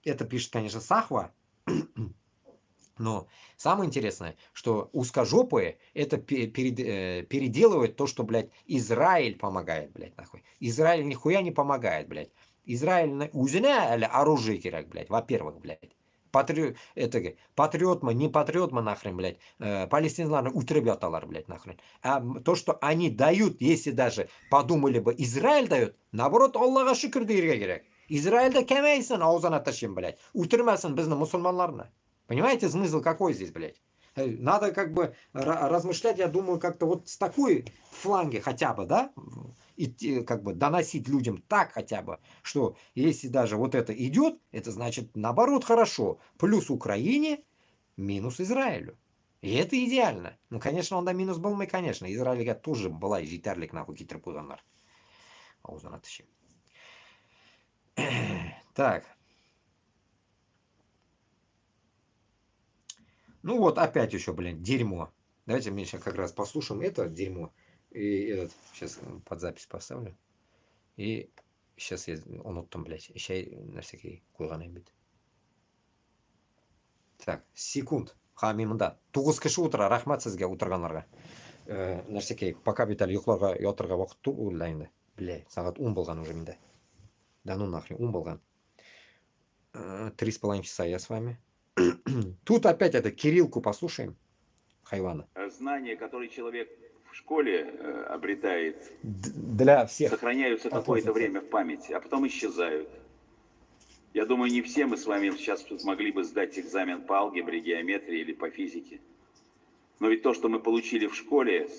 Speaker 1: это пишет, конечно, Сахва. Но самое интересное, что узкожопые это переделывают то, что, блядь, Израиль помогает, блядь, нахуй. Израиль нихуя не помогает, блядь. Израиль узина или оружие кирак, блядь, во-первых, блядь. Патриотма, не патриотма нахрен, блядь. Палестинларны утребяталар, блядь, нахрен. А то, что они дают, если даже подумали бы, Израиль дает, наоборот, Аллаха шükür deyirge керек. Израильда кемейсін аузына тащим, блядь. Утырмасын біздің мусульманларны. Понимаете, смысл какой здесь, блядь? Надо как бы размышлять, я думаю, как-то вот с такой фланги хотя бы, да? И как бы доносить людям так хотя бы, что если даже вот это идет, это значит наоборот хорошо. Плюс Украине, минус Израилю. И это идеально. Ну, конечно, он да минус был, мы, конечно. Израиль тоже была житарлик нахуй китрпуданар. Аузына тащим. Так. Ну вот опять еще, блин, дерьмо. Давайте мы сейчас как раз послушаем это дерьмо. И этот, сейчас под запись поставлю. И сейчас он оттом, блядь, еще на всякий куйганый бит. Так, секунд. Хамимда. 9 кеше утыра, рахмат сезге утырганларга. Нәрсекей, пока бит әле йокларга ятырга вакыт түгел инде. Бля, сагат 10 булган уже миндә. Да ну нахрен, 10 булган. 3,5 часа я с вами. Тут опять это Кириллку послушаем. Хайвана.
Speaker 7: Знания, которые человек в школе обретает,
Speaker 1: для всех
Speaker 7: сохраняются какое-то время в памяти, а потом исчезают. Я думаю, не все мы с вами сейчас смогли бы сдать экзамен по алгебре, геометрии или по физике. Но ведь то, что мы получили в школе,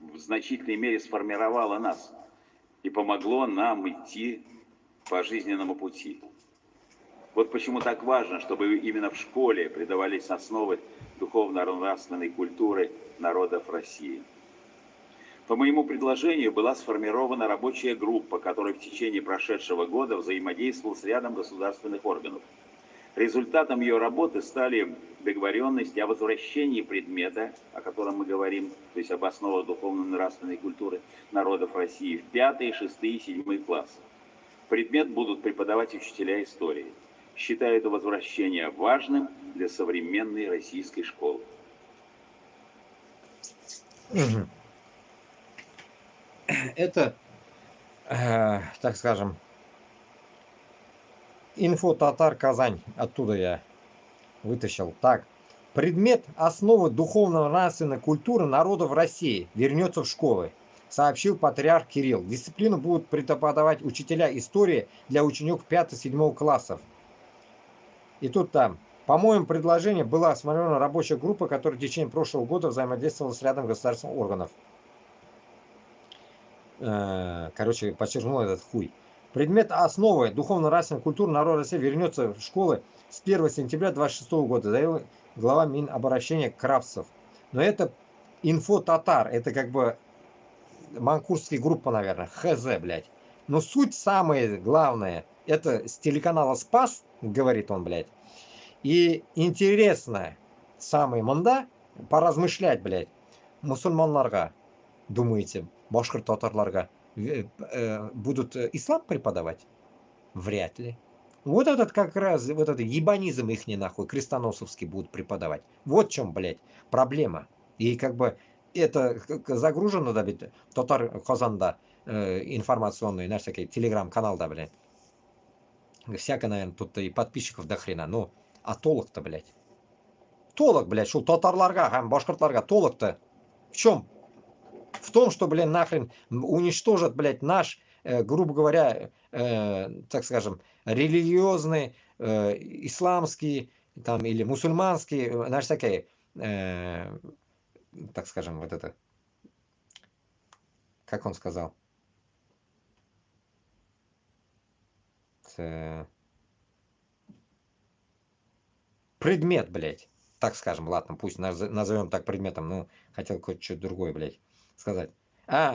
Speaker 7: в значительной мере сформировало нас и помогло нам идти по жизненному пути. Вот почему так важно, чтобы именно в школе придавались основы духовно-нравственной культуры народов России. По моему предложению была сформирована рабочая группа, которая в течение прошедшего года взаимодействовала с рядом государственных органов. Результатом ее работы стали договоренности о возвращении предмета, о котором мы говорим, то есть об основах духовно-нравственной культуры народов России, в 5, 6 и 7 классы. Предмет будут преподавать учителя истории. Считаю это возвращение важным для современной российской школы.
Speaker 1: Это, так скажем, инфо Татар Казань. Оттуда я вытащил. Так. Предмет основы духовно-нравственной культуры народов России вернется в школы, сообщил патриарх Кирилл. Дисциплину будут преподавать учителя истории для учеников 5-7 классов. И тут там. По моему предложению была сформирована рабочая группа, которая в течение прошлого года взаимодействовала с рядом государственных органов. Короче, подчеркнул этот хуй. Предмет основы духовно-нравственной культуры народа России вернется в школы с 1 сентября 2026 года, заявил глава Минобращения Кравцев. Но это инфо-татар, это как бы манкурская группа, наверное, хз, блядь. Но суть самая главная, это с телеканала «Спас», говорит он, блядь. И интересно, самый мында, поразмышлять, блядь, мусульманларга, думаете, башкир татарларга будут ислам преподавать? Вряд ли. Вот этот как раз, вот этот ебанизм их нахуй, крестоносовский будут преподавать. Вот в чем, блядь, проблема. И как бы это загружено, да, ведь, Татар Казанда, информационный, наш всякий телеграм-канал, да, блядь. Всяко, наверное, тут и подписчиков до хрена. Ну, а толок-то, блядь. Толок, блядь, что татарларга, башкиртларга, толок-то в чем? В том, что, блин, нахрен уничтожат, блядь, наш, грубо говоря, так скажем, религиозный, исламский, там, или мусульманский, наш всякий, так скажем, вот это, как он сказал, предмет, блядь, так скажем, ладно, пусть назовем так предметом, ну, хотел кое-что другое, блядь, сказать.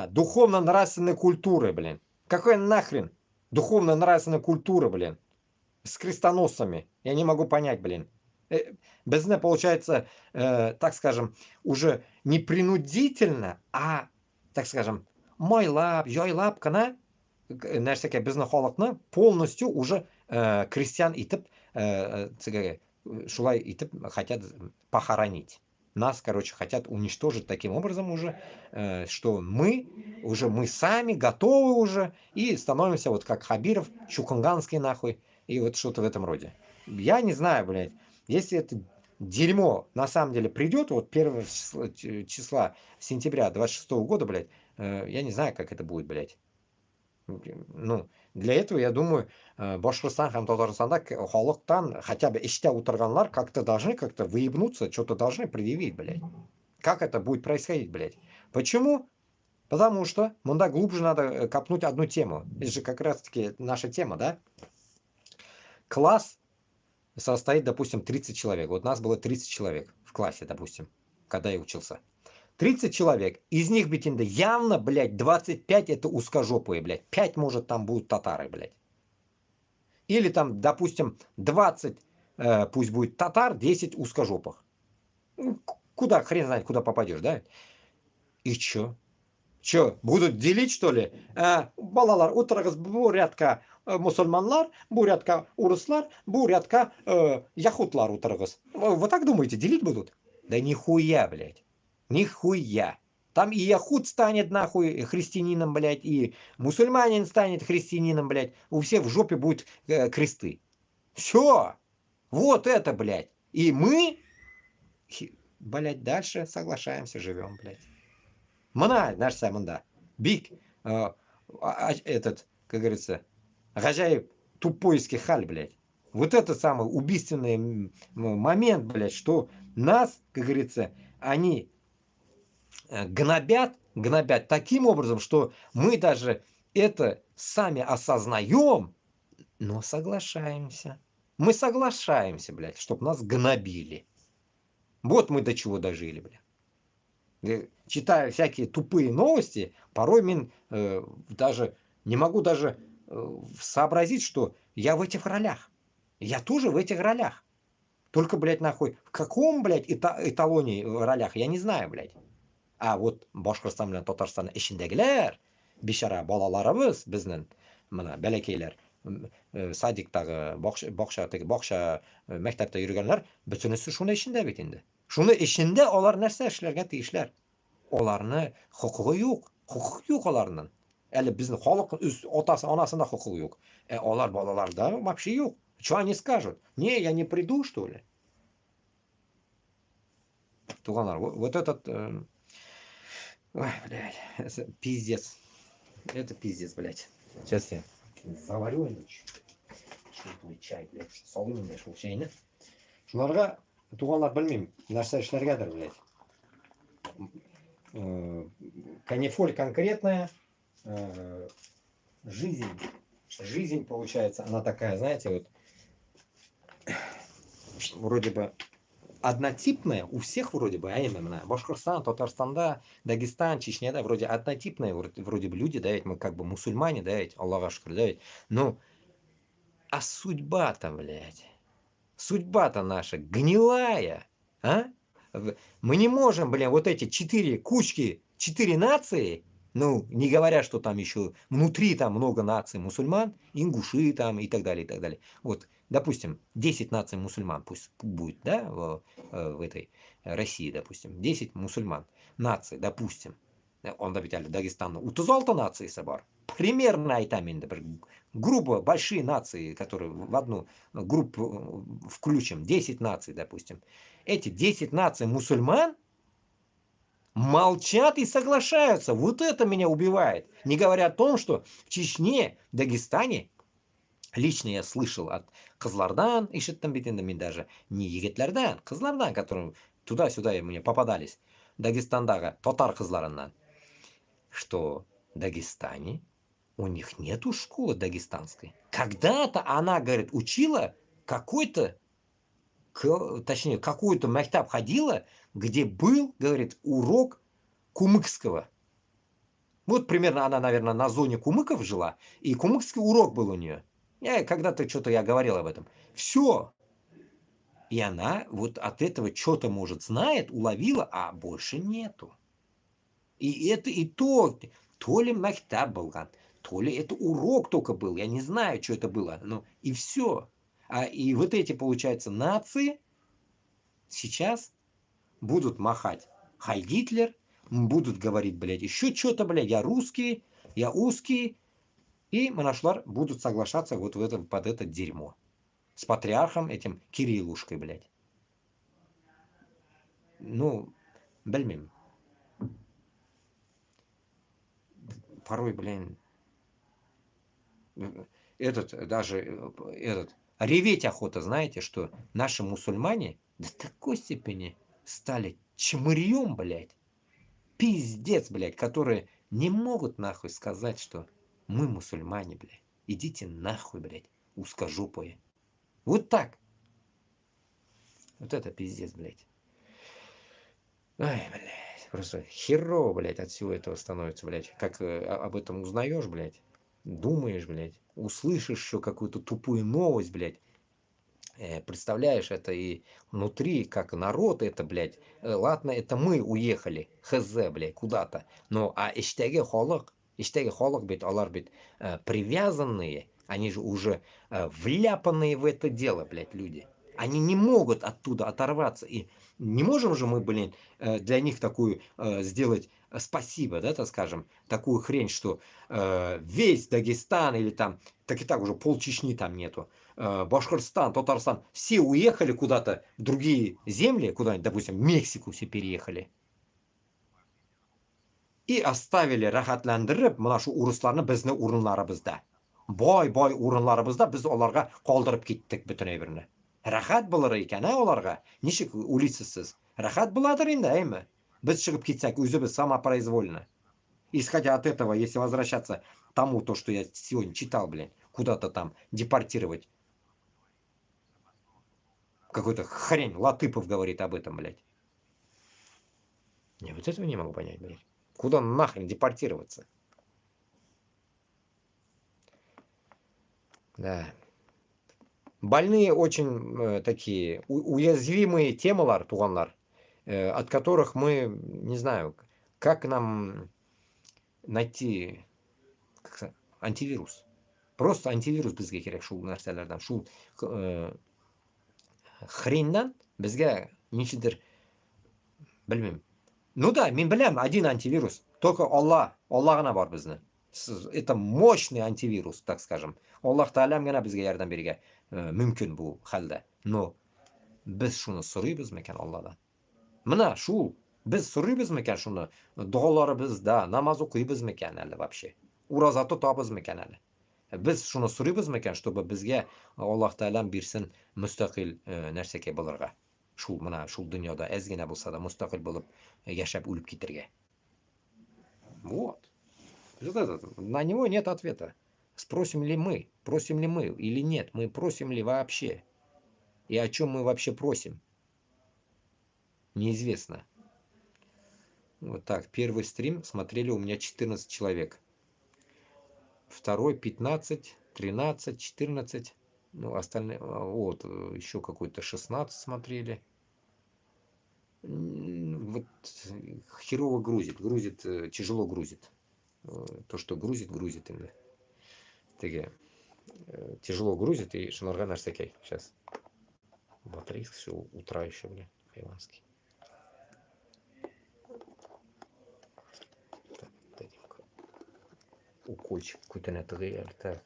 Speaker 1: Духовно-нравственной культуры, блин. Какой нахрен духовно-нравственная культура, блин? С крестоносцами. Я не могу понять, блин. Без не получается, так скажем, уже не принудительно, а, так скажем, майлап, жойлап кана, нәрсеге безне халыкны полностью уже крестьян итеп, шулай итеп хотят похоронить. Нас, короче, хотят уничтожить таким образом уже, что мы сами готовы уже и становимся вот как Хабиров, Чукунганский нахуй, и вот что-то в этом роде. Я не знаю, блядь, если это дерьмо на самом деле придет, вот 1 числа сентября 26 года, блядь, я не знаю, как это будет, блядь. Ну, для этого, я думаю, Башкортостан һәм Татарстанда халыктан хотя бы эчтә утырганнар как-то должны как-то выебнуться, что-то должны предъявить, блядь. Как это будет происходить, блядь? Почему? Потому что мында глубже надо копнуть одну тему. Это же как раз-таки наша тема, да? Класс состоит, допустим, 30 человек. Вот нас было 30 человек в классе, допустим, когда я учился. 30 человек, из них, битинда, явно, блядь, 25 это узкожопые, блядь. 5, может, там будут татары, блядь. Или там, допустим, 20, пусть будет татар, 10 узкожопых. Куда, хрен знает, куда попадешь, да? И чё? Чё, будут делить, что ли? Балалар, утырыгыз бу рядка мусульманлар, бу рядка урыслар, бу рядка яхутлар утырыгыз. Вы так думаете, делить будут? Да нихуя, блядь. Нихуя. Там и яхуд станет нахуй христианином, блядь, и мусульманин станет христианином, блядь. У всех в жопе будут кресты. Все. Вот это, блядь. И мы, блядь, дальше соглашаемся, живем, блядь. Мына, наш самында. Бик, этот, как говорится, гажаев тупойский халь, блядь. Вот это самый убийственный момент, блядь, что нас, как говорится, они гнобят таким образом, что мы даже это сами осознаем, но соглашаемся. Мы соглашаемся, блядь, чтобы нас гнобили. Вот мы до чего дожили, блядь. Читая всякие тупые новости, порой даже не могу даже сообразить, что я в этих ролях. Я тоже в этих ролях. Только, блядь, нахуй, в каком, блядь, эталоне ролях, я не знаю, блядь. А вот Башкортстан bilan Татарстан ішіндегілер, бишара балаларыбыз біздің, мына бәлекейлер, садиктағы, бақша, мәктәптә йөргәннәр, бөтенесе шуны ішінде бит инде. Шуны ішінде алар нәрсә эшләргә тиешләр. Аларны хокукы юк. Хокук юк аларның. Әле безнең халык үз атасы, анасында хокук юк. Алар балаларда вообще юк. Что они скажут? Не, я не приду, что ли? Туганар, вот этот... Ой, блядь, это пиздец. Это пиздец, блядь. Сейчас я заварю иначе. Что чай, блядь, салым мен шул чайны. Шуларга туганлар белмим, нәрсә эшләргәдер, блядь. Канифоль конкретная, жизнь получается, она такая, знаете, вот вроде бы однотипная у всех вроде бы, а именно Башкортостан, Татарстанда, Дагестан, Чечня, да, вроде однотипные вроде бы люди, да, ведь мы как бы мусульмане, да, ведь, Аллах ашкар, да, ведь, ну, а судьба-то, блядь, судьба-то наша гнилая, а? Мы не можем, блин, вот эти 4 кучки, 4 нации, ну, не говоря, что там еще внутри там много наций мусульман, ингуши там и так далее, и так далее. Вот, допустим, 10 наций мусульман пусть будет, да, в этой России, допустим, 10 мусульман, наций, допустим. Он ведь Дагестан, 36 наций собар. Примерно айтамин, грубо большие нации, которые в одну группу включим, 10 наций, допустим. Эти 10 наций мусульман молчат и соглашаются. Вот это меня убивает. Не говоря о том, что в Чечне, Дагестане, лично я слышал от Кызлардан, ишеттім бетінде мен даже не егетлерден, Кызлардан, которые туда-сюда мне попадались, Дагестандағы татар кызларынан, что в Дагестане у них нету школы дагестанской. Когда-то она, говорит, учила какой-то, точнее, какой-то мектаб ходила, где был, говорит, урок кумыкского. Вот примерно она, наверное, на зоне кумыков жила, и кумыкский урок был у нее. Когда-то что-то я говорил об этом. Все. И она вот от этого что-то, может, знает, уловила, а больше нету. И это и то ли мектаб был, то ли это урок только был, я не знаю, что это было, ну и все. И вот эти, получается, нации сейчас будут махать Хай Гитлер, будут говорить, блядь, еще что-то, блядь, я русский, я узкий, и монашлар будут соглашаться вот под это дерьмо. С патриархом этим Кириллушкой, блядь. Ну, бельмим. Порой, блин, реветь охота, знаете, что наши мусульмане до такой степени стали чмырьем, блядь, пиздец, блядь, которые не могут нахуй сказать, что мы мусульмане, блядь, идите нахуй, блядь, узкожопые. Вот так. Вот это пиздец, блядь. Ай, блядь, просто херово, блядь, от всего этого становится, блядь. Как об этом узнаешь, блядь, думаешь, блядь, услышишь еще какую-то тупую новость, блядь. Представляешь, это и внутри, как народ, это, блядь, ладно, это мы уехали, хз, блядь, куда-то. Но, а иштеги холок, блядь, алар, блядь, привязанные, они же уже вляпанные в это дело, блядь, люди. Они не могут оттуда оторваться. И не можем же мы, блин, для них такую сделать спасибо, да, так скажем, такую хрень, что весь Дагестан или там, так и так уже пол Чечни там нету, Башкортостан, Татарстан, все уехали куда-то в другие земли, куда-нибудь, допустим, в Мексику все переехали. И оставили рахатландырып мына шу урысларны безне урыннарыбызда. Бай урыннарыбызда без аларга калдырып киттек бүтүн әйберне. Рахат булыр икән, аларга. Ничек уйлыйсыз сез? Рахат буладыр инде, әйме? Без чыгып китсәк, үзебез самопроизвольно. Исходя от этого, если возвращаться к тому, то, что я сегодня читал, блин, куда-то там депортировать. Какой-то хрень, Латыпов говорит об этом, блядь. Я вот этого не могу понять, блядь. Куда нахрен депортироваться? Да. Больные очень такие уязвимые темалар, туганлар, от которых мы, не знаю, как нам найти антивирус. Просто антивирус бізге керек шул нәрселерден. Шул хреннен бізге ничедір, білмеймін. Ну да, мен білем один антивирус. Только Алла ғана бар бізді. Это мощный антивирус, так скажем. Аллах Таалам ғана бізге ярдәм беруге мүмкін бұл халда. Но біз шуны сұрайбыз мекен Алладан? Мына шул біз сұрайбыз мекен шуны? Дұғаларыбыз да, намаз оқыйбыз мекен әлі вообще? Ураза тұтабыз мекен әлі? Біз шуны сұрайбыз мекен, чтобы бізге Аллах Таалам берсін мұстақил нәрсеге болырға? Шул мына шул дүнияда әзгене болса да мұстақил болып яшап өліп кетерге. Вот. На него нет ответа. Просим ли мы или нет? Мы просим ли вообще? И о чем мы вообще просим? Неизвестно. Вот так, первый стрим смотрели у меня 14 человек. Второй 15, 13, 14. Ну, остальные, вот, еще какой-то 16 смотрели. Вот херово грузит, тяжело грузит. То, что грузит именно. Таки, тяжело грузит, и шанарга наш такой. Сейчас. Батарейка все утра еще, бля, хайванский. Так, дадим-ка. Укольчик какой-то на ТГ, так.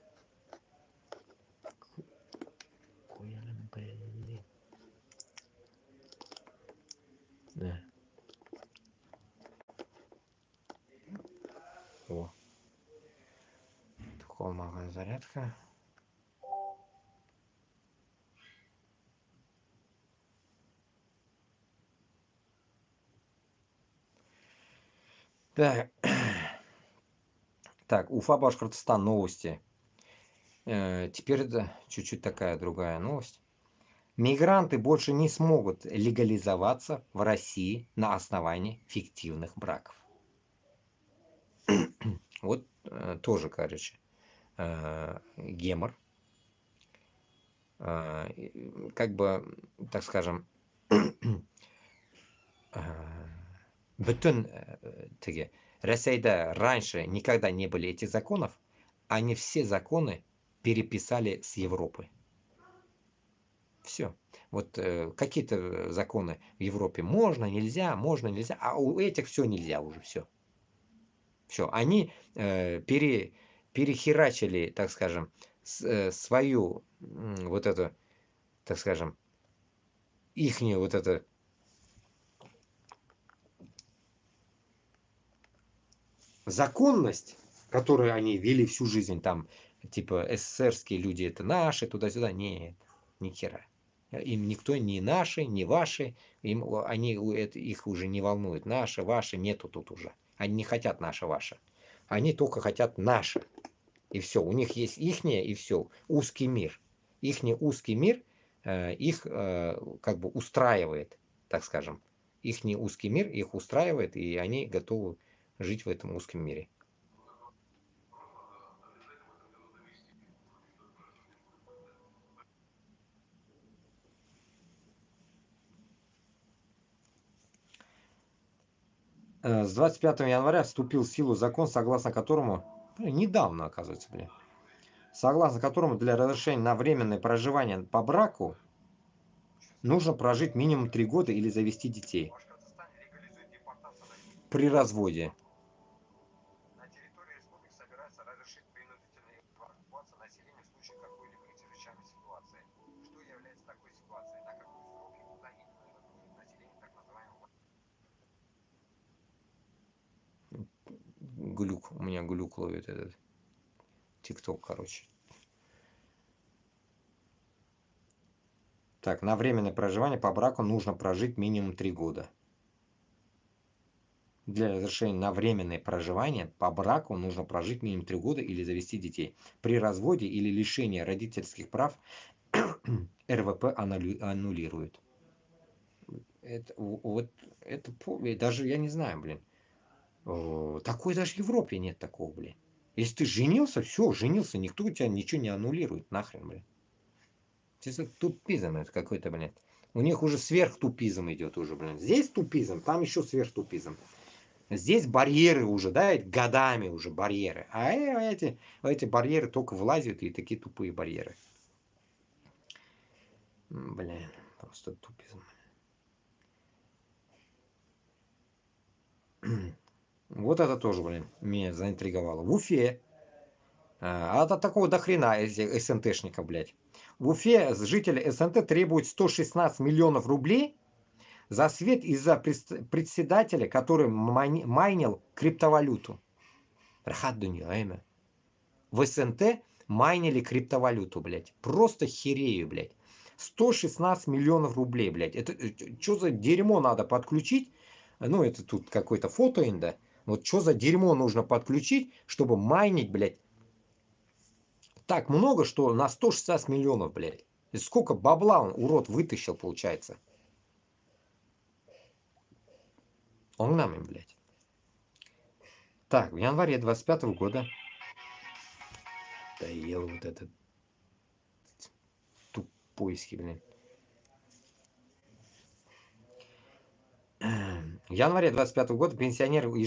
Speaker 1: Да. О. Холмовая зарядка. Так. Так, Уфа, Башкортостан, новости. Теперь да, чуть-чуть такая другая новость. Мигранты больше не смогут легализоваться в России на основании фиктивных браков. Вот тоже, короче, гемор. Как бы, так скажем, bütün Россия раньше никогда не были этих законов, они все законы переписали с Европы. Все. Вот какие-то законы в Европе можно, нельзя, а у этих все нельзя уже, все. Все. Они перехерачили, так скажем, свою вот эту, так скажем, ихнюю вот это законность, которую они вели всю жизнь, там, типа, СССРские люди это наши, туда-сюда, нет, ни хера. Им никто не наши, не ваши, их уже не волнует. Наши, ваши, нету тут уже. Они не хотят наше, ваше. Они только хотят наше. И все. У них есть ихнее, и все. Узкий мир. Ихний узкий мир их как бы устраивает, так скажем. Ихний узкий мир их устраивает, и они готовы жить в этом узком мире. С 25 января вступил в силу закон, согласно которому, недавно, оказывается, согласно которому для разрешения на временное проживание по браку нужно прожить минимум 3 года или завести детей при разводе. Глюк, у меня глюк ловит этот ТикТок, короче. Так, на временное проживание по браку нужно прожить минимум 3 года. Для разрешения на временное проживание по браку нужно прожить минимум 3 года или завести детей. При разводе или лишении родительских прав РВП аннулирует. Вот это, даже я не знаю, блин. Такой даже в Европе нет такого, блин. Если ты женился, все, женился, никто у тебя ничего не аннулирует, нахрен, блин. Это тупизм это какой-то, блин. У них уже сверхтупизм идет уже, блин. Здесь тупизм, там еще сверхтупизм. Здесь барьеры уже, да, годами уже барьеры. А эти барьеры только вылазят, и такие тупые барьеры. Блин, просто тупизм. Вот это тоже, блин, меня заинтриговало. В Уфе. Это такого до хрена этих СНТшников, блядь. В Уфе жители СНТ требуют 116 миллионов рублей за свет из-за председателя, который майнил криптовалюту. Рахат дунья, в СНТ майнили криптовалюту, блядь. Просто херею, блядь. 116 миллионов рублей, блядь. Это что за дерьмо надо подключить? Ну, это тут какое-то фото инда. Вот что за дерьмо нужно подключить, чтобы майнить, блядь, так много, что на 116 миллионов, блядь. И сколько бабла он, урод, вытащил, получается. Он нами, блядь. Так, в январе 25 года. Да ел вот этот тупойский, блин. В январе 25 года пенсионеры и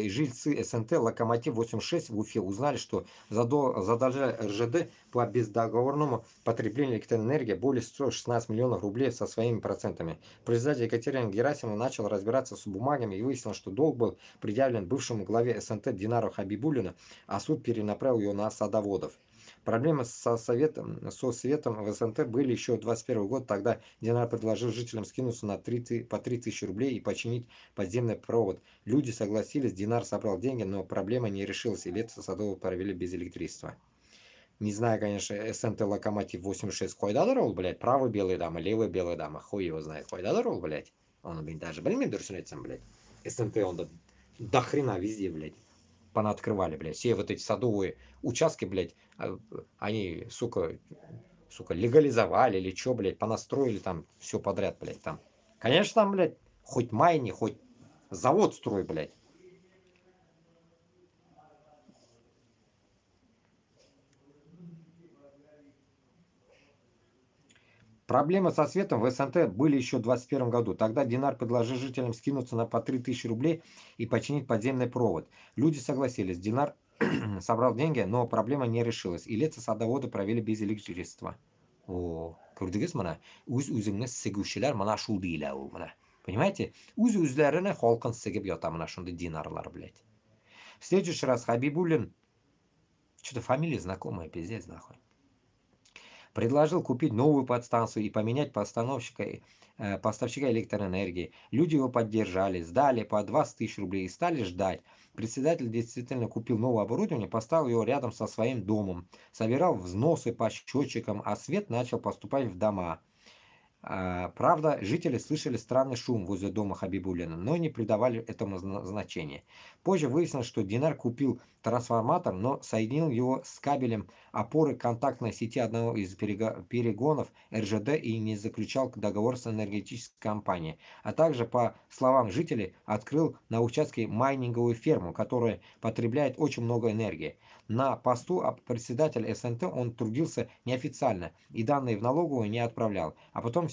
Speaker 1: жильцы СНТ «Локомотив-86» в Уфе узнали, что задолжали РЖД по бездоговорному потреблению электроэнергии более 116 миллионов рублей со своими процентами. Председатель Екатерина Герасимова начал разбираться с бумагами и выяснил, что долг был предъявлен бывшему главе СНТ Динару Хабибуллину, а суд перенаправил ее на садоводов. Проблемы со светом в СНТ были еще 21 год, тогда Динар предложил жителям скинуться по 3000 рублей и починить подземный провод. Люди согласились, Динар собрал деньги, но проблема не решилась, и лето Садово провели без электричества. Не знаю, конечно, СНТ Локомотив 86 койда дорол, блядь, правый белый дама, левый белый дама, хуй его знает, койда дорол, блядь. Он, блин, даже, блин, дурсунецем, блядь. СНТ, он до хрена везде, блядь. Понаоткрывали, блядь. Все вот эти садовые участки, блядь, они, сука, легализовали или что, блядь, понастроили там все подряд, блядь, там. Конечно, там, блядь, хоть майни, хоть завод строй, блядь. Проблемы со светом в СНТ были еще в 2021 году. Тогда Динар предложил жителям скинуться на по 3000 рублей и починить подземный провод. Люди согласились. Динар собрал деньги, но проблема не решилась. И лето садоводы провели без электричества. О, gördünüz mana o'z-o'zingni siguvchilar mana shu deyiladi u mana. Понимаете? O'z-o'zlarini xalqin sigib yota mana shunday dinarlar, блядь. В следующий раз Хабибуллин, что-то фамилия знакомая, пиздец, нахуй. Предложил купить новую подстанцию и поменять поставщика электроэнергии. Люди его поддержали, сдали по 20 тысяч рублей и стали ждать. Председатель действительно купил новое оборудование, поставил его рядом со своим домом, собирал взносы по счетчикам, а свет начал поступать в дома. Правда, жители слышали странный шум возле дома Хабибуллина, но не придавали этому значения. Позже выяснилось, что Динар купил трансформатор, но соединил его с кабелем опоры контактной сети одного из перегонов РЖД и не заключал договор с энергетической компанией. А также, по словам жителей, открыл на участке майнинговую ферму, которая потребляет очень много энергии. На посту председателя СНТ он трудился неофициально и данные в налоговую не отправлял, а потом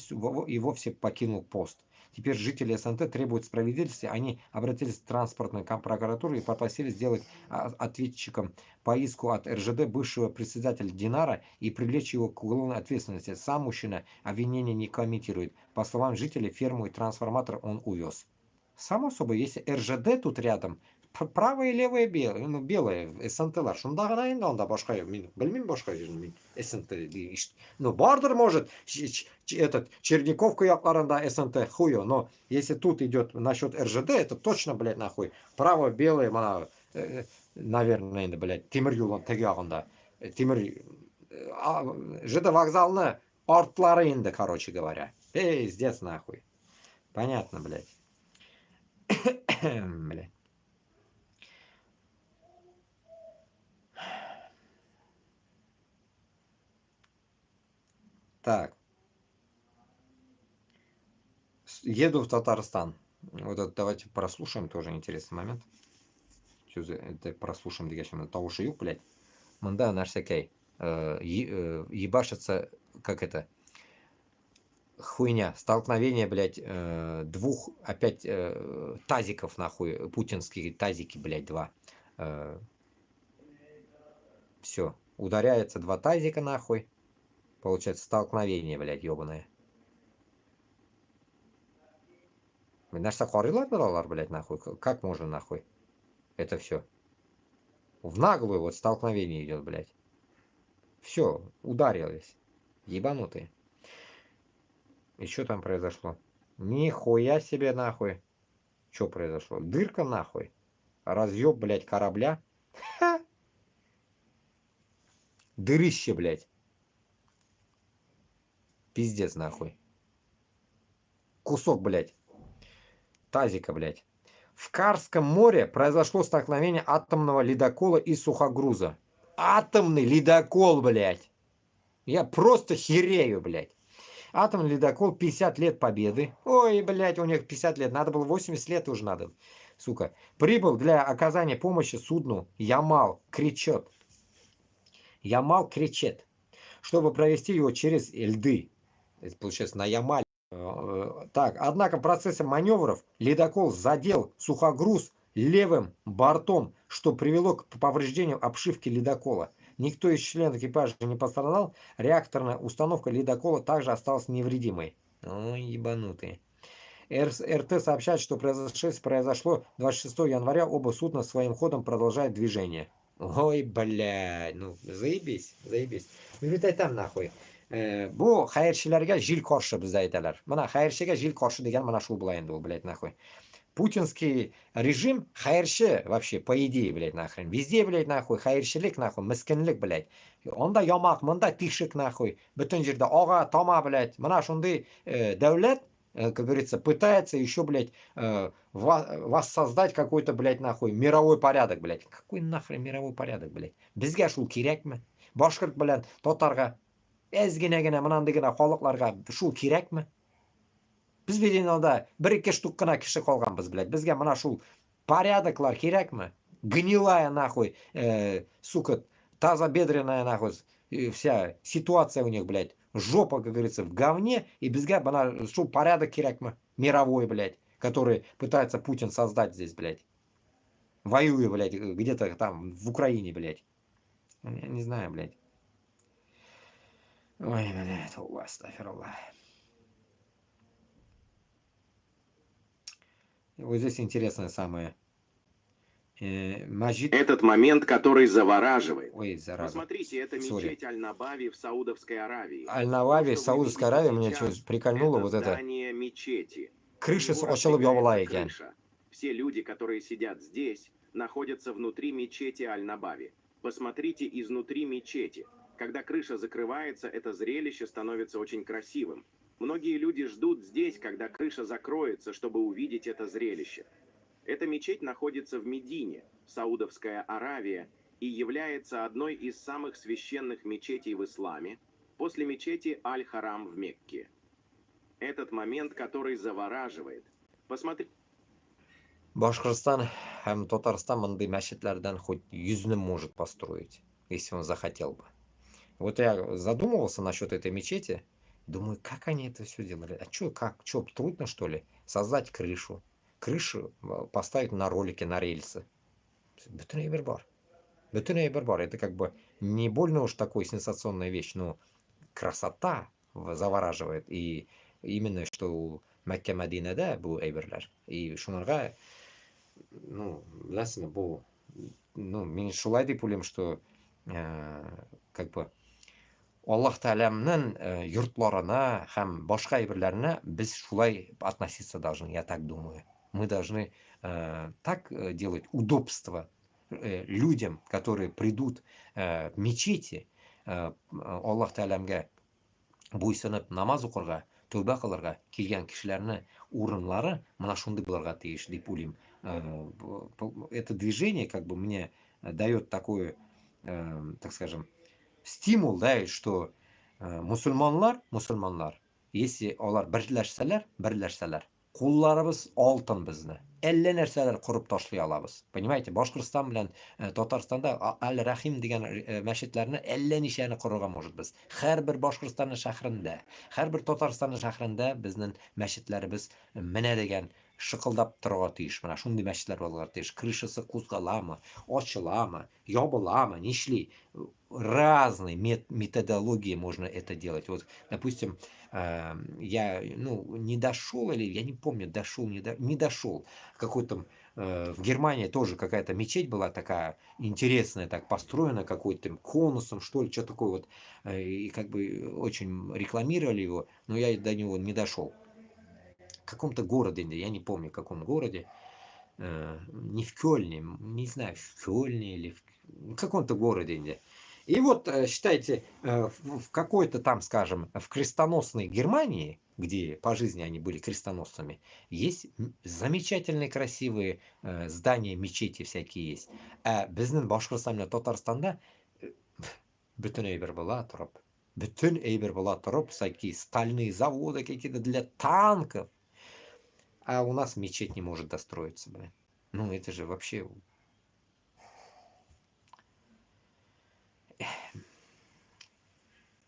Speaker 1: и вовсе покинул пост. Теперь жители СНТ требуют справедливости, они обратились в транспортную прокуратуру и попросили сделать ответчиком по иску от РЖД бывшего председателя Динара и привлечь его к уголовной ответственности. Сам мужчина обвинения не комментирует. По словам жителей, ферму и трансформатор он увез. Само собой, если РЖД тут рядом, правое и левое белое, ну, белое, СНТлар. Шунда гана инде анда башка, мен белмим башка жерин, мен СНТ ну, бардыр может, этот, Черниковка якларында СНТ хуё, но если тут идет насчет РЖД, это точно, блядь, нахуй. Право белое, мана, наверное, инде, блядь, темир юлдан теге ягында. Темир, ЖД вокзалны артлары инде, короче говоря. Пиздец, нахуй. Понятно, блядь. Блядь. Так. еду в Татарстан. Вот это давайте прослушаем, тоже интересный момент. Что за это прослушаем, дегашем, того юг, блядь. Манда наш всякий ебашится, как это, хуйня, столкновение, блядь, двух опять тазиков, нахуй, путинские тазики, блядь, два. Все, ударяется два тазика, нахуй. Получается столкновение, блядь, ебаное. Нәрсе қарилар бұлар, блядь, нахуй. Как можно, нахуй? Это все. В наглую вот столкновение идет, блядь. Все, ударились. Ебанутые. И что там произошло? Нихуя себе, нахуй. Что произошло? Дырка, нахуй. Разъеб, блядь, корабля. Ха! Дырыще, блядь. Пиздец, нахуй. Кусок, блядь. Тазика, блядь. В Карском море произошло столкновение атомного ледокола и сухогруза. Атомный ледокол, блядь. Я просто херею, блядь. Атомный ледокол, 50 лет победы. Ой, блядь, у них 50 лет. Надо было 80 лет уже надо. Сука. Прибыл для оказания помощи судну Ямал-Кречет. Ямал-Кречет. Чтобы провести его через льды. Это получается на Ямале. Так, однако в процессе маневров ледокол задел сухогруз левым бортом, что привело к повреждению обшивки ледокола. Никто из членов экипажа не пострадал. Реакторная установка ледокола также осталась невредимой. Ой, ебанутые. РТ сообщает, что произошло 26 января. Оба судна своим ходом продолжают движение. Ой, блядь, ну заебись, заебись. Вылетай там нахуй. Bu xayrchilarga jil qarshi bizda aytalar. Mana xayrchiga jil qarshi degan mana shu bo'laydi u, блядь, нахуй. Путинский режим xayrchi вообще, по идее, блядь, нахрен. Везде, блядь, нахуй, xayrchilik, нахуй, miskinlik, блядь. Onda yomoq, munda teshik, нахуй. Butun yerda og'a, toma, блядь. Mana shunday davlat, как говорится, пытается еще, блядь, воссоздать какой-то, блядь, нахуй, мировой порядок, блядь. Какой нахрен мировой порядок, блядь? Bizga shu kerakmi? Boshqirt bilan Totarga ezginagina mınandigina xalqlarga shu kerakmi? Biz Bedenalda bir ikki shtuqqina kishi qolganmiz, блядь. Bizga mana shu порядокlar kerakmi? Гнилая, нахуй, сука, тазобедренная, нахуй, вся ситуация у них, блядь. Жопа, как говорится, в говне, и bizga mana shu порядок kerakmi? Мировой, блядь, который пытается Путин создать здесь, блядь. Воюя, блядь, где-то там в Украине, блядь. Я не знаю, блядь. Ой, блядь, астафируллах. Вот здесь интересное самое. Маджид...
Speaker 8: Этот момент, который завораживает.
Speaker 1: Ой, зараза.
Speaker 8: Посмотрите, это мечеть Аль-Набави в Саудовской Аравии.
Speaker 1: Аль-Набави в Саудовской Аравии меня что прикольнуло вот это.
Speaker 8: Мечети.
Speaker 1: Крыша açılıp yavalayken.
Speaker 8: Все люди, которые сидят здесь, находятся внутри мечети Аль-Набави. Посмотрите изнутри мечети. Когда крыша закрывается, это зрелище становится очень красивым. Многие люди ждут здесь, когда крыша закроется, чтобы увидеть это зрелище. Эта мечеть находится в Медине, Саудовская Аравия, и является одной из самых священных мечетей в исламе, после мечети Аль-Харам в Мекке. Этот момент, который завораживает. Посмотрите.
Speaker 1: Башкортостан, Татарстан, мындай мәчетлерден хоть 100 может построить, если он захотел бы. Вот я задумывался насчет этой мечети, думаю, как они это все делали? А что, как, что, трудно что ли? Создать крышу, крышу поставить на ролики, на рельсы. Бетонный бербар. Бетонный бербар, это как бы не больно уж такой сенсационная вещь, но красота завораживает. И именно что у Мәкке Мәдинәдә бу әйберләр. И шунарга, ну, біләсіңме, бу, ну, мен шулай дип уйлыйм, что как бы Аллаһ Тәгаләнең йортларына һәм башка әйберләренә без шулай относиться должны, я так думаю. Мы должны так делать удобство людям, которые придут в мечети, Аллаһ Тәгаләгә буйсынып намаз укырга, тәүбә кылырга килгән кешеләрне урыннары менә шундый булырга тиеш дип уйлыйм. Это движение как бы мне дает такое, так скажем, стимул, да, что мусульманлар, если алар берләшсәләр, Qo'llarimiz oltin bizni. 50 narsalar qurib tashlay olamiz. Понимаете? Boshqirdiston bilan Tataristonda Al-Rahim degan masjidlarni 50 nishani qurgan может biz. Har bir Boshqirdistonning shahrida, har bir Tataristonning shahrida bizning masjidlarimiz mina degan shiqildab turadish. Mana shunday masjidlar bo'ladish. Krishasi qo'zg'alami, ochilami, yobilami, nishli разные методологии можно это делать. Вот, допустим, я не дошел, или я не помню, дошел, не дошел. Какой-то в Германии тоже какая-то мечеть была такая интересная, так построена какой-то конусом, что ли, что такое вот. И как бы очень рекламировали его, но я до него не дошел. В каком-то городе, я не помню, в каком городе. Не в Кёльне, не знаю, в Кёльне или в каком-то городе. И вот, считайте, в какой-то там, скажем, в крестоносной Германии, где по жизни они были крестоносцами, есть замечательные красивые здания, мечети всякие есть. А біздің Башқұртстан, Татарстанда бүтін әйбір бола тұрып, всякие стальные заводы какие-то для танков. А у нас мечеть не может достроиться, блин. Ну, это же вообще...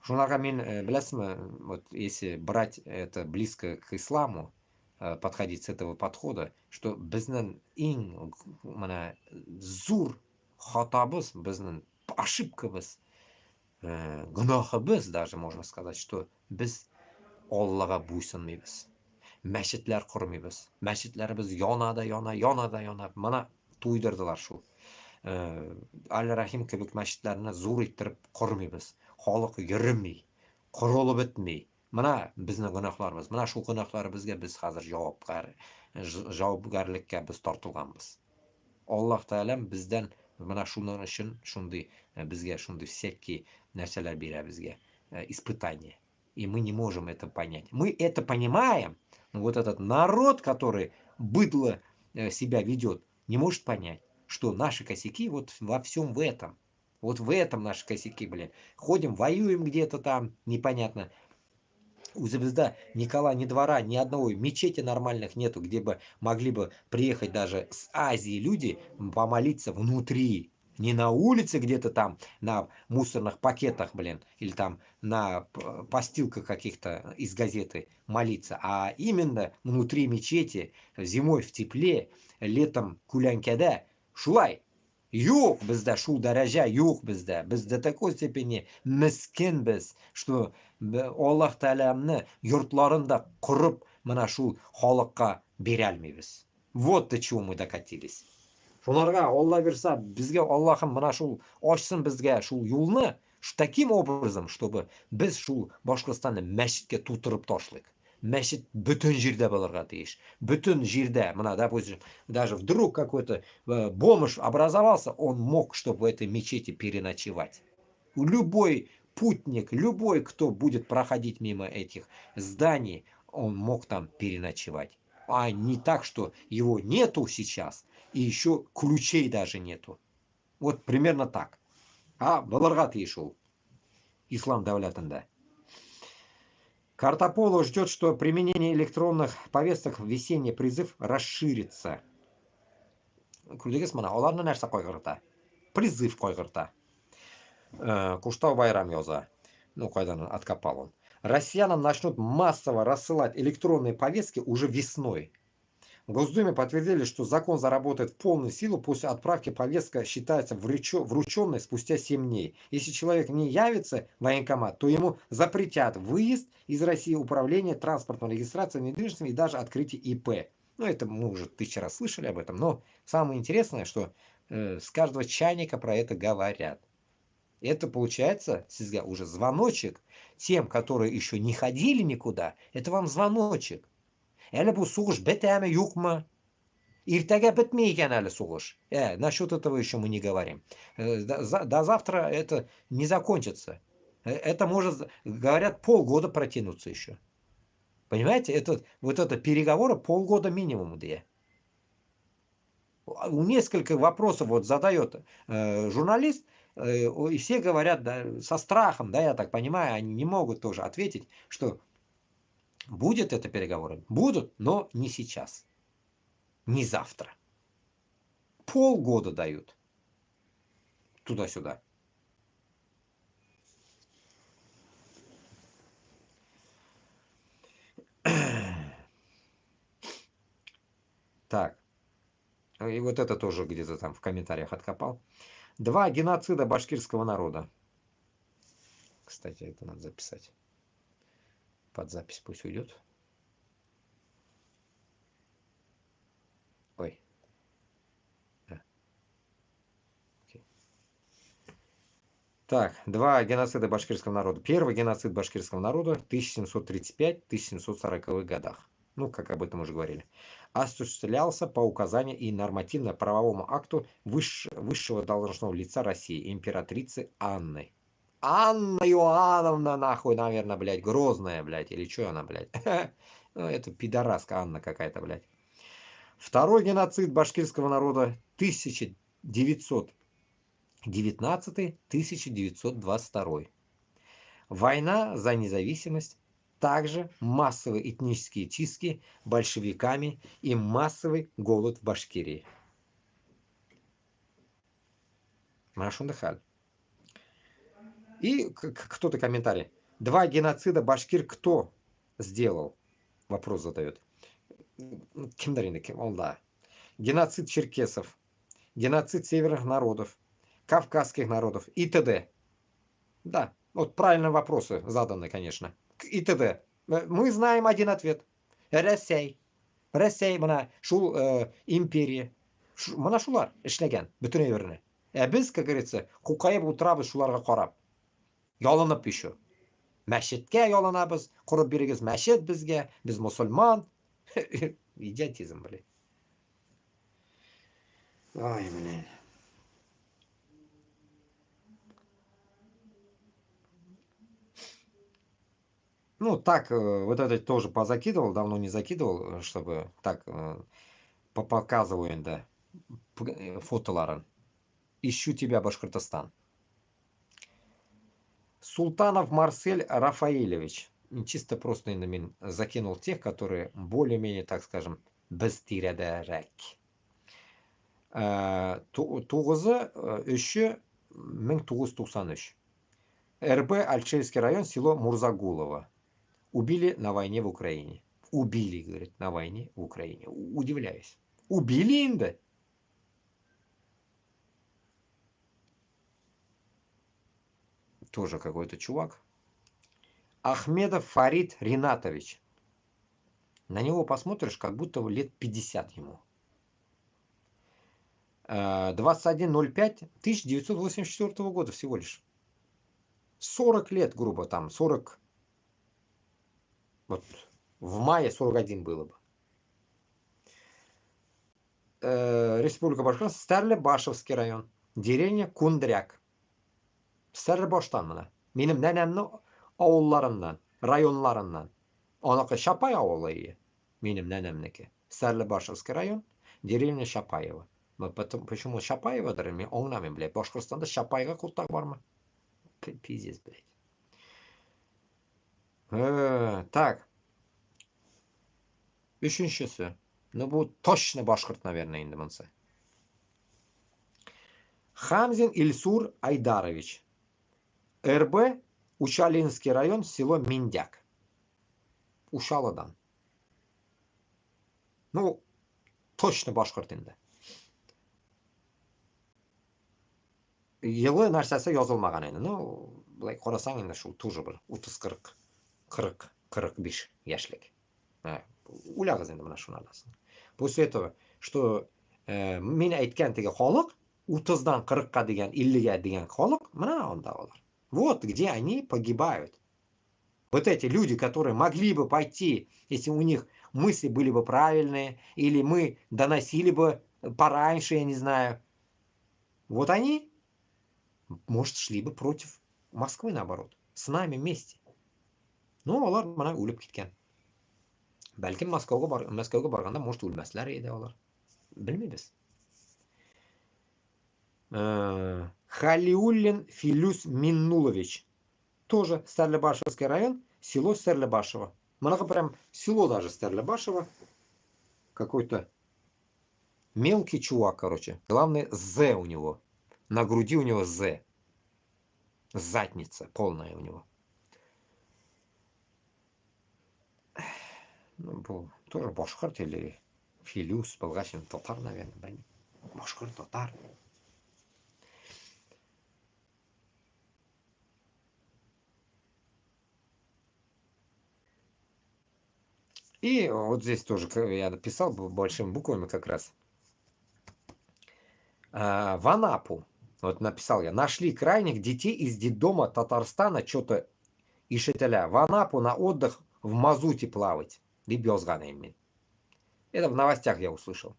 Speaker 1: Шунарға мен, білесің, вот если брать это близко к исламу, подходить с этого подхода, что біздің ең зур хатабыз, біздің ошибкабыз, гүнахыбыз даже, можно сказать, что біз Аллаға буйсынмайбыз. Мәшітлер құрмайбыз. Мәшітлеріміз янада. Мана туйдырдылар шу. Al-Rahim кебек мәшітлеріне зур иттіріп құрмайбыз. Халық йөрмей, құрылып бітмей. Мына біздің гүнахларыбыз. Мына шу гүнахларыбызға біз қазір жауапкершілікке біз тартылғанбыз. Аллах Тағала бізден мына шуның үшін шундай бізге шундай всякие нәрселер бере бізге, испытания. И мы не можем это понять. Мы это понимаем, но вот этот народ, который быдло себя ведет, не может понять, что наши косяки вот во всем в этом. Вот в этом наши косяки, блин. Ходим, воюем где-то там, непонятно. У звезда Никола, ни двора, ни одного мечети нормальных нету, где бы могли бы приехать даже с Азии люди помолиться внутри. Не на улице где-то там, на мусорных пакетах, блин, или там на постилках каких-то из газеты молиться, а именно внутри мечети, зимой в тепле, летом кулянкеда, шулай. Юг бізде шу дәрәжә, юг бізде. Біз до такой степени мискинбіз, что Аллах Тәаләмне йортларында құрып, мына шу халыққа бере алмайбыз. Вот до чего мы докатились. Шуларга Алла берса, бізге Аллахым мына шул ашсын бізге шул юлны, таким образом, чтобы біз шул Башқұртстанны мәшітке тутырып ташлык. Мәшіт бүтін жерде болырға тиіш. Бүтін жерде, мына, допустим, даже вдруг какой-то бомж образовался, он мог, чтобы в этой мечети переночевать. Любой путник, любой, кто будет проходить мимо этих зданий, он мог там переночевать. А не так, что его нету сейчас, и еще ключей даже нету. Вот примерно так. А болырға тиіш ул. Ислам дәулетінде. Картополу ждет, что применение электронных повесток в весенний призыв расширится. Күрдегіз мына, оларны нәрсе қойғырта? Призыв қойғырта. Куштау Байрам яза. Ну, қайдан откопал он. Россиянам начнут массово рассылать электронные повестки уже весной. В Госдуме подтвердили, что закон заработает в полную силу после отправки. Повестка считается врученной спустя 7 дней. Если человек не явится в военкомат, то ему запретят выезд из России, управление, транспортной регистрацией недвижимости и даже открытие ИП. Ну, это мы уже 1000 раз слышали об этом. Но самое интересное, что с каждого чайника про это говорят. Это получается уже звоночек тем, которые еще не ходили никуда. Это вам звоночек. Әлі бұл соғыш бітәмі юқ ма? Иртәгә бітмей екен әлі соғыш. Насчет этого еще мы не говорим. До завтра это не закончится. Это может, говорят, полгода протянуться еще. Понимаете, вот это переговоры полгода минимум. У несколько вопросов вот задает журналист, и все говорят, да, со страхом, да, я так понимаю, они не могут тоже ответить, что Будет это переговоры? Будут, но не сейчас. Не завтра. Полгода дают. Туда-сюда. Так. И вот это тоже где-то там в комментариях откопал. 2 геноцида башкирского народа. Кстати, это надо записать. Под запись пусть уйдет. Ой. Да. Окей. Так, 2 геноцида башкирского народа. Первый геноцид башкирского народа в 1735-1740 годах. Ну, как об этом уже говорили. Осуществлялся по указанию и нормативно-правовому акту высшего должностного лица России, императрицы Анны. Анна Иоанновна, нахуй, наверное, блядь, Грозная, блядь, или что она, блядь? Ну, это пидораска Анна какая-то, блядь. Второй геноцид башкирского народа 1919-1922. Война за независимость, также массовые этнические чистки большевиками и массовый голод в Башкирии. Машундахаль. И кто-то комментарий. 2 геноцида башкир кто сделал? Вопрос задает. Геноцид черкесов, геноцид северных народов, кавказских народов и т.д. Да, вот правильные вопросы заданы, конечно. И т.д. Мы знаем один ответ. Россия. Россия, мына шул империя. Мына шулар эшлеген, бүтүн эверине. Biz, как говорится, кукайып утырабыз шуларга карап. Ялынып еще. Мәчеткә ялынабыз, курып бирегез мәчет безгә, без мусульман. Идиотизм, блин. Ой, блин. Ну, так, вот это тоже позакидывал, давно не закидывал, чтобы так показываю, да, фотоларын. Ищу тебя, Башкортостан. Султанов Марсель Рафаилевич. Чисто просто закинул тех, которые более-менее, так скажем, бестиредерек. Тугызы еще 1993. РБ Альшельский район, село Мурзагулово. Убили на войне в Украине. Убили, говорит, на войне в Украине. Удивляюсь. Убили инда? Тоже какой-то чувак. Ахмедов Фарид Ринатович. На него посмотришь, как будто лет 50 ему. 21.05.1984 года всего лишь. 40 лет, грубо, там, 40. Вот, в мае 41 было бы. Республика Башкортостан, Старлебашевский район. Деревня Кундряк. Старлебаштан мына. Менің нәнәмнің ауылларынан, районларынан. Анакы Шапай ауылы. Менің нәнәмнеке. Старлебашевский район. Деревня Шапаева. Почему Шапаева, дорогие? Он нами, блядь. Башкортостанда Шапайга култак бар ма? Пиздец, блядь. Так. Üçüncüsü. Ну, bu точно башкорт, наверное, инде монсы. Хамзин Ильсур Айдарович. РБ Учалинский район, село Миндяк. Ушаладан. Ну, точно башкорт инде. Yılı нәрсәсе язылмаган инде. Ну, былай карасаң инде шул тоже бер 30-40-45 яшьлек. Уйлagыз инде менә шунардан. После этого, что мен әйткән теге халык 30-дан 40-ка дигән, 50-га дигән халык, менә анда алар. Вот где они погибают. Вот эти люди, которые могли бы пойти, если у них мысли были бы правильные, или мы доносили бы пораньше, я не знаю. Вот они, может, шли бы против Москвы, наоборот. С нами вместе. Ну, алар менә үлеп киткән. Бәлкем Мәскәүгә барганда, может, үлмәсләр иде алар. Белмибез. Халиуллин Филюс Миннулович. Тоже Старлебашевский район, село Старлебашево. Много прям село даже Стерлибашево. Какой-то мелкий чувак, короче. Главное, З у него. На груди у него З. Задница полная у него. Ну, был тоже башкирт или филюс, болгашин, татар, наверное. Башкирт, татар. И вот здесь тоже я написал большими буквами как раз. В Анапу, вот написал я, нашли крайних детей из детдома Татарстана, что-то Ишетеля, в Анапу на отдых в мазуте плавать. Это в новостях я услышал.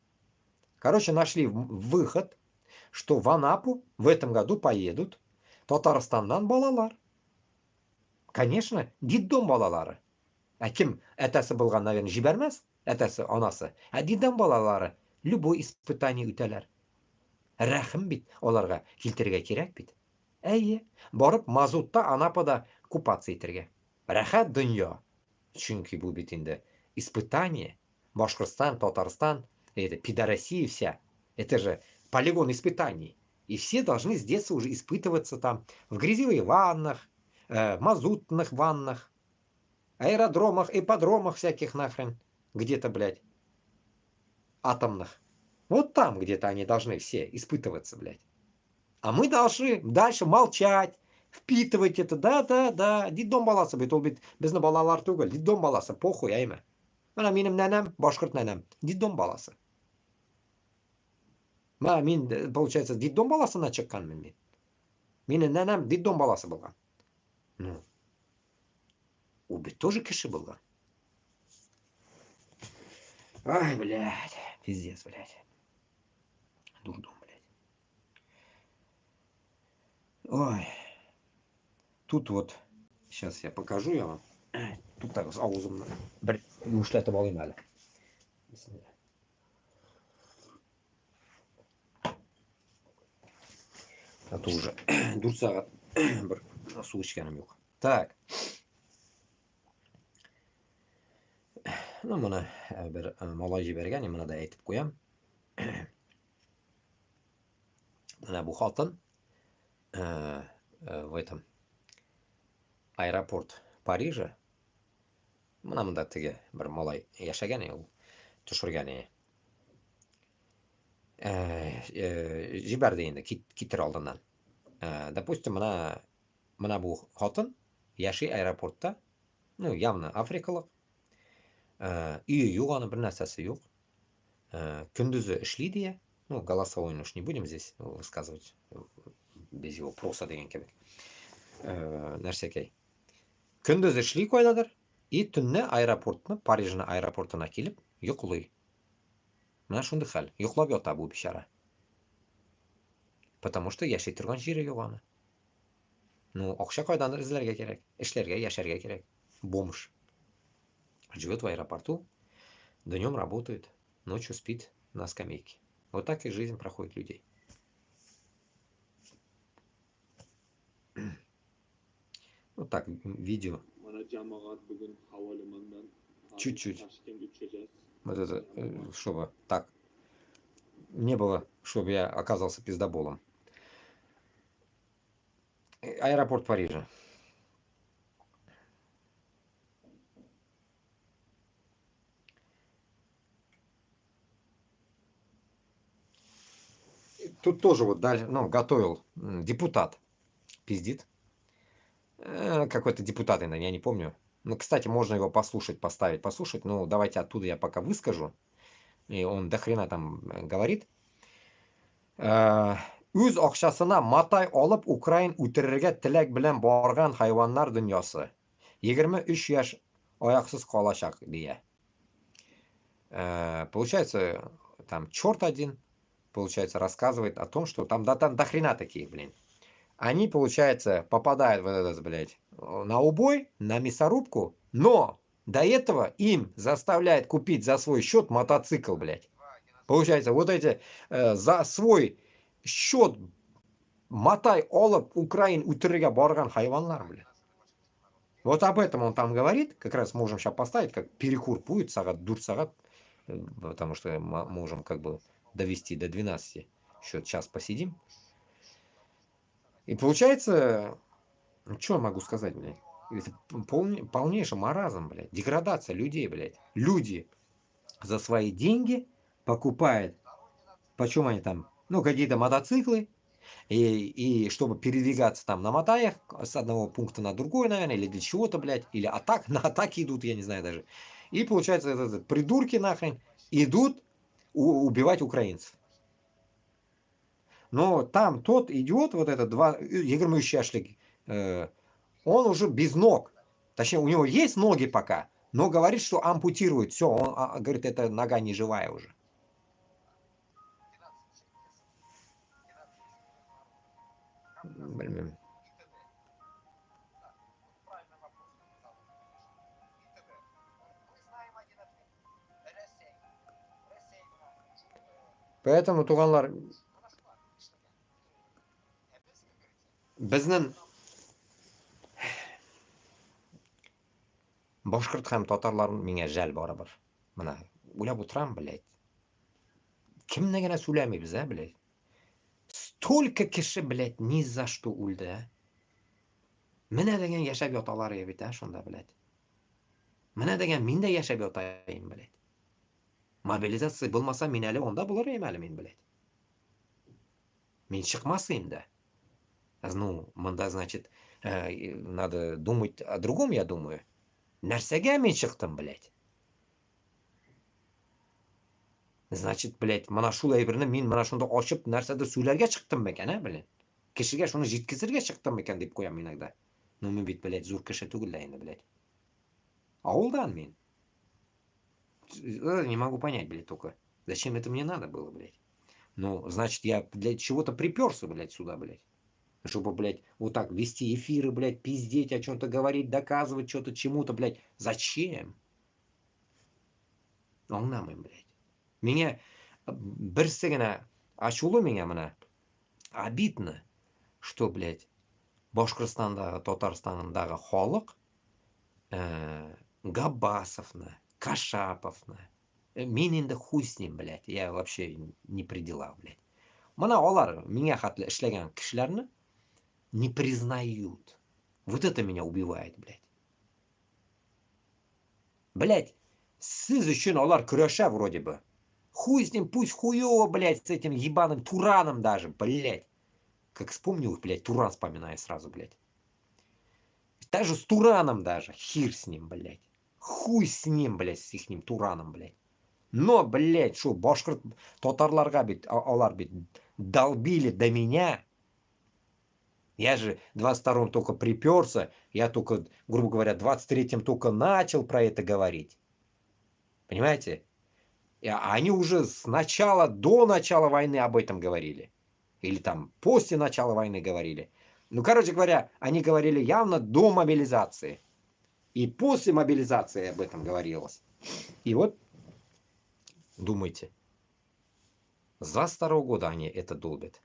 Speaker 1: Короче, нашли выход, что в Анапу в этом году поедут Татарстаннан балалар. Конечно, детдом балалары. А кем әтәсе булган, наверное, җибәрмәс, әтәсе, анасы. А детдом балалары любой испытание үтәләр. Рәхим бит, аларга килтерергә кирәк бит. Әйе, барып мазутта Анапада купаться итәргә. Рәхәт дөнья. Чөнки бу бит инде испытание. Башкортстан, Татарстан, это пидорасия вся. Это же полигон испытаний. И все должны с детства уже испытываться там в грязевых ваннах, мазутных ваннах, аэродромах, ипподромах всяких нахрен. Где-то, блядь, атомных. Вот там где-то они должны все испытываться, блядь. А мы должны дальше молчать, впитывать это. Да. Детдом баласы бит, ул бит безне балалар түгел. Детдом баласы, похуй, әйме. Мына минем нәнәм, башкорт нәнәм, детдом баласы. Мин, получается, детдом баласына чыкканмын мин. Минем нәнәм детдом баласы булган. Ну, ул бит тоже кеше булган. Ай, блядь, пиздец, блядь. Дурдом, блядь. Ой. Тут вот, сейчас я покажу я вам. Тут так с аузом bir yumuşlatып alayım hele. Bismillah. А то уже dursa bir su içkenim yok. Так. Ну, мына bir малай жиберген, мына да әйтеп куям. Мына бу хатын в этом аэропорт Парижа. Мына мында теге bir малай яшаган, ул төшергән. Жиберде инде китер алдыннан. Допустим, мына бу хатын яши аэропортта. Ну, явно африкалык. Үйі юк, аны бер нәрсәсе юк. Көндүзү эшли дия. Ну, голосовой уж не будем здесь высказывать без его вопроса деген кебек. Нәрсәкәй. Көндүз эшли кайдадыр. И төнне аэропортны, Парижны аэропортына килеп йоклый. Менә шундый хәл. Йоклап ята бу бичара. Потому что яши торган җире юк аны. Ну, акча кайдандыр эзләргә кирәк. Эшләргә, яшәргә кирәк. Бомж. Живет в аэропорту, днем работает, ночью спит на скамейке. Вот так и жизнь проходит людей. Вот так, видео. Чуть-чуть. Вот это, чтобы так не было, чтобы я оказался пиздоболом. Аэропорт Парижа. Тут тоже вот дальше, ну, готовил депутат. Пиздит. Какой-то депутат, я не помню. Ну, кстати, можно его послушать, поставить, послушать. Ну, давайте оттуда я пока выскажу. И он до хрена там говорит. Үз акчасына матай алып Украин үтерергә теләк белән барган хайваннар дөньясы. 23 яшь аяксыз калачак дия. Получается, там черт один, получается, рассказывает о том, что там до хрена такие, блин. Они, получается, попадают в этот, блядь, на убой, на мясорубку, но до этого им заставляет купить за свой счет мотоцикл, блядь. Получается, вот эти за свой счет матай алып Украин үтерергә барган хайваннар, блядь. Вот об этом он там говорит, как раз можем сейчас поставить, как перекур будет, сагат, дур сагат, потому что можем как бы довести до 12, еще час посидим. И получается, ну что я могу сказать, блядь, это полнейший маразм, блядь, деградация людей, блядь. Люди за свои деньги покупают, почем они там, ну какие-то мотоциклы, и чтобы передвигаться там на мотаях с одного пункта на другой, наверное, или для чего-то, блядь, или на атаки идут, я не знаю даже. И получается, придурки нахрен идут убивать украинцев. Но там тот идиот, вот этот, Егермый Счашлик, он уже без ног. Точнее, у него есть ноги пока, но говорит, что ампутирует. Все, он говорит, эта нога не живая уже. Блин. Поэтому, туганлар, bizning boshqirt ham totarlar menga jal baribir. Mana o'ylab o'tiraman, блядь. Kimnigina so'lamaymiz, блядь. Stolka kishi, блядь, ni za что o'ldi. Mina degan yashab yotoqlar edi shunda, блядь. Mina degan menda yashab yotayin, блядь. Mobilizatsiya bo'lmasa, menali onda bo'lar emali men, блядь. Men chiqmas endi. Ну, мында, значит, надо думать о другом, я думаю. Narsaga men chiqdim, блядь. Значит, блядь, mana shu aybirni men mana shunda ochib narsada suvlarga chiqdimmikan, блин. Kishiga shuni yetkazirga chiqdimmikan deb qo'yaman inogda. Но men bit, блядь, zo'r kishi tug'illa endi, блядь. Ovuldan men. Не могу понять, блядь, только. Зачем это мне надо было, блядь? Ну, значит, я для чего-то приперся, блядь, сюда, блядь. Чтобы, блядь, вот так вести эфиры, блядь, пиздеть, о чем-то говорить, доказывать что-то чему-то, блядь. Зачем? Аңламайм, блядь. Меня бірсігіна ашулы меня мына обидно, что, блядь, Башқұртстандағы, Татарстандағы халық Габасовна, Кашаповна. Мен енді хуй с ним, блядь. Я вообще не при делах, блядь. Мына олар меня хатлы эшлеген кишілерні не признают. Вот это меня убивает, блядь. Блядь, сіз үшін олар күрәшә вроде бы. Хуй с ним, пусть хуёво, блядь, с этим ебаным Тураном даже, блядь. Как вспомнил их, блядь, Туран вспоминаю сразу, блядь. Даже с Тураном даже, хер с ним, блядь. Хуй с ним, блядь, с ихним Тураном, блядь. Но, блядь, шо, башқұрт татарларға бит, олар бит, долбили до меня. Я же в 22-м только приперся, я только, грубо говоря, в 23-м только начал про это говорить. Понимаете? А они уже до начала войны об этом говорили. Или там после начала войны говорили. Ну, короче говоря, они говорили явно до мобилизации. И после мобилизации об этом говорилось. И вот, думайте, с 22-го года они это долбят.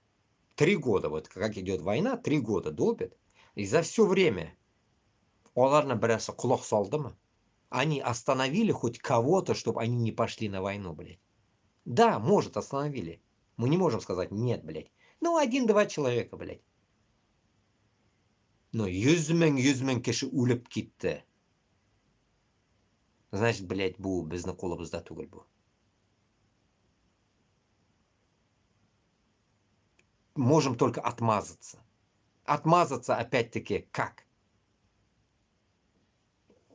Speaker 1: 3 года, вот как идет война, 3 года долбят. И за все время оларна бірәсі құлақ салды ма? Они остановили хоть кого-то, чтобы они не пошли на войну, блядь. Да, может, остановили. Мы не можем сказать нет, блядь. Ну, 1-2 человека, блядь. Но 100 000 киши өліп кетті. Значит, блядь, бұл біздің қолымызда түгіл бұл. Можем только отмазаться. Отмазаться опять-таки как?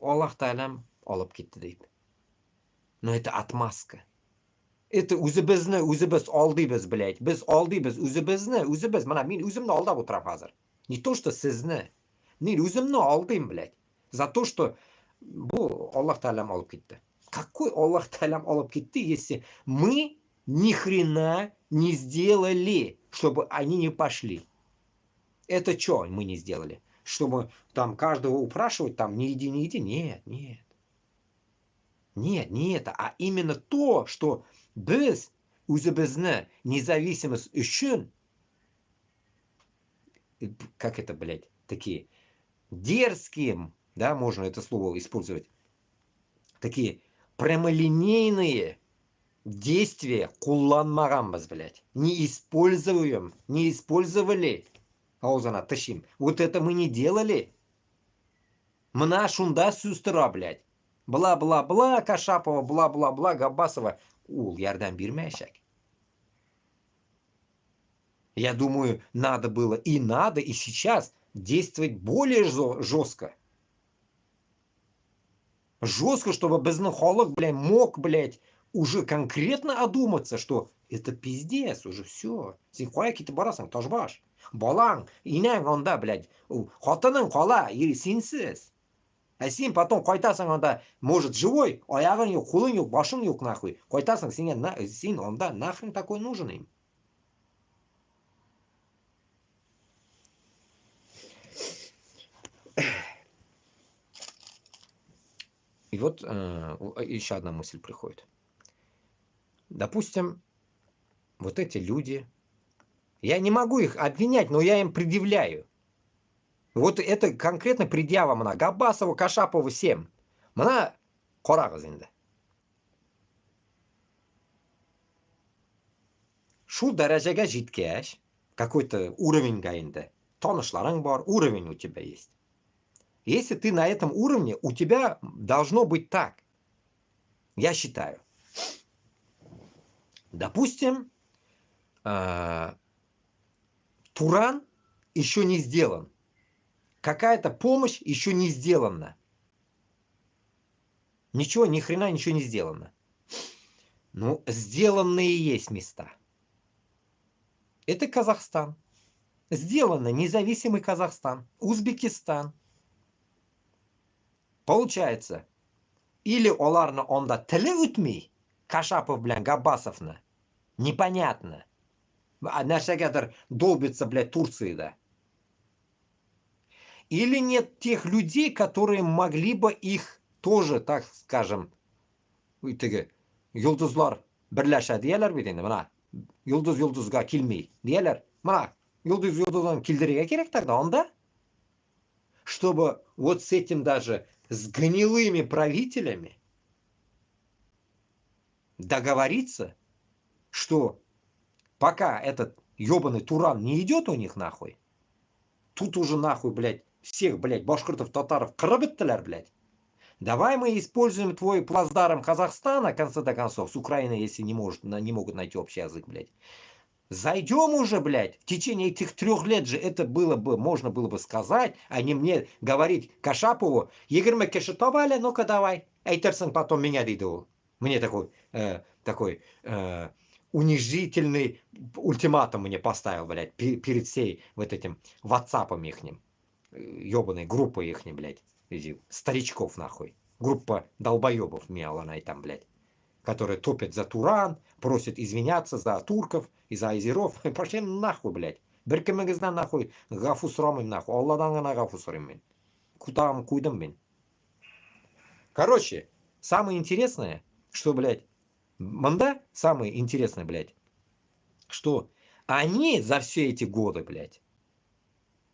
Speaker 1: Аллах Таалам алып кетті дейді. Но это отмазка. Это өзімізді алдаймыз, блядь. Біз алдаймыз өзіміз. Мына мен өзімді алдап отырам қазір. Не то, что сізні. Мен өзімді алдаймын, блядь. За то, что бұл Аллах Таалам алып кетті. Какой Аллах Таалам алып кетті, если мы ни хрена не сделали, чтобы они не пошли? Это что мы не сделали? Чтобы там каждого упрашивать, там не иди. Нет. Нет, не это, а именно то, что біз өзімізді независимость үшін, как это, блядь, такие дерзкие, да, можно это слово использовать, такие прямолинейные действия кулланмаганбыз, блядь. Не используем, не использовали. Аузана тащим. Вот это мы не делали. Мна шунда сюстыра, блядь. Бла-бла-бла, Кашапова, бла-бла-бла, Габасова. Ул ярдам бирмешек. Я думаю, надо было и надо, и сейчас действовать более жестко. Жестко, чтобы безнахолог, блядь, мог, блядь, уже конкретно одуматься, что это пиздец, уже все. Сихуя киты барасың, тажбаш. Балаң, инең онда, блядь, хатының қала, сенсіз. А сен потом қайтасың онда, может, живой, аяғың yok, қолың yok, башың yok, нахуй. Қайтасың, сен онда нахрен такой нужен им. И вот еще одна мысль приходит. Допустим, вот эти люди, я не могу их обвинять, но я им предъявляю. Вот это конкретно предъява мына Габбасова, Кашапова всем. Мына қарағыз енді. Шу дәрежеге жеткеш, какой-то уровеньга енді. Танышларың бар, уровень у тебя есть. Если ты на этом уровне, у тебя должно быть так. Я считаю. Допустим, Туран еще не сделан. Какая-то помощь еще не сделана. Ничего, ни хрена ничего не сделано. Ну, сделанные есть места. Это Казахстан. Сделано независимый Казахстан. Узбекистан. Получается, или оларны онда тілі өтмей, Кашапов, блядь, Габбасовна, непонятно. Нәрсегедір долбится, блядь, Турции, да. Или нет тех людей, которые могли бы их тоже, так скажем, Юлдузлар бірләшә диялер бит енді, мына, Юлдузга келмей диялер, мына, Юлдуздан келдірге керек тогда, онда, чтобы вот с этим даже, с гнилыми правителями договориться, что пока этот ебаный Туран не идет у них нахуй, тут уже нахуй, блядь, всех, блядь, башкиртов, татаров крабыттылар, блядь. Давай мы используем твой плацдарм Казахстана, в конце концов, с Украиной, если не могут найти общий язык, блядь. Зайдем уже, блядь, в течение этих 3 лет же это было бы, можно было бы сказать, а не мне говорить Кашапову, Егерме Кешетовали, ну-ка давай, Эйтерсон потом меня дойду. Мне такой унижительный ультиматум мне поставил, блядь, перед всей вот этим ватсапом ихним, ебаной группой ихней, блядь, старичков нахуй, группа долбоебов мела она и там, блядь, которые топят за Туран, просят извиняться за турков и за азеров. Пошли нахуй, блядь. Беркемегизна нахуй, гафу срамым нахуй, Алладан гана гафу срамым. Кутам куйдам мен. Короче, самое интересное, что, блядь, манда, самое интересное, блядь, что они за все эти годы, блядь,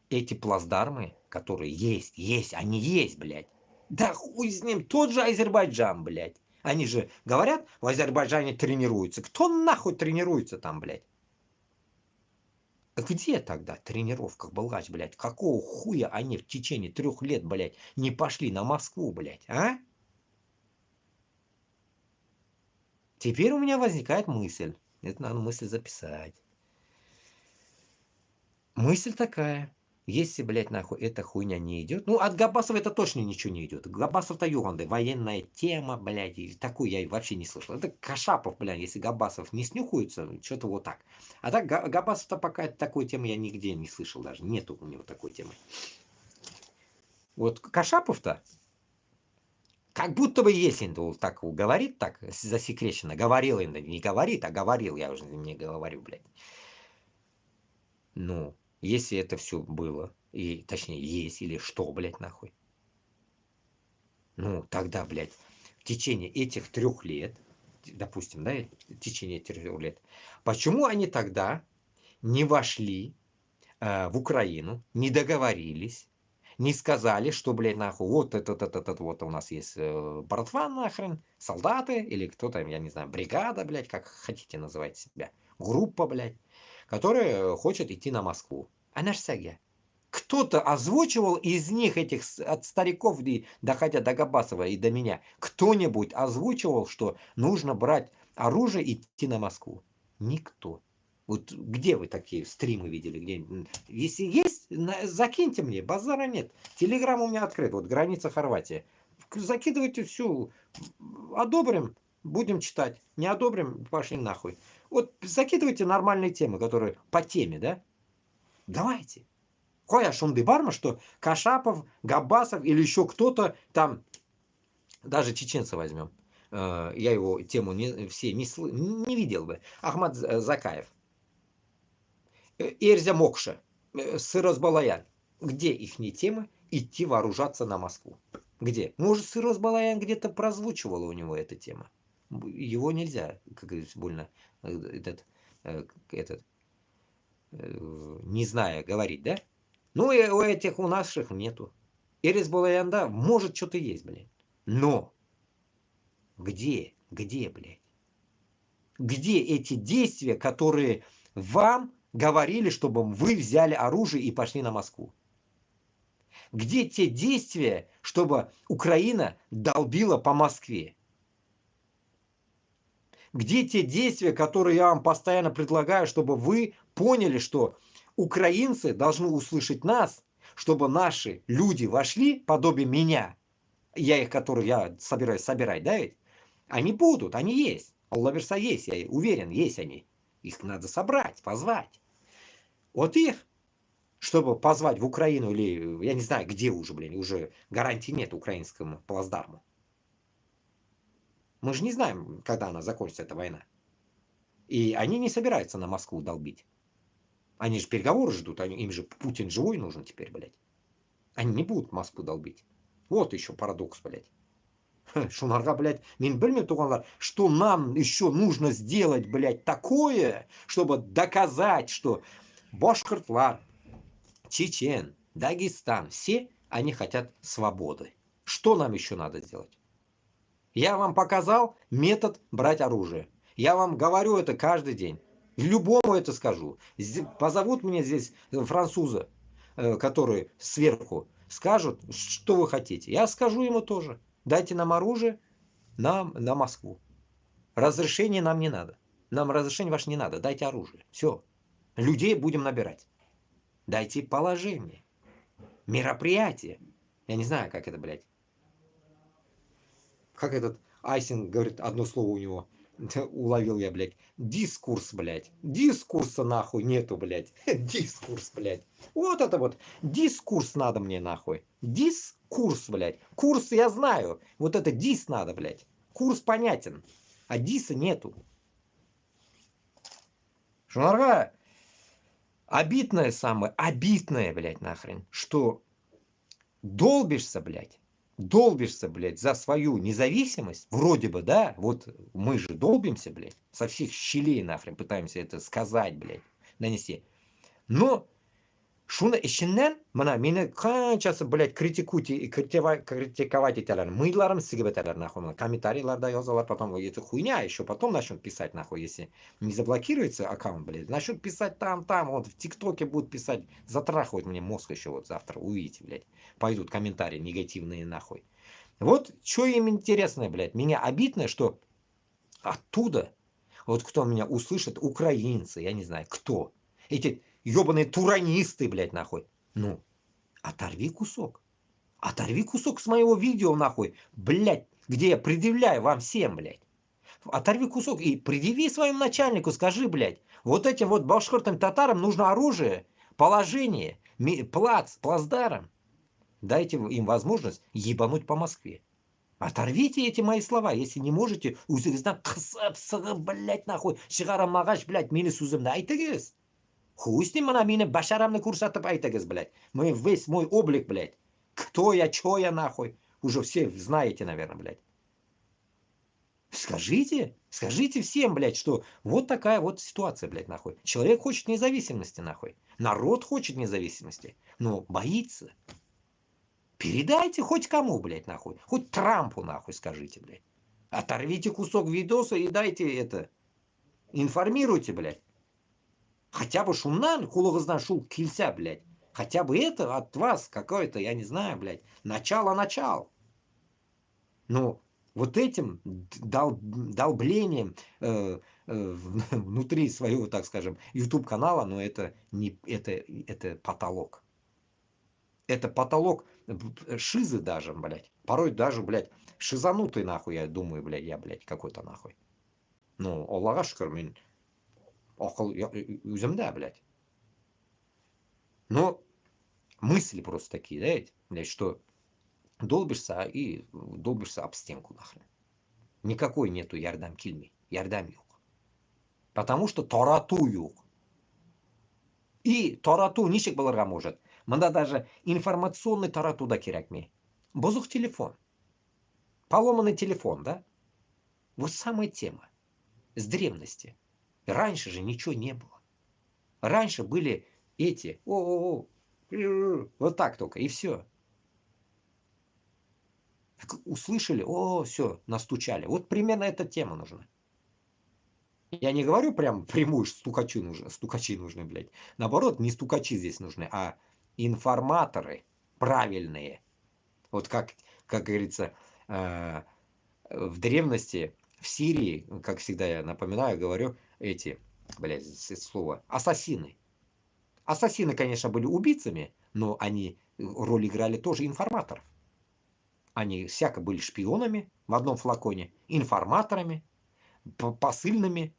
Speaker 1: эти плацдармы, которые есть, они есть, блядь. Да хуй с ним, тот же Азербайджан, блядь. Они же говорят, в Азербайджане тренируются. Кто нахуй тренируется там, блядь? Где тогда тренировка была, блядь? Какого хуя они в течение 3 лет, блядь, не пошли на Москву, блядь, а? Теперь у меня возникает мысль. Это надо мысль записать. Мысль такая. Если, блядь, нахуй эта хуйня не идет, ну, от Габбасова это точно ничего не идет. Габбасов-то юганды, военная тема, блядь, и такую я вообще не слышал. Это Кашапов, блядь, если Габбасов не снюхается, что-то вот так. А так Габбасов-то пока такой темы я нигде не слышал даже, нету у него такой темы. Вот Кашапов-то, как будто бы есть, так говорит, так засекречено, говорил, не говорит, а говорил, я уже не говорю, блядь. Ну... Если это все было, и точнее есть, или что, блядь, нахуй. Ну, тогда, блядь, в течение этих 3 лет, допустим, да, в течение этих 3 лет, почему они тогда не вошли в Украину, не договорились, не сказали, что, блядь, нахуй, вот этот вот у нас есть братва нахрен, солдаты или кто там, я не знаю, бригада, блядь, как хотите называть себя, группа, блядь, которая хочет идти на Москву. А наш сяге. Кто-то озвучивал из них, этих от стариков, доходя до Габасова и до меня, кто-нибудь озвучивал, что нужно брать оружие и идти на Москву? Никто. Вот где вы такие стримы видели? Где? Если есть, закиньте мне, базара нет. Телеграм у меня открыт, вот граница Хорватии. Закидывайте всю, одобрим, будем читать. Не одобрим, пошли нахуй. Вот закидывайте нормальные темы, которые по теме, да? Давайте. Коя шунды барма, что Кашапов, Габасов или еще кто-то там, даже чеченца возьмем. Я его тему не видел бы. Ахмад Закаев. Эрзя Мокша. Сырос Балаян. Где их темы идти вооружаться на Москву? Где? Может, Сырос Балаян где-то прозвучивала у него эта тема. Его нельзя, как говорится, больно не зная говорить, да? Ну и у этих у наших нету. Эрис Балаянда, может, что-то есть, блядь. Но где, блядь? Где эти действия, которые вам говорили, чтобы вы взяли оружие и пошли на Москву? Где те действия, чтобы Украина долбила по Москве? Где те действия, которые я вам постоянно предлагаю, чтобы вы поняли, что украинцы должны услышать нас, чтобы наши люди вошли, подобие меня, которые я собираюсь собирать, да ведь? Они будут, они есть. Аллаверса есть, я уверен, есть они. Их надо собрать, позвать. Вот их, чтобы позвать в Украину или, я не знаю, где уже, блин, уже гарантии нет украинскому плацдарму. Мы же не знаем, когда она закончится, эта война. И они не собираются на Москву долбить. Они же переговоры ждут, им же Путин живой нужен теперь, блядь. Они не будут Москву долбить. Вот еще парадокс, блядь. Шунарга, блядь, мен білмей туғандар, что нам еще нужно сделать, блядь, такое, чтобы доказать, что башкиртлар, чечен, Дагестан, все они хотят свободы. Что нам еще надо сделать? Я вам показал метод брать оружие. Я вам говорю это каждый день. Любому это скажу. Позовут меня здесь французы, которые сверху скажут, что вы хотите. Я скажу ему тоже. Дайте нам оружие, нам на Москву. Разрешение нам не надо. Нам разрешение ваше не надо. Дайте оружие. Все. Людей будем набирать. Дайте положение. Мероприятие. Я не знаю, как это, блядь. Как этот Айсин говорит, одно слово у него. Уловил я, блядь. Дискурс, блядь. Дискурса нахуй нету, блядь. Дискурс, блядь. Вот это вот. Дискурс надо мне нахуй. Дискурс, блядь. Курс я знаю. Вот это дис надо, блядь. Курс понятен. А диса нету. Шунарга. Обидное самое. Обидное, блядь, нахрен. Что долбишься, блядь. Долбишься, блядь, за свою независимость, вроде бы, да, вот мы же долбимся, блядь, со всех щелей нахрен пытаемся это сказать, блядь, нанести. Но шуны ішінен, мына мені қаншасы, блядь, критиковать етелер, мыйларым сігіп етелер, нахуй, комментарийларда yazалар, потом это хуйня, еще потом начнут писать, нахуй, если не заблокируется аккаунт, блядь, начнут писать там, вот в ТикТоке будут писать, затрахивать мне мозг еще вот завтра, увидите, блядь, пойдут комментарии негативные, нахуй. Вот что им интересно, блядь, меня обидно, что оттуда, вот кто меня услышит, украинцы, я не знаю, кто, эти ебаные туранисты, блядь, нахуй. Ну, оторви кусок. Оторви кусок с моего видео, нахуй. Блядь, где я предъявляю вам всем, блядь. Оторви кусок и предъяви своему начальнику, скажи, блядь, вот этим вот башкиртам татарам нужно оружие, положение, плацдарм. Дайте им возможность ебануть по Москве. Оторвите эти мои слова, если не можете, блядь, нахуй, шигарамагаш, блядь, мини сузымны айтыгыз. Хуй с ним, мені башарамны курсатып айтыгыз, блядь. Весь мой облик, блядь. Кто я, чё я, нахуй. Уже все знаете, наверное, блядь. Скажите всем, блядь, что вот такая вот ситуация, блядь, нахуй. Человек хочет независимости, нахуй. Народ хочет независимости, но боится. Передайте хоть кому, блядь, нахуй. Хоть Трампу, нахуй, скажите, блядь. Оторвите кусок видоса и дайте это. Информируйте, блядь. Хотя бы шумнан, хулыгыздан шул килься, блядь. Хотя бы это от вас какое-то, я не знаю, блядь, начало. Но вот этим долблением внутри своего, так скажем, YouTube канала, но это не это потолок. Это потолок шизы даже, блядь. Порой даже, блядь, шизанутый нахуй, я думаю, блядь, какой-то нахуй. Ну, Аллаха шүкір, мен ақыл өзімде, блядь. Но мысли просто такие, да, блядь, что долбишься и долбишься об стенку нахрен. Никакой нету ярдам килми, ярдам юк. Потому что тарату юк. И тарату ничек баларга может. Мында даже информационный тарату да керекме. Бозух телефон. Поломанный телефон, да? Вот самая тема. С древности. Раньше же ничего не было. Раньше были эти, вот так только, и все. Услышали, все, настучали. Вот примерно эта тема нужна. Я не говорю прям прямую, стукачи нужны, блядь. Наоборот, не стукачи здесь нужны, а информаторы правильные. Вот как говорится, в древности, в Сирии, как всегда я напоминаю, говорю, эти, блядь, слово, ассасины. Ассасины, конечно, были убийцами, но они роль играли тоже информаторов. Они всяко были шпионами в одном флаконе, информаторами, посыльными,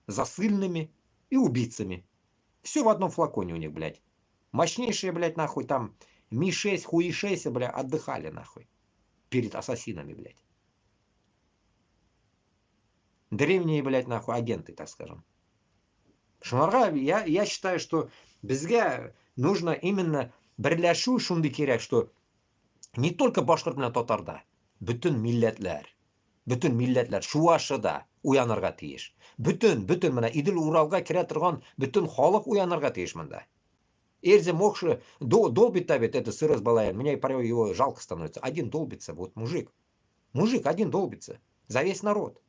Speaker 1: засыльными и убийцами. Все в одном флаконе у них, блядь. Мощнейшие, блядь, нахуй, там Ми-6, Хуи-6, блядь, отдыхали, нахуй. Перед ассасинами, блядь. Древние, блядь, нахуй, агенты, так скажем. Шумарга, я считаю, что бізге нужно именно бірләшу шунды керек, что не только башқұрт менен татарда, бүтін милләтләр шуашыда уянырга тиеш. Бүтін мына Идил Уралга кире торган бүтін халық уянырга тиеш мында. Эрзе мокшы долбит-то ведь это сырос балаян. Меня порой его жалко становится. Один долбится, вот мужик. Мужик один долбится за весь народ.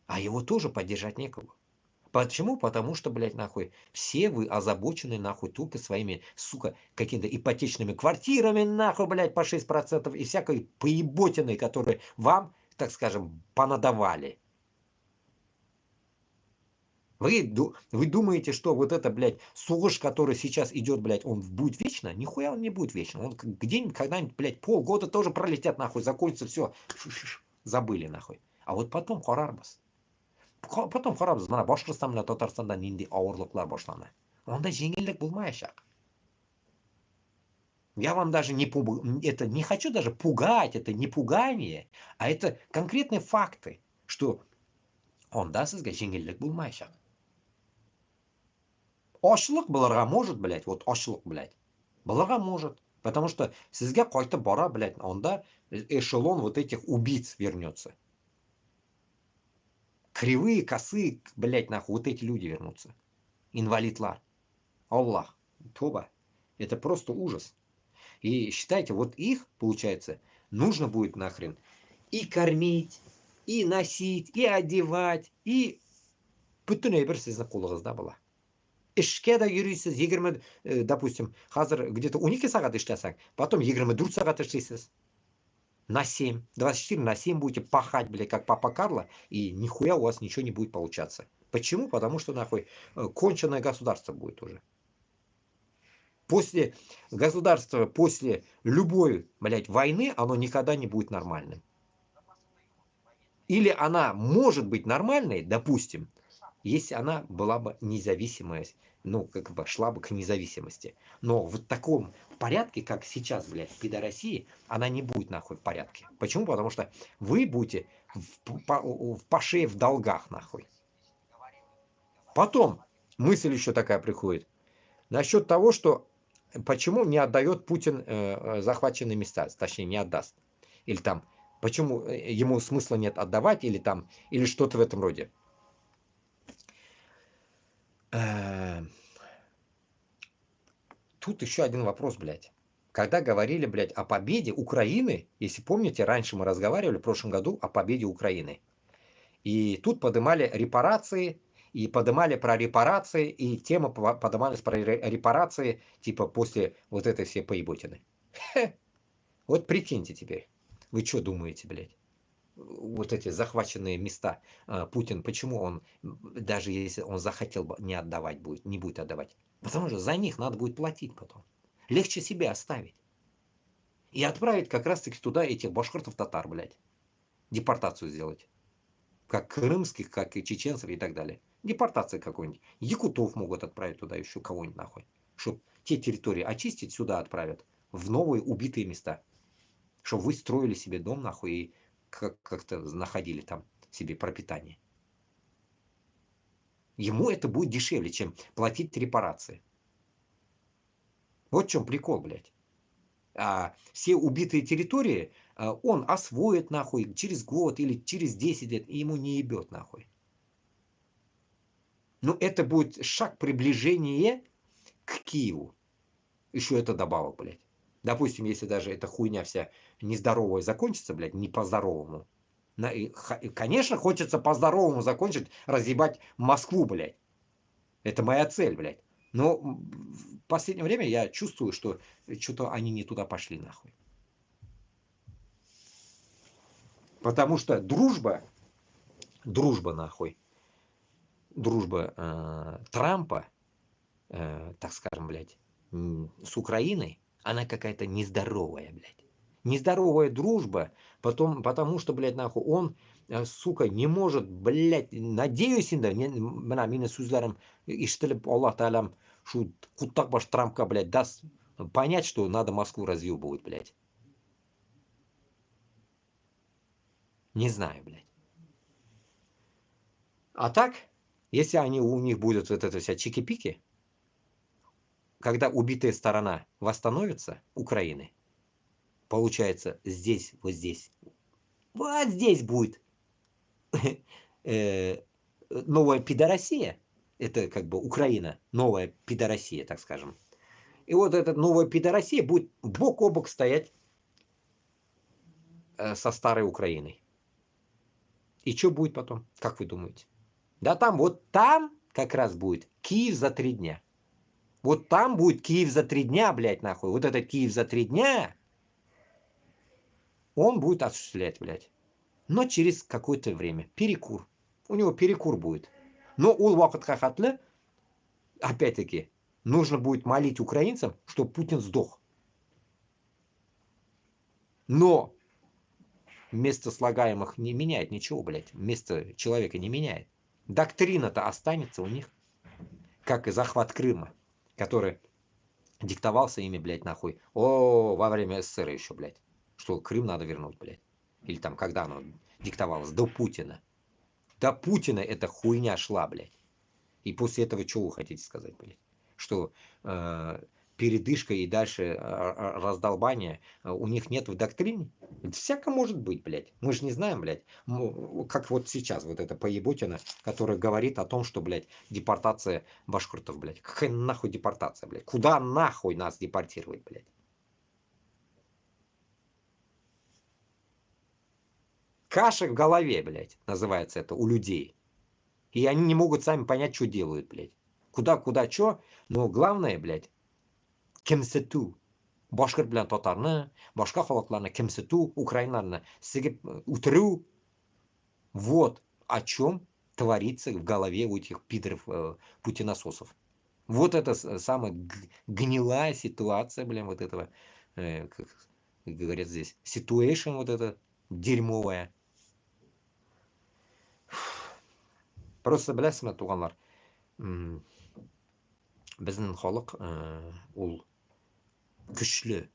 Speaker 1: А его тоже поддержать некого. Почему? Потому что, блядь, нахуй, все вы озабочены, нахуй, только своими, сука, какими-то ипотечными квартирами, нахуй, блядь, по 6% и всякой поеботиной, которые вам, так скажем, понадавали. Вы думаете, что вот это, блядь, сугыш, который сейчас идет, блядь, он будет вечно? Нихуя он не будет вечно. Он где-нибудь, когда-нибудь, блядь, полгода тоже пролетят, нахуй, закончится, все, забыли, нахуй. А вот потом хорарбас. Потом қарабыз, мына Башқұртстан менен Татарстанда нендей ауырлықлар башланды. Онда жеңілдік болмайшақ. Я вам даже не хочу даже пугать, это не пугание, а это конкретные факты, что онда сізге жеңілдік болмайшақ. Ашлық бұларға может, блядь, вот ашлық, блядь, бұларға может, потому что сізге қайтып бара, блядь, онда эшелон вот этих убийц вернется. Кривые, косые, блядь, нахуй, вот эти люди вернутся. Инвалидлар. Аллах. Тоба. Это просто ужас. И считайте, вот их, получается, нужно будет нахрен и кормить, и носить, и одевать, и... Бүтін әйбір сіздің қолыңызда была. Ішке да жүресіз, 20, допустим, қазір где-то 12 сағат ішлесең, потом 24 сағат ішлейсіз. На 7, 24 на 7 будете пахать, блядь, как папа Карло, и нихуя у вас ничего не будет получаться. Почему? Потому что, нахуй, конченое государство будет уже. После государства, после любой, блядь, войны, оно никогда не будет нормальным. Или она может быть нормальной, допустим, если она была бы независимая, ну, как бы шла бы к независимости. Но в таком порядке, как сейчас, блядь, в пидорасии, она не будет нахуй в порядке. Почему? Потому что вы будете по шее в долгах, нахуй. Потом мысль еще такая приходит. Насчет того, что почему не отдает Путин захваченные места, точнее, не отдаст. Или там, почему ему смысла нет отдавать, или там, или что-то в этом роде. Тут еще один вопрос, блядь. когда говорили, блядь, о победе Украины, если помните, раньше мы разговаривали в прошлом году о победе Украины. И тут поднимали репарации, и поднимали про репарации, и тема поднималась про репарации, типа после вот этой всей поеботины. Вот прикиньте теперь, вы что думаете, блядь? Вот эти захваченные места Путин, почему он, даже если он захотел бы не отдавать будет, не будет отдавать? Потому что за них надо будет платить потом. Легче себе оставить. И отправить как раз-таки туда этих башкортов-татар, блядь. Депортацию сделать. Как крымских, как и чеченцев и так далее. Депортация какой-нибудь. Якутов могут отправить туда еще кого-нибудь нахуй. Чтоб те территории очистить, сюда отправят. В новые убитые места. Чтобы вы строили себе дом нахуй и как-то находили там себе пропитание. Ему это будет дешевле, чем платить репарации. Вот в чем прикол, блядь. А все убитые территории он освоит нахуй через год или через 10 лет, и ему не ебет нахуй. Но это будет шаг приближения к Киеву. Еще это добавок, блядь. Допустим, если даже эта хуйня вся нездоровая закончится, блядь, не по-здоровому. Конечно, хочется по-здоровому закончить, разъебать Москву, блядь. Это моя цель, блядь. Но в последнее время я чувствую, что что-то они не туда пошли, нахуй. Потому что дружба нахуй, дружба Трампа, так скажем, блядь, с Украиной, она какая-то нездоровая, блядь. Нездоровая дружба, потому что, блядь, нахуй, он, сука, не может, блядь, надеюсь, мына мені сөздерім ишітіліп, Аллах Таалам шу құттақ баш Трампқа, блядь, даст понять, что надо Москву разъебывать, блядь. Не знаю, блядь. А так, если у них будет вот это вся чики-пики, когда убитая сторона восстановится, Украины, получается, здесь, вот здесь будет новая пидорасия, это как бы Украина, новая пидорасия, так скажем. И вот эта новая пидорасия будет бок о бок стоять со старой Украиной. И что будет потом, как вы думаете? Да там, вот там как раз будет Киев за 3 дня. Вот там будет Киев за 3 дня, блядь, нахуй. Вот этот Киев за 3 дня, он будет осуществлять, блядь. Но через какое-то время. Перекур. У него перекур будет. Но у вакытка хатлы, опять-таки, нужно будет молить украинцам, чтобы Путин сдох. Но вместо слагаемых не меняет ничего, блядь. Вместо человека не меняет. Доктрина-то останется у них. Как и захват Крыма, который диктовался ими, блядь, нахуй. Во время СССР еще, блядь. Что Крым надо вернуть, блядь. Или там, когда оно диктовалось. До Путина. До Путина эта хуйня шла, блядь. И после этого что вы хотите сказать, блядь? Что передышка и дальше раздолбание у них нет в доктрине? Всяко может быть, блядь. Мы же не знаем, блядь. Как вот сейчас вот эта поеботина, которая говорит о том, что, блядь, депортация башкортов, блядь. Какая нахуй депортация, блядь? Куда нахуй нас депортировать, блядь? Каша в голове, блядь, называется это у людей. И они не могут сами понять, что делают, блядь. Куда, что. Но главное, блядь, кемсету. Башкорт белән татарны, башка халыкларны кемсету, украинларны сигеп үтерү. Вот о чем творится в голове у этих пидоров, путинососов. Вот это самая гнилая ситуация, блин, вот этого, как говорят здесь, ситуэйшн вот это дерьмовая. Просто беләсезме, туганнар, безнең халык ул көчле.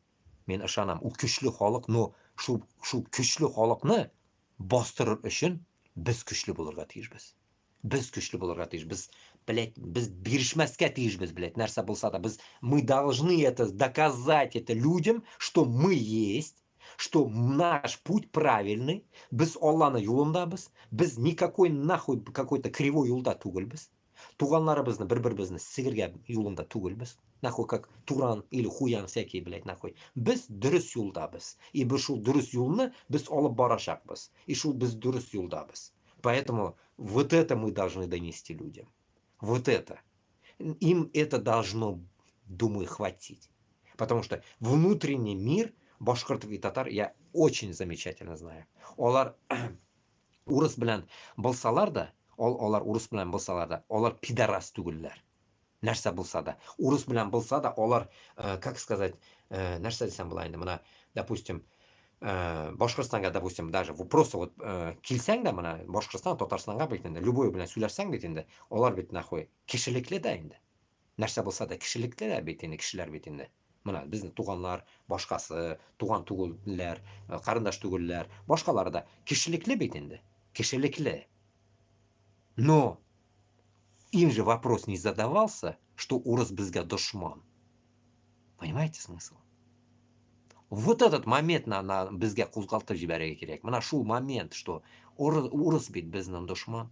Speaker 1: Мен ышанам, ул көчле халык, но шул көчле халыкны бастырыр өчен без көчле булырга тиешбез. Без көчле булырга тиешбез. Блядь, без бирешмәскә тиешбез, блядь, нәрсә булса да. Мы должны это доказать это людям, что мы есть, что наш путь правильный, без Алланы юлындабыз, без никакой нахуй какой-то кривой юлда түгелбез. туғанларыбызны бір-бірімізді сігірге юлында түгілбіз. Нахуй как Туран или Хуян всякие, блядь, нахуй. Біз дұрыс юлдабыз. И біз шул дұрыс юлны біз алып барашақпыз. И шул біз дұрыс юлдабыз. Поэтому вот это мы должны донести людям. Вот это. Им это должно, думаю, хватить. Потому что внутренний мир башқұртов и татар я очень замечательно знаю. Олар урыс белән булсалар да, олар урыс белән булсалар да, олар пидорас түгелләр. Нәрсә булса да. Урыс белән булса да, олар, как сказать, нәрсә дисәм була инде, мына, допустим, Башкортстанга, допустим, даже просто вот килсәң дә мына Башкортстан, Татарстанга бит инде, любой белән сөйләшсәң бит инде, олар бит нахуй кешелекле дә инде. Нәрсә булса да кешелекле дә бит инде, кешеләр бит инде. Мына безнең туганнар, башкасы, туган түгелләр, карындаш түгелләр, башкалары да кешелекле бит инде. Кешелекле. Но им же вопрос не задавался, что урыс безгә дошман. Понимаете смысл? Вот этот момент на безгә кузгалтып җибәрергә кирәк. Мына шул момент, что урыс бит безнең дошман.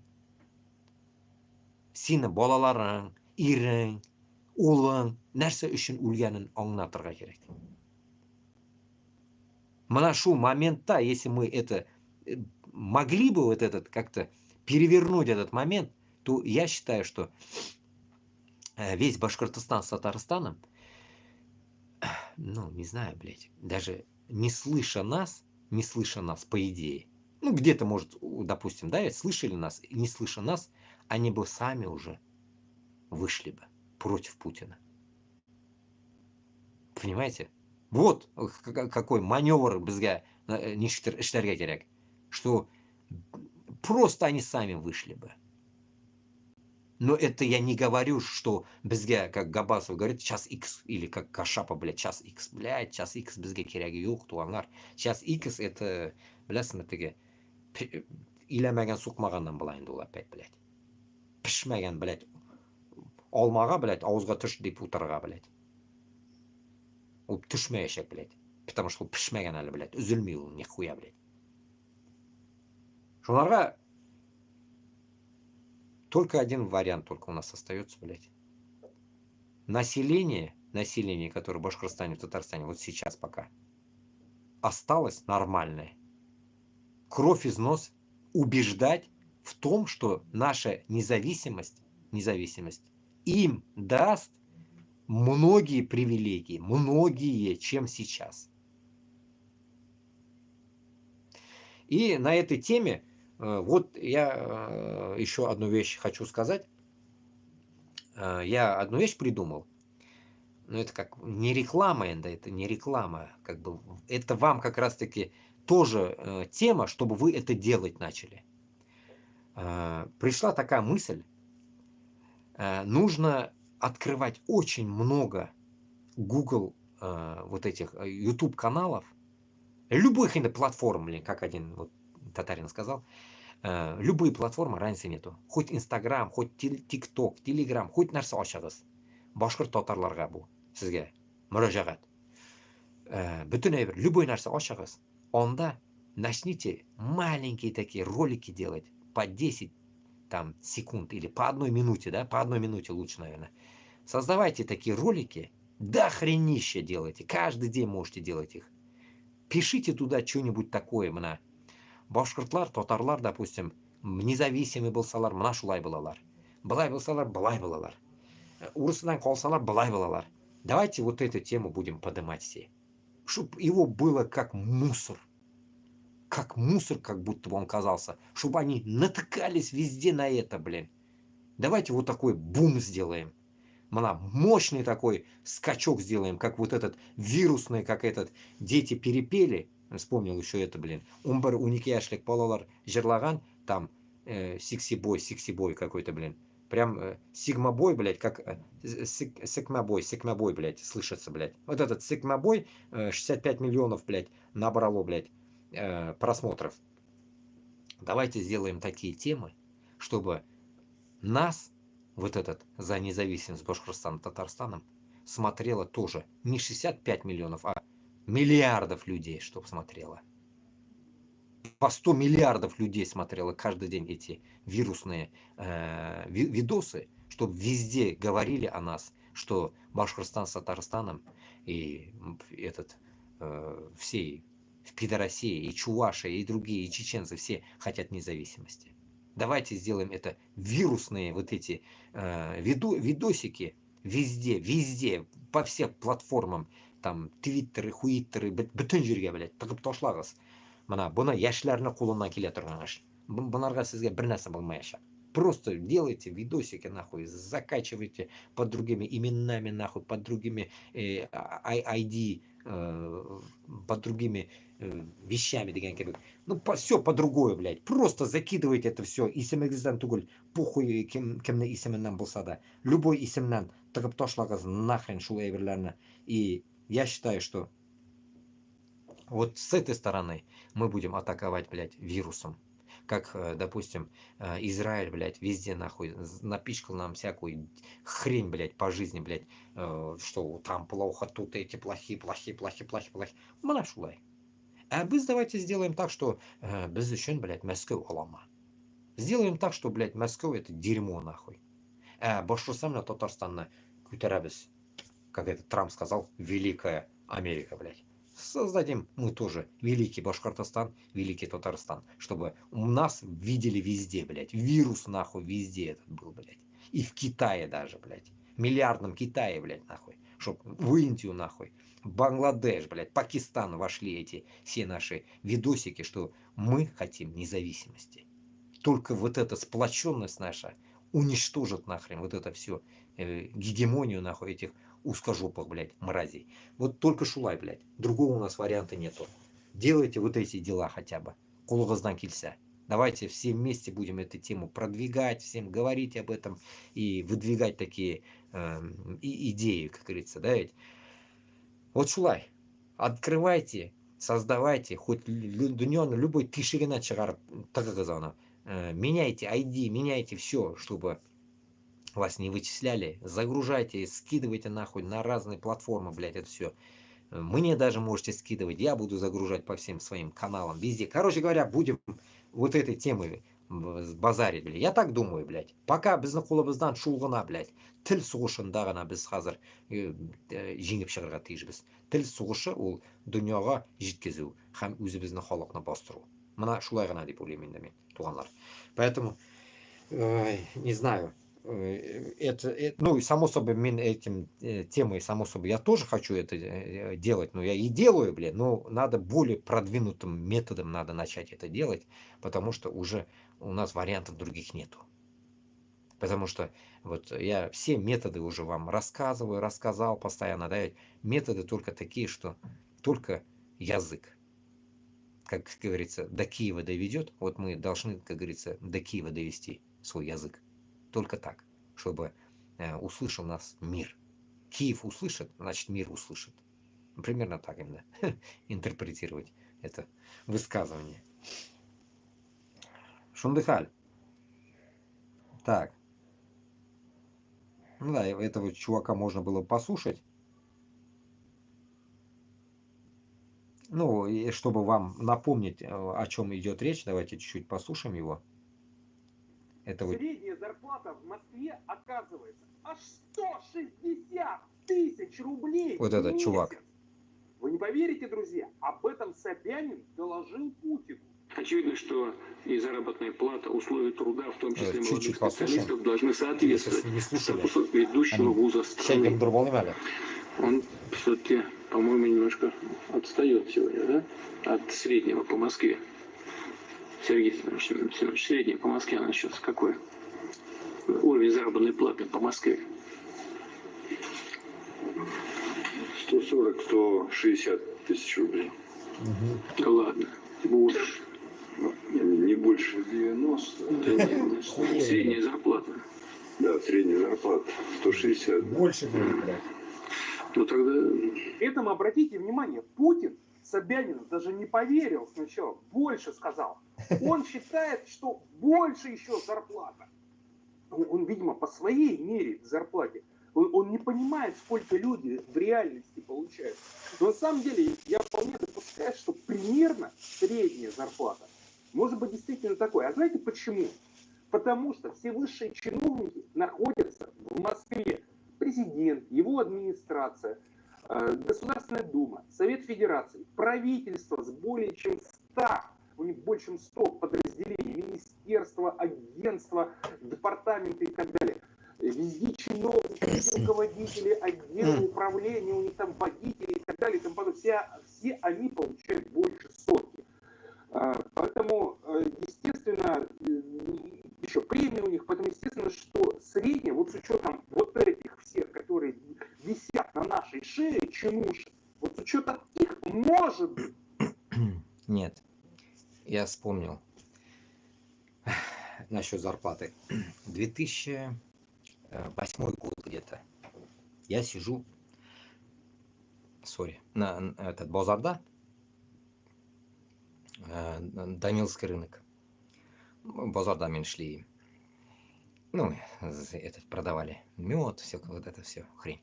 Speaker 1: Сине балаларың, ирең, улың нәрсә өчен үлгәнен аңлатырга кирәк. Мына шул моментта, если мы это могли бы вот этот как-то перевернуть этот момент, то я считаю, что весь Башкортостан с Татарстаном, ну, не знаю, блядь, даже не слыша нас, по идее, ну, где-то, может, допустим, да, слышали нас, не слыша нас, они бы сами уже вышли бы против Путина. Понимаете? Вот какой маневр безгә ничектер эшләргә кирәк, что просто они сами вышли бы. Но это я не говорю, что безгә, как Габасов говорит, час X, или как Кашапов, блядь, час X, блядь, час X безгә кирәге юк, туганнар. Час X это, беләсезме, теге иләмәгән сукмаганнан була инде ул опять, блядь. Пешмәгән, блядь, алмага, блядь, авызга төш дип утырырга, блядь. Ул төшмәячәк, блядь. Потому что ул пешмәгән әле, блядь, өзелми ул, нихуя, блядь. Шуларга только один вариант только у нас остается, блядь. Население, которое в Башкортостане, в Татарстане, вот сейчас пока, осталось нормальное. Кровь из нос убеждать в том, что наша независимость им даст многие привилегии, многие, чем сейчас. И на этой теме вот я еще одну вещь хочу сказать. Я одну вещь придумал. Но это как не реклама, это не реклама. Как бы, это вам как раз-таки тоже тема, чтобы вы это делать начали. Пришла такая мысль. Нужно открывать очень много Google вот этих YouTube каналов. Любых платформ, как один вот татарин сказал. Любые платформы разницы нету. Хоть Instagram, хоть TikTok, Telegram, хоть нәрсе ачыгыз. Башкорт татарларга бу сезгә мөрәҗәгать. Bütün әйбер, любой нәрсе ачыгыз. Онда начните маленькие такие ролики делать по 10 там, секунд или по 1 минуте, да, по 1 минуте лучше, наверное. Создавайте такие ролики, да хренище делайте, каждый день можете делать их. Пишите туда что-нибудь такое, мына. Башкортлар, татарлар, допустим, независимый булсалар, мына шулай булалар. Былай булсалар, былай булалар. Урысыдан калсалар, былай булалар. Давайте вот эту тему будем поднимать все. Чтобы его было как мусор. Как мусор, как будто бы он казался. Чтобы они натыкались везде на это, блин. Давайте вот такой бум сделаем. Мына мощный такой скачок сделаем, как вот этот вирусный, как этот дети перепели. Вспомнил еще это, блин. Умбар уникяшлик балалар жырлаган, там сикси-бой какой-то, блин. Прям сигма-бой, блядь, как сикма-бой, блядь, слышится, блядь. Вот этот сикма-бой 65 миллионов, блядь, набрало, блядь, просмотров. Давайте сделаем такие темы, чтобы нас, вот этот, за независимость Башкортостана, Татарстаном, смотрело тоже не 65 миллионов, а миллиардов людей, чтобы смотрело. По 100 миллиардов людей смотрело каждый день эти вирусные видосы, чтобы везде говорили о нас, что Башкортостан с Татарстаном и все в Пидоросии, и Чувашия, и другие, и чеченцы, все хотят независимости. Давайте сделаем это вирусные вот эти видосики везде, по всем платформам, там, твиттеры, хуиттеры, бүтін жерге, блядь, тығып ташлагыз. Мына, бұны яшьләрне кулыннан килә торган эш. Бұнарға сезгә бер нәрсә булмаячак. Просто делайте видосики, нахуй, закачивайте под другими именами, нахуй, под другими ID, под другими вещами, деген кебек. Ну, все по другое, блядь. Просто закидывайте это все. Исемегезден түгел, похуй кемне исеменнән булса да. Любой исемнән тыгып ташлагыз нахрен шул әйберләрне. И я считаю, что вот с этой стороны мы будем атаковать, блядь, вирусом. Как, допустим, Израиль, блядь, везде, нахуй, напичкал нам всякую хрень, блядь, по жизни, блядь, что там плохо, тут эти плохие. Мана шулай. А мы давайте сделаем так, что без еще, блядь, Москва алама. Сделаем так, что, блядь, Москва это дерьмо, нахуй. А Башкортостан, Татарстан, Кутерабис, как это Трамп сказал, Великая Америка, блядь. Создадим мы тоже великий Башкортостан, великий Татарстан, чтобы нас видели везде, блядь. Вирус, нахуй, везде этот был, блядь. И в Китае даже, блядь. Миллиардном Китае, блядь, нахуй. Чтоб в Индию, нахуй. Бангладеш, блядь, Пакистан вошли эти все наши видосики, что мы хотим независимости. Только вот эта сплоченность наша уничтожит нахрен вот это все, гегемонию, нахуй, этих узкожопых, блядь, мразей. Вот только шулай, блядь. Другого у нас варианта нету. Делайте вот эти дела хотя бы. Кулугаздан килься. Давайте все вместе будем эту тему продвигать, всем говорить об этом и выдвигать такие идеи, как говорится, да, ведь. Вот шулай. Открывайте, создавайте, хоть любой тишигина чыгарып тыгыгыз аны. Меняйте ID, меняйте все, чтобы вас не вычисляли, загружайте, скидывайте нахуй на разные платформы, блядь, это все. Мне даже можете скидывать, я буду загружать по всем своим каналам, везде. Короче говоря, будем вот этой темой базарить, блядь. Я так думаю, блядь. Пока біздің қолымыздан шулғына, блядь. Тіл соғышында ғана біз қазір жеңіп шығырға тиіспіз. Тіл соғышы ол дүнияға жеткізу һәм өзіміздің халықны бастыру. Мына шулай ғана деп ойлаймын мен, туғандар. Поэтому, не знаю, ну и само собой, этим темой, само собой, я тоже хочу это делать, но я и делаю, блин, но надо более продвинутым методом надо начать это делать, потому что уже у нас вариантов других нету. Потому что вот я все методы уже вам рассказал постоянно, да, методы только такие, что только язык, как говорится, до Киева доведет, вот мы должны, как говорится, до Киева довести свой язык. Только так, чтобы услышал нас мир. Киев услышит, значит мир услышит. Примерно так именно интерпретировать это высказывание. Шундыхаль. Так. Ну да, этого чувака можно было послушать. Ну, и чтобы вам напомнить, о чем идет речь, давайте чуть-чуть послушаем его. Это
Speaker 9: Средняя зарплата в Москве оказывается аж 160 тысяч рублей.
Speaker 1: Вот этот чувак.
Speaker 9: Вы не поверите, друзья, об этом Собянин доложил Путину.
Speaker 10: Очевидно, что и заработная плата, условия труда, в том числе молодых
Speaker 1: специалистов,
Speaker 10: должны соответствовать статусу ведущего вуза страны. Он все-таки, по-моему, немножко отстает сегодня, да, от среднего по Москве. Сергей Семенович, средняя по Москве она сейчас какой? Уровень заработной платы по Москве?
Speaker 6: 140-160 тысяч рублей.
Speaker 10: Да ладно, больше.
Speaker 6: Не больше 90.
Speaker 10: Средняя зарплата.
Speaker 6: Да, средняя зарплата 160.
Speaker 1: Больше будет, блядь.
Speaker 10: Ну тогда...
Speaker 9: Этому обратите внимание, Путин Собянину даже не поверил сначала, больше сказал. Он считает, что больше еще зарплата. Он, видимо, по своей мере зарплате. Он не понимает, сколько люди в реальности получают. Но на самом деле я вполне допускаю, что примерно средняя зарплата может быть действительно такой. А знаете почему? Потому что все высшие чиновники находятся в Москве президент, его администрация, Государственная Дума, Совет Федерации, правительство с более чем 100, у них больше чем 100 подразделений, министерства, агентства, департаменты и так далее. Везде чиновники, везде руководители, отделы управления, у них там водители и так далее. И тому подобное. Все они получают больше сотни. Поэтому, естественно, еще премии у них, поэтому, естественно, что среднее, вот с учетом вот этих всех, которые висят на нашей шее, чинуши, вот с учетом их, может быть.
Speaker 1: Нет, я вспомнил насчет зарплаты. 2008 год где-то. Я сижу, на этот базарда, Данилский рынок. Базарда мы шли. Ну, этот продавали мед, все вот это все хрень.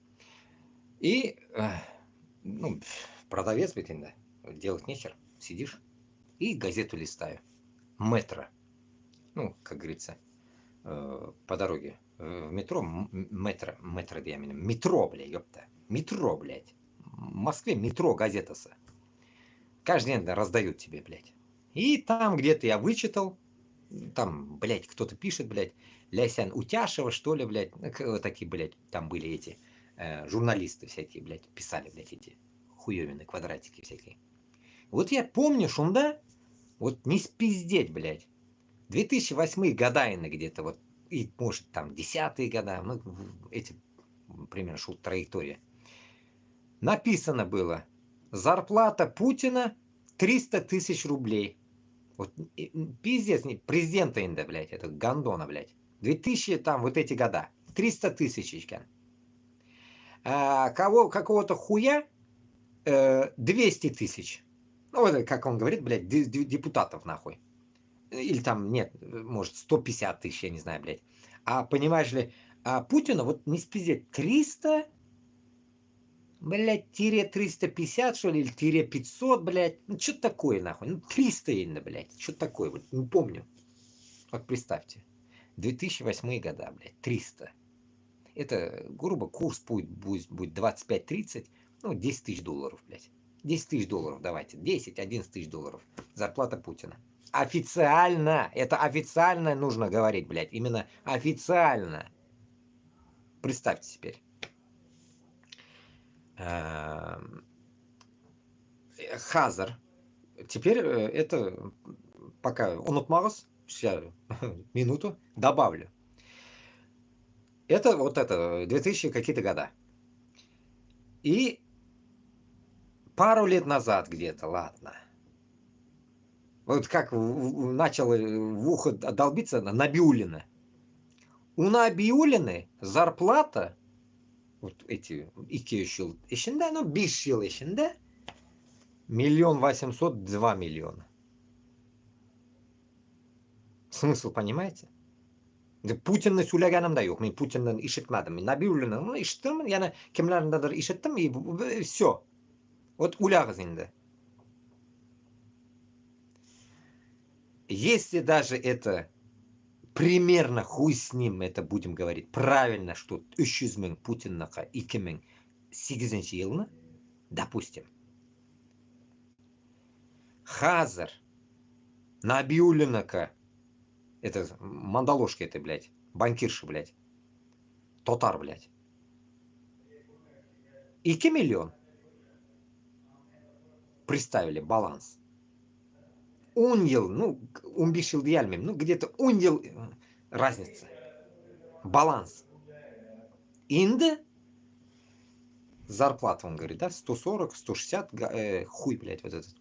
Speaker 1: И ну, продавец, ведь, да, делать нечего, сидишь и газету листаю. Метро. Ну, как говорится, по дороге в метро, метро, блядь, ёпта. Метро, блядь. В Москве метро, газета-са. Каждый день раздают тебе, блядь. И там где-то я вычитал, там, блядь, кто-то пишет, блядь, Лясян Утяшева, что ли, блядь, вот такие, блядь, там были эти журналисты всякие, блядь, писали, блядь, эти хуёвины, квадратики всякие. Вот я помню, шунда, вот не спиздеть, блядь, 2008 года где-то, вот, и, может, там, 10-е года, ну, эти, примерно, шут траектория. Написано было, зарплата Путина 300 тысяч рублей. Вот, пиздец, президента инда, блядь, это гандона, блядь. 2000, там, вот эти года. 300 тысячечка. А какого-то хуя 200 тысяч. Ну, вот, как он говорит, блядь, депутатов, нахуй. Или там, нет, может, 150 тысяч, я не знаю, блядь. А понимаешь ли, Путина, вот не спиздеть, 300... Блять, тире 350, что ли, или тире 500, блядь. Ну, что такое, нахуй? Ну, 300 именно, блядь. Что такое, вот, не помню. Вот представьте. 2008 года, блядь, 300. Это, грубо, курс будет 25-30, ну, 10 тысяч долларов, блядь. 10 тысяч долларов, давайте. 10-11 тысяч долларов. Зарплата Путина. Официально. Это официально нужно говорить, блядь. Именно официально. Представьте теперь. Хазар. Теперь это пока он отмаз, сейчас минуту добавлю. Это вот это 2000 какие-то года. И пару лет назад где-то, ладно. Вот как начал в ухо долбиться Набиуллина. У Набиуллины зарплата вот эти икеющие ищенда, ну бишил ищенда 1 800 000 2 миллиона. Смысл понимаете? Да Путин'ni söyleganimda yo'q. Men Putin'dan eshitmadim. Nabiyullini eshitdim, yana kimlarnidir eshitdim и все. Вот улягыз endi. Если даже это примерно хуй с ним, это будем говорить правильно, что 300 000 Putin'niki 2008 yilni, допустим. Хазар, Набиуллин'ники, это мандалошка это, блядь, банкирша, блядь, Тотар, блядь. 2 миллион. Представили баланс. 10 yıl, ну, 15 yıl diyelim, ну, где-то 10 yıl разница. Баланс. Инда зарплата, он говорит, да, 140, 160, хуй, блядь, вот этот.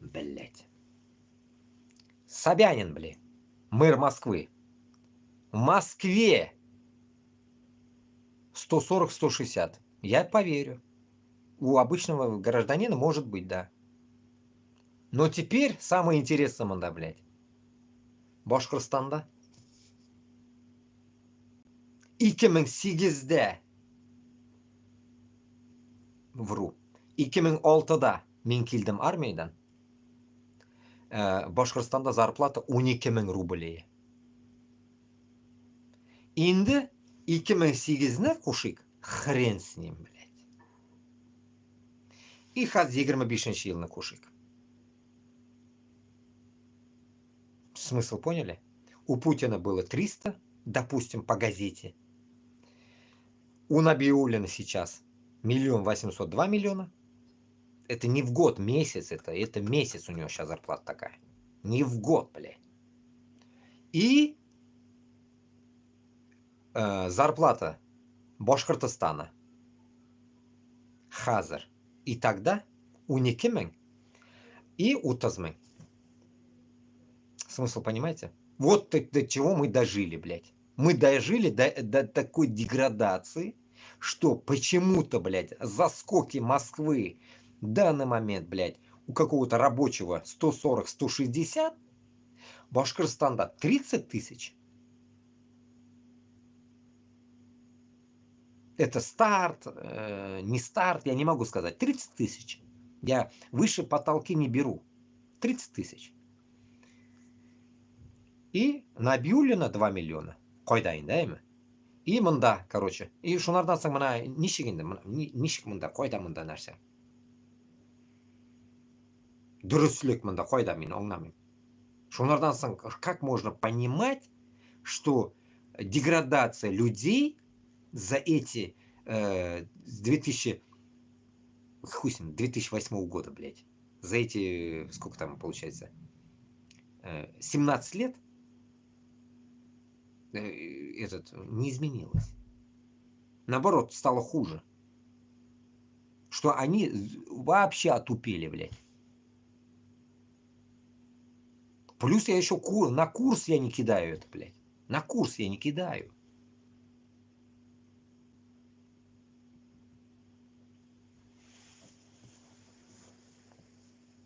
Speaker 1: Блядь. Собянин, блядь, мэр Москвы. В Москве 140-160. Я поверю. У обычного гражданина может быть, да. Но теперь самое интересное, манда, блядь. Башкортостанда 2008'de vuru. 2006'da men keldim armiyadan. Башкортостанда зарплата 12 000 рублей. Endi 2008'ni qo'shik, хрен с ним, блядь. И hozir 25-yilni qo'shik. Смысл поняли? У Путина было 300, допустим, по газете. У Набиуллина сейчас 1 802 000 000. Это не в год, месяц это месяц у него сейчас зарплата такая. Не в год, блядь. И зарплата Башкортостана, Хазар и тогда у Никимен и у Тазмы. Смысл понимаете? Вот до чего мы дожили, блядь. Мы дожили до такой деградации, что почему-то, блядь, заскоки Москвы в данный момент, блядь, у какого-то рабочего 140-160, Башкортостана 30 тысяч. Это старт, не старт, я не могу сказать. 30 тысяч. Я выше потолки не беру. 30 тысяч. И Набиуллина 2 миллиона. Койдайын, да, эми? И мында, короче. И шунардан соң мына ничек инде? Ничек мында, койда мында нәрсе? Дөрөслек мында койда, мен оңнамын. Шунардан соң как можно понимать, что деградация людей за эти с 2008 года, блядь, за эти, сколько там получается, 17 лет не изменилось. Наоборот, стало хуже. Что они вообще отупели, блядь. Плюс я еще на курс я не кидаю это, блядь. На курс я не кидаю.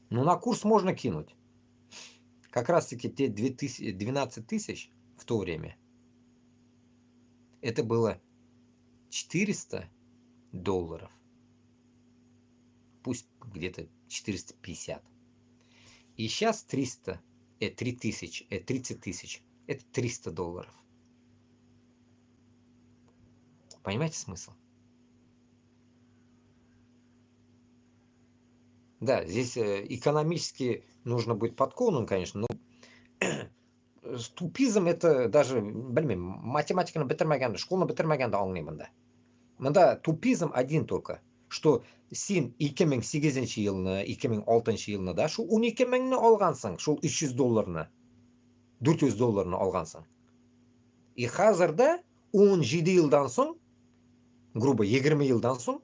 Speaker 1: Ну, на курс можно кинуть. Как раз таки те 12 тысяч в то время. Это было $400. Пусть где-то 450. И сейчас 30 тысяч. Это $300. Понимаете смысл? Да, здесь экономически нужно быть подкованным, конечно, но тупизм это даже, блин, математиканы бітірмегенде, школаны бітірмегенде аңлаймын да. Мында тупизм один только, что сен 2008 жылны, 2006 жылны да, шул 12 меңні алғансың, шул $300, $400 алғансың. И хазырда 17 жылдан соң, грубо 20 жылдан соң,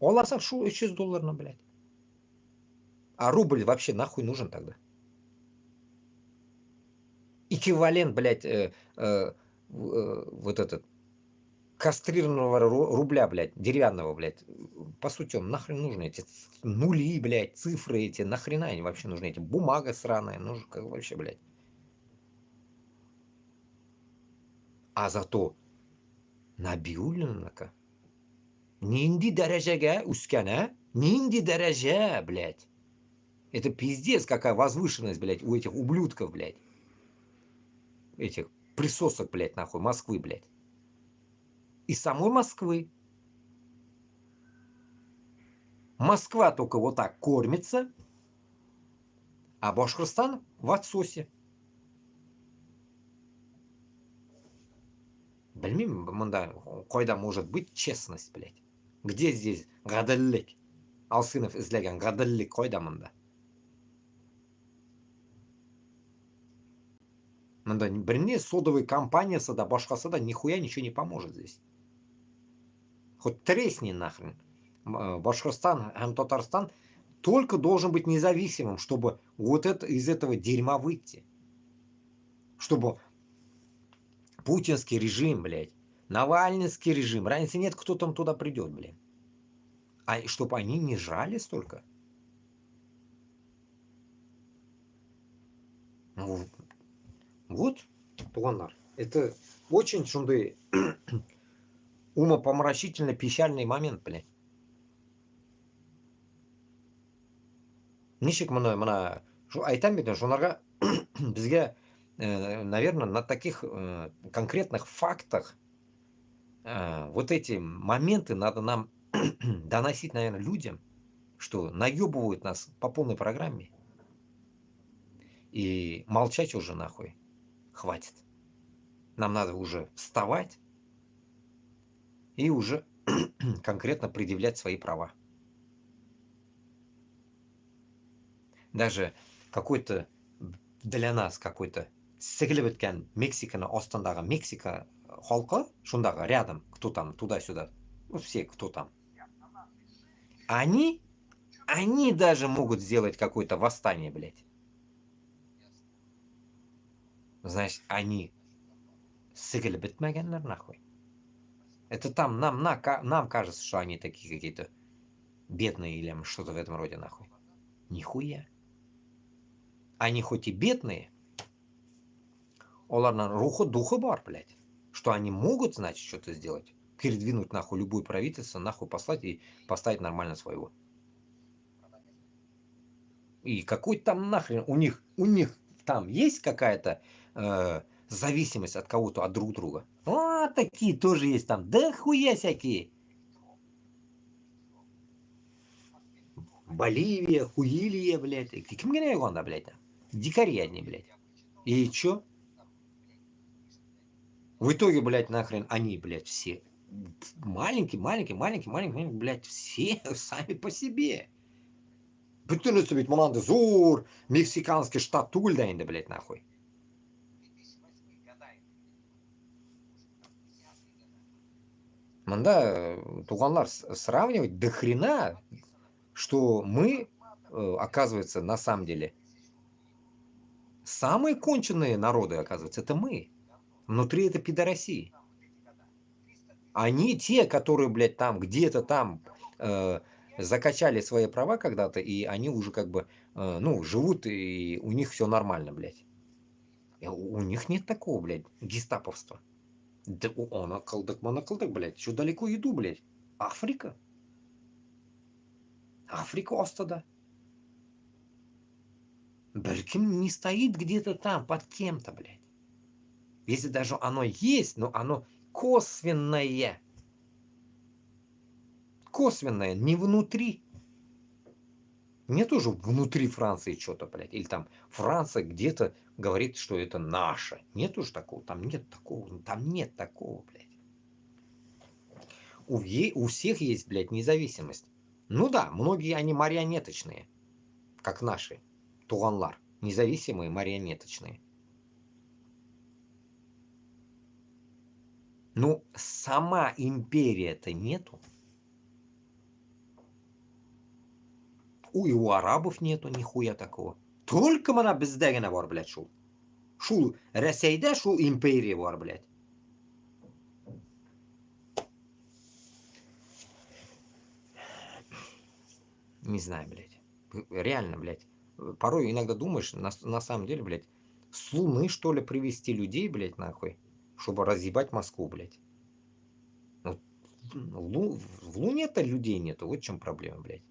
Speaker 1: аласың шул $300, блядь. А рубль вообще нахуй нужен тогда? Эквивалент, блядь, вот этот кастрированного рубля, блядь, деревянного, блядь. По сути, он нахрен нужны эти нули, блядь, цифры эти, нахрена они вообще нужны, эти бумага сраная, нужно как вообще, блядь. А зато Набиуллина нинди дәрәҗәгә үскән, нинди дәрәҗә, блядь. Это пиздец, какая возвышенность, блядь, у этих ублюдков, блядь. Этих присосок, блядь, нахуй, Москвы, блядь. И самой Москвы. Москва только вот так кормится, а Башкортостан в отсосе. Білмеймін, мында қойда может быть честность, блядь. Где здесь ғаділлік? Алсынов излеген ғаділлік қойда мында? Мында біріне содовой компаниясы да, башқасы да нихуя ничего не поможет здесь. Хоть тресни нахрен. Башкортостан, Татарстан только должен быть независимым, чтобы вот это, из этого дерьма выйти. Чтобы путинский режим, блядь, навальнинский режим, разницы нет, кто там туда придет, блядь. А чтобы они не жали столько. Ну, вот планар. Это очень шунды умопомрачительно печальный момент, блядь. Ничек мына айтам бит, шунарга бізге наверное, на таких конкретных фактах вот эти моменты надо нам доносить, наверное, людям, что наебывают нас по полной программе. И молчать уже нахуй хватит. Нам надо уже вставать и уже конкретно предъявлять свои права. Даже какой-то для нас какой-то секіліп Мексиканы остандағы Мексика халқы шундағы рядом, кто там туда-сюда, ну все, кто там, они даже могут сделать какое-то восстание, блядь. Значит, они секіліп бітмегеннер нахуй. Это там нам кажется, что они такие какие-то бедные или что-то в этом роде нахуй. Нихуя. Они хоть и бедные, оларна руху духа бар, блядь. Что они могут, значит, что-то сделать. Передвинуть нахуй любую правительство, нахуй послать и поставить нормально своего. И какой там нахрен у них там есть какая-то зависимость от кого-то, от друг друга? А, такие тоже есть там. Да хуя всякие. Боливия, Хуилия, блядь. Каким гонда, блядь, там? Дикари одни, блядь. И чё? В итоге, блядь, нахрен они, блядь, все маленькие, блядь, все сами по себе. Bütün üstü bitmanandı зур, мексиканский штат Тульдайнда, блядь, нахуй. Манда, туганлар, сравнивать до хрена, что мы, оказывается, на самом деле, самые конченые народы, оказывается, это мы. Внутри это пидорасии. Они те, которые, блядь, там, где-то там закачали свои права когда-то, и они уже как бы, ну, живут, и у них все нормально, блядь. У них нет такого, блядь, гестаповства. Да он моноколдак, блядь, что далеко иду, блядь. Африка. Африка остада. Бәлкім не стоит где-то там, под кем-то, блядь. Если даже оно есть, но оно косвенное. Косвенное, не внутри. Нет уже внутри Франции что-то, блядь. Или там Франция где-то говорит, что это наше. Нет уж такого, там нет такого, блядь. У всех есть, блядь, независимость. Ну да, многие они марионеточные, как наши, туганлар. Независимые, марионеточные. Ну, сама империя-то нету. И у арабов нету нихуя такого. Только мана бездегена бар, блядь, шул. Шул Ресейде, шул империя бар, блядь. Не знаю, блядь. Реально, блядь. Порой иногда думаешь, на самом деле, блядь, с Луны, что ли, привезти людей, блядь, нахуй, чтобы разъебать Москву, блядь. Ну, в Луне-то людей нету, вот в чем проблема, блядь.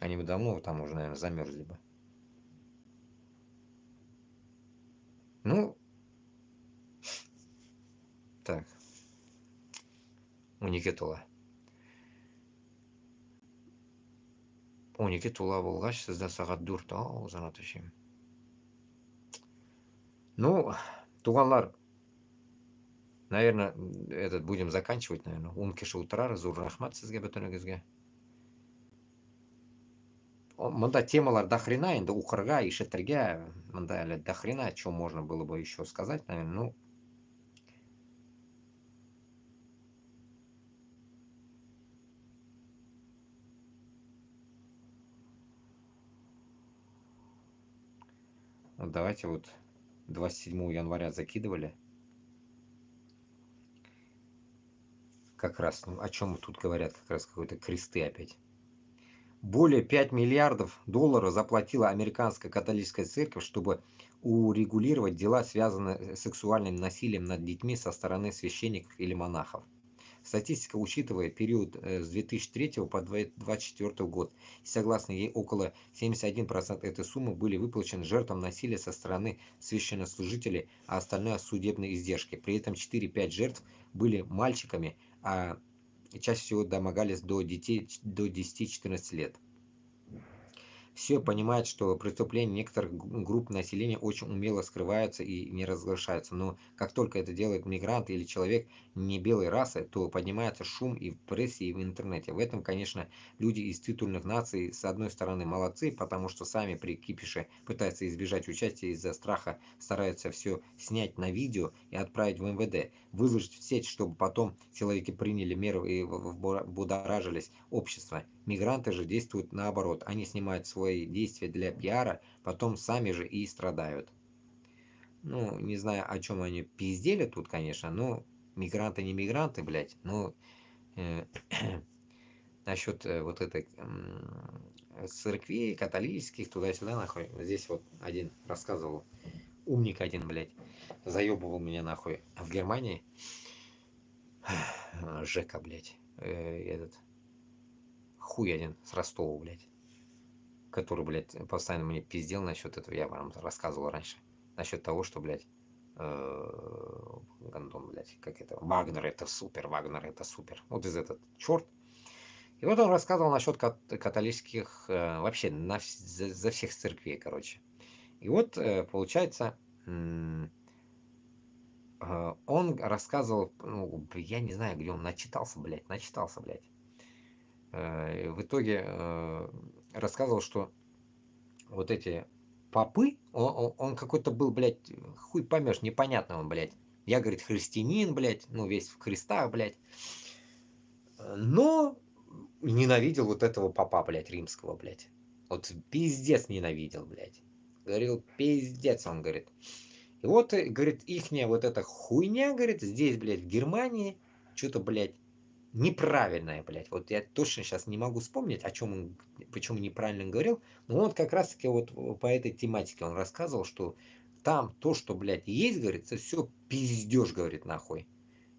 Speaker 1: Они бы давно там уже, наверное, замерзли бы. Ну, так. Уникетула болғаш, сізді сағат 4 занатышым. Ну, туганлар, наверное, будем заканчивать, наверное. Ункеші утырар, зур рахмат сізге бүтінігізге. Мында темалар до хрена, енді уқырға, ишеттерге, мында әлі до хрена, что можно было бы еще сказать, наверное, ну. Вот давайте вот 27 января закидывали. Как раз, ну, о чем тут говорят, как раз какой-то кресты опять. Более 5 миллиардов долларов заплатила американская католическая церковь, чтобы урегулировать дела, связанные с сексуальным насилием над детьми со стороны священников или монахов. Статистика учитывает период с 2003 по 2024 год. И согласно ей, около 71% этой суммы были выплачены жертвам насилия со стороны священнослужителей, а остальное судебные издержки. При этом 4-5 жертв были мальчиками, а чаще всего домогались до детей до 10-14 лет. Все понимают, что преступления некоторых групп населения очень умело скрываются и не разглашаются, но как только это делает мигрант или человек не белой расы, то поднимается шум и в прессе, и в интернете. В этом, конечно, люди из титульных наций с одной стороны молодцы, потому что сами при кипише пытаются избежать участия из-за страха, стараются все снять на видео и отправить в МВД, выложить в сеть, чтобы потом силовики приняли меры и будоражились общество. Мигранты же действуют наоборот, они снимают свои действия для пиара, потом сами же и страдают. Ну, не знаю, о чем они пиздели тут, конечно, но мигранты не мигранты, блядь, но насчет вот этой церквей католических, туда-сюда, нахуй, здесь вот один рассказывал, умник один, блядь, заебывал меня, нахуй, в Германии, Жека, блядь, этот, хуй один с Ростова, блядь, который, блядь, постоянно мне пиздел насчет этого, я вам рассказывал раньше, насчет того, что, блядь, гандон, блядь, как это, Вагнер это супер, вот из этот черт. И вот он рассказывал насчет католических, вообще, за всех церквей, короче. И вот, получается, он рассказывал, ну, я не знаю, где он начитался, блядь. В итоге рассказывал, что вот эти попы, он какой-то был, блядь, хуй поймешь, непонятный он, блядь. Я, говорит, христианин, блядь, ну, весь в крестах, блядь. Но ненавидел вот этого попа, блядь, римского, блядь. Вот пиздец ненавидел, блядь. Говорил, пиздец, он говорит. И вот, говорит, ихняя вот эта хуйня, говорит, здесь, блядь, в Германии, что-то, блядь, неправильное, блядь. Вот я точно сейчас не могу вспомнить, о чем он, почему неправильно говорил, но он как раз-таки вот по этой тематике он рассказывал, что там то, что, блядь, есть, говорит, это все пиздеж, говорит, нахуй.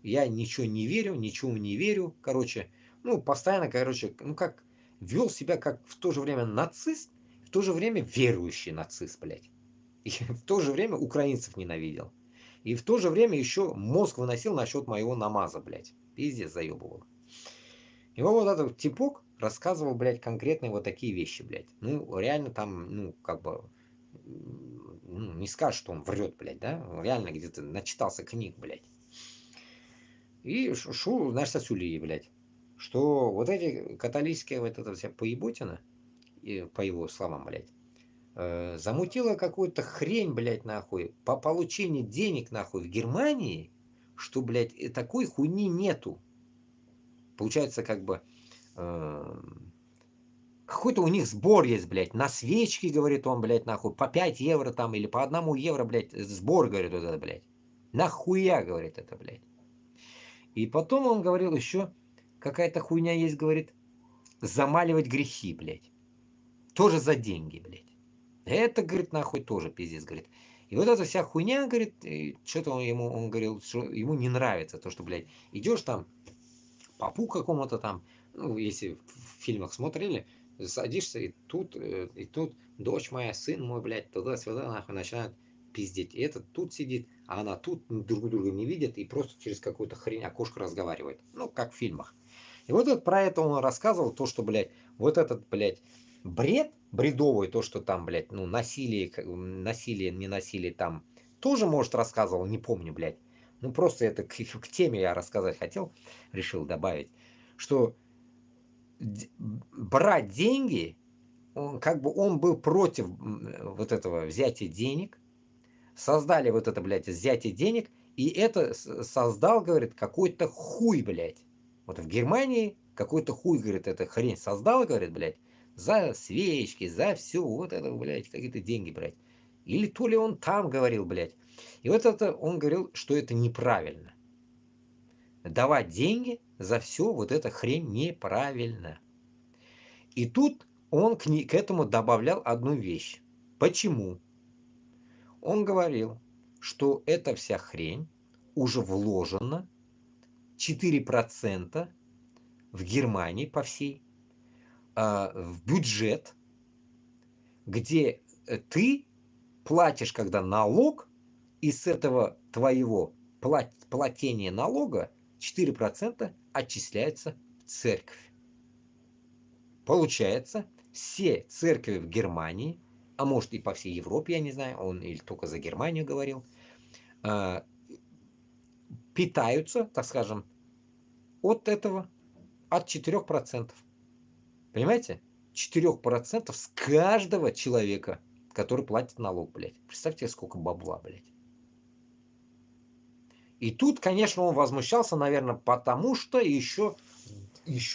Speaker 1: Я ничего не верю, короче, ну, постоянно, короче, ну, как, вел себя как в то же время нацист, в то же время верующий нацист, блядь. И в то же время украинцев ненавидел. И в то же время еще мозг выносил насчет моего намаза, блядь. Пиздец заебывал. И вот этот типок рассказывал, блядь, конкретные вот такие вещи, блядь. Ну, реально там, ну, как бы, ну, не скажешь, что он врет, блядь, да? Реально где-то начитался книг, блядь. И шел, знаешь, сосули, блядь. Что вот эти католические, вот это вся поеботина, по его словам, блядь, замутила какую-то хрень, блядь, нахуй, по получению денег, нахуй, в Германии, что, блядь, такой хуйни нету. Получается, как бы, какой-то у них сбор есть, блядь, на свечки, говорит он, блядь, нахуй, по 5 евро там, или по 1 евро, блядь, сбор, говорит, вот это, блядь. Нахуя, говорит, это, блядь. И потом он говорил еще, какая-то хуйня есть, говорит, замаливать грехи, блядь. Тоже за деньги, блядь. Это, говорит, нахуй тоже пиздец, говорит. И вот эта вся хуйня, говорит, что-то он говорил, что ему не нравится то, что, блядь, идешь там, попу какому-то там, ну, если в фильмах смотрели, садишься, и тут, дочь моя, сын мой, блядь, туда-сюда, нахуй, начинают пиздеть. И этот тут сидит, а она тут, друг друга не видят, и просто через какую-то хрень окошко разговаривает. Ну, как в фильмах. И вот это, про это он рассказывал, то, что, блядь, вот этот, блядь, бред, бредовый, то, что там, блядь, ну, насилие, не насилие там, тоже, может, рассказывал, не помню, блядь. Ну, просто это к теме я рассказать хотел, решил добавить, что брать деньги, как бы он был против вот этого взятия денег, создали вот это, блядь, взятие денег, и это создал, говорит, какой-то хуй, блядь. Вот в Германии какой-то хуй, говорит, эта хрень создал, говорит, блядь, за свечки, за все, вот это, блядь, какие-то деньги брать. Или то ли он там говорил, блядь. И вот это он говорил, что это неправильно. Давать деньги за все вот эта хрень неправильно. И тут он к этому добавлял одну вещь. Почему? Он говорил, что эта вся хрень уже вложена 4% в Германии по всей в бюджет, где ты платишь, когда налог, и с этого твоего платения налога 4% отчисляется в церковь. Получается, все церкви в Германии, а может и по всей Европе, я не знаю, он или только за Германию говорил, питаются, так скажем, от этого, от 4%. Понимаете? 4% с каждого человека, который платит налог, блядь. Представьте, сколько бабла, блядь. И тут, конечно, он возмущался, наверное, потому что еще,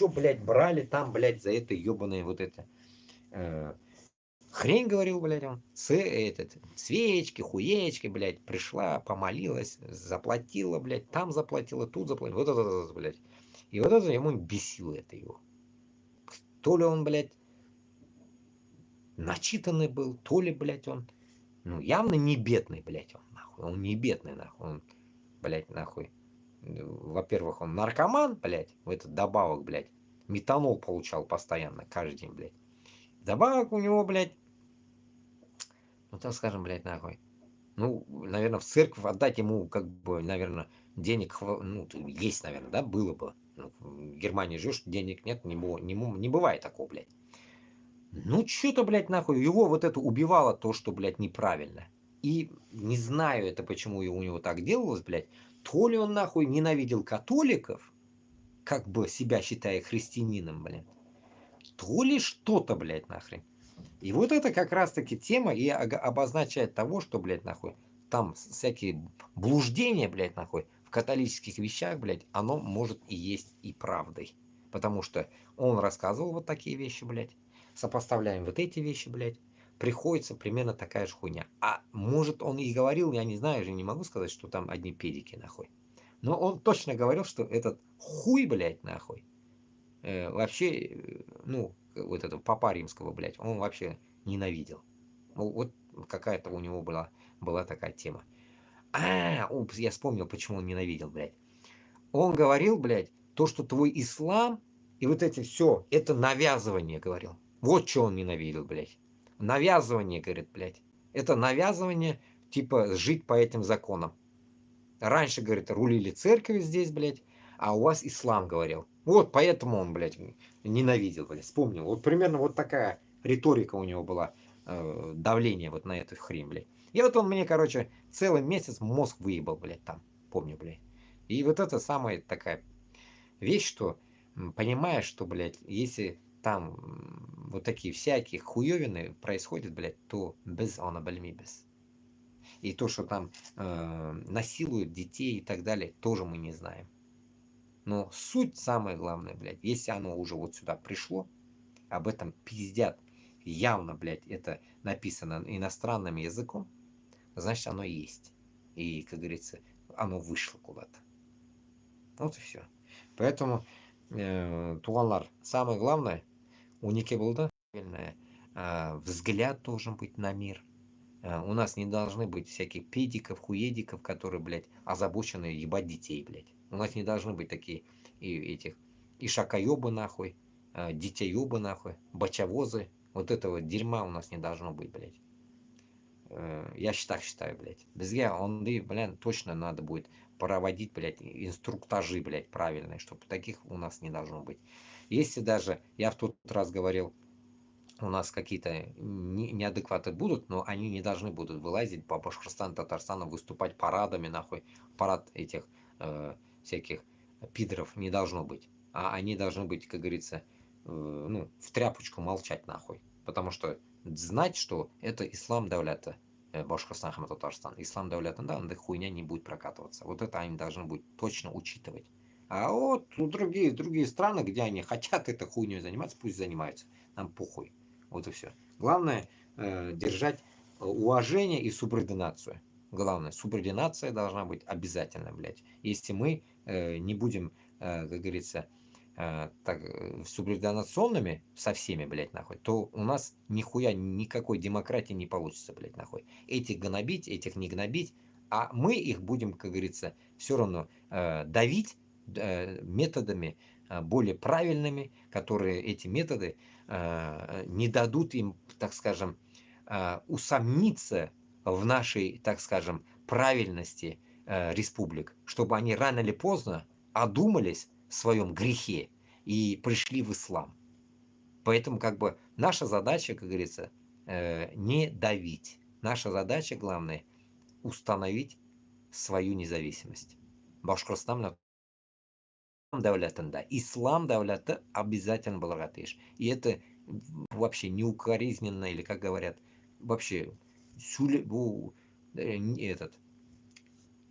Speaker 1: блядь, брали там, блядь, за это ебаное вот это. Хрень, говорил, блядь, он. Свечки, хуечки, блядь, пришла, помолилась, заплатила, блядь, там заплатила, тут заплатила. Вот это, блядь. И вот это ему бесило это его. То ли он, блядь, начитанный был, то ли, блядь, он, ну, явно не бедный, блядь, он, нахуй. Он не бедный, нахуй. Он, блядь, нахуй. Во-первых, он наркоман, блядь, в этот добавок, блядь. Метанол получал постоянно, каждый день, блядь. Добавок у него, блядь, ну, так скажем, блядь, нахуй. Ну, наверное, в церковь отдать ему, как бы, наверное, денег, ну, есть, наверное, да, было бы. Ну, в Германии живешь, денег нет, не бывает такого, блядь. Ну, что-то, блядь, нахуй, его вот это убивало то, что, блядь, неправильно. И не знаю это, почему у него так делалось, блядь. То ли он, нахуй, ненавидел католиков, как бы себя считая христианином, блядь. То ли что-то, блядь, нахрен. И вот это как раз-таки тема и обозначает того, что, блядь, нахуй, там всякие блуждения, блядь, нахуй, в католических вещах, блядь, оно может и есть и правдой. Потому что он рассказывал вот такие вещи, блядь. Сопоставляем вот эти вещи, блядь. Приходится примерно такая же хуйня. А может он и говорил, я не знаю, же не могу сказать, что там одни педики, нахуй. Но он точно говорил, что этот хуй, блядь, нахуй, вообще, ну, вот этого папа римского, блядь, он вообще ненавидел. Ну, вот какая-то у него была такая тема. Упс, я вспомнил, почему он ненавидел, блядь. Он говорил, блядь, то, что твой ислам и вот эти все, это навязывание, говорил. Вот что он ненавидел, блядь. Навязывание, говорит, блядь. Это навязывание, типа, жить по этим законам. Раньше, говорит, рулили церковь здесь, блядь, а у вас ислам, говорил. Вот поэтому он, блядь, ненавидел, блядь, вспомнил. Вот примерно вот такая риторика у него была, давление вот на эту хрень, блядь. И вот он мне, короче, целый месяц мозг выебал, блядь, там, помню, блядь. И вот это самая такая вещь, что понимаешь, что, блядь, если там вот такие всякие хуевины происходят, блядь, то без она без. И то, что там насилуют детей и так далее, тоже мы не знаем. Но суть самое главное, блядь, если оно уже вот сюда пришло, об этом пиздят. Явно, блядь, это написано иностранным языком, значит, оно есть. И, как говорится, оно вышло куда-то. Вот и все. Поэтому, туғандар, самое главное, у Никебылда взгляд должен быть на мир. У нас не должны быть всяких педиков, хуедиков, которые, блядь, озабочены ебать детей, блядь. У нас не должны быть такие и шакоебы, нахуй, детеебы, нахуй, бочавозы. Вот этого дерьма у нас не должно быть, блядь. Я так считаю, блядь. Бізге онды, блядь, точно надо будет проводить, блядь, инструктажи, блядь, правильные, чтобы таких у нас не должно быть. Если даже, я в тот раз говорил, у нас какие-то неадекваты будут, но они не должны будут вылазить по Башкортостану, Татарстану, выступать парадами, нахуй. Парад этих всяких пидоров не должно быть. А они должны быть, как говорится, ну, в тряпочку молчать, нахуй. Потому что знать, что это ислам давлята Башкортостан, Татарстан. Ислам давлята, да, хуйня не будет прокатываться. Вот это они должны будут точно учитывать. А вот другие страны, где они хотят этой хуйней заниматься, пусть занимаются. Нам похуй. Вот и все. Главное держать уважение и субординацию. Главное, субординация должна быть обязательно, блядь. Если мы не будем, как говорится, так, субординационными со всеми, блядь, нахуй, то у нас нихуя никакой демократии не получится, блядь, нахуй. Этих гнобить, этих не гнобить, а мы их будем, как говорится, все равно давить методами более правильными, которые эти методы не дадут им, так скажем, усомниться в нашей, так скажем, правильности республик, чтобы они рано или поздно одумались в своем грехе и пришли в ислам. Поэтому как бы наша задача, как говорится, не давить. Наша задача, главное, установить свою независимость. Башкортостан давлятында, ислам давляты обязательно благотыш. И это вообще неукоризненно, или как говорят, вообще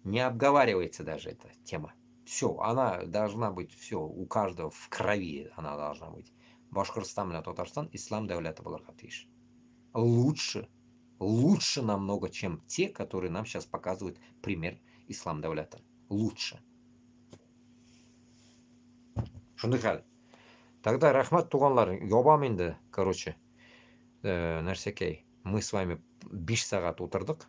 Speaker 1: не обговаривается даже эта тема. Все, она должна быть, все, у каждого в крови она должна быть. Башкортостан и Татарстан, ислам давляты благотыш. Лучше намного, чем те, которые нам сейчас показывают пример ислам давлята. Лучше. Шундай хәл. Тогда рахмат туганлар, ябам инде, короче, нәрсәкәй. Мы с вами 5 сәгать утырдык.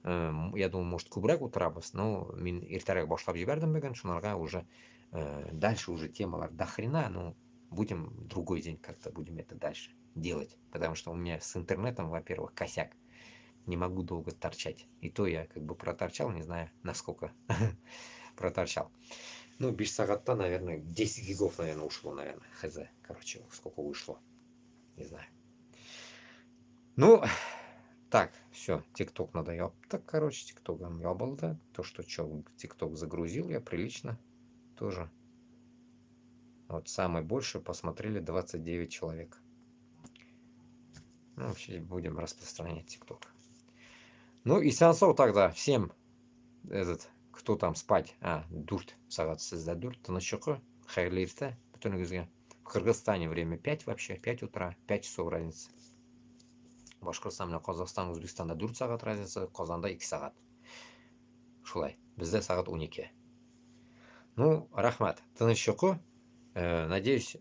Speaker 1: Я думаю, может, күбрәк утырабыз, но мин иртәрәк башлап җибәрдем бүген, шунарга уже дальше уже темалар до хрена, ну, будем другой день как-то будем это дальше делать, потому что у меня с интернетом, во-первых, косяк. Не могу долго торчать. И то я как бы проторчал, не знаю, насколько проторчал. Ну, 5 сағатта, наверное, 10 гигов, наверное, ушло, наверное, хз. Короче, сколько вышло, не знаю. Ну, так, все, ТикТок надо ёптак, короче, ТикТоком ёбал-то. То, что ТикТок загрузил я прилично тоже. Вот самый больше посмотрели 29 человек. Ну, вообще будем распространять ТикТок. Ну и сеансов тогда всем кто там спать, дурт, сағат сізді дурт, тыныштығы, хайырлы ерте, бүтініңізге. В Кыргызстане время 5 вообще, 5 утра, 5 часов разница. Башқұртстан мен Қазақстан, Өзбекстанда 4 сағат разница, Қазанда 2 сағат. Шулай, бізде сағат 12. Ну, рахмат, тыныштығы, надеюсь,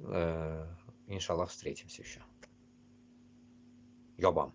Speaker 1: иншаллах, встретимся еще. Ёбам.